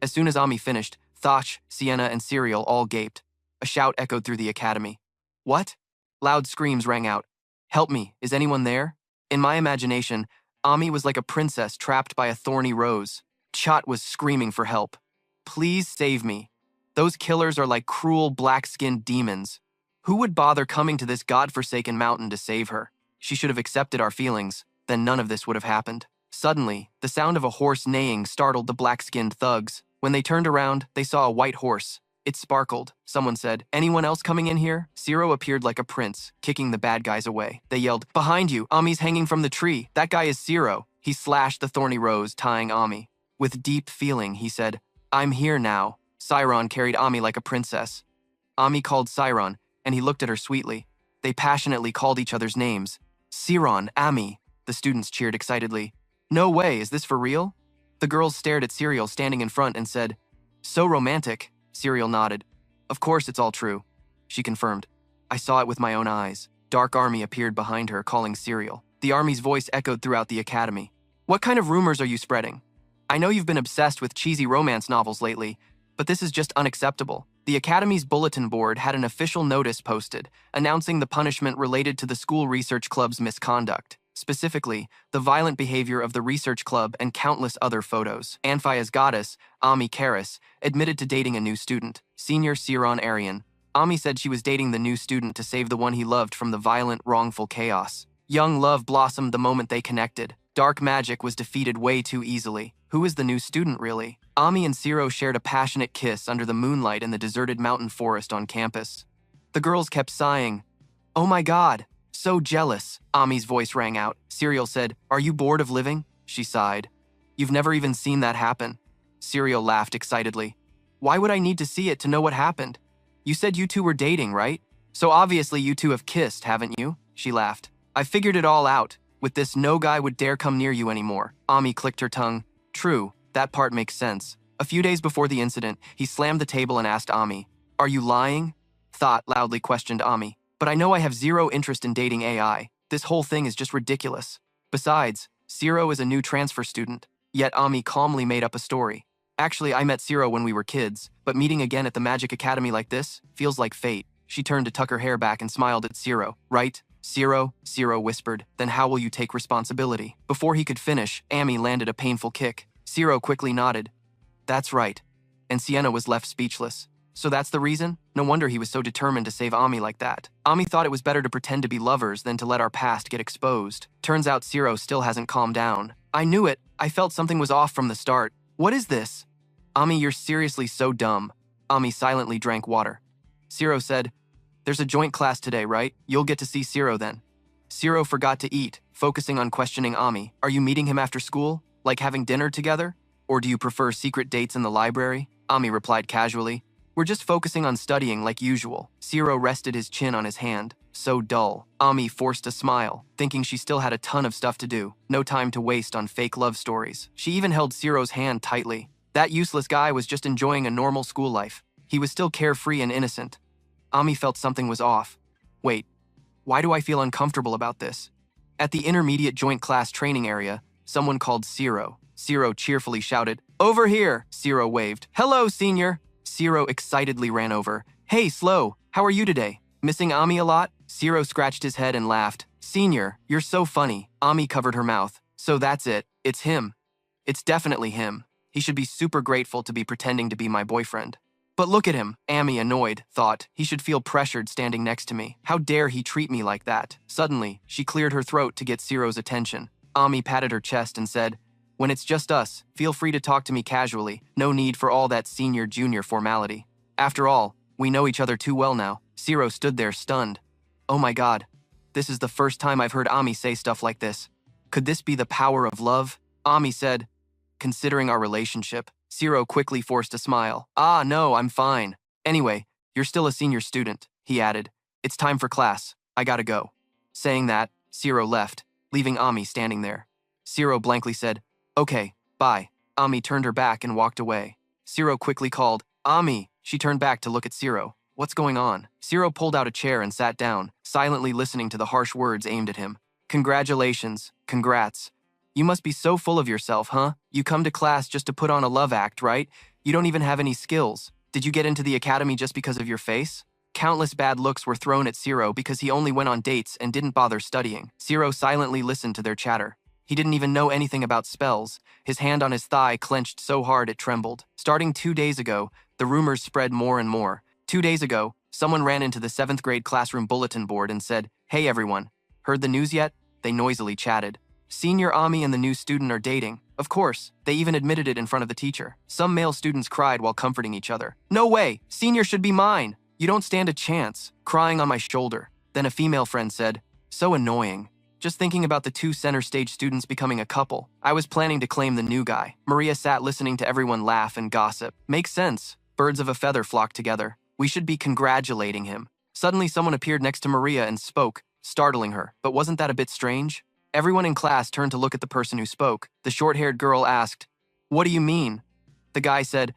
As soon as Ami finished, Thosh, Sienna, and Cyril all gaped. A shout echoed through the academy. What? Loud screams rang out. Help me, is anyone there? In my imagination, Ami was like a princess trapped by a thorny rose. Chot was screaming for help. Please save me. Those killers are like cruel black-skinned demons. Who would bother coming to this godforsaken mountain to save her? She should have accepted our feelings, then none of this would have happened. Suddenly, the sound of a horse neighing startled the black-skinned thugs. When they turned around, they saw a white horse. It sparkled. Someone said, anyone else coming in here? Ciro appeared like a prince, kicking the bad guys away. They yelled, behind you, Ami's hanging from the tree. That guy is Ciro. He slashed the thorny rose, tying Ami. With deep feeling, he said, I'm here now. Siron carried Ami like a princess. Ami called Siron, and he looked at her sweetly. They passionately called each other's names. Siron, Ami. The students cheered excitedly. No way, is this for real? The girls stared at Cyril standing in front and said, so romantic. Cyril nodded. Of course it's all true. She confirmed. I saw it with my own eyes. Dark Army appeared behind her, calling Cyril. The Army's voice echoed throughout the academy. What kind of rumors are you spreading? I know you've been obsessed with cheesy romance novels lately, but this is just unacceptable. The Academy's bulletin board had an official notice posted, announcing the punishment related to the school research club's misconduct. Specifically, the violent behavior of the research club and countless other photos. Anfia's goddess, Ami Karis, admitted to dating a new student, senior Ciron Arian. Ami said she was dating the new student to save the one he loved from the violent, wrongful chaos. Young love blossomed the moment they connected. Dark magic was defeated way too easily. Who is the new student, really? Ami and Ciro shared a passionate kiss under the moonlight in the deserted mountain forest on campus. The girls kept sighing. Oh my god, so jealous. Ami's voice rang out. Cyril said, are you bored of living? She sighed. You've never even seen that happen. Cyril laughed excitedly. Why would I need to see it to know what happened? You said you two were dating, right? So obviously you two have kissed, haven't you? She laughed. I figured it all out. With this, no guy would dare come near you anymore. Ami clicked her tongue. True, that part makes sense. A few days before the incident, he slammed the table and asked Ami, are you lying? Thought loudly questioned Ami. But I know I have zero interest in dating AI. This whole thing is just ridiculous. Besides, Ciro is a new transfer student. Yet Ami calmly made up a story. Actually, I met Ciro when we were kids, but meeting again at the Magic Academy like this feels like fate. She turned to tuck her hair back and smiled at Ciro. Right? Ciro, Ciro whispered. Then how will you take responsibility? Before he could finish, Ami landed a painful kick. Ciro quickly nodded. That's right. And Sienna was left speechless. So that's the reason? No wonder he was so determined to save Ami like that. Ami thought it was better to pretend to be lovers than to let our past get exposed. Turns out Ciro still hasn't calmed down. I knew it. I felt something was off from the start. What is this? Ami, you're seriously so dumb. Ami silently drank water. Ciro said, there's a joint class today, right? You'll get to see Ciro then. Ciro forgot to eat, focusing on questioning Ami. Are you meeting him after school? Like having dinner together? Or do you prefer secret dates in the library? Ami replied casually. We're just focusing on studying like usual. Ciro rested his chin on his hand. So dull. Ami forced a smile, thinking she still had a ton of stuff to do. No time to waste on fake love stories. She even held Ciro's hand tightly. That useless guy was just enjoying a normal school life. He was still carefree and innocent. Ami felt something was off. Wait, why do I feel uncomfortable about this? At the intermediate joint class training area, someone called Ciro. Ciro cheerfully shouted, over here! Ciro waved. Hello, senior! Ciro excitedly ran over. Hey, Slow, how are you today? Missing Ami a lot? Ciro scratched his head and laughed. Senior, you're so funny. Ami covered her mouth. So that's it. It's him. It's definitely him. He should be super grateful to be pretending to be my boyfriend. But look at him, Ami, annoyed, thought. He should feel pressured standing next to me. How dare he treat me like that? Suddenly, she cleared her throat to get Ciro's attention. Ami patted her chest and said, "When it's just us, feel free to talk to me casually. No need for all that senior-junior formality. After all, we know each other too well now." Ciro stood there stunned. Oh my god, this is the first time I've heard Ami say stuff like this. Could this be the power of love? Ami said, "Considering our relationship." Ciro quickly forced a smile. "Ah, no, I'm fine. Anyway, you're still a senior student," he added. "It's time for class. I gotta go." Saying that, Ciro left, leaving Ami standing there. Ciro blankly said, "Okay, bye." Ami turned her back and walked away. Ciro quickly called, "Ami." She turned back to look at Ciro. What's going on? Ciro pulled out a chair and sat down, silently listening to the harsh words aimed at him. "Congratulations. Congrats. You must be so full of yourself, huh? You come to class just to put on a love act, right? You don't even have any skills. Did you get into the academy just because of your face?" Countless bad looks were thrown at Ciro because he only went on dates and didn't bother studying. Ciro silently listened to their chatter. He didn't even know anything about spells. His hand on his thigh clenched so hard it trembled. Starting 2 days ago, the rumors spread more and more. 2 days ago, someone ran into the 7th grade classroom bulletin board and said, "Hey everyone, heard the news yet?" They noisily chatted. "Senior Ami and the new student are dating." Of course, they even admitted it in front of the teacher. Some male students cried while comforting each other. "No way, senior should be mine. You don't stand a chance," crying on my shoulder. Then a female friend said, "So annoying. Just thinking about the 2 center stage students becoming a couple. I was planning to claim the new guy." Maria sat listening to everyone laugh and gossip. "Makes sense. Birds of a feather flock together. We should be congratulating him." Suddenly someone appeared next to Maria and spoke, startling her. But wasn't that a bit strange? Everyone in class turned to look at the person who spoke. The short-haired girl asked, "What do you mean?" The guy said,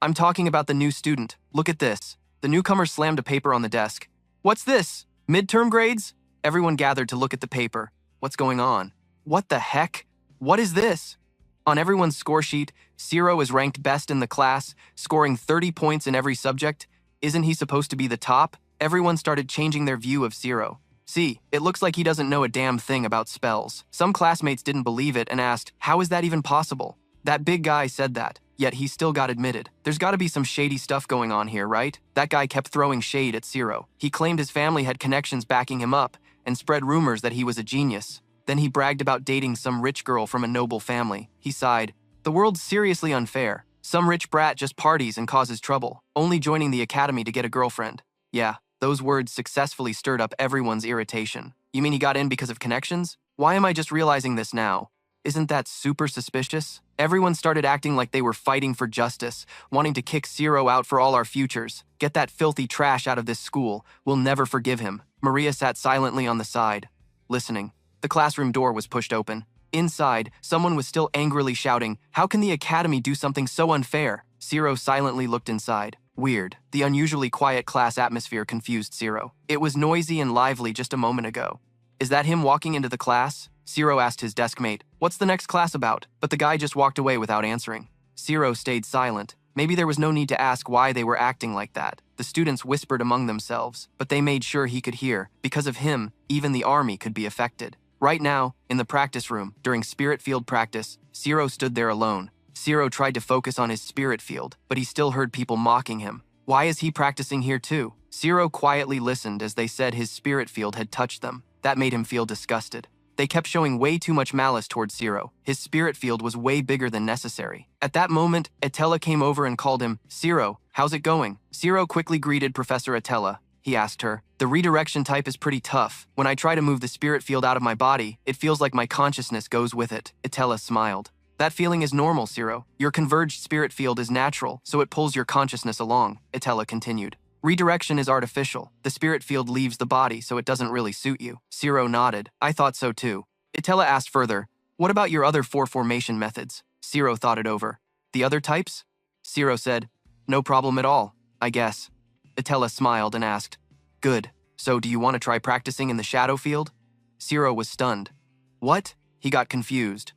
"I'm talking about the new student. Look at this." The newcomer slammed a paper on the desk. "What's this? Midterm grades?" Everyone gathered to look at the paper. What's going on? What the heck? What is this? On everyone's score sheet, Ciro is ranked best in the class, scoring 30 points in every subject. Isn't he supposed to be the top? Everyone started changing their view of Ciro. See, it looks like he doesn't know a damn thing about spells. Some classmates didn't believe it and asked, "How is that even possible?" That big guy said that, yet he still got admitted. There's gotta be some shady stuff going on here, right? That guy kept throwing shade at Ciro. He claimed his family had connections backing him up and spread rumors that he was a genius. Then he bragged about dating some rich girl from a noble family. He sighed. The world's seriously unfair. Some rich brat just parties and causes trouble, only joining the academy to get a girlfriend. Yeah, those words successfully stirred up everyone's irritation. You mean he got in because of connections? Why am I just realizing this now? Isn't that super suspicious? Everyone started acting like they were fighting for justice, wanting to kick Ciro out for all our futures. Get that filthy trash out of this school. We'll never forgive him. Maria sat silently on the side, listening. The classroom door was pushed open. Inside, someone was still angrily shouting, "How can the academy do something so unfair?" Ciro silently looked inside. Weird. The unusually quiet class atmosphere confused Ciro. It was noisy and lively just a moment ago. "Is that him walking into the class?" Ciro asked his desk mate. "What's the next class about?" But the guy just walked away without answering. Ciro stayed silent. Maybe there was no need to ask why they were acting like that. The students whispered among themselves, but they made sure he could hear. Because of him, even the army could be affected. Right now, in the practice room, during spirit field practice, Ciro stood there alone. Ciro tried to focus on his spirit field, but he still heard people mocking him. Why is he practicing here too? Ciro quietly listened as they said his spirit field had touched them. That made him feel disgusted. They kept showing way too much malice towards Ciro. His spirit field was way bigger than necessary. At that moment, Etella came over and called him, "Ciro, how's it going?" Ciro quickly greeted Professor Etella. He asked her, "The redirection type is pretty tough. When I try to move the spirit field out of my body, it feels like my consciousness goes with it." Etella smiled. "That feeling is normal, Ciro. Your converged spirit field is natural, so it pulls your consciousness along," Etella continued. "Redirection is artificial. The spirit field leaves the body, so it doesn't really suit you." Ciro nodded. "I thought so too." Etella asked further, "What about your other 4 formation methods?" Ciro thought it over. "The other types?" Ciro said, "No problem at all, I guess." Etella smiled and asked, "Good. So do you want to try practicing in the shadow field?" Ciro was stunned. "What?" He got confused.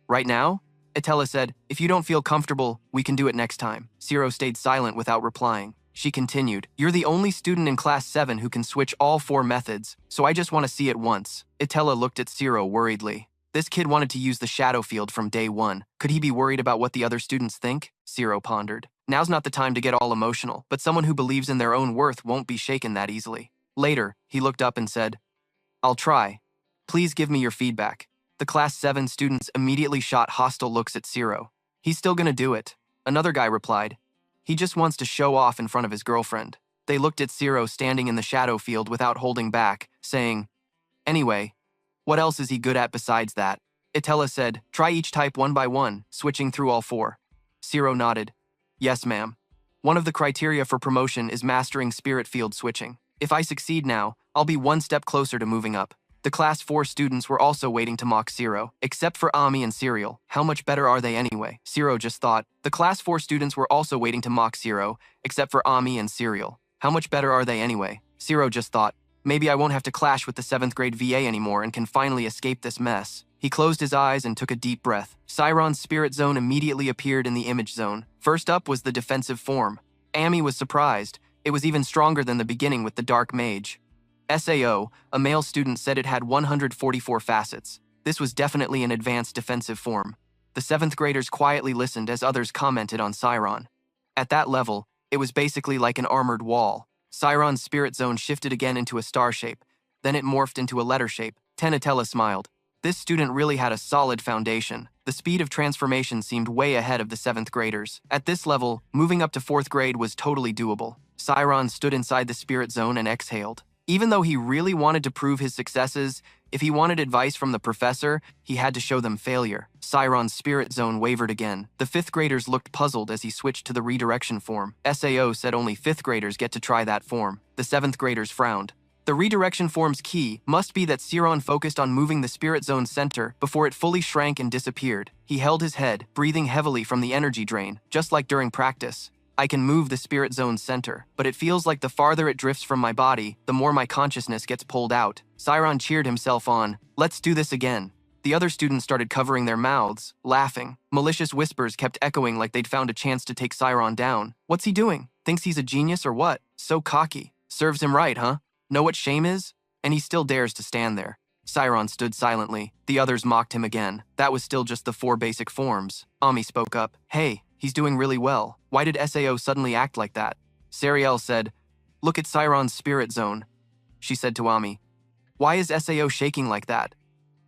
"Right now?" Etella said, "If you don't feel comfortable, we can do it next time." Ciro stayed silent without replying. She continued, "You're the only student in class 7 who can switch all 4 methods, so I just want to see it once." Etella looked at Ciro worriedly. This kid wanted to use the shadow field from day one. Could he be worried about what the other students think? Zero pondered. Now's not the time to get all emotional, but someone who believes in their own worth won't be shaken that easily. Later, he looked up and said, I'll try. Please give me your feedback. The class 7 students immediately shot hostile looks at Zero. He's still gonna do it. Another guy replied. He just wants to show off in front of his girlfriend. They looked at Zero standing in the shadow field without holding back, saying, Anyway, what else is he good at besides that? Itella said, try each type one by one, switching through all 4. Zero nodded. Yes, ma'am. One of the criteria for promotion is mastering spirit field switching. If I succeed now, I'll be one step closer to moving up. The class 4 students were also waiting to mock Zero, except for Ami and Serial. How much better are they anyway? Zero just thought. The class 4 students were also waiting to mock Zero, except for Ami and Serial. How much better are they anyway? Zero just thought. Maybe I won't have to clash with the 7th grade VA anymore and can finally escape this mess. He closed his eyes and took a deep breath. Siron's spirit zone immediately appeared in the image zone. First up was the defensive form. Ami was surprised. It was even stronger than the beginning with the dark mage. SAO, a male student, said it had 144 facets. This was definitely an advanced defensive form. The 7th graders quietly listened as others commented on Siron. At that level, it was basically like an armored wall. Siron's spirit zone shifted again into a star shape. Then it morphed into a letter shape. Tenatella smiled. This student really had a solid foundation. The speed of transformation seemed way ahead of the 7th graders. At this level, moving up to 4th grade was totally doable. Siron stood inside the spirit zone and exhaled. Even though he really wanted to prove his successes, if he wanted advice from the professor, he had to show them failure. Siron's spirit zone wavered again. The 5th graders looked puzzled as he switched to the redirection form. SAO said only 5th graders get to try that form. The 7th graders frowned. The redirection form's key must be that Siron focused on moving the spirit zone's center before it fully shrank and disappeared. He held his head, breathing heavily from the energy drain, just like during practice. I can move the spirit zone's center, but it feels like the farther it drifts from my body, the more my consciousness gets pulled out. Siron cheered himself on. Let's do this again. The other students started covering their mouths, laughing. Malicious whispers kept echoing like they'd found a chance to take Siron down. What's he doing? Thinks he's a genius or what? So cocky. Serves him right, huh? Know what shame is? And he still dares to stand there. Siron stood silently. The others mocked him again. That was still just the 4 basic forms. Ami spoke up. Hey, he's doing really well. Why did SAO suddenly act like that? Sariel said, Look at Siron's spirit zone. She said to Ami, Why is SAO shaking like that?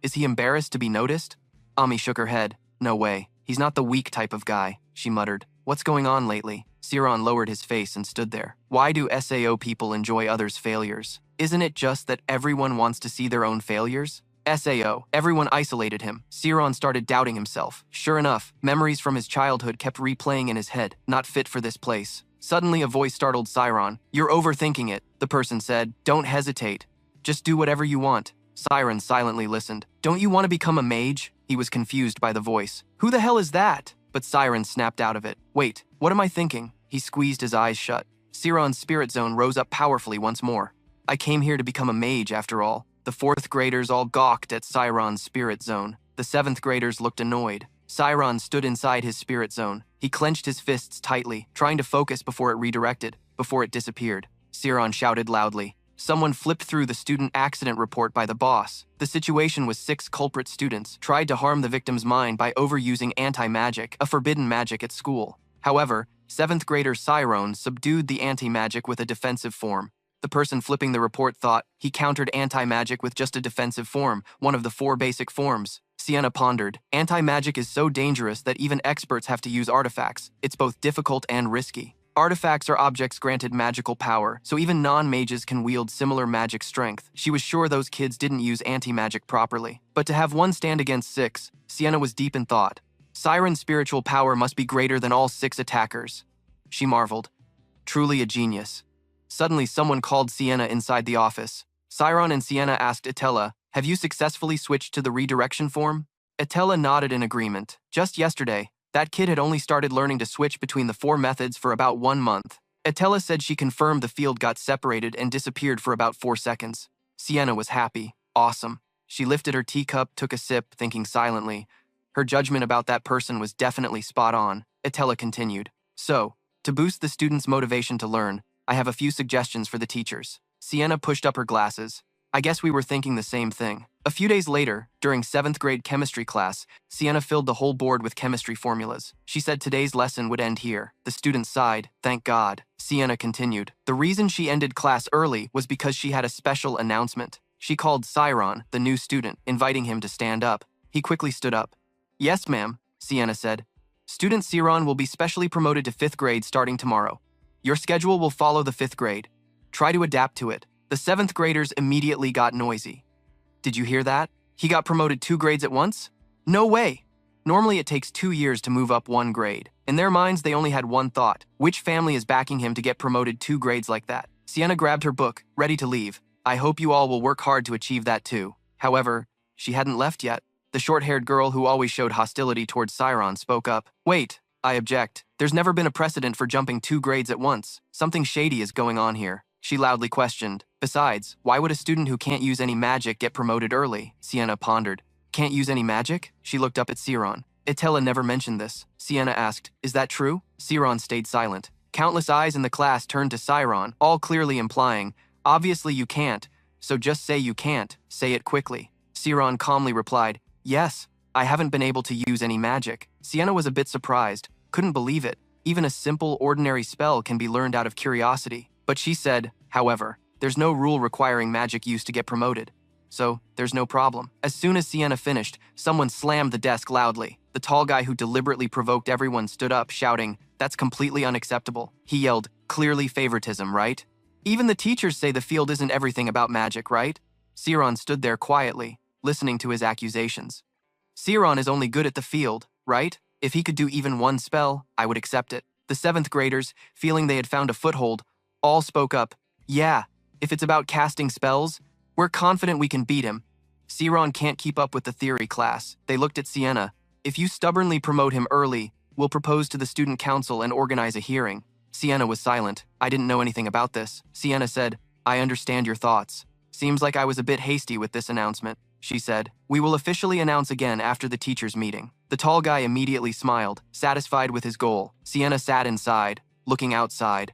Is he embarrassed to be noticed? Ami shook her head. No way. He's not the weak type of guy, she muttered. What's going on lately? Siron lowered his face and stood there. Why do SAO people enjoy others' failures? Isn't it just that everyone wants to see their own failures? SAO. Everyone isolated him. Siron started doubting himself. Sure enough, memories from his childhood kept replaying in his head. Not fit for this place. Suddenly a voice startled Siron. You're overthinking it, the person said. Don't hesitate. Just do whatever you want. Siron silently listened. Don't you want to become a mage? He was confused by the voice. Who the hell is that? But Siron snapped out of it. Wait, what am I thinking? He squeezed his eyes shut. Siron's spirit zone rose up powerfully once more. I came here to become a mage after all. The 4th graders all gawked at Siron's spirit zone. The 7th graders looked annoyed. Siron stood inside his spirit zone. He clenched his fists tightly, trying to focus before it redirected, before it disappeared. Siron shouted loudly. Someone flipped through the student accident report by the boss. The situation was 6 culprit students tried to harm the victim's mind by overusing anti-magic, a forbidden magic at school. However, 7th grader Siron subdued the anti-magic with a defensive form. The person flipping the report thought he countered anti-magic with just a defensive form, one of the 4 basic forms. Sienna pondered. Anti-magic is so dangerous that even experts have to use artifacts. It's both difficult and risky. Artifacts are objects granted magical power, so even non-mages can wield similar magic strength. She was sure those kids didn't use anti-magic properly. But to have one stand against 6, Sienna was deep in thought. Siren's spiritual power must be greater than all 6 attackers. She marveled. Truly a genius. Suddenly, someone called Sienna inside the office. Siron and Sienna asked Itella, Have you successfully switched to the redirection form? Itella nodded in agreement. Just yesterday, that kid had only started learning to switch between the 4 methods for about 1 month. Itella said she confirmed the field got separated and disappeared for about 4 seconds. Sienna was happy. Awesome. She lifted her teacup, took a sip, thinking silently. Her judgment about that person was definitely spot on. Itella continued. So, to boost the students' motivation to learn, I have a few suggestions for the teachers. Sienna pushed up her glasses. I guess we were thinking the same thing. A few days later, during 7th grade chemistry class, Sienna filled the whole board with chemistry formulas. She said today's lesson would end here. The students sighed. Thank God. Sienna continued. The reason she ended class early was because she had a special announcement. She called Cyron, the new student, inviting him to stand up. He quickly stood up. Yes, ma'am, Sienna said. Student Cyron will be specially promoted to 5th grade starting tomorrow. Your schedule will follow the 5th grade. Try to adapt to it. The 7th graders immediately got noisy. Did you hear that? He got promoted 2 grades at once? No way! Normally it takes 2 years to move up 1 grade. In their minds, they only had one thought. Which family is backing him to get promoted 2 grades like that? Sienna grabbed her book, ready to leave. I hope you all will work hard to achieve that too. However, she hadn't left yet. The short-haired girl who always showed hostility towards Cyron spoke up. Wait, I object. There's never been a precedent for jumping 2 grades at once. Something shady is going on here. She loudly questioned. Besides, why would a student who can't use any magic get promoted early? Sienna pondered. Can't use any magic? She looked up at Cyron. Itella never mentioned this. Sienna asked, is that true? Cyron stayed silent. Countless eyes in the class turned to Cyron, all clearly implying, obviously you can't, so just say you can't. Say it quickly. Cyron calmly replied, yes, I haven't been able to use any magic. Sienna was a bit surprised, couldn't believe it. Even a simple, ordinary spell can be learned out of curiosity. But she said, however, there's no rule requiring magic use to get promoted. So, there's no problem. As soon as Sienna finished, someone slammed the desk loudly. The tall guy who deliberately provoked everyone stood up, shouting, that's completely unacceptable. He yelled, clearly favoritism, right? Even the teachers say the field isn't everything about magic, right? Cyron stood there quietly, listening to his accusations. Cyron is only good at the field, right? If he could do even one spell, I would accept it. The 7th graders, feeling they had found a foothold, all spoke up. Yeah, if it's about casting spells, we're confident we can beat him. Cyron can't keep up with the theory class. They looked at Sienna. If you stubbornly promote him early, we'll propose to the student council and organize a hearing. Sienna was silent. I didn't know anything about this. Sienna said, I understand your thoughts. Seems like I was a bit hasty with this announcement. She said, we will officially announce again after the teachers' meeting. The tall guy immediately smiled, satisfied with his goal. Sienna sat inside, looking outside.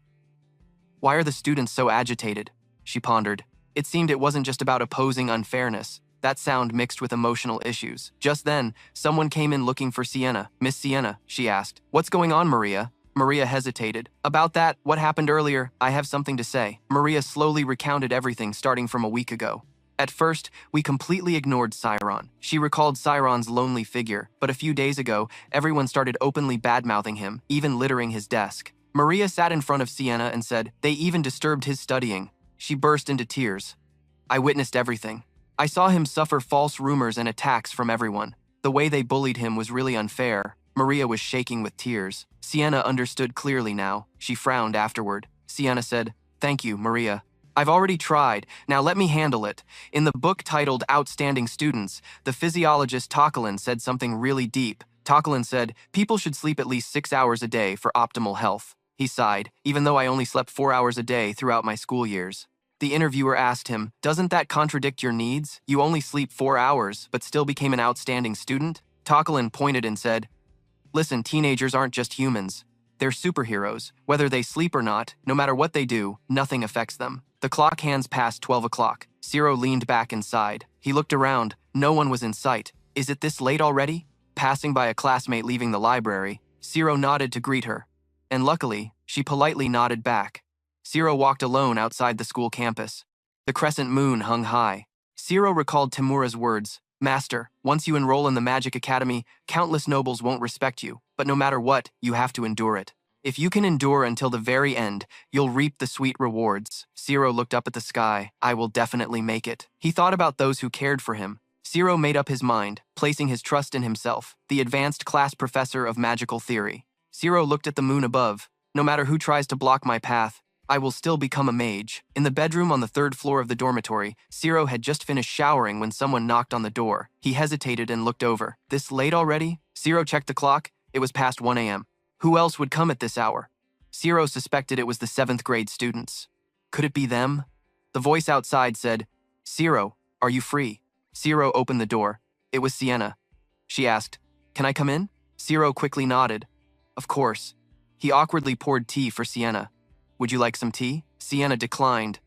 Why are the students so agitated? She pondered. It seemed it wasn't just about opposing unfairness. That sound mixed with emotional issues. Just then, someone came in looking for Sienna. Miss Sienna, she asked. What's going on, Maria? Maria hesitated. About that, what happened earlier, I have something to say. Maria slowly recounted everything starting from a week ago. At first, we completely ignored Cyron. She recalled Cyron's lonely figure, but a few days ago, everyone started openly bad-mouthing him, even littering his desk. Maria sat in front of Sienna and said, they even disturbed his studying. She burst into tears. I witnessed everything. I saw him suffer false rumors and attacks from everyone. The way they bullied him was really unfair. Maria was shaking with tears. Sienna understood clearly now. She frowned afterward. Sienna said, thank you, Maria. I've already tried. Now let me handle it. In the book titled Outstanding Students, the physiologist Tokalin said something really deep. Tokalin said, people should sleep at least 6 hours a day for optimal health. He sighed, even though I only slept 4 hours a day throughout my school years. The interviewer asked him, doesn't that contradict your needs? You only sleep 4 hours, but still became an outstanding student? Tokalin pointed and said, listen, teenagers aren't just humans. They're superheroes. Whether they sleep or not, no matter what they do, nothing affects them. The clock hands past 12 o'clock. Ciro leaned back and sighed. He looked around. No one was in sight. Is it this late already? Passing by a classmate leaving the library, Ciro nodded to greet her. And luckily, she politely nodded back. Ciro walked alone outside the school campus. The crescent moon hung high. Ciro recalled Timura's words, Master, once you enroll in the Magic Academy, countless nobles won't respect you, but no matter what, you have to endure it. If you can endure until the very end, you'll reap the sweet rewards. Ciro looked up at the sky. I will definitely make it. He thought about those who cared for him. Ciro made up his mind, placing his trust in himself, the advanced class professor of magical theory. Ciro looked at the moon above. No matter who tries to block my path, I will still become a mage. In the bedroom on the 3rd floor of the dormitory, Ciro had just finished showering when someone knocked on the door. He hesitated and looked over. This late already? Ciro checked the clock. It was past 1 a.m. Who else would come at this hour? Ciro suspected it was the 7th grade students. Could it be them? The voice outside said, Ciro, are you free? Ciro opened the door. It was Sienna. She asked, can I come in? Ciro quickly nodded. Of course. He awkwardly poured tea for Sienna. Would you like some tea? Sienna declined.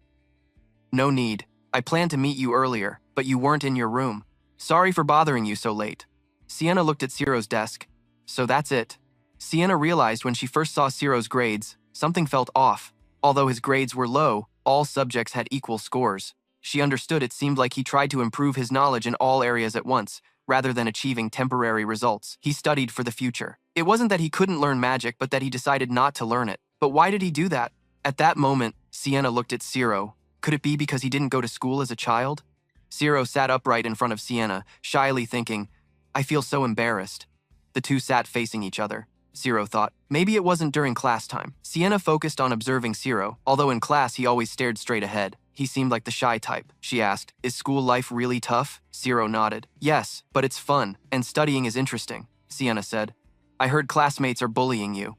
No need. I planned to meet you earlier. but you weren't in your room. Sorry for bothering you so late. Sienna looked at Ciro's desk. So that's it. Sienna realized when she first saw Ciro's grades, something felt off. Although his grades were low, all subjects had equal scores. She understood it seemed like he tried to improve his knowledge in all areas at once, rather than achieving temporary results. He studied for the future. It wasn't that he couldn't learn magic, but that he decided not to learn it. But why did he do that? At that moment, Sienna looked at Ciro. Could it be because he didn't go to school as a child? Ciro sat upright in front of Sienna, shyly thinking, I feel so embarrassed. The two sat facing each other. Ciro thought, maybe it wasn't during class time. Sienna focused on observing Ciro, although in class he always stared straight ahead. He seemed like the shy type. She asked, is school life really tough? Ciro nodded. Yes, but it's fun, and studying is interesting, Sienna said. I heard classmates are bullying you.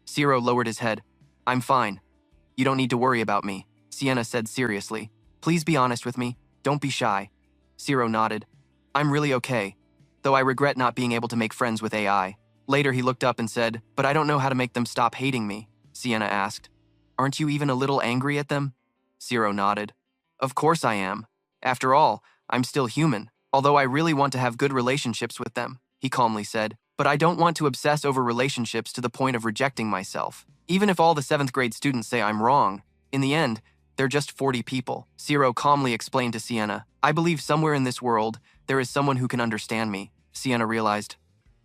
Ciro lowered his head. I'm fine. You don't need to worry about me, Sienna said seriously. Please be honest with me. Don't be shy. Ciro nodded. I'm really okay, though I regret not being able to make friends with AI. Later he looked up and said, but I don't know how to make them stop hating me, Sienna asked. Aren't you even a little angry at them? Ciro nodded. Of course I am. After all, I'm still human, although I really want to have good relationships with them, he calmly said. But I don't want to obsess over relationships to the point of rejecting myself. Even if all the 7th grade students say I'm wrong, in the end, they're just 40 people. Ciro calmly explained to Sienna, I believe somewhere in this world, there is someone who can understand me. Sienna realized,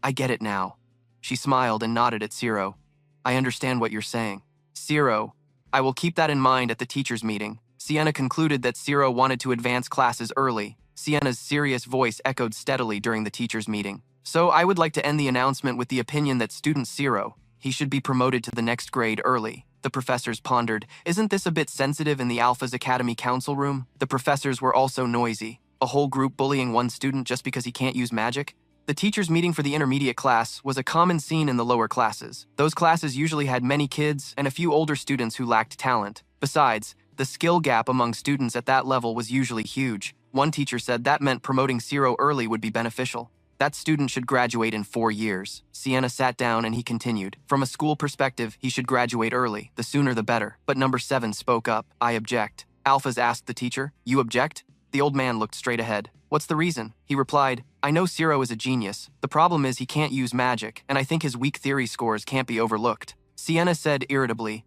I get it now. She smiled and nodded at Ciro. I understand what you're saying. Ciro, I will keep that in mind at the teachers' meeting. Sienna concluded that Ciro wanted to advance classes early. Sienna's serious voice echoed steadily during the teachers' meeting. So I would like to end the announcement with the opinion that student Ciro, he should be promoted to the next grade early. The professors pondered, isn't this a bit sensitive in the Alpha's Academy council room? The professors were also noisy. A whole group bullying one student just because he can't use magic? The teachers' meeting for the intermediate class was a common scene in the lower classes. Those classes usually had many kids and a few older students who lacked talent. Besides, the skill gap among students at that level was usually huge. One teacher said that meant promoting Ciro early would be beneficial. That student should graduate in 4 years. Sienna sat down and he continued. From a school perspective, he should graduate early. The sooner the better. But number 7 spoke up. I object. Alphas asked the teacher. You object? The old man looked straight ahead. What's the reason? He replied, I know Ciro is a genius. The problem is he can't use magic, and I think his weak theory scores can't be overlooked. Sienna said irritably,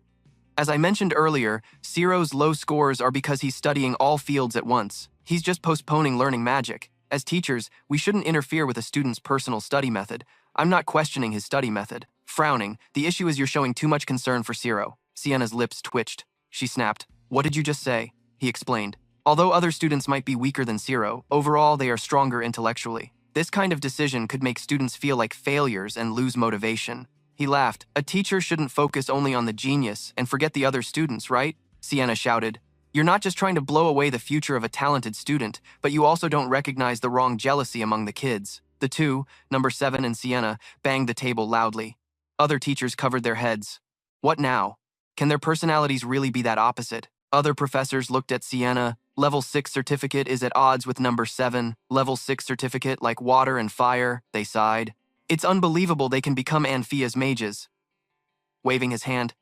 as I mentioned earlier, Ciro's low scores are because he's studying all fields at once. He's just postponing learning magic. As teachers, we shouldn't interfere with a student's personal study method. I'm not questioning his study method. Frowning, the issue is you're showing too much concern for Ciro. Sienna's lips twitched. She snapped. What did you just say? He explained. Although other students might be weaker than Ciro, overall they are stronger intellectually. This kind of decision could make students feel like failures and lose motivation. He laughed. A teacher shouldn't focus only on the genius and forget the other students, right? Sienna shouted. You're not just trying to blow away the future of a talented student, but you also don't recognize the wrong jealousy among the kids. The two, number 7 and Sienna, banged the table loudly. Other teachers covered their heads. What now? Can their personalities really be that opposite? Other professors looked at Sienna. Level 6 certificate is at odds with number 7. Level 6 certificate like water and fire, they sighed. It's unbelievable they can become Amphia's mages. Waving his hand.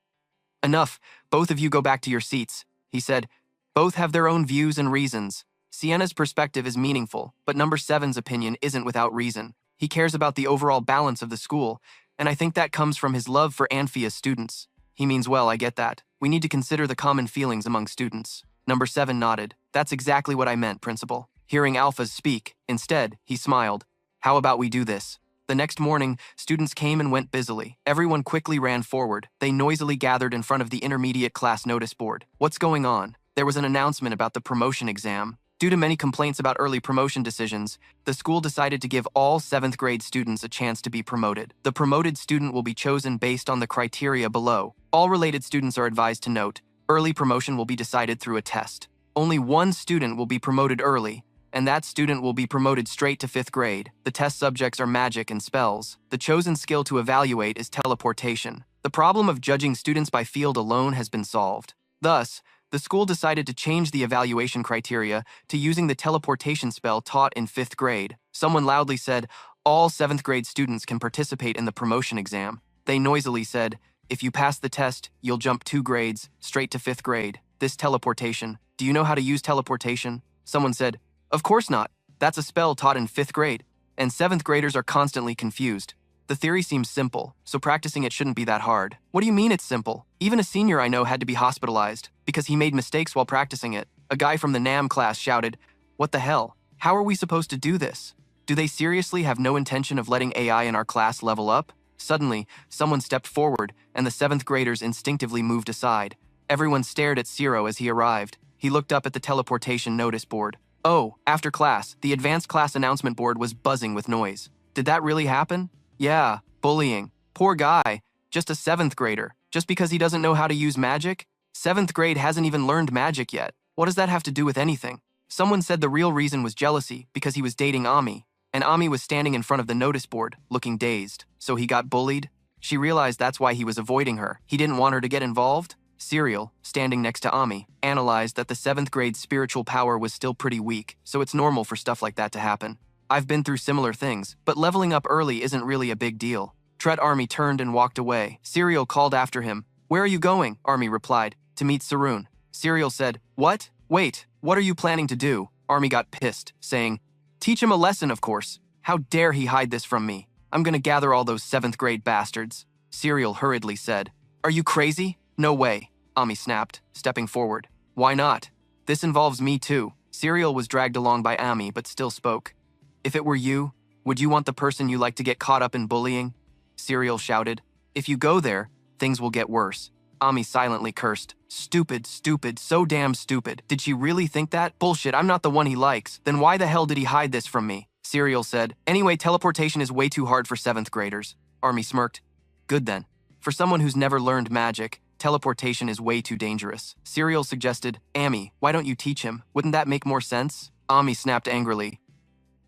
Enough, both of you go back to your seats, he said. Both have their own views and reasons. Sienna's perspective is meaningful, but number 7's opinion isn't without reason. He cares about the overall balance of the school, and I think that comes from his love for Amphia's students. He means well, I get that. We need to consider the common feelings among students. Number 7 nodded. That's exactly what I meant, Principal. Hearing Alphas speak, instead, he smiled. How about we do this? The next morning, students came and went busily. Everyone quickly ran forward. They noisily gathered in front of the intermediate class notice board. What's going on? There was an announcement about the promotion exam. Due to many complaints about early promotion decisions, the school decided to give all 7th grade students a chance to be promoted. The promoted student will be chosen based on the criteria below. All related students are advised to note, early promotion will be decided through a test. Only one student will be promoted early, and that student will be promoted straight to 5th grade. The test subjects are magic and spells. The chosen skill to evaluate is teleportation. The problem of judging students by field alone has been solved. Thus, the school decided to change the evaluation criteria to using the teleportation spell taught in 5th grade. Someone loudly said, all 7th grade students can participate in the promotion exam. They noisily said, if you pass the test, you'll jump 2 grades, straight to 5th grade. This teleportation. Do you know how to use teleportation? Someone said, Of course not. That's a spell taught in 5th grade, and 7th graders are constantly confused. The theory seems simple, so practicing it shouldn't be that hard. What do you mean it's simple? Even a senior I know had to be hospitalized because he made mistakes while practicing it. A guy from the NAM class shouted, "What the hell? How are we supposed to do this? Do they seriously have no intention of letting AI in our class level up?" Suddenly, someone stepped forward, and the 7th graders instinctively moved aside. Everyone stared at Zero as he arrived. He looked up at the teleportation notice board. Oh, after class, the advanced class announcement board was buzzing with noise. Did that really happen? Yeah, bullying. Poor guy. Just a 7th grader. Just because he doesn't know how to use magic? 7th grade hasn't even learned magic yet. What does that have to do with anything? Someone said the real reason was jealousy because he was dating Ami, and Ami was standing in front of the notice board, looking dazed. So he got bullied? She realized that's why he was avoiding her. He didn't want her to get involved? Serial, standing next to Ami, analyzed that the 7th grade spiritual power was still pretty weak, so it's normal for stuff like that to happen. I've been through similar things, but leveling up early isn't really a big deal. Tret Army turned and walked away. Serial called after him. Where are you going? Army replied. To meet Sarun. Serial said, What? Wait, what are you planning to do? Army got pissed, saying, Teach him a lesson, of course. How dare he hide this from me? I'm gonna gather all those 7th grade bastards. Serial hurriedly said, Are you crazy? No way, Ami snapped, stepping forward. Why not? This involves me too. Serial was dragged along by Ami but still spoke. If it were you, would you want the person you like to get caught up in bullying? Serial shouted. If you go there, things will get worse. Ami silently cursed. Stupid, stupid, so damn stupid. Did she really think that? Bullshit, I'm not the one he likes. Then why the hell did he hide this from me? Serial said. Anyway, teleportation is way too hard for 7th graders. Army smirked. Good then. For someone who's never learned magic, teleportation is way too dangerous. Serial suggested, Ami, why don't you teach him? Wouldn't that make more sense? Ami snapped angrily.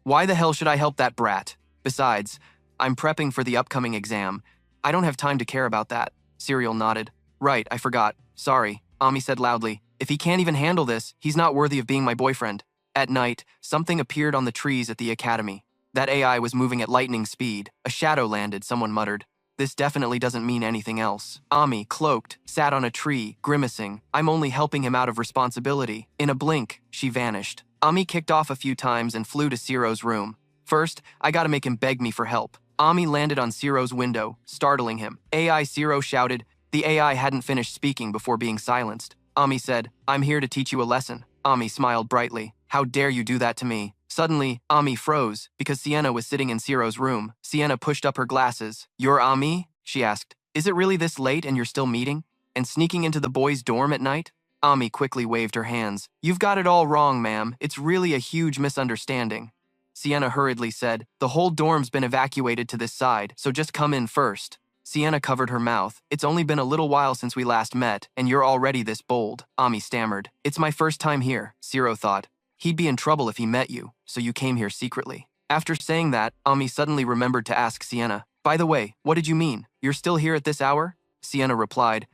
Why the hell should I help that brat? Besides, I'm prepping for the upcoming exam. I don't have time to care about that. Serial nodded. Right, I forgot. Sorry, Ami said loudly. If he can't even handle this, he's not worthy of being my boyfriend. At night, something appeared on the trees at the academy. That AI was moving at lightning speed. A shadow landed, someone muttered. This definitely doesn't mean anything else. Ami, cloaked, sat on a tree, grimacing. I'm only helping him out of responsibility. In a blink, she vanished. Ami kicked off a few times and flew to Ciro's room. First, I gotta make him beg me for help. Ami landed on Ciro's window, startling him. AI Ciro shouted. The AI hadn't finished speaking before being silenced. Ami said, I'm here to teach you a lesson. Ami smiled brightly. How dare you do that to me? Suddenly, Ami froze because Sienna was sitting in Ciro's room. Sienna pushed up her glasses. You're Ami? She asked. Is it really this late and you're still meeting? And sneaking into the boys' dorm at night? Ami quickly waved her hands. You've got it all wrong, ma'am. It's really a huge misunderstanding. Sienna hurriedly said, The whole dorm's been evacuated to this side, so just come in first. Sienna covered her mouth. It's only been a little while since we last met, and you're already this bold. Ami stammered. It's my first time here, Ciro thought. He'd be in trouble if he met you, so you came here secretly. After saying that, Ami suddenly remembered to ask Sienna, By the way, what did you mean? You're still here at this hour? Sienna replied,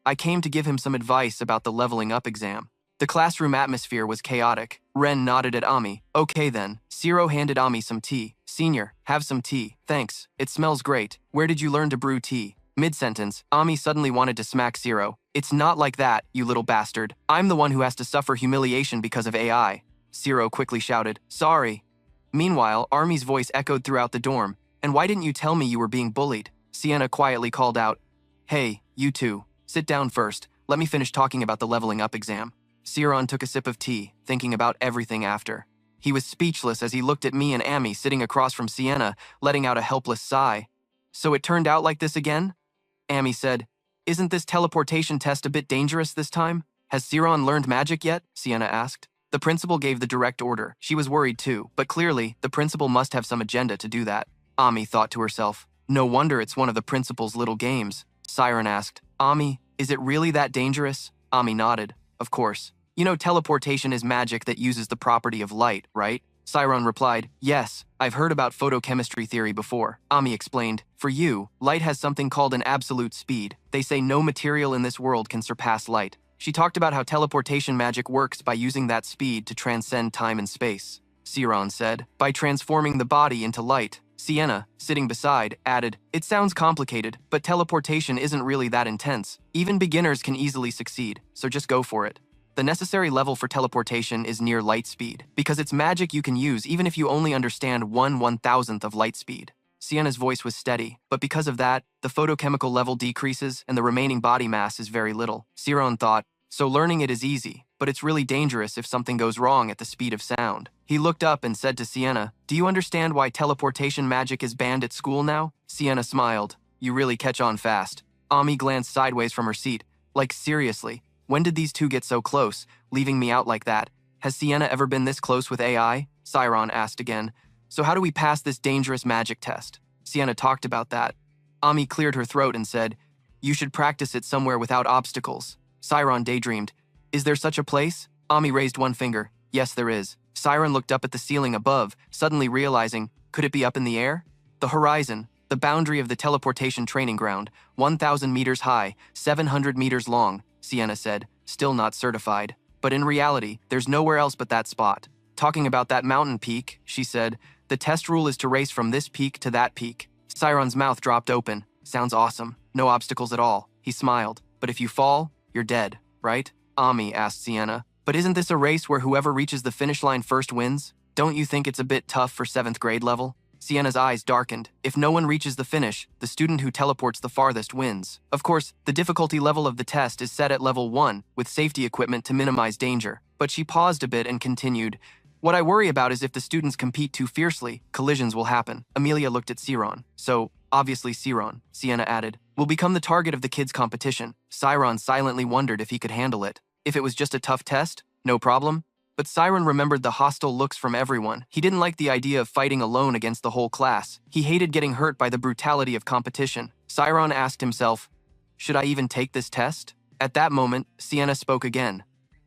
I came to give him some advice about the leveling up exam. The classroom atmosphere was chaotic. Ren nodded at Ami. Okay then. Ciro handed Ami some tea. Senior, have some tea. Thanks. It smells great. Where did you learn to brew tea? Mid-sentence, Ami suddenly wanted to smack Ciro. It's not like that, you little bastard. I'm the one who has to suffer humiliation because of AI. Ciro quickly shouted, Sorry. Meanwhile, Army's voice echoed throughout the dorm. And why didn't you tell me you were being bullied? Sienna quietly called out, Hey, you two. Sit down first. Let me finish talking about the leveling up exam. Ciron took a sip of tea, thinking about everything after. He was speechless as he looked at me and Ami sitting across from Sienna, letting out a helpless sigh. So it turned out like this again? Ami said, Isn't this teleportation test a bit dangerous this time? Has Ciron learned magic yet? Sienna asked. The principal gave the direct order. She was worried too, but clearly, the principal must have some agenda to do that. Ami thought to herself. No wonder it's one of the principal's little games. Siren asked, Ami, is it really that dangerous? Ami nodded. Of course. You know teleportation is magic that uses the property of light, right? Siron replied, Yes, I've heard about photochemistry theory before. Ami explained, For you, light has something called an absolute speed. They say no material in this world can surpass light. She talked about how teleportation magic works by using that speed to transcend time and space. Siron said, By transforming the body into light. Sienna, sitting beside, added, It sounds complicated, but teleportation isn't really that intense. Even beginners can easily succeed, so just go for it. The necessary level for teleportation is near light speed, because it's magic you can use even if you only understand 1/1000th of light speed. Sienna's voice was steady, but because of that, the photochemical level decreases and the remaining body mass is very little. Siron thought, so learning it is easy, but it's really dangerous if something goes wrong at the speed of sound. He looked up and said to Sienna, do you understand why teleportation magic is banned at school now? Sienna smiled. You really catch on fast. Ami glanced sideways from her seat. Like, seriously, when did these two get so close, leaving me out like that? Has Sienna ever been this close with AI? Siron asked again. So how do we pass this dangerous magic test? Sienna talked about that. Ami cleared her throat and said, you should practice it somewhere without obstacles. Siron daydreamed. Is there such a place? Ami raised one finger. Yes, there is. Siron looked up at the ceiling above, suddenly realizing, could it be up in the air? The horizon, the boundary of the teleportation training ground, 1,000 meters high, 700 meters long, Sienna said, still not certified. But in reality, there's nowhere else but that spot. Talking about that mountain peak, she said, the test rule is to race from this peak to that peak. Siron's mouth dropped open. Sounds awesome. No obstacles at all. He smiled. But if you fall, you're dead, right? Ami asked Sienna. But isn't this a race where whoever reaches the finish line first wins? Don't you think it's a bit tough for 7th grade level? Sienna's eyes darkened. If no one reaches the finish, the student who teleports the farthest wins. Of course, the difficulty level of the test is set at level 1, with safety equipment to minimize danger. But she paused a bit and continued, what I worry about is if the students compete too fiercely, collisions will happen. Amelia looked at Siron. So, obviously Siron, Sienna added, will become the target of the kids' competition. Siron silently wondered if he could handle it. If it was just a tough test, no problem. But Siron remembered the hostile looks from everyone. He didn't like the idea of fighting alone against the whole class. He hated getting hurt by the brutality of competition. Siron asked himself, should I even take this test? At that moment, Sienna spoke again.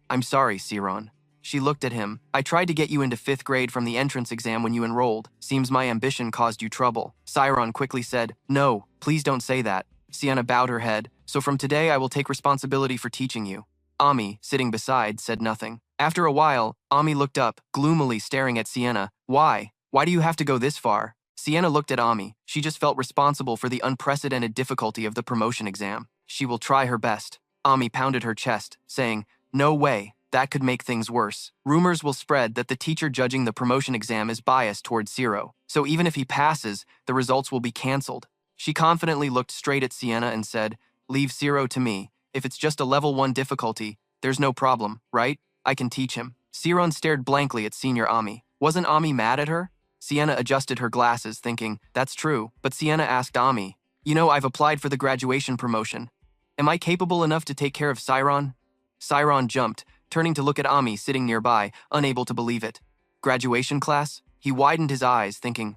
I'm sorry, Siron. She looked at him. I tried to get you into 5th grade from the entrance exam when you enrolled. Seems my ambition caused you trouble. Siron quickly said, no, please don't say that. Sienna bowed her head. So from today I will take responsibility for teaching you. Ami, sitting beside, said nothing. After a while, Ami looked up, gloomily staring at Sienna. Why? Why do you have to go this far? Sienna looked at Ami. She just felt responsible for the unprecedented difficulty of the promotion exam. She will try her best. Ami pounded her chest, saying, no way. That could make things worse. Rumors will spread that the teacher judging the promotion exam is biased towards Zero. So even if he passes, the results will be cancelled. She confidently looked straight at Sienna and said, leave Zero to me. If it's just a level 1 difficulty, there's no problem, right? I can teach him. Siron stared blankly at Senior Ami. Wasn't Ami mad at her? Sienna adjusted her glasses, thinking, that's true. But Sienna asked Ami, you know, I've applied for the graduation promotion. Am I capable enough to take care of Siron? Siron jumped, turning to look at Ami sitting nearby, unable to believe it. Graduation class? He widened his eyes, thinking,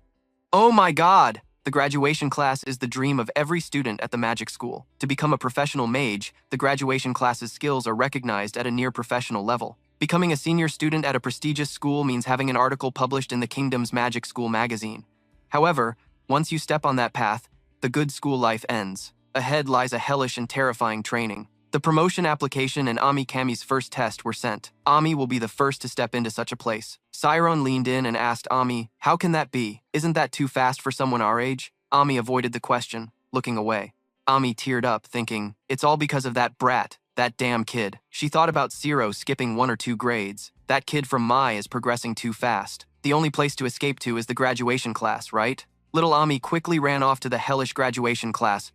oh my god! The graduation class is the dream of every student at the magic school. To become a professional mage, the graduation class's skills are recognized at a near-professional level. Becoming a senior student at a prestigious school means having an article published in the Kingdom's Magic School magazine. However, once you step on that path, the good school life ends. Ahead lies a hellish and terrifying training. The promotion application and Ami Kami's first test were sent. Ami will be the first to step into such a place. Siron leaned in and asked Ami, how can that be? Isn't that too fast for someone our age? Ami avoided the question, looking away. Ami teared up, thinking, it's all because of that brat, that damn kid. She thought about Zero skipping 1 or 2 grades. That kid from Mai is progressing too fast. The only place to escape to is the graduation class, right? Little Ami quickly ran off to the hellish graduation class.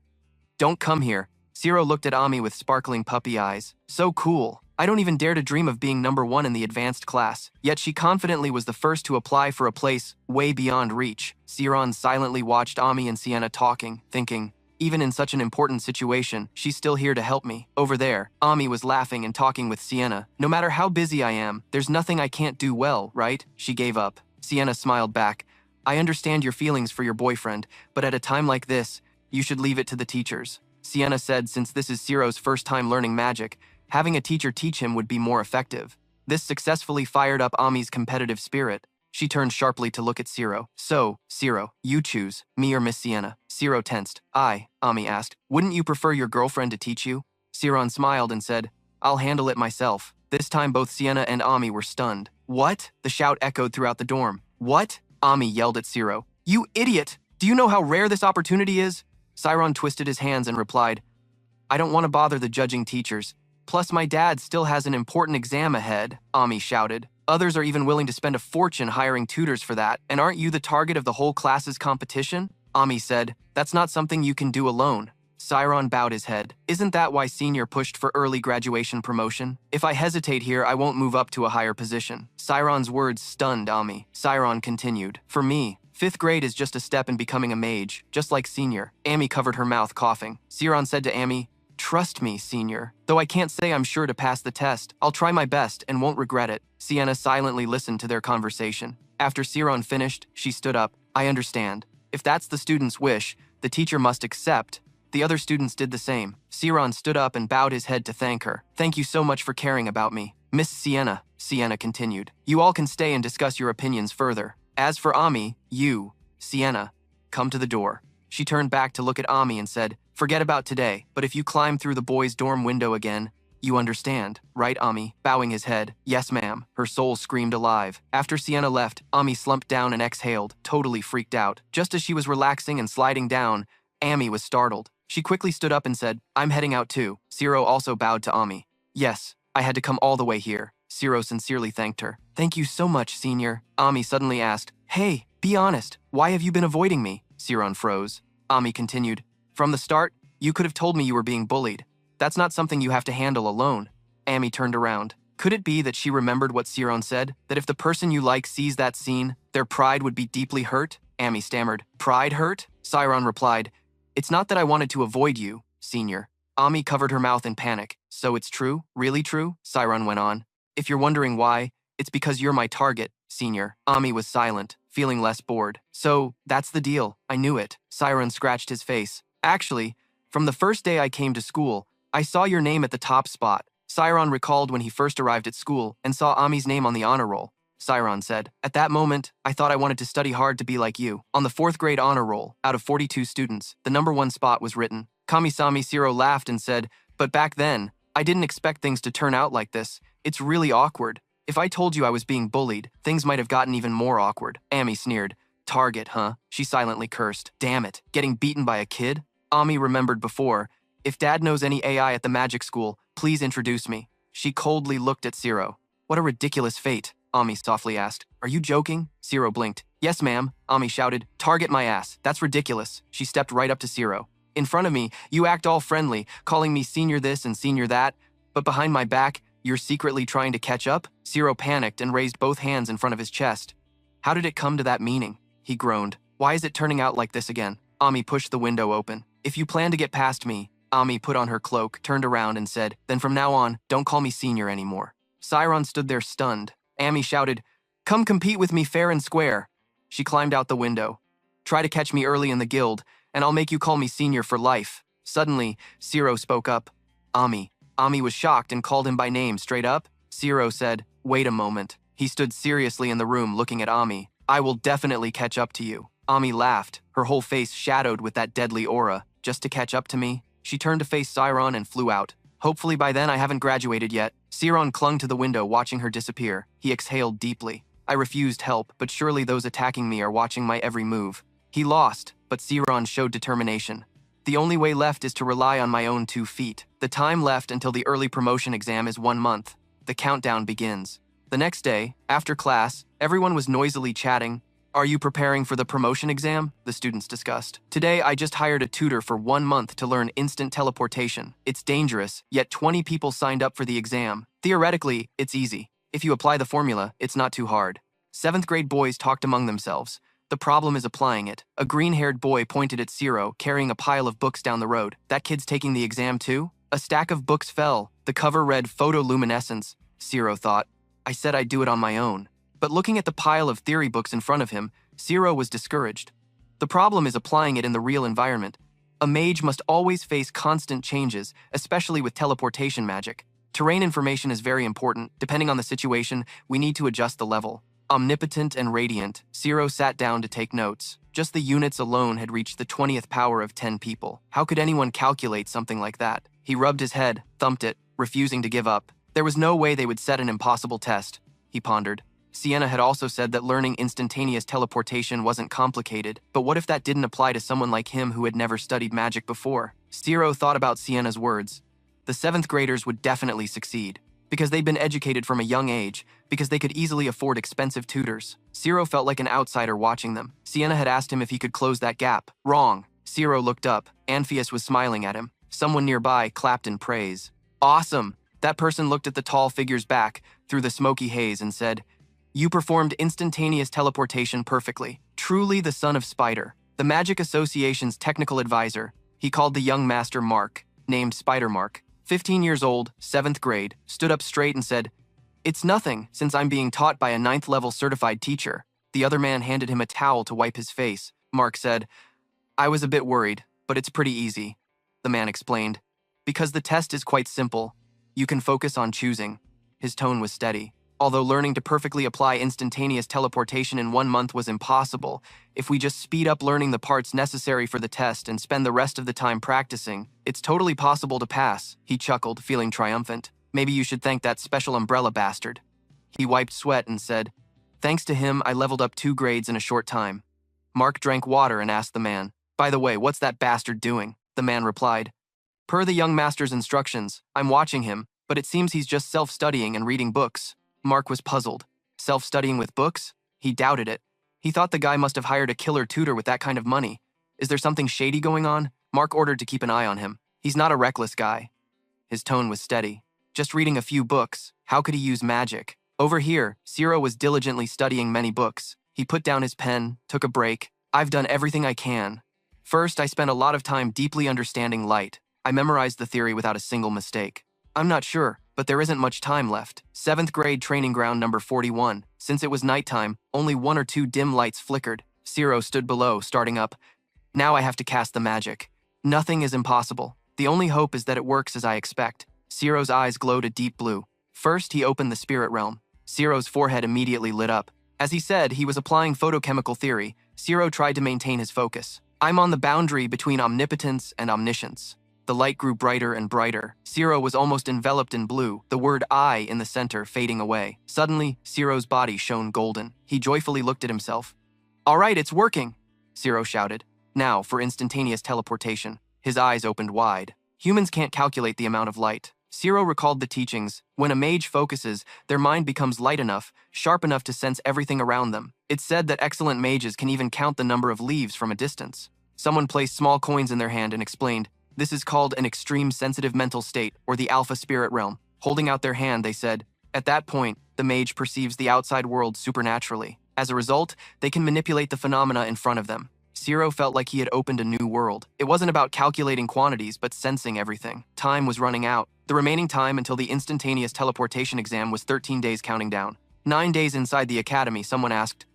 Don't come here. Zero looked at Ami with sparkling puppy eyes. So cool. I don't even dare to dream of being number 1 in the advanced class. Yet she confidently was the first to apply for a place way beyond reach. Siron silently watched Ami and Sienna talking, thinking, even in such an important situation, she's still here to help me. Over there, Ami was laughing and talking with Sienna. No matter how busy I am, there's nothing I can't do well, right? She gave up. Sienna smiled back. I understand your feelings for your boyfriend, but at a time like this, you should leave it to the teachers. Sienna said since this is Zero's first time learning magic, having a teacher teach him would be more effective. This successfully fired up Ami's competitive spirit. She turned sharply to look at Zero. So, Zero, you choose, me or Miss Sienna. Zero tensed. Ami asked, wouldn't you prefer your girlfriend to teach you? Siron smiled and said, I'll handle it myself. This time both Sienna and Ami were stunned. What? The shout echoed throughout the dorm. What? Ami yelled at Zero. You idiot! Do you know how rare this opportunity is? Siron twisted his hands and replied, I don't want to bother the judging teachers. Plus, my dad still has an important exam ahead, Ami shouted. Others are even willing to spend a fortune hiring tutors for that, and aren't you the target of the whole class's competition? Ami said, that's not something you can do alone. Siron bowed his head. Isn't that why Senior pushed for early graduation promotion? If I hesitate here, I won't move up to a higher position. Siron's words stunned Ami. Siron continued. For me, 5th grade is just a step in becoming a mage, just like Senior. Ami covered her mouth, coughing. Siron said to Ami, trust me, Senior. Though I can't say I'm sure to pass the test, I'll try my best and won't regret it. Sienna silently listened to their conversation. After Siron finished, she stood up. I understand. If that's the student's wish, the teacher must accept. The other students did the same. Siron stood up and bowed his head to thank her. Thank you so much for caring about me. Miss Sienna, Sienna continued. You all can stay and discuss your opinions further. As for Ami, you, Sienna, come to the door. She turned back to look at Ami and said, forget about today, but if you climb through the boys' dorm window again, you understand, right, Ami? Bowing his head. Yes, ma'am. Her soul screamed alive. After Sienna left, Ami slumped down and exhaled, totally freaked out. Just as she was relaxing and sliding down, Ami was startled. She quickly stood up and said, I'm heading out too. Zero also bowed to Ami. Yes, I had to come all the way here. Zero sincerely thanked her. Thank you so much, Senior. Ami suddenly asked, hey, be honest, why have you been avoiding me? Siron froze. Ami continued, from the start, you could have told me you were being bullied. That's not something you have to handle alone. Ami turned around. Could it be that she remembered what Siron said? That if the person you like sees that scene, their pride would be deeply hurt? Ami stammered. Pride hurt? Siron replied, it's not that I wanted to avoid you, Senior. Ami covered her mouth in panic. So it's true? Really true? Siron went on. If you're wondering why, it's because you're my target, Senior. Ami was silent, feeling less bored. So, that's the deal. I knew it. Siron scratched his face. Actually, from the first day I came to school, I saw your name at the top spot. Siron recalled when he first arrived at school and saw Ami's name on the honor roll. Siron said, at that moment, I thought I wanted to study hard to be like you. On the 4th grade honor roll, out of 42 students, the #1 spot was written. Kamisami Siro laughed and said, but back then, I didn't expect things to turn out like this. It's really awkward. If I told you I was being bullied, things might have gotten even more awkward. Ami sneered. Target, huh? She silently cursed. Damn it, getting beaten by a kid? Ami remembered before. If Dad knows any AI at the magic school, please introduce me. She coldly looked at Siro. What a ridiculous fate, Ami softly asked. Are you joking? Siro blinked. Yes, ma'am, Ami shouted. Target my ass. That's ridiculous. She stepped right up to Siro. In front of me, you act all friendly, calling me Senior this and Senior that, but behind my back, you're secretly trying to catch up? Siro panicked and raised both hands in front of his chest. How did it come to that meaning? He groaned. Why is it turning out like this again? Ami pushed the window open. If you plan to get past me, Ami put on her cloak, turned around and said, then from now on, don't call me Senior anymore. Siron stood there stunned. Ami shouted, come compete with me fair and square. She climbed out the window. Try to catch me early in the guild, and I'll make you call me Senior for life. Suddenly, Siro spoke up. Ami. Ami was shocked and called him by name straight up. Siro said, wait a moment. He stood seriously in the room looking at Ami. I will definitely catch up to you. Ami laughed, her whole face shadowed with that deadly aura. Just to catch up to me? She turned to face Siron and flew out. Hopefully by then I haven't graduated yet. Siron clung to the window watching her disappear. He exhaled deeply. I refused help, but surely those attacking me are watching my every move. He lost, but Siron showed determination. The only way left is to rely on my own 2 feet. The time left until the early promotion exam is 1 month. The countdown begins. The next day, after class, everyone was noisily chatting. Are you preparing for the promotion exam? The students discussed. Today, I just hired a tutor for 1 month to learn instant teleportation. It's dangerous, yet 20 people signed up for the exam. Theoretically, it's easy. If you apply the formula, it's not too hard. 7th grade boys talked among themselves. The problem is applying it. A green-haired boy pointed at Siro, carrying a pile of books down the road. That kid's taking the exam too? A stack of books fell. The cover read photoluminescence. Siro thought. I said I'd do it on my own. But looking at the pile of theory books in front of him, Siro was discouraged. The problem is applying it in the real environment. A mage must always face constant changes, especially with teleportation magic. Terrain information is very important. Depending on the situation, we need to adjust the level. Omnipotent and radiant, Siro sat down to take notes. Just the units alone had reached the 20th power of 10 people. How could anyone calculate something like that? He rubbed his head, thumped it, refusing to give up. There was no way they would set an impossible test, he pondered. Sienna had also said that learning instantaneous teleportation wasn't complicated, but what if that didn't apply to someone like him who had never studied magic before? Siro thought about Sienna's words. The 7th graders would definitely succeed, because they'd been educated from a young age, because they could easily afford expensive tutors. Zero felt like an outsider watching them. Sienna had asked him if he could close that gap. Wrong. Zero looked up. Anpheus was smiling at him. Someone nearby clapped in praise. Awesome! That person looked at the tall figure's back through the smoky haze and said, "You performed instantaneous teleportation perfectly. Truly the son of Spider." The Magic Association's technical advisor, he called the young master Mark, named Spider Mark, 15 years old, 7th grade, stood up straight and said, "It's nothing, since I'm being taught by a 9th-level certified teacher." The other man handed him a towel to wipe his face. Mark said, "I was a bit worried, but it's pretty easy," the man explained. "Because the test is quite simple. You can focus on choosing." His tone was steady. Although learning to perfectly apply instantaneous teleportation in 1 month was impossible, if we just speed up learning the parts necessary for the test and spend the rest of the time practicing, it's totally possible to pass. He chuckled, feeling triumphant. "Maybe you should thank that special umbrella bastard." He wiped sweat and said, "Thanks to him, I leveled up 2 grades in a short time." Mark drank water and asked the man, "By the way, what's that bastard doing?" The man replied, "Per the young master's instructions, I'm watching him, but it seems he's just self-studying and reading books." Mark was puzzled. Self-studying with books? He doubted it. He thought the guy must have hired a killer tutor with that kind of money. Is there something shady going on? Mark ordered to keep an eye on him. He's not a reckless guy. His tone was steady. Just reading a few books. How could he use magic? Over here, Zero was diligently studying many books. He put down his pen, took a break. "I've done everything I can. First, I spent a lot of time deeply understanding light. I memorized the theory without a single mistake. I'm not sure, but there isn't much time left." 7th grade training ground number 41. Since it was nighttime, only 1 or 2 dim lights flickered. Zero stood below, starting up. "Now I have to cast the magic. Nothing is impossible. The only hope is that it works as I expect." Zero's eyes glowed a deep blue. First, he opened the spirit realm. Zero's forehead immediately lit up. As he said, he was applying photochemical theory. Zero tried to maintain his focus. "I'm on the boundary between omnipotence and omniscience." The light grew brighter and brighter. Zero was almost enveloped in blue, the word I in the center fading away. Suddenly, Zero's body shone golden. He joyfully looked at himself. "All right, it's working!" Zero shouted. Now, for instantaneous teleportation. His eyes opened wide. Humans can't calculate the amount of light. Zero recalled the teachings. When a mage focuses, their mind becomes light enough, sharp enough to sense everything around them. It's said that excellent mages can even count the number of leaves from a distance. Someone placed small coins in their hand and explained, "This is called an extreme sensitive mental state, or the alpha spirit realm." Holding out their hand, they said, "At that point, the mage perceives the outside world supernaturally. As a result, they can manipulate the phenomena in front of them." Zero felt like he had opened a new world. It wasn't about calculating quantities, but sensing everything. Time was running out. The remaining time until the instantaneous teleportation exam was 13 days counting down. 9 days inside the academy, someone asked,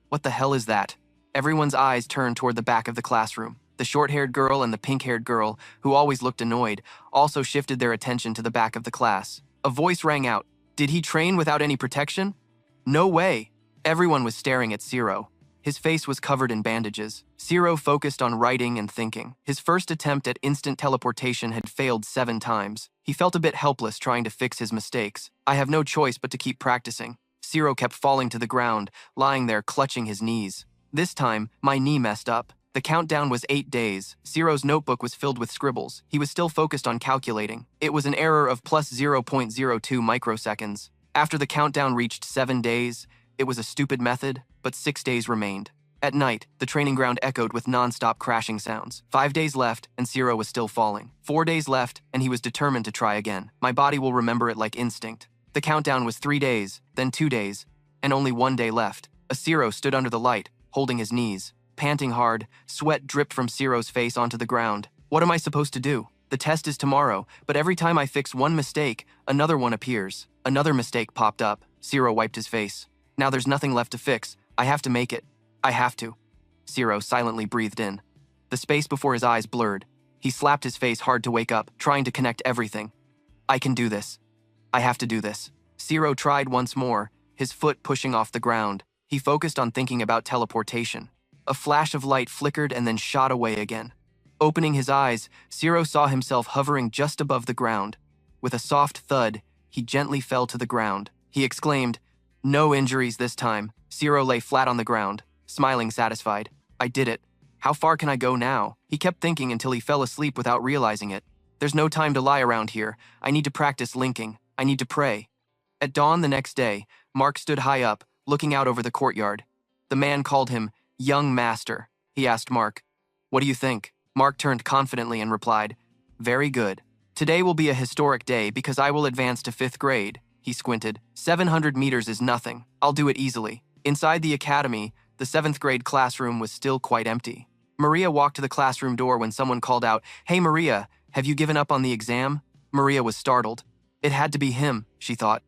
"What the hell is that?" Everyone's eyes turned toward the back of the classroom. The short-haired girl and the pink-haired girl, who always looked annoyed, also shifted their attention to the back of the class. A voice rang out, "Did he train without any protection?" "No way!" Everyone was staring at Zero. His face was covered in bandages. Zero focused on writing and thinking. His first attempt at instant teleportation had failed 7 times. He felt a bit helpless trying to fix his mistakes. "I have no choice but to keep practicing." Zero kept falling to the ground, lying there clutching his knees. "This time, my knee messed up." The countdown was 8 days. Zero's notebook was filled with scribbles. He was still focused on calculating. It was an error of plus 0.02 microseconds. After the countdown reached 7 days, it was a stupid method, but 6 days remained. At night, the training ground echoed with non-stop crashing sounds. 5 days left, and Zero was still falling. 4 days left, and he was determined to try again. "My body will remember it like instinct." The countdown was 3 days, then 2 days, and only 1 day left. A Zero stood under the light, holding his knees. Panting hard, sweat dripped from Zero's face onto the ground. "What am I supposed to do? The test is tomorrow, but every time I fix one mistake, another one appears." Another mistake popped up. Zero wiped his face. "Now there's nothing left to fix. I have to make it. I have to." Zero silently breathed in. The space before his eyes blurred. He slapped his face hard to wake up, trying to connect everything. "I can do this. I have to do this." Zero tried once more, his foot pushing off the ground. He focused on thinking about teleportation. A flash of light flickered and then shot away again. Opening his eyes, Zero saw himself hovering just above the ground. With a soft thud, he gently fell to the ground. He exclaimed, "No injuries this time." Zero lay flat on the ground, smiling satisfied. "I did it. How far can I go now?" He kept thinking until he fell asleep without realizing it. There's no time to lie around here. I need to practice linking. I need to pray. At dawn the next day, Mark stood high up, looking out over the courtyard. The man called him young master. He asked Mark, "What do you think?" Mark turned confidently and replied, "Very good. Today will be a historic day because I will advance to 5th grade." He squinted. 700 meters is nothing. I'll do it easily. Inside the academy, the 7th grade classroom was still quite empty. Maria walked to the classroom door when someone called out, "Hey Maria, have you given up on the exam?" Maria was startled. It had to be him, she thought.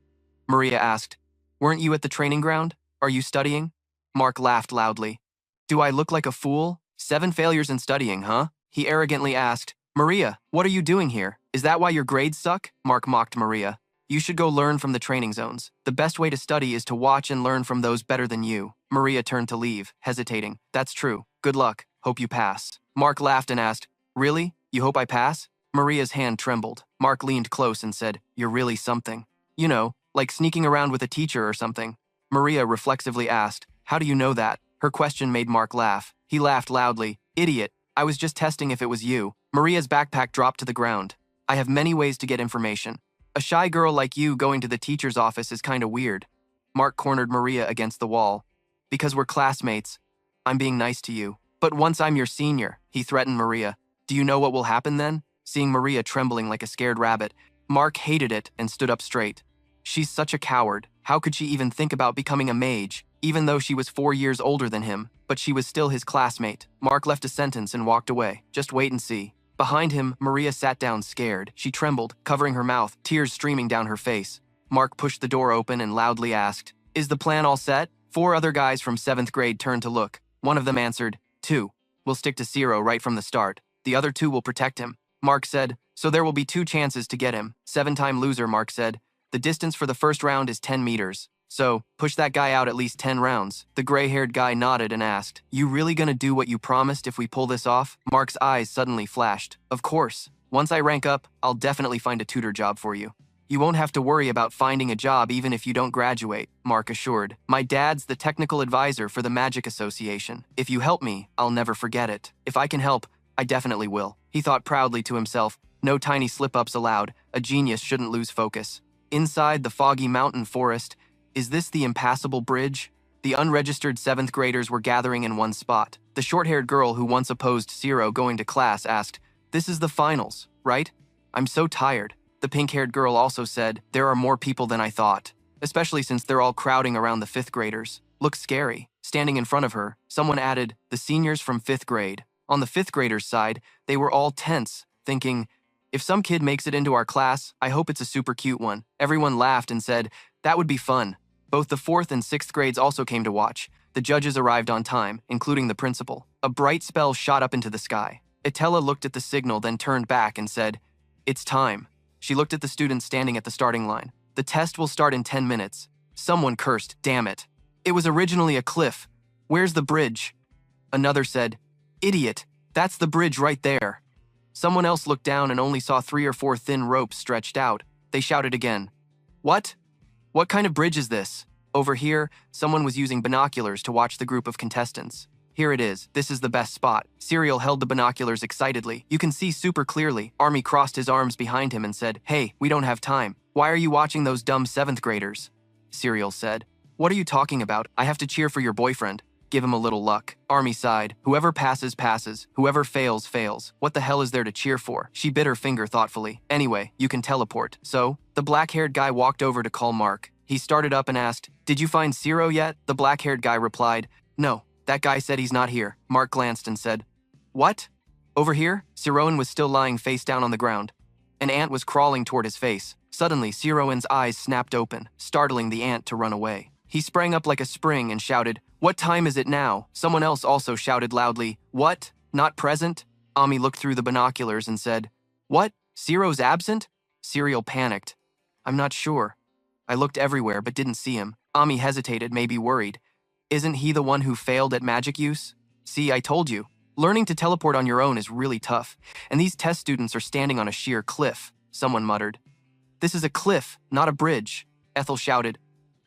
Maria asked, "Weren't you at the training ground? Are you studying?" Mark laughed loudly. "Do I look like a fool? 7 failures in studying, huh?" He arrogantly asked, "Maria, what are you doing here? Is that why your grades suck?" Mark mocked Maria. "You should go learn from the training zones. The best way to study is to watch and learn from those better than you." Maria turned to leave, hesitating. "That's true. Good luck. Hope you pass." Mark laughed and asked, "Really? You hope I pass?" Maria's hand trembled. Mark leaned close and said, "You're really something. You know, like sneaking around with a teacher or something." Maria reflexively asked, "How do you know that?" Her question made Mark laugh. He laughed loudly. "Idiot. I was just testing if it was you." Maria's backpack dropped to the ground. "I have many ways to get information. A shy girl like you going to the teacher's office is kinda weird." Mark cornered Maria against the wall. "Because we're classmates, I'm being nice to you. But once I'm your senior," he threatened Maria. "Do you know what will happen then?" Seeing Maria trembling like a scared rabbit, Mark hated it and stood up straight. She's such a coward. How could she even think about becoming a mage, even though she was 4 years older than him? But she was still his classmate. Mark left a sentence and walked away. Just wait and see. Behind him, Maria sat down scared. She trembled, covering her mouth, tears streaming down her face. Mark pushed the door open and loudly asked, "Is the plan all set?" 4 other guys from 7th grade turned to look. One of them answered, "2. We'll stick to Zero right from the start. The other 2 will protect him." Mark said, "So there will be 2 chances to get him." 7-time loser, Mark said. "The distance for the first round is 10 meters. So, push that guy out at least 10 rounds." The gray-haired guy nodded and asked, "You really gonna do what you promised if we pull this off?" Mark's eyes suddenly flashed. "Of course. Once I rank up, I'll definitely find a tutor job for you." "You won't have to worry about finding a job even if you don't graduate," Mark assured. "My dad's the technical advisor for the Magic Association. If you help me, I'll never forget it. If I can help, I definitely will." He thought proudly to himself, no tiny slip-ups allowed. A genius shouldn't lose focus. Inside the foggy mountain forest, is this the impassable bridge? The unregistered 7th graders were gathering in one spot. The short-haired girl who once opposed Zero going to class asked, "This is the finals, right? I'm so tired." The pink-haired girl also said, "There are more people than I thought, especially since they're all crowding around the 5th graders. Looks scary." Standing in front of her, someone added, "The seniors from 5th grade." On the 5th graders' side, they were all tense, thinking, "If some kid makes it into our class, I hope it's a super cute one." Everyone laughed and said, "That would be fun." Both the 4th and 6th grades also came to watch. The judges arrived on time, including the principal. A bright spell shot up into the sky. Itella looked at the signal, then turned back and said, "It's time." She looked at the students standing at the starting line. "The test will start in 10 minutes. Someone cursed, "Damn it. It was originally a cliff. Where's the bridge?" Another said, "Idiot, that's the bridge right there." Someone else looked down and only saw 3 or 4 thin ropes stretched out. They shouted again, "What? What kind of bridge is this?" Over here, someone was using binoculars to watch the group of contestants. "Here it is. This is the best spot." Serial held the binoculars excitedly. "You can see super clearly." Army crossed his arms behind him and said, "Hey, we don't have time. Why are you watching those dumb 7th graders?" Serial said, "What are you talking about? I have to cheer for your boyfriend. Give him a little luck." Army sighed. "Whoever passes, passes. Whoever fails, fails. What the hell is there to cheer for?" She bit her finger thoughtfully. "Anyway, you can teleport." So, the black-haired guy walked over to call Mark. He started up and asked, "Did you find Zero yet?" The black-haired guy replied, "No, that guy said he's not here." Mark glanced and said, "What? Over here?" Siroan was still lying face down on the ground. An ant was crawling toward his face. Suddenly, Siroan's eyes snapped open, startling the ant to run away. He sprang up like a spring and shouted, "What time is it now?" Someone else also shouted loudly, "What? Not present?" Ami looked through the binoculars and said, "What? Zero's absent?" Serial panicked. "I'm not sure. I looked everywhere but didn't see him." Ami hesitated, maybe worried. "Isn't he the one who failed at magic use?" "See, I told you. Learning to teleport on your own is really tough, and these test students are standing on a sheer cliff," someone muttered. "This is a cliff, not a bridge," Ethel shouted.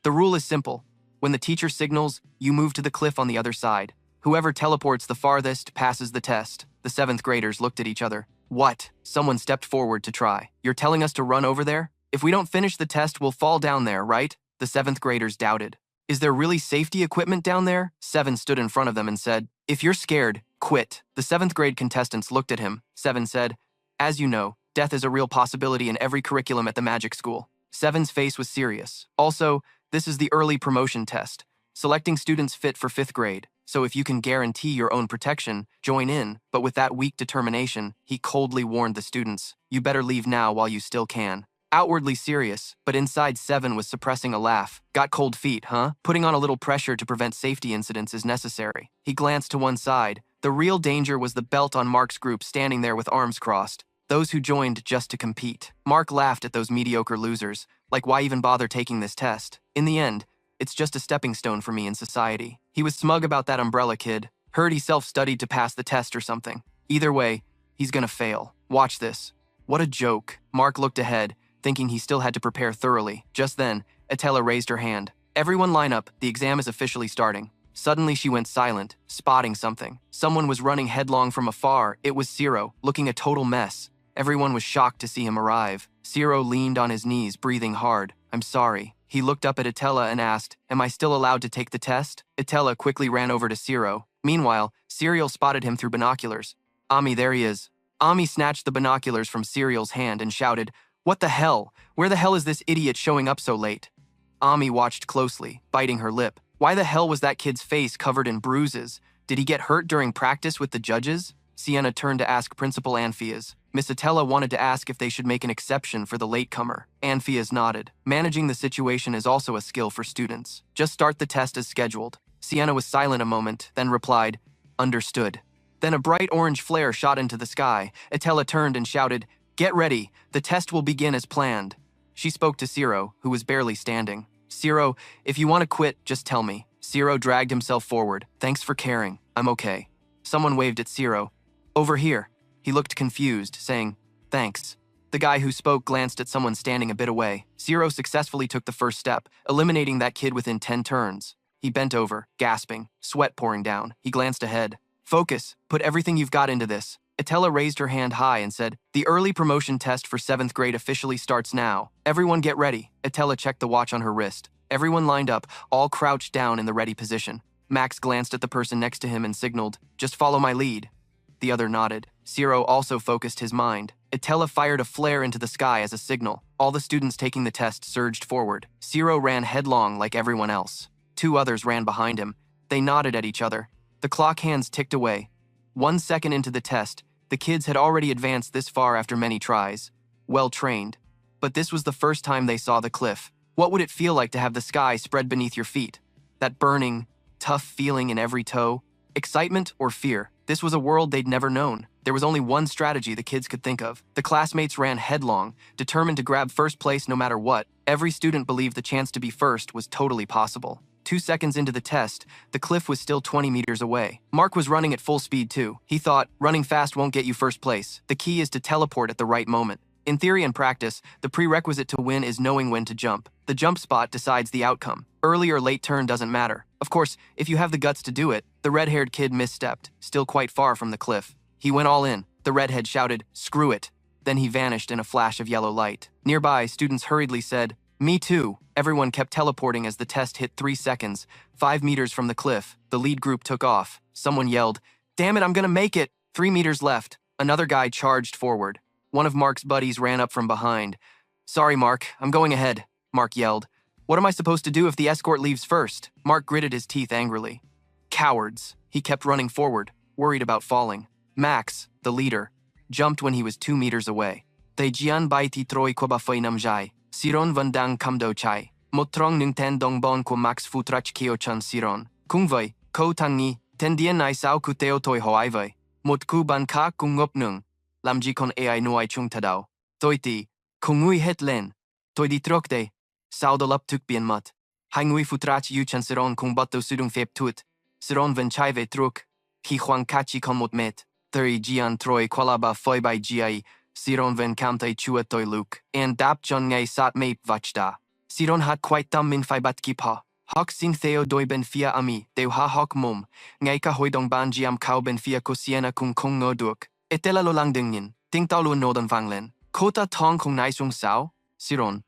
"The rule is simple. When the teacher signals, you move to the cliff on the other side. Whoever teleports the farthest passes the test." The 7th graders looked at each other. What? Someone stepped forward to try. You're telling us to run over there? If we don't finish the test, we'll fall down there, right? The 7th graders doubted. Is there really safety equipment down there? 7 stood in front of them and said, if you're scared, quit. The 7th grade contestants looked at him. 7 said, as you know, death is a real possibility in every curriculum at the magic school. 7's face was serious. Also, this is the early promotion test, selecting students fit for 5th grade. So if you can guarantee your own protection, join in. But with that weak determination, he coldly warned the students, you better leave now while you still can. Outwardly serious, but inside 7 was suppressing a laugh. Got cold feet, huh? Putting on a little pressure to prevent safety incidents is necessary. He glanced to one side. The real danger was the belt on Mark's group standing there with arms crossed. Those who joined just to compete. Mark laughed at those mediocre losers. Like, why even bother taking this test? In the end, it's just a stepping stone for me in society. He was smug about that umbrella kid. Heard he self-studied to pass the test or something. Either way, he's gonna fail. Watch this. What a joke. Mark looked ahead, thinking he still had to prepare thoroughly. Just then, Atella raised her hand. Everyone line up, the exam is officially starting. Suddenly she went silent, spotting something. Someone was running headlong from afar. It was Ciro, looking a total mess. Everyone was shocked to see him arrive. Ciro leaned on his knees, breathing hard. I'm sorry. He looked up at Atella and asked, am I still allowed to take the test? Atella quickly ran over to Ciro. Meanwhile, Cyril spotted him through binoculars. Ami, there he is. Ami snatched the binoculars from Cyril's hand and shouted, what the hell? Where the hell is this idiot showing up so late? Ami watched closely, biting her lip. Why the hell was that kid's face covered in bruises? Did he get hurt during practice with the judges? Sienna turned to ask Principal Anphias. Miss Atella wanted to ask if they should make an exception for the latecomer. Anphias nodded. Managing the situation is also a skill for students. Just start the test as scheduled. Sienna was silent a moment, then replied, understood. Then a bright orange flare shot into the sky. Atella turned and shouted, get ready, the test will begin as planned. She spoke to Ciro, who was barely standing. Ciro, if you want to quit, just tell me. Ciro dragged himself forward. Thanks for caring. I'm okay. Someone waved at Ciro. Over here. He looked confused, saying, thanks. The guy who spoke glanced at someone standing a bit away. Ciro successfully took the first step, eliminating that kid within 10 turns. He bent over, gasping, sweat pouring down. He glanced ahead. Focus. Put everything you've got into this. Atella raised her hand high and said, the early promotion test for 7th grade officially starts now. Everyone get ready. Atella checked the watch on her wrist. Everyone lined up, all crouched down in the ready position. Max glanced at the person next to him and signaled, just follow my lead. The other nodded. Ciro also focused his mind. Atella fired a flare into the sky as a signal. All the students taking the test surged forward. Ciro ran headlong like everyone else. 2 others ran behind him. They nodded at each other. The clock hands ticked away. 1 second into the test, the kids had already advanced this far after many tries. Well trained. But this was the first time they saw the cliff. What would it feel like to have the sky spread beneath your feet? That burning, tough feeling in every toe? Excitement or fear? This was a world they'd never known. There was only one strategy the kids could think of. The classmates ran headlong, determined to grab first place no matter what. Every student believed the chance to be first was totally possible. 2 seconds into the test, the cliff was still 20 meters away. Mark was running at full speed too. He thought, running fast won't get you first place. The key is to teleport at the right moment. In theory and practice, the prerequisite to win is knowing when to jump. The jump spot decides the outcome. Early or late turn doesn't matter. Of course, if you have the guts to do it, the red-haired kid misstepped, still quite far from the cliff. He went all in. The redhead shouted, screw it. Then he vanished in a flash of yellow light. Nearby, students hurriedly said, me too. Everyone kept teleporting as the test hit 3 seconds. 5 meters from the cliff, the lead group took off. Someone yelled, damn it, I'm gonna make it. 3 meters left. Another guy charged forward. One of Mark's buddies ran up from behind. Sorry, Mark, I'm going ahead, Mark yelled. What am I supposed to do if the escort leaves first? Mark gritted his teeth angrily. Cowards. He kept running forward, worried about falling. Max, the leader, jumped when he was 2 meters away. They jian bai ti troi ko ba foi namjai. Siron vandang kamdo chai. Motrong nung ten dong bon ko max futrach kio chan siron. Kung vai, ko tangi, tendien nai sao ku teo toi hoai vai. Mot ku ban ka kung ngop nung. Lamji kon ai nuai chung tadao. Toiti, kungui het len. Toi di trokte. Sao do lap tuk bien mat. Hangui futrach yu chan siron kung bato sudung fep tut. Siron ven chai ve truk. Ki huang kachi kon mot met. Thuri jian troi kwalaba foi bai jiai. Siron ven kamtai chua toi luk. And dap jon ngay sat mape vachda. Siron hat quite tam min fai bat kipa. Hok sin theo doi ben fia ami. Deu ha hok mum. Ngay ka hoi dong ban jiam kao ben fia ko siena kung kung ngo duk. Etela lo lang dingin. Ting tao luôn nô đần vang lên. Kota tong kong nai sung sao? Siron.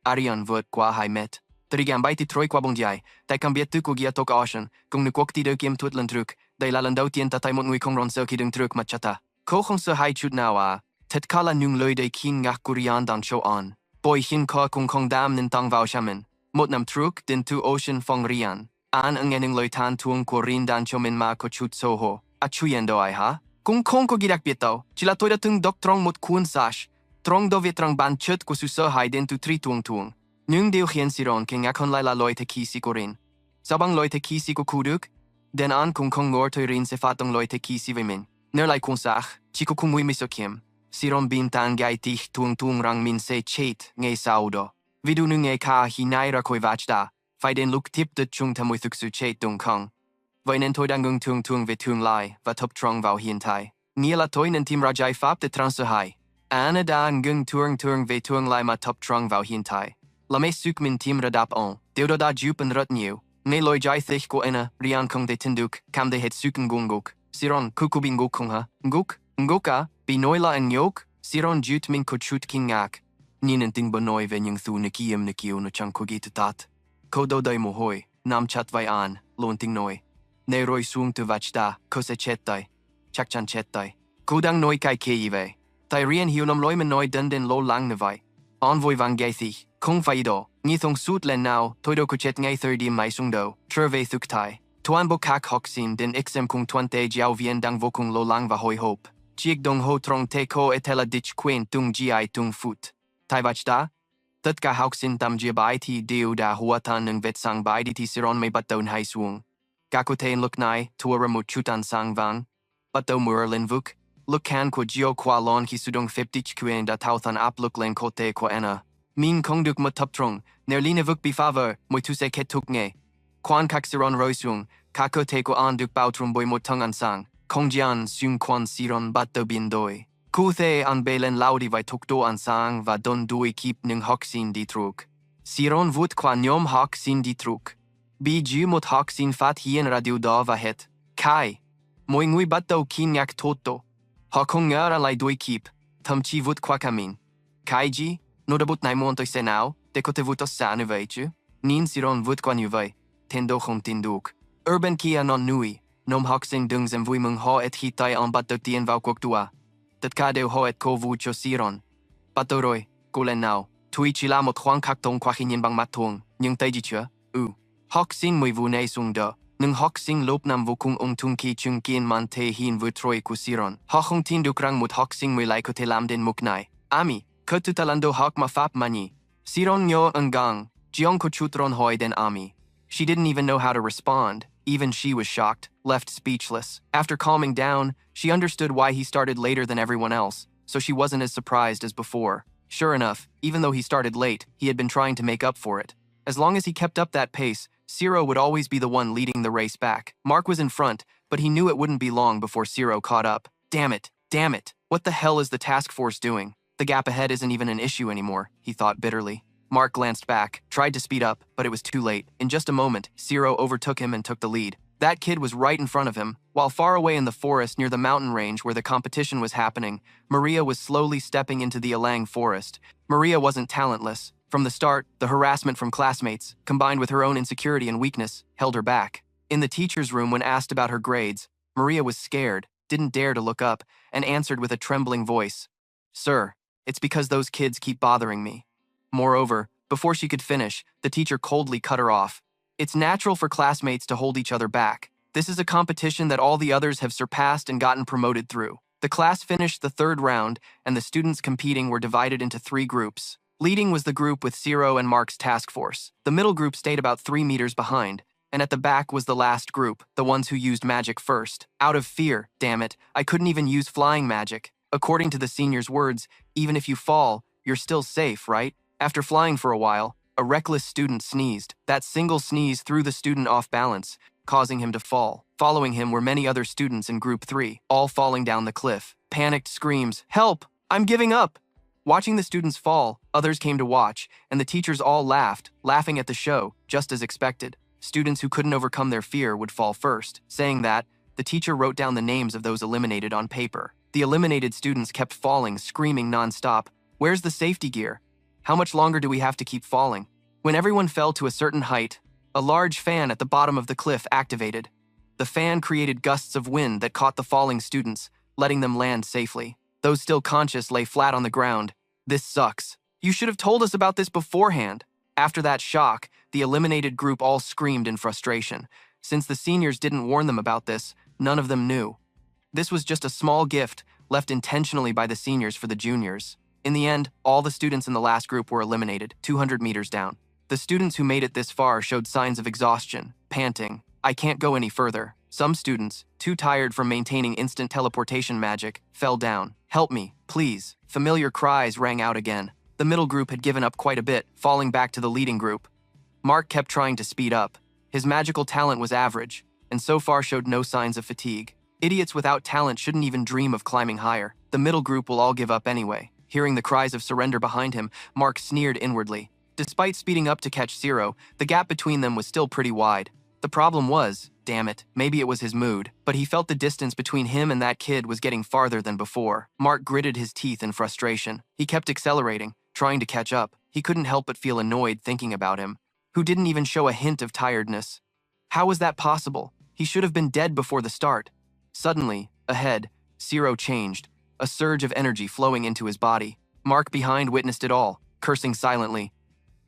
Arian vượt qua hai mét. Trigan bay ti trôi qua bông dài. Tại cam biết tư của gia tộc ocean. Kung nu quốc ti đơ kiêm tuột lần truk. Đây là lần đầu tiên ta tại một người không ron sơ khi đừng truk mặt chata. Ko không sơ hai chút nào à. Thật kala nung lời đầy kin ngạc kurian dan show on. Boy hin ko kung không đam nên tăng vào shaman. Một năm truk din tu ocean phong rian. An ang eneng lời tan tuong của rin dan cho min ma ko chut soho. A chuyendo ai ha? Kung không có gidak biết tao. Chỉ là tôi đã từng đọc trong một cuốn sash. Trong đó viết rằng bản chất của sự sợ hãi đến từ tri tuồng tuồng. Nhưng điều khiến Siron kinh ngạc hơn lại là lối thể khí sĩ của rin. Sao bằng lối thể khí sĩ của khu đức? Den an kung không ngor tôi rin sẽ phát động lối thể khí sĩ với mình. Nếu lại cuốn sach, chỉ có cùng mùi miso kiếm. Siron bin tan gai tich tuồng tuồng răng min sẽ chết ngay sau đó. Vì đủ nung nghe ca hi nai ra khôi vach da. Phải đến lúc tiếp được chung tham mùi thực sự chết đông không. Vậy nên tôi đang ngừng thương thương về tương lai và tập trung vào hiện tại. Nghĩa là tôi nên tìm ra giải pháp để transfer hai. Ana đang ngừng thương về tương lai mà tập trung vào hiện tại. Là mấy sức mình tìm ra đáp án. Điều đó đã giúp anh rất nhiều. Ngay lối giải thích của anh riêng không để tin được, cảm thấy hết sức ngung ngục. Siron, kuku bin ngục không hả? Ngục à? Bị nói là anh nhục. Siron giúp mình có chút kinh ngạc. Nhìn anh tin bà nói về những thứ nực yêu nó chẳng có gì tự tát. Cô đâu đầy mồ hôi, nằm chặt vai an, luôn tin nói. Nếu rồi xuống từ vạch ta, cô sẽ chết tay. Chắc chắn chết tay. Cô đang nói cái kia vậy. Tại riêng hiểu lầm lối mình nói đến lâu lắng như vậy. On vui vang gai thi, không phải đó. Nghĩ thông suốt lên nào, tôi đâu có chết ngay thời điểm mai sung đâu. Trở về thực tại. Tuan bộ các học sinh đến exam kung tuan te giáo viên đang vô cùng lâu lắng và hồi hộp. Chiếc đồng hồ trong te ko etela dich quen tung gi tung phút. Tại vạch ta? Tất cả học sinh tam gia bài thì đều đã hùa tan nâng vết sang bài đi thì Siron may bắt đầu hai xuống. Các cô tên lúc này, thua ra một chút an sang vang. Bắt đầu mưa lên vuk. Lúc can của Gio qua lon khi sudong 50 quen đã thao than áp lực lên cô tế của Anna. Min không được một tập trung, nếu lina vuk bị phá vỡ, mỗi thứ sẽ kết thúc nghe. Quan các Siron rơi xuống, các cô tế của an được bao trùm bởi một tongue an sang. Không gian xung quanh Siron bắt đầu biến đổi. Cô tế an bê lên lao đi vài thúc đô an sang và đón đuôi kịp những học sinh đi trục. Siron vụt qua nhóm học sinh đi trục. Bị dư một học sinh phát hiện ra điều đó và hết. Kai. Mọi người bắt đầu kinh ngạc toto. Họ không ngờ ra lại đuổi kịp. Thậm chí vụt qua camin. Kai ji, nó đã bút này muốn tôi sẽ nào, để có thể vụt xa như vậy chứ. Nhìn Siron vụt qua như vậy. Tên đồ không tin được. Urban kia non nui. Nhóm học sinh đừng dần vui mừng họ et khi tay on bắt đầu tiền vào cuộc đua. Tất cả đều họ et cô vui cho Siron. Bắt đầu rồi, cô lên nào. Tôi chỉ là một khoảng khắc thông qua khi nhìn bằng mắt thường. Nhưng thấy gì chưa? Học sinh mới vụ này xuống đỡ. Nhưng học sinh lốp nằm vô cùng ung tung khi chứng kiến man thể hiện vượt trôi của Siron. Họ không tin được rằng một học sinh mới lại có thể làm đến mục này. Ami, cơ tu talando học mà pháp mani. Siron nhớ ân gang. Jiong ko chutron hoi den Ami. She didn't even know how to respond. Even she was shocked, left speechless. After calming down, she understood why he started later than everyone else, so she wasn't as surprised as before. Sure enough, even though he started late, he had been trying to make up for it. As long as he kept up that pace, Ciro would always be the one leading the race back. Mark was in front, but he knew it wouldn't be long before Ciro caught up. Damn it. What the hell is the task force doing? The gap ahead isn't even an issue anymore, he thought bitterly. Mark glanced back, tried to speed up, but it was too late. In just a moment, Ciro overtook him and took the lead. That kid was right in front of him. While far away in the forest near the mountain range where the competition was happening, Maria was slowly stepping into the Alang forest. Maria wasn't talentless. From the start, the harassment from classmates, combined with her own insecurity and weakness, held her back. In the teacher's room when asked about her grades, Maria was scared, didn't dare to look up, and answered with a trembling voice, "Sir, it's because those kids keep bothering me." Moreover, before she could finish, the teacher coldly cut her off. It's natural for classmates to hold each other back. This is a competition that all the others have surpassed and gotten promoted through. The class finished the third round, and the students competing were divided into 3 groups. Leading was the group with Ciro and Mark's task force. The middle group stayed about 3 meters behind, and at the back was the last group, the ones who used magic first. Out of fear, damn it, I couldn't even use flying magic. According to the senior's words, even if you fall, you're still safe, right? After flying for a while, a reckless student sneezed. That single sneeze threw the student off balance, causing him to fall. Following him were many other students in group 3, all falling down the cliff. Panicked screams, "Help! I'm giving up!" Watching the students fall, others came to watch, and the teachers all laughed, laughing at the show, just as expected. Students who couldn't overcome their fear would fall first. Saying that, the teacher wrote down the names of those eliminated on paper. The eliminated students kept falling, screaming nonstop. Where's the safety gear? How much longer do we have to keep falling? When everyone fell to a certain height, a large fan at the bottom of the cliff activated. The fan created gusts of wind that caught the falling students, letting them land safely. Those still conscious lay flat on the ground. This sucks. You should have told us about this beforehand. After that shock, the eliminated group all screamed in frustration. Since the seniors didn't warn them about this, none of them knew. This was just a small gift left intentionally by the seniors for the juniors. In the end, all the students in the last group were eliminated, 200 meters down. The students who made it this far showed signs of exhaustion, panting. I can't go any further. Some students, too tired from maintaining instant teleportation magic, fell down. Help me, please. Familiar cries rang out again. The middle group had given up quite a bit, falling back to the leading group. Mark kept trying to speed up. His magical talent was average, and so far showed no signs of fatigue. Idiots without talent shouldn't even dream of climbing higher. The middle group will all give up anyway. Hearing the cries of surrender behind him, Mark sneered inwardly. Despite speeding up to catch Zero, the gap between them was still pretty wide. The problem was, damn it, maybe it was his mood, but he felt the distance between him and that kid was getting farther than before. Mark gritted his teeth in frustration. He kept accelerating, trying to catch up. He couldn't help but feel annoyed thinking about him, who didn't even show a hint of tiredness. How was that possible? He should have been dead before the start. Suddenly, ahead, Zero changed, a surge of energy flowing into his body. Mark behind witnessed it all, cursing silently.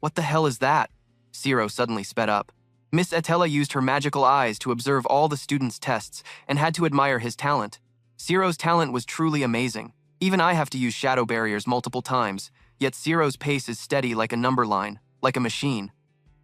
What the hell is that? Zero suddenly sped up. Miss Atella used her magical eyes to observe all the students' tests and had to admire his talent. Zero's talent was truly amazing. Even I have to use shadow barriers multiple times, yet Zero's pace is steady like a number line, like a machine.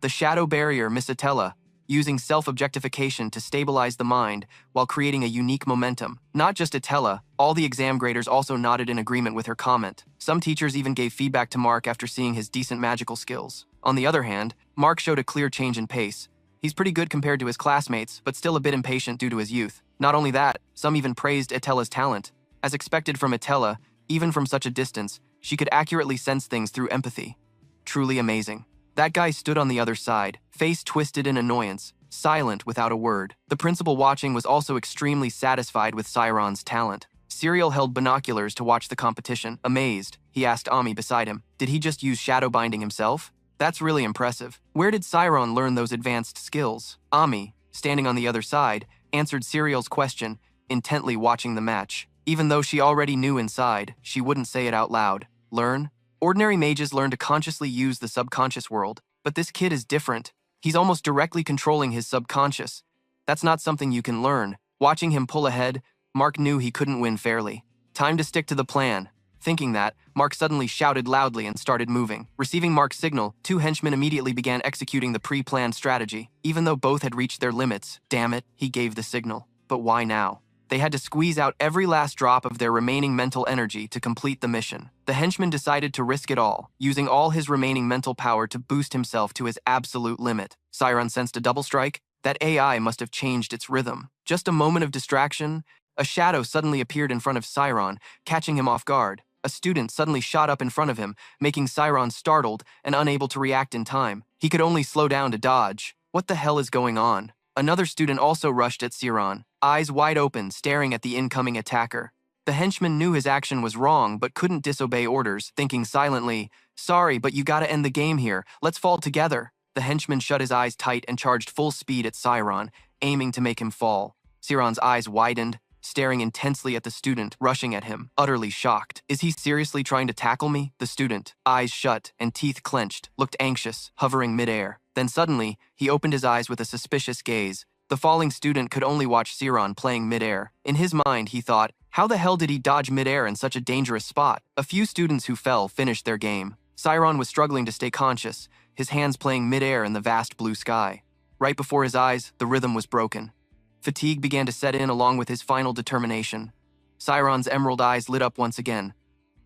The shadow barrier, Miss Atella, using self-objectification to stabilize the mind while creating a unique momentum. Not just Atella, all the exam graders also nodded in agreement with her comment. Some teachers even gave feedback to Mark after seeing his decent magical skills. On the other hand, Mark showed a clear change in pace. He's pretty good compared to his classmates, but still a bit impatient due to his youth. Not only that, some even praised Atella's talent. As expected from Atella, even from such a distance, she could accurately sense things through empathy. Truly amazing. That guy stood on the other side, face twisted in annoyance, silent without a word. The principal watching was also extremely satisfied with Siron's talent. Serial held binoculars to watch the competition. Amazed, he asked Ami beside him, did he just use shadow binding himself? That's really impressive. Where did Siron learn those advanced skills? Ami, standing on the other side, answered Serial's question, intently watching the match. Even though she already knew inside, she wouldn't say it out loud. Learn? Ordinary mages learn to consciously use the subconscious world, but this kid is different. He's almost directly controlling his subconscious. That's not something you can learn. Watching him pull ahead, Mark knew he couldn't win fairly. Time to stick to the plan. Thinking that, Mark suddenly shouted loudly and started moving. Receiving Mark's signal, two henchmen immediately began executing the pre-planned strategy. Even though both had reached their limits, damn it, he gave the signal. But why now? They had to squeeze out every last drop of their remaining mental energy to complete the mission. The henchman decided to risk it all, using all his remaining mental power to boost himself to his absolute limit. Siron sensed a double strike. That AI must have changed its rhythm. Just a moment of distraction, a shadow suddenly appeared in front of Siron, catching him off guard. A student suddenly shot up in front of him, making Siron startled and unable to react in time. He could only slow down to dodge. What the hell is going on? Another student also rushed at Siron, eyes wide open, staring at the incoming attacker. The henchman knew his action was wrong but couldn't disobey orders, thinking silently, sorry, but you gotta end the game here. Let's fall together. The henchman shut his eyes tight and charged full speed at Siron, aiming to make him fall. Siron's eyes widened, staring intensely at the student, rushing at him, utterly shocked. Is he seriously trying to tackle me? The student, eyes shut and teeth clenched, looked anxious, hovering midair. Then suddenly, he opened his eyes with a suspicious gaze. The falling student could only watch Siron playing midair. In his mind, he thought, how the hell did he dodge midair in such a dangerous spot? A few students who fell finished their game. Siron was struggling to stay conscious, his hands playing midair in the vast blue sky. Right before his eyes, the rhythm was broken. Fatigue began to set in along with his final determination. Siron's emerald eyes lit up once again.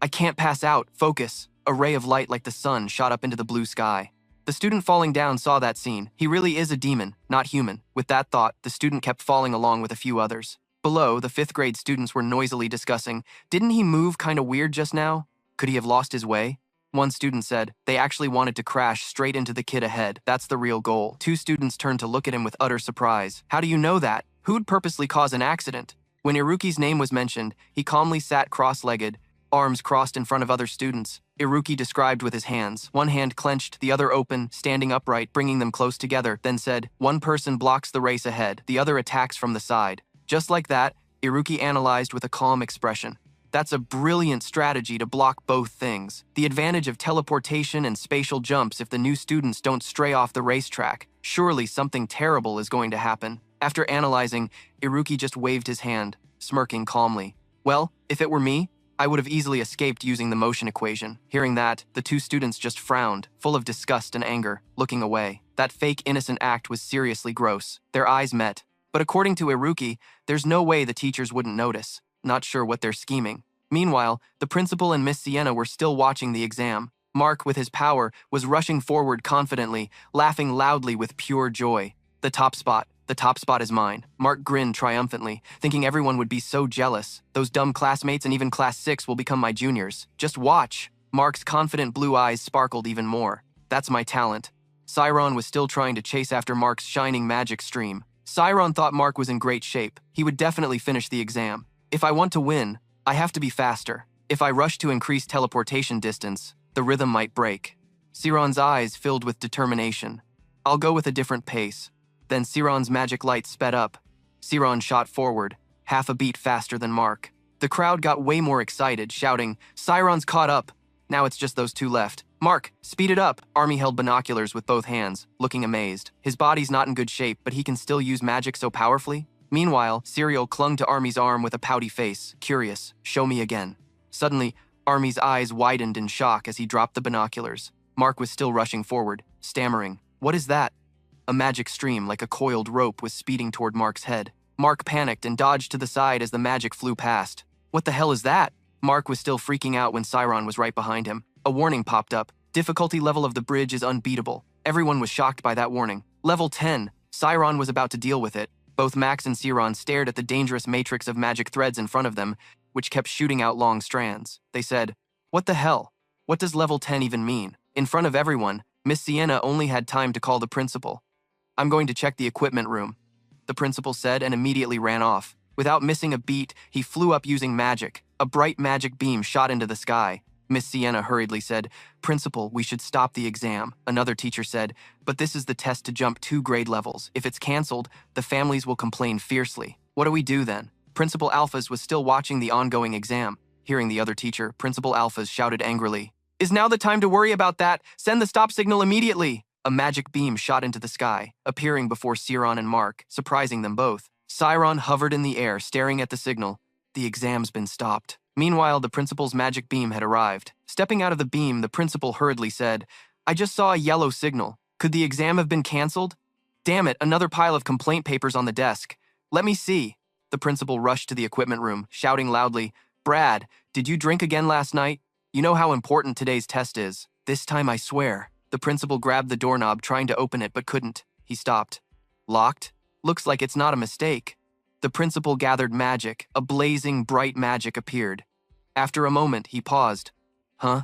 I can't pass out, focus. A ray of light like the sun shot up into the blue sky. The student falling down saw that scene. He really is a demon, not human. With that thought, the student kept falling along with a few others. Below, the 5th grade students were noisily discussing, didn't he move kinda weird just now? Could he have lost his way? One student said, they actually wanted to crash straight into the kid ahead. That's the real goal. Two students turned to look at him with utter surprise. How do you know that? Who'd purposely cause an accident? When Iruki's name was mentioned, he calmly sat cross-legged, arms crossed in front of other students. Iruki described with his hands, one hand clenched, the other open, standing upright, bringing them close together, then said, "One person blocks the race ahead, the other attacks from the side." Just like that, Iruki analyzed with a calm expression. That's a brilliant strategy to block both things. The advantage of teleportation and spatial jumps if the new students don't stray off the racetrack. Surely something terrible is going to happen. After analyzing, Iruki just waved his hand, smirking calmly. Well, if it were me, I would have easily escaped using the motion equation. Hearing that, the two students just frowned, full of disgust and anger, looking away. That fake innocent act was seriously gross. Their eyes met. But according to Iruki, there's no way the teachers wouldn't notice. Not sure what they're scheming. Meanwhile, the principal and Miss Sienna were still watching the exam. Mark, with his power, was rushing forward confidently, laughing loudly with pure joy. The top spot is mine. Mark grinned triumphantly, thinking everyone would be so jealous. Those dumb classmates and even class 6 will become my juniors. Just watch. Mark's confident blue eyes sparkled even more. That's my talent. Siron was still trying to chase after Mark's shining magic stream. Siron thought Mark was in great shape. He would definitely finish the exam. If I want to win, I have to be faster. If I rush to increase teleportation distance, the rhythm might break. Siron's eyes filled with determination. I'll go with a different pace. Then Siron's magic light sped up. Siron shot forward, half a beat faster than Mark. The crowd got way more excited, shouting, "Siron's caught up." Now it's just those two left. "Mark, speed it up." Army held binoculars with both hands, looking amazed. His body's not in good shape, but he can still use magic so powerfully? Meanwhile, Serial clung to Army's arm with a pouty face, curious. "Show me again." Suddenly, Army's eyes widened in shock as he dropped the binoculars. Mark was still rushing forward, stammering. "What is that?" A magic stream, like a coiled rope, was speeding toward Mark's head. Mark panicked and dodged to the side as the magic flew past. "What the hell is that?" Mark was still freaking out when Siron was right behind him. A warning popped up. Difficulty level of the bridge is unbeatable. Everyone was shocked by that warning. Level 10. Siron was about to deal with it. Both Max and Siron stared at the dangerous matrix of magic threads in front of them, which kept shooting out long strands. They said, "What the hell? What does level 10 even mean?" In front of everyone, Miss Sienna only had time to call the principal. "I'm going to check the equipment room," the principal said and immediately ran off. Without missing a beat, he flew up using magic. A bright magic beam shot into the sky. Miss Sienna hurriedly said, "Principal, we should stop the exam." Another teacher said, "But this is the test to jump 2 grade levels. If it's canceled, the families will complain fiercely." "What do we do then?" Principal Alphas was still watching the ongoing exam. Hearing the other teacher, Principal Alphas shouted angrily, "Is now the time to worry about that? Send the stop signal immediately!" A magic beam shot into the sky, appearing before Siron and Mark, surprising them both. Siron hovered in the air, staring at the signal. The exam's been stopped. Meanwhile, the principal's magic beam had arrived. Stepping out of the beam, the principal hurriedly said, "I just saw a yellow signal. Could the exam have been canceled? Damn it, another pile of complaint papers on the desk. Let me see." The principal rushed to the equipment room, shouting loudly, "Brad, did you drink again last night? You know how important today's test is. This time I swear." The principal grabbed the doorknob, trying to open it, but couldn't. He stopped. "Locked? Looks like it's not a mistake." The principal gathered magic. A blazing, bright magic appeared. After a moment, he paused. "Huh?"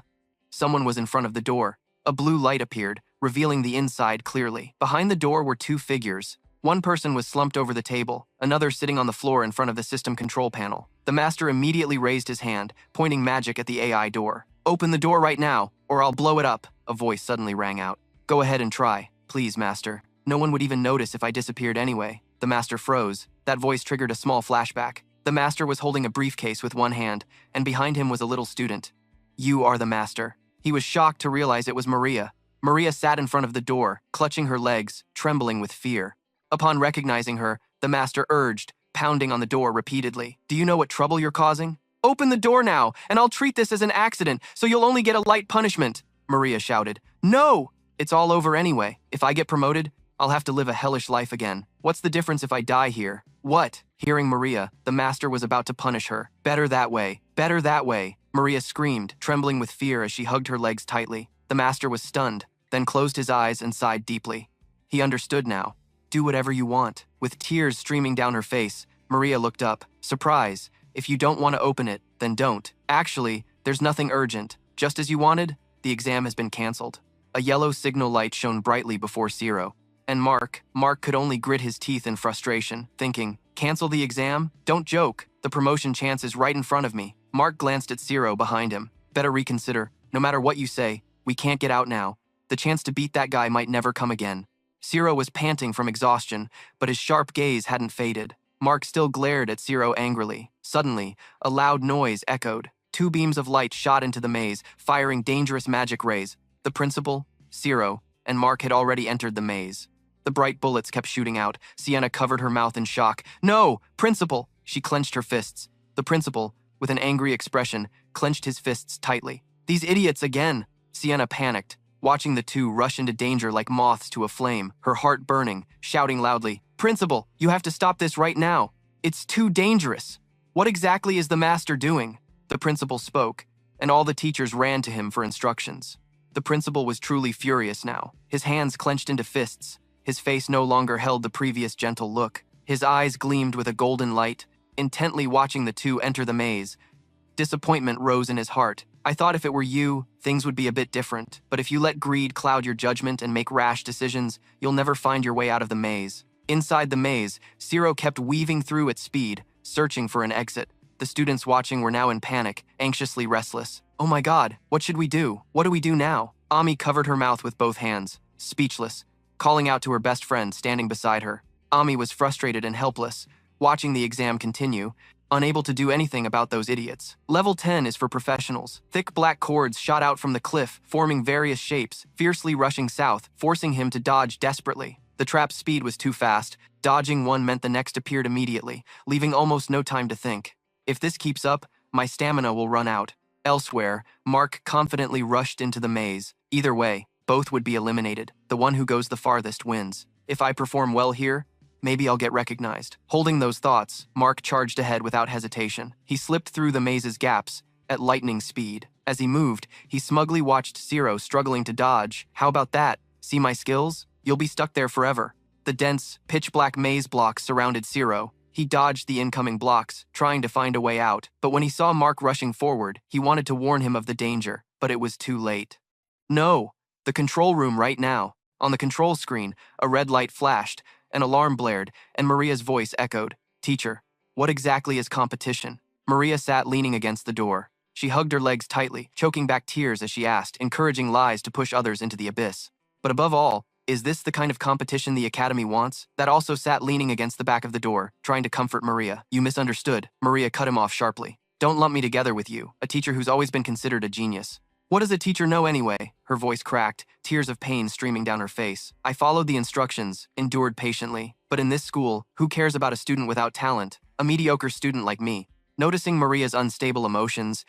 Someone was in front of the door. A blue light appeared, revealing the inside clearly. Behind the door were 2 figures. One person was slumped over the table, another sitting on the floor in front of the system control panel. The master immediately raised his hand, pointing magic at the AI door. "Open the door right now, or I'll blow it up," a voice suddenly rang out. "Go ahead and try. Please, master. No one would even notice if I disappeared anyway." The master froze. That voice triggered a small flashback. The master was holding a briefcase with one hand, and behind him was a little student. "You are the master." He was shocked to realize it was Maria. Maria sat in front of the door, clutching her legs, trembling with fear. Upon recognizing her, the master urged, pounding on the door repeatedly. "Do you know what trouble you're causing? Open the door now, and I'll treat this as an accident, so you'll only get a light punishment." Maria shouted. "No! It's all over anyway. If I get promoted, I'll have to live a hellish life again. What's the difference if I die here?" "What?" Hearing Maria, the master was about to punish her. "Better that way. Better that way." Maria screamed, trembling with fear as she hugged her legs tightly. The master was stunned, then closed his eyes and sighed deeply. He understood now. "Do whatever you want." With tears streaming down her face, Maria looked up. Surprise. "If you don't want to open it, then don't. Actually, there's nothing urgent. Just as you wanted, the exam has been canceled." A yellow signal light shone brightly before Zero. And Mark could only grit his teeth in frustration, thinking, "Cancel the exam? Don't joke. The promotion chance is right in front of me. Mark glanced at Zero behind him. Better reconsider. No matter what you say, we can't get out now. The chance to beat that guy might never come again. Zero was panting from exhaustion, but his sharp gaze hadn't faded. Mark still glared at Zero angrily. Suddenly, a loud noise echoed. 2 beams of light shot into the maze, firing dangerous magic rays. The principal, Zero, and Mark had already entered the maze. The bright bullets kept shooting out. Sienna covered her mouth in shock. "No! Principal!" She clenched her fists. The principal, with an angry expression, clenched his fists tightly. "These idiots again!" Sienna panicked, watching the two rush into danger like moths to a flame, her heart burning, shouting loudly, "Principal, you have to stop this right now! It's too dangerous! What exactly is the master doing?" The principal spoke, and all the teachers ran to him for instructions. The principal was truly furious now. His hands clenched into fists. His face no longer held the previous gentle look. His eyes gleamed with a golden light, intently watching the two enter the maze. Disappointment rose in his heart. "I thought if it were you, things would be a bit different. But if you let greed cloud your judgment and make rash decisions, you'll never find your way out of the maze." Inside the maze, Zero kept weaving through at speed, searching for an exit. The students watching were now in panic, anxiously restless. "Oh my God, what should we do? What do we do now?" Ami covered her mouth with both hands, speechless, calling out to her best friend standing beside her. Ami was frustrated and helpless, watching the exam continue, unable to do anything about those idiots. Level 10 is for professionals. Thick black cords shot out from the cliff, forming various shapes, fiercely rushing south, forcing him to dodge desperately. The trap's speed was too fast. Dodging one meant the next appeared immediately, leaving almost no time to think. "If this keeps up, my stamina will run out." Elsewhere, Mark confidently rushed into the maze. Either way, both would be eliminated. The one who goes the farthest wins. If I perform well here, maybe I'll get recognized. Holding those thoughts, Mark charged ahead without hesitation. He slipped through the maze's gaps at lightning speed. As he moved, he smugly watched Zero struggling to dodge. "How about that? See my skills? You'll be stuck there forever." The dense, pitch-black maze blocks surrounded Zero. He dodged the incoming blocks, trying to find a way out. But when he saw Mark rushing forward, he wanted to warn him of the danger, but it was too late. "No! The control room right now." On the control screen, a red light flashed, an alarm blared, and Maria's voice echoed. "Teacher, what exactly is competition?" Maria sat leaning against the door. She hugged her legs tightly, choking back tears as she asked, encouraging lies to push others into the abyss. "But above all, is this the kind of competition the Academy wants?" That also sat leaning against the back of the door, trying to comfort Maria. "You misunderstood." Maria cut him off sharply. "Don't lump me together with you, a teacher who's always been considered a genius." "What does a teacher know anyway?" Her voice cracked, tears of pain streaming down her face. "I followed the instructions, endured patiently. But in this school, who cares about a student without talent? A mediocre student like me." Noticing Maria's unstable emotions,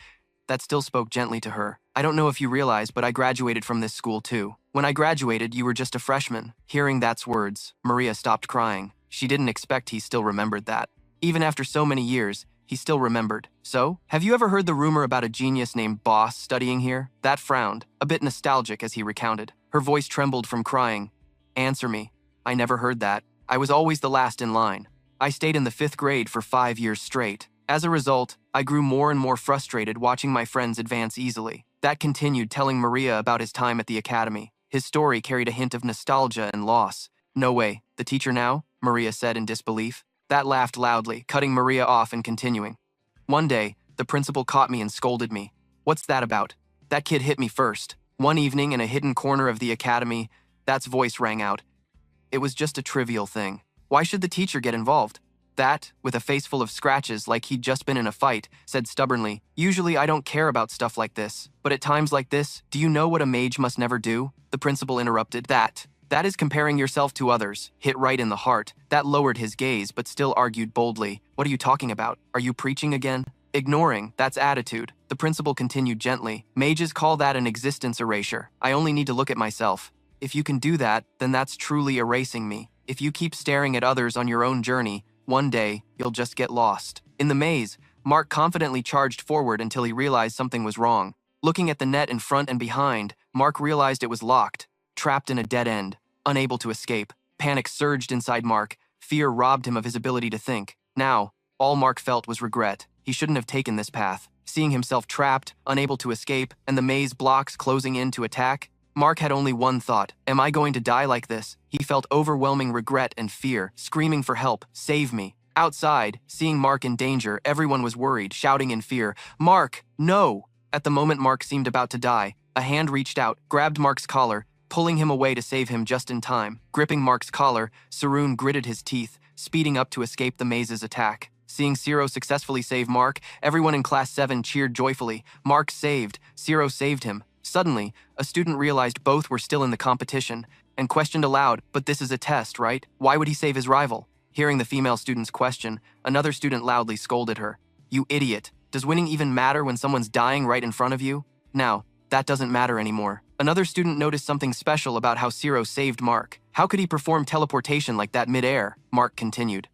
that still spoke gently to her. "I don't know if you realize, but I graduated from this school too. When I graduated, you were just a freshman." Hearing that's words, Maria stopped crying. She didn't expect he still remembered that. Even after so many years, he still remembered. "So, have you ever heard the rumor about a genius named Boss studying here?" That frowned, a bit nostalgic as he recounted. Her voice trembled from crying. "Answer me. I never heard that. I was always the last in line. I stayed in the 5th grade for 5 years straight. As a result, I grew more and more frustrated watching my friends advance easily." That continued, telling Maria about his time at the academy. His story carried a hint of nostalgia and loss. "No way. The teacher now?" Maria said in disbelief. That laughed loudly, cutting Maria off and continuing. "One day, the principal caught me and scolded me. What's that about? That kid hit me first." One evening in a hidden corner of the academy, that's voice rang out. "It was just a trivial thing. Why should the teacher get involved?" That, with a face full of scratches like he'd just been in a fight, said stubbornly, "Usually I don't care about stuff like this. But at times like this, do you know what a mage must never do?" The principal interrupted. That is comparing yourself to others." Hit right in the heart. That lowered his gaze, but still argued boldly. "What are you talking about? Are you preaching again?" Ignoring, that's attitude. The principal continued gently. "Mages call that an existence erasure. I only need to look at myself. If you can do that, then that's truly erasing me. If you keep staring at others on your own journey, one day, you'll just get lost." In the maze, Mark confidently charged forward until he realized something was wrong. Looking at the net in front and behind, Mark realized it was locked, trapped in a dead end, unable to escape. Panic surged inside Mark. Fear robbed him of his ability to think. Now, all Mark felt was regret. He shouldn't have taken this path. Seeing himself trapped, unable to escape, and the maze blocks closing in to attack, Mark had only one thought. Am I going to die like this? He felt overwhelming regret and fear, screaming for help. "Save me. Outside, seeing Mark in danger, everyone was worried, shouting in fear, "Mark, no!" At the moment Mark seemed about to die, a hand reached out, grabbed Mark's collar, pulling him away to save him just in time. Gripping Mark's collar, Sarun gritted his teeth, speeding up to escape the maze's attack. Seeing Zero successfully save Mark, everyone in Class 7 cheered joyfully. Mark saved, Zero saved him. Suddenly, a student realized both were still in the competition and questioned aloud, "But this is a test, right? Why would he save his rival?" Hearing the female student's question, another student loudly scolded her. "You idiot! Does winning even matter when someone's dying right in front of you? Now, that doesn't matter anymore." Another student noticed something special about how Zero saved Mark. How could he perform teleportation like that mid-air? Mark continued.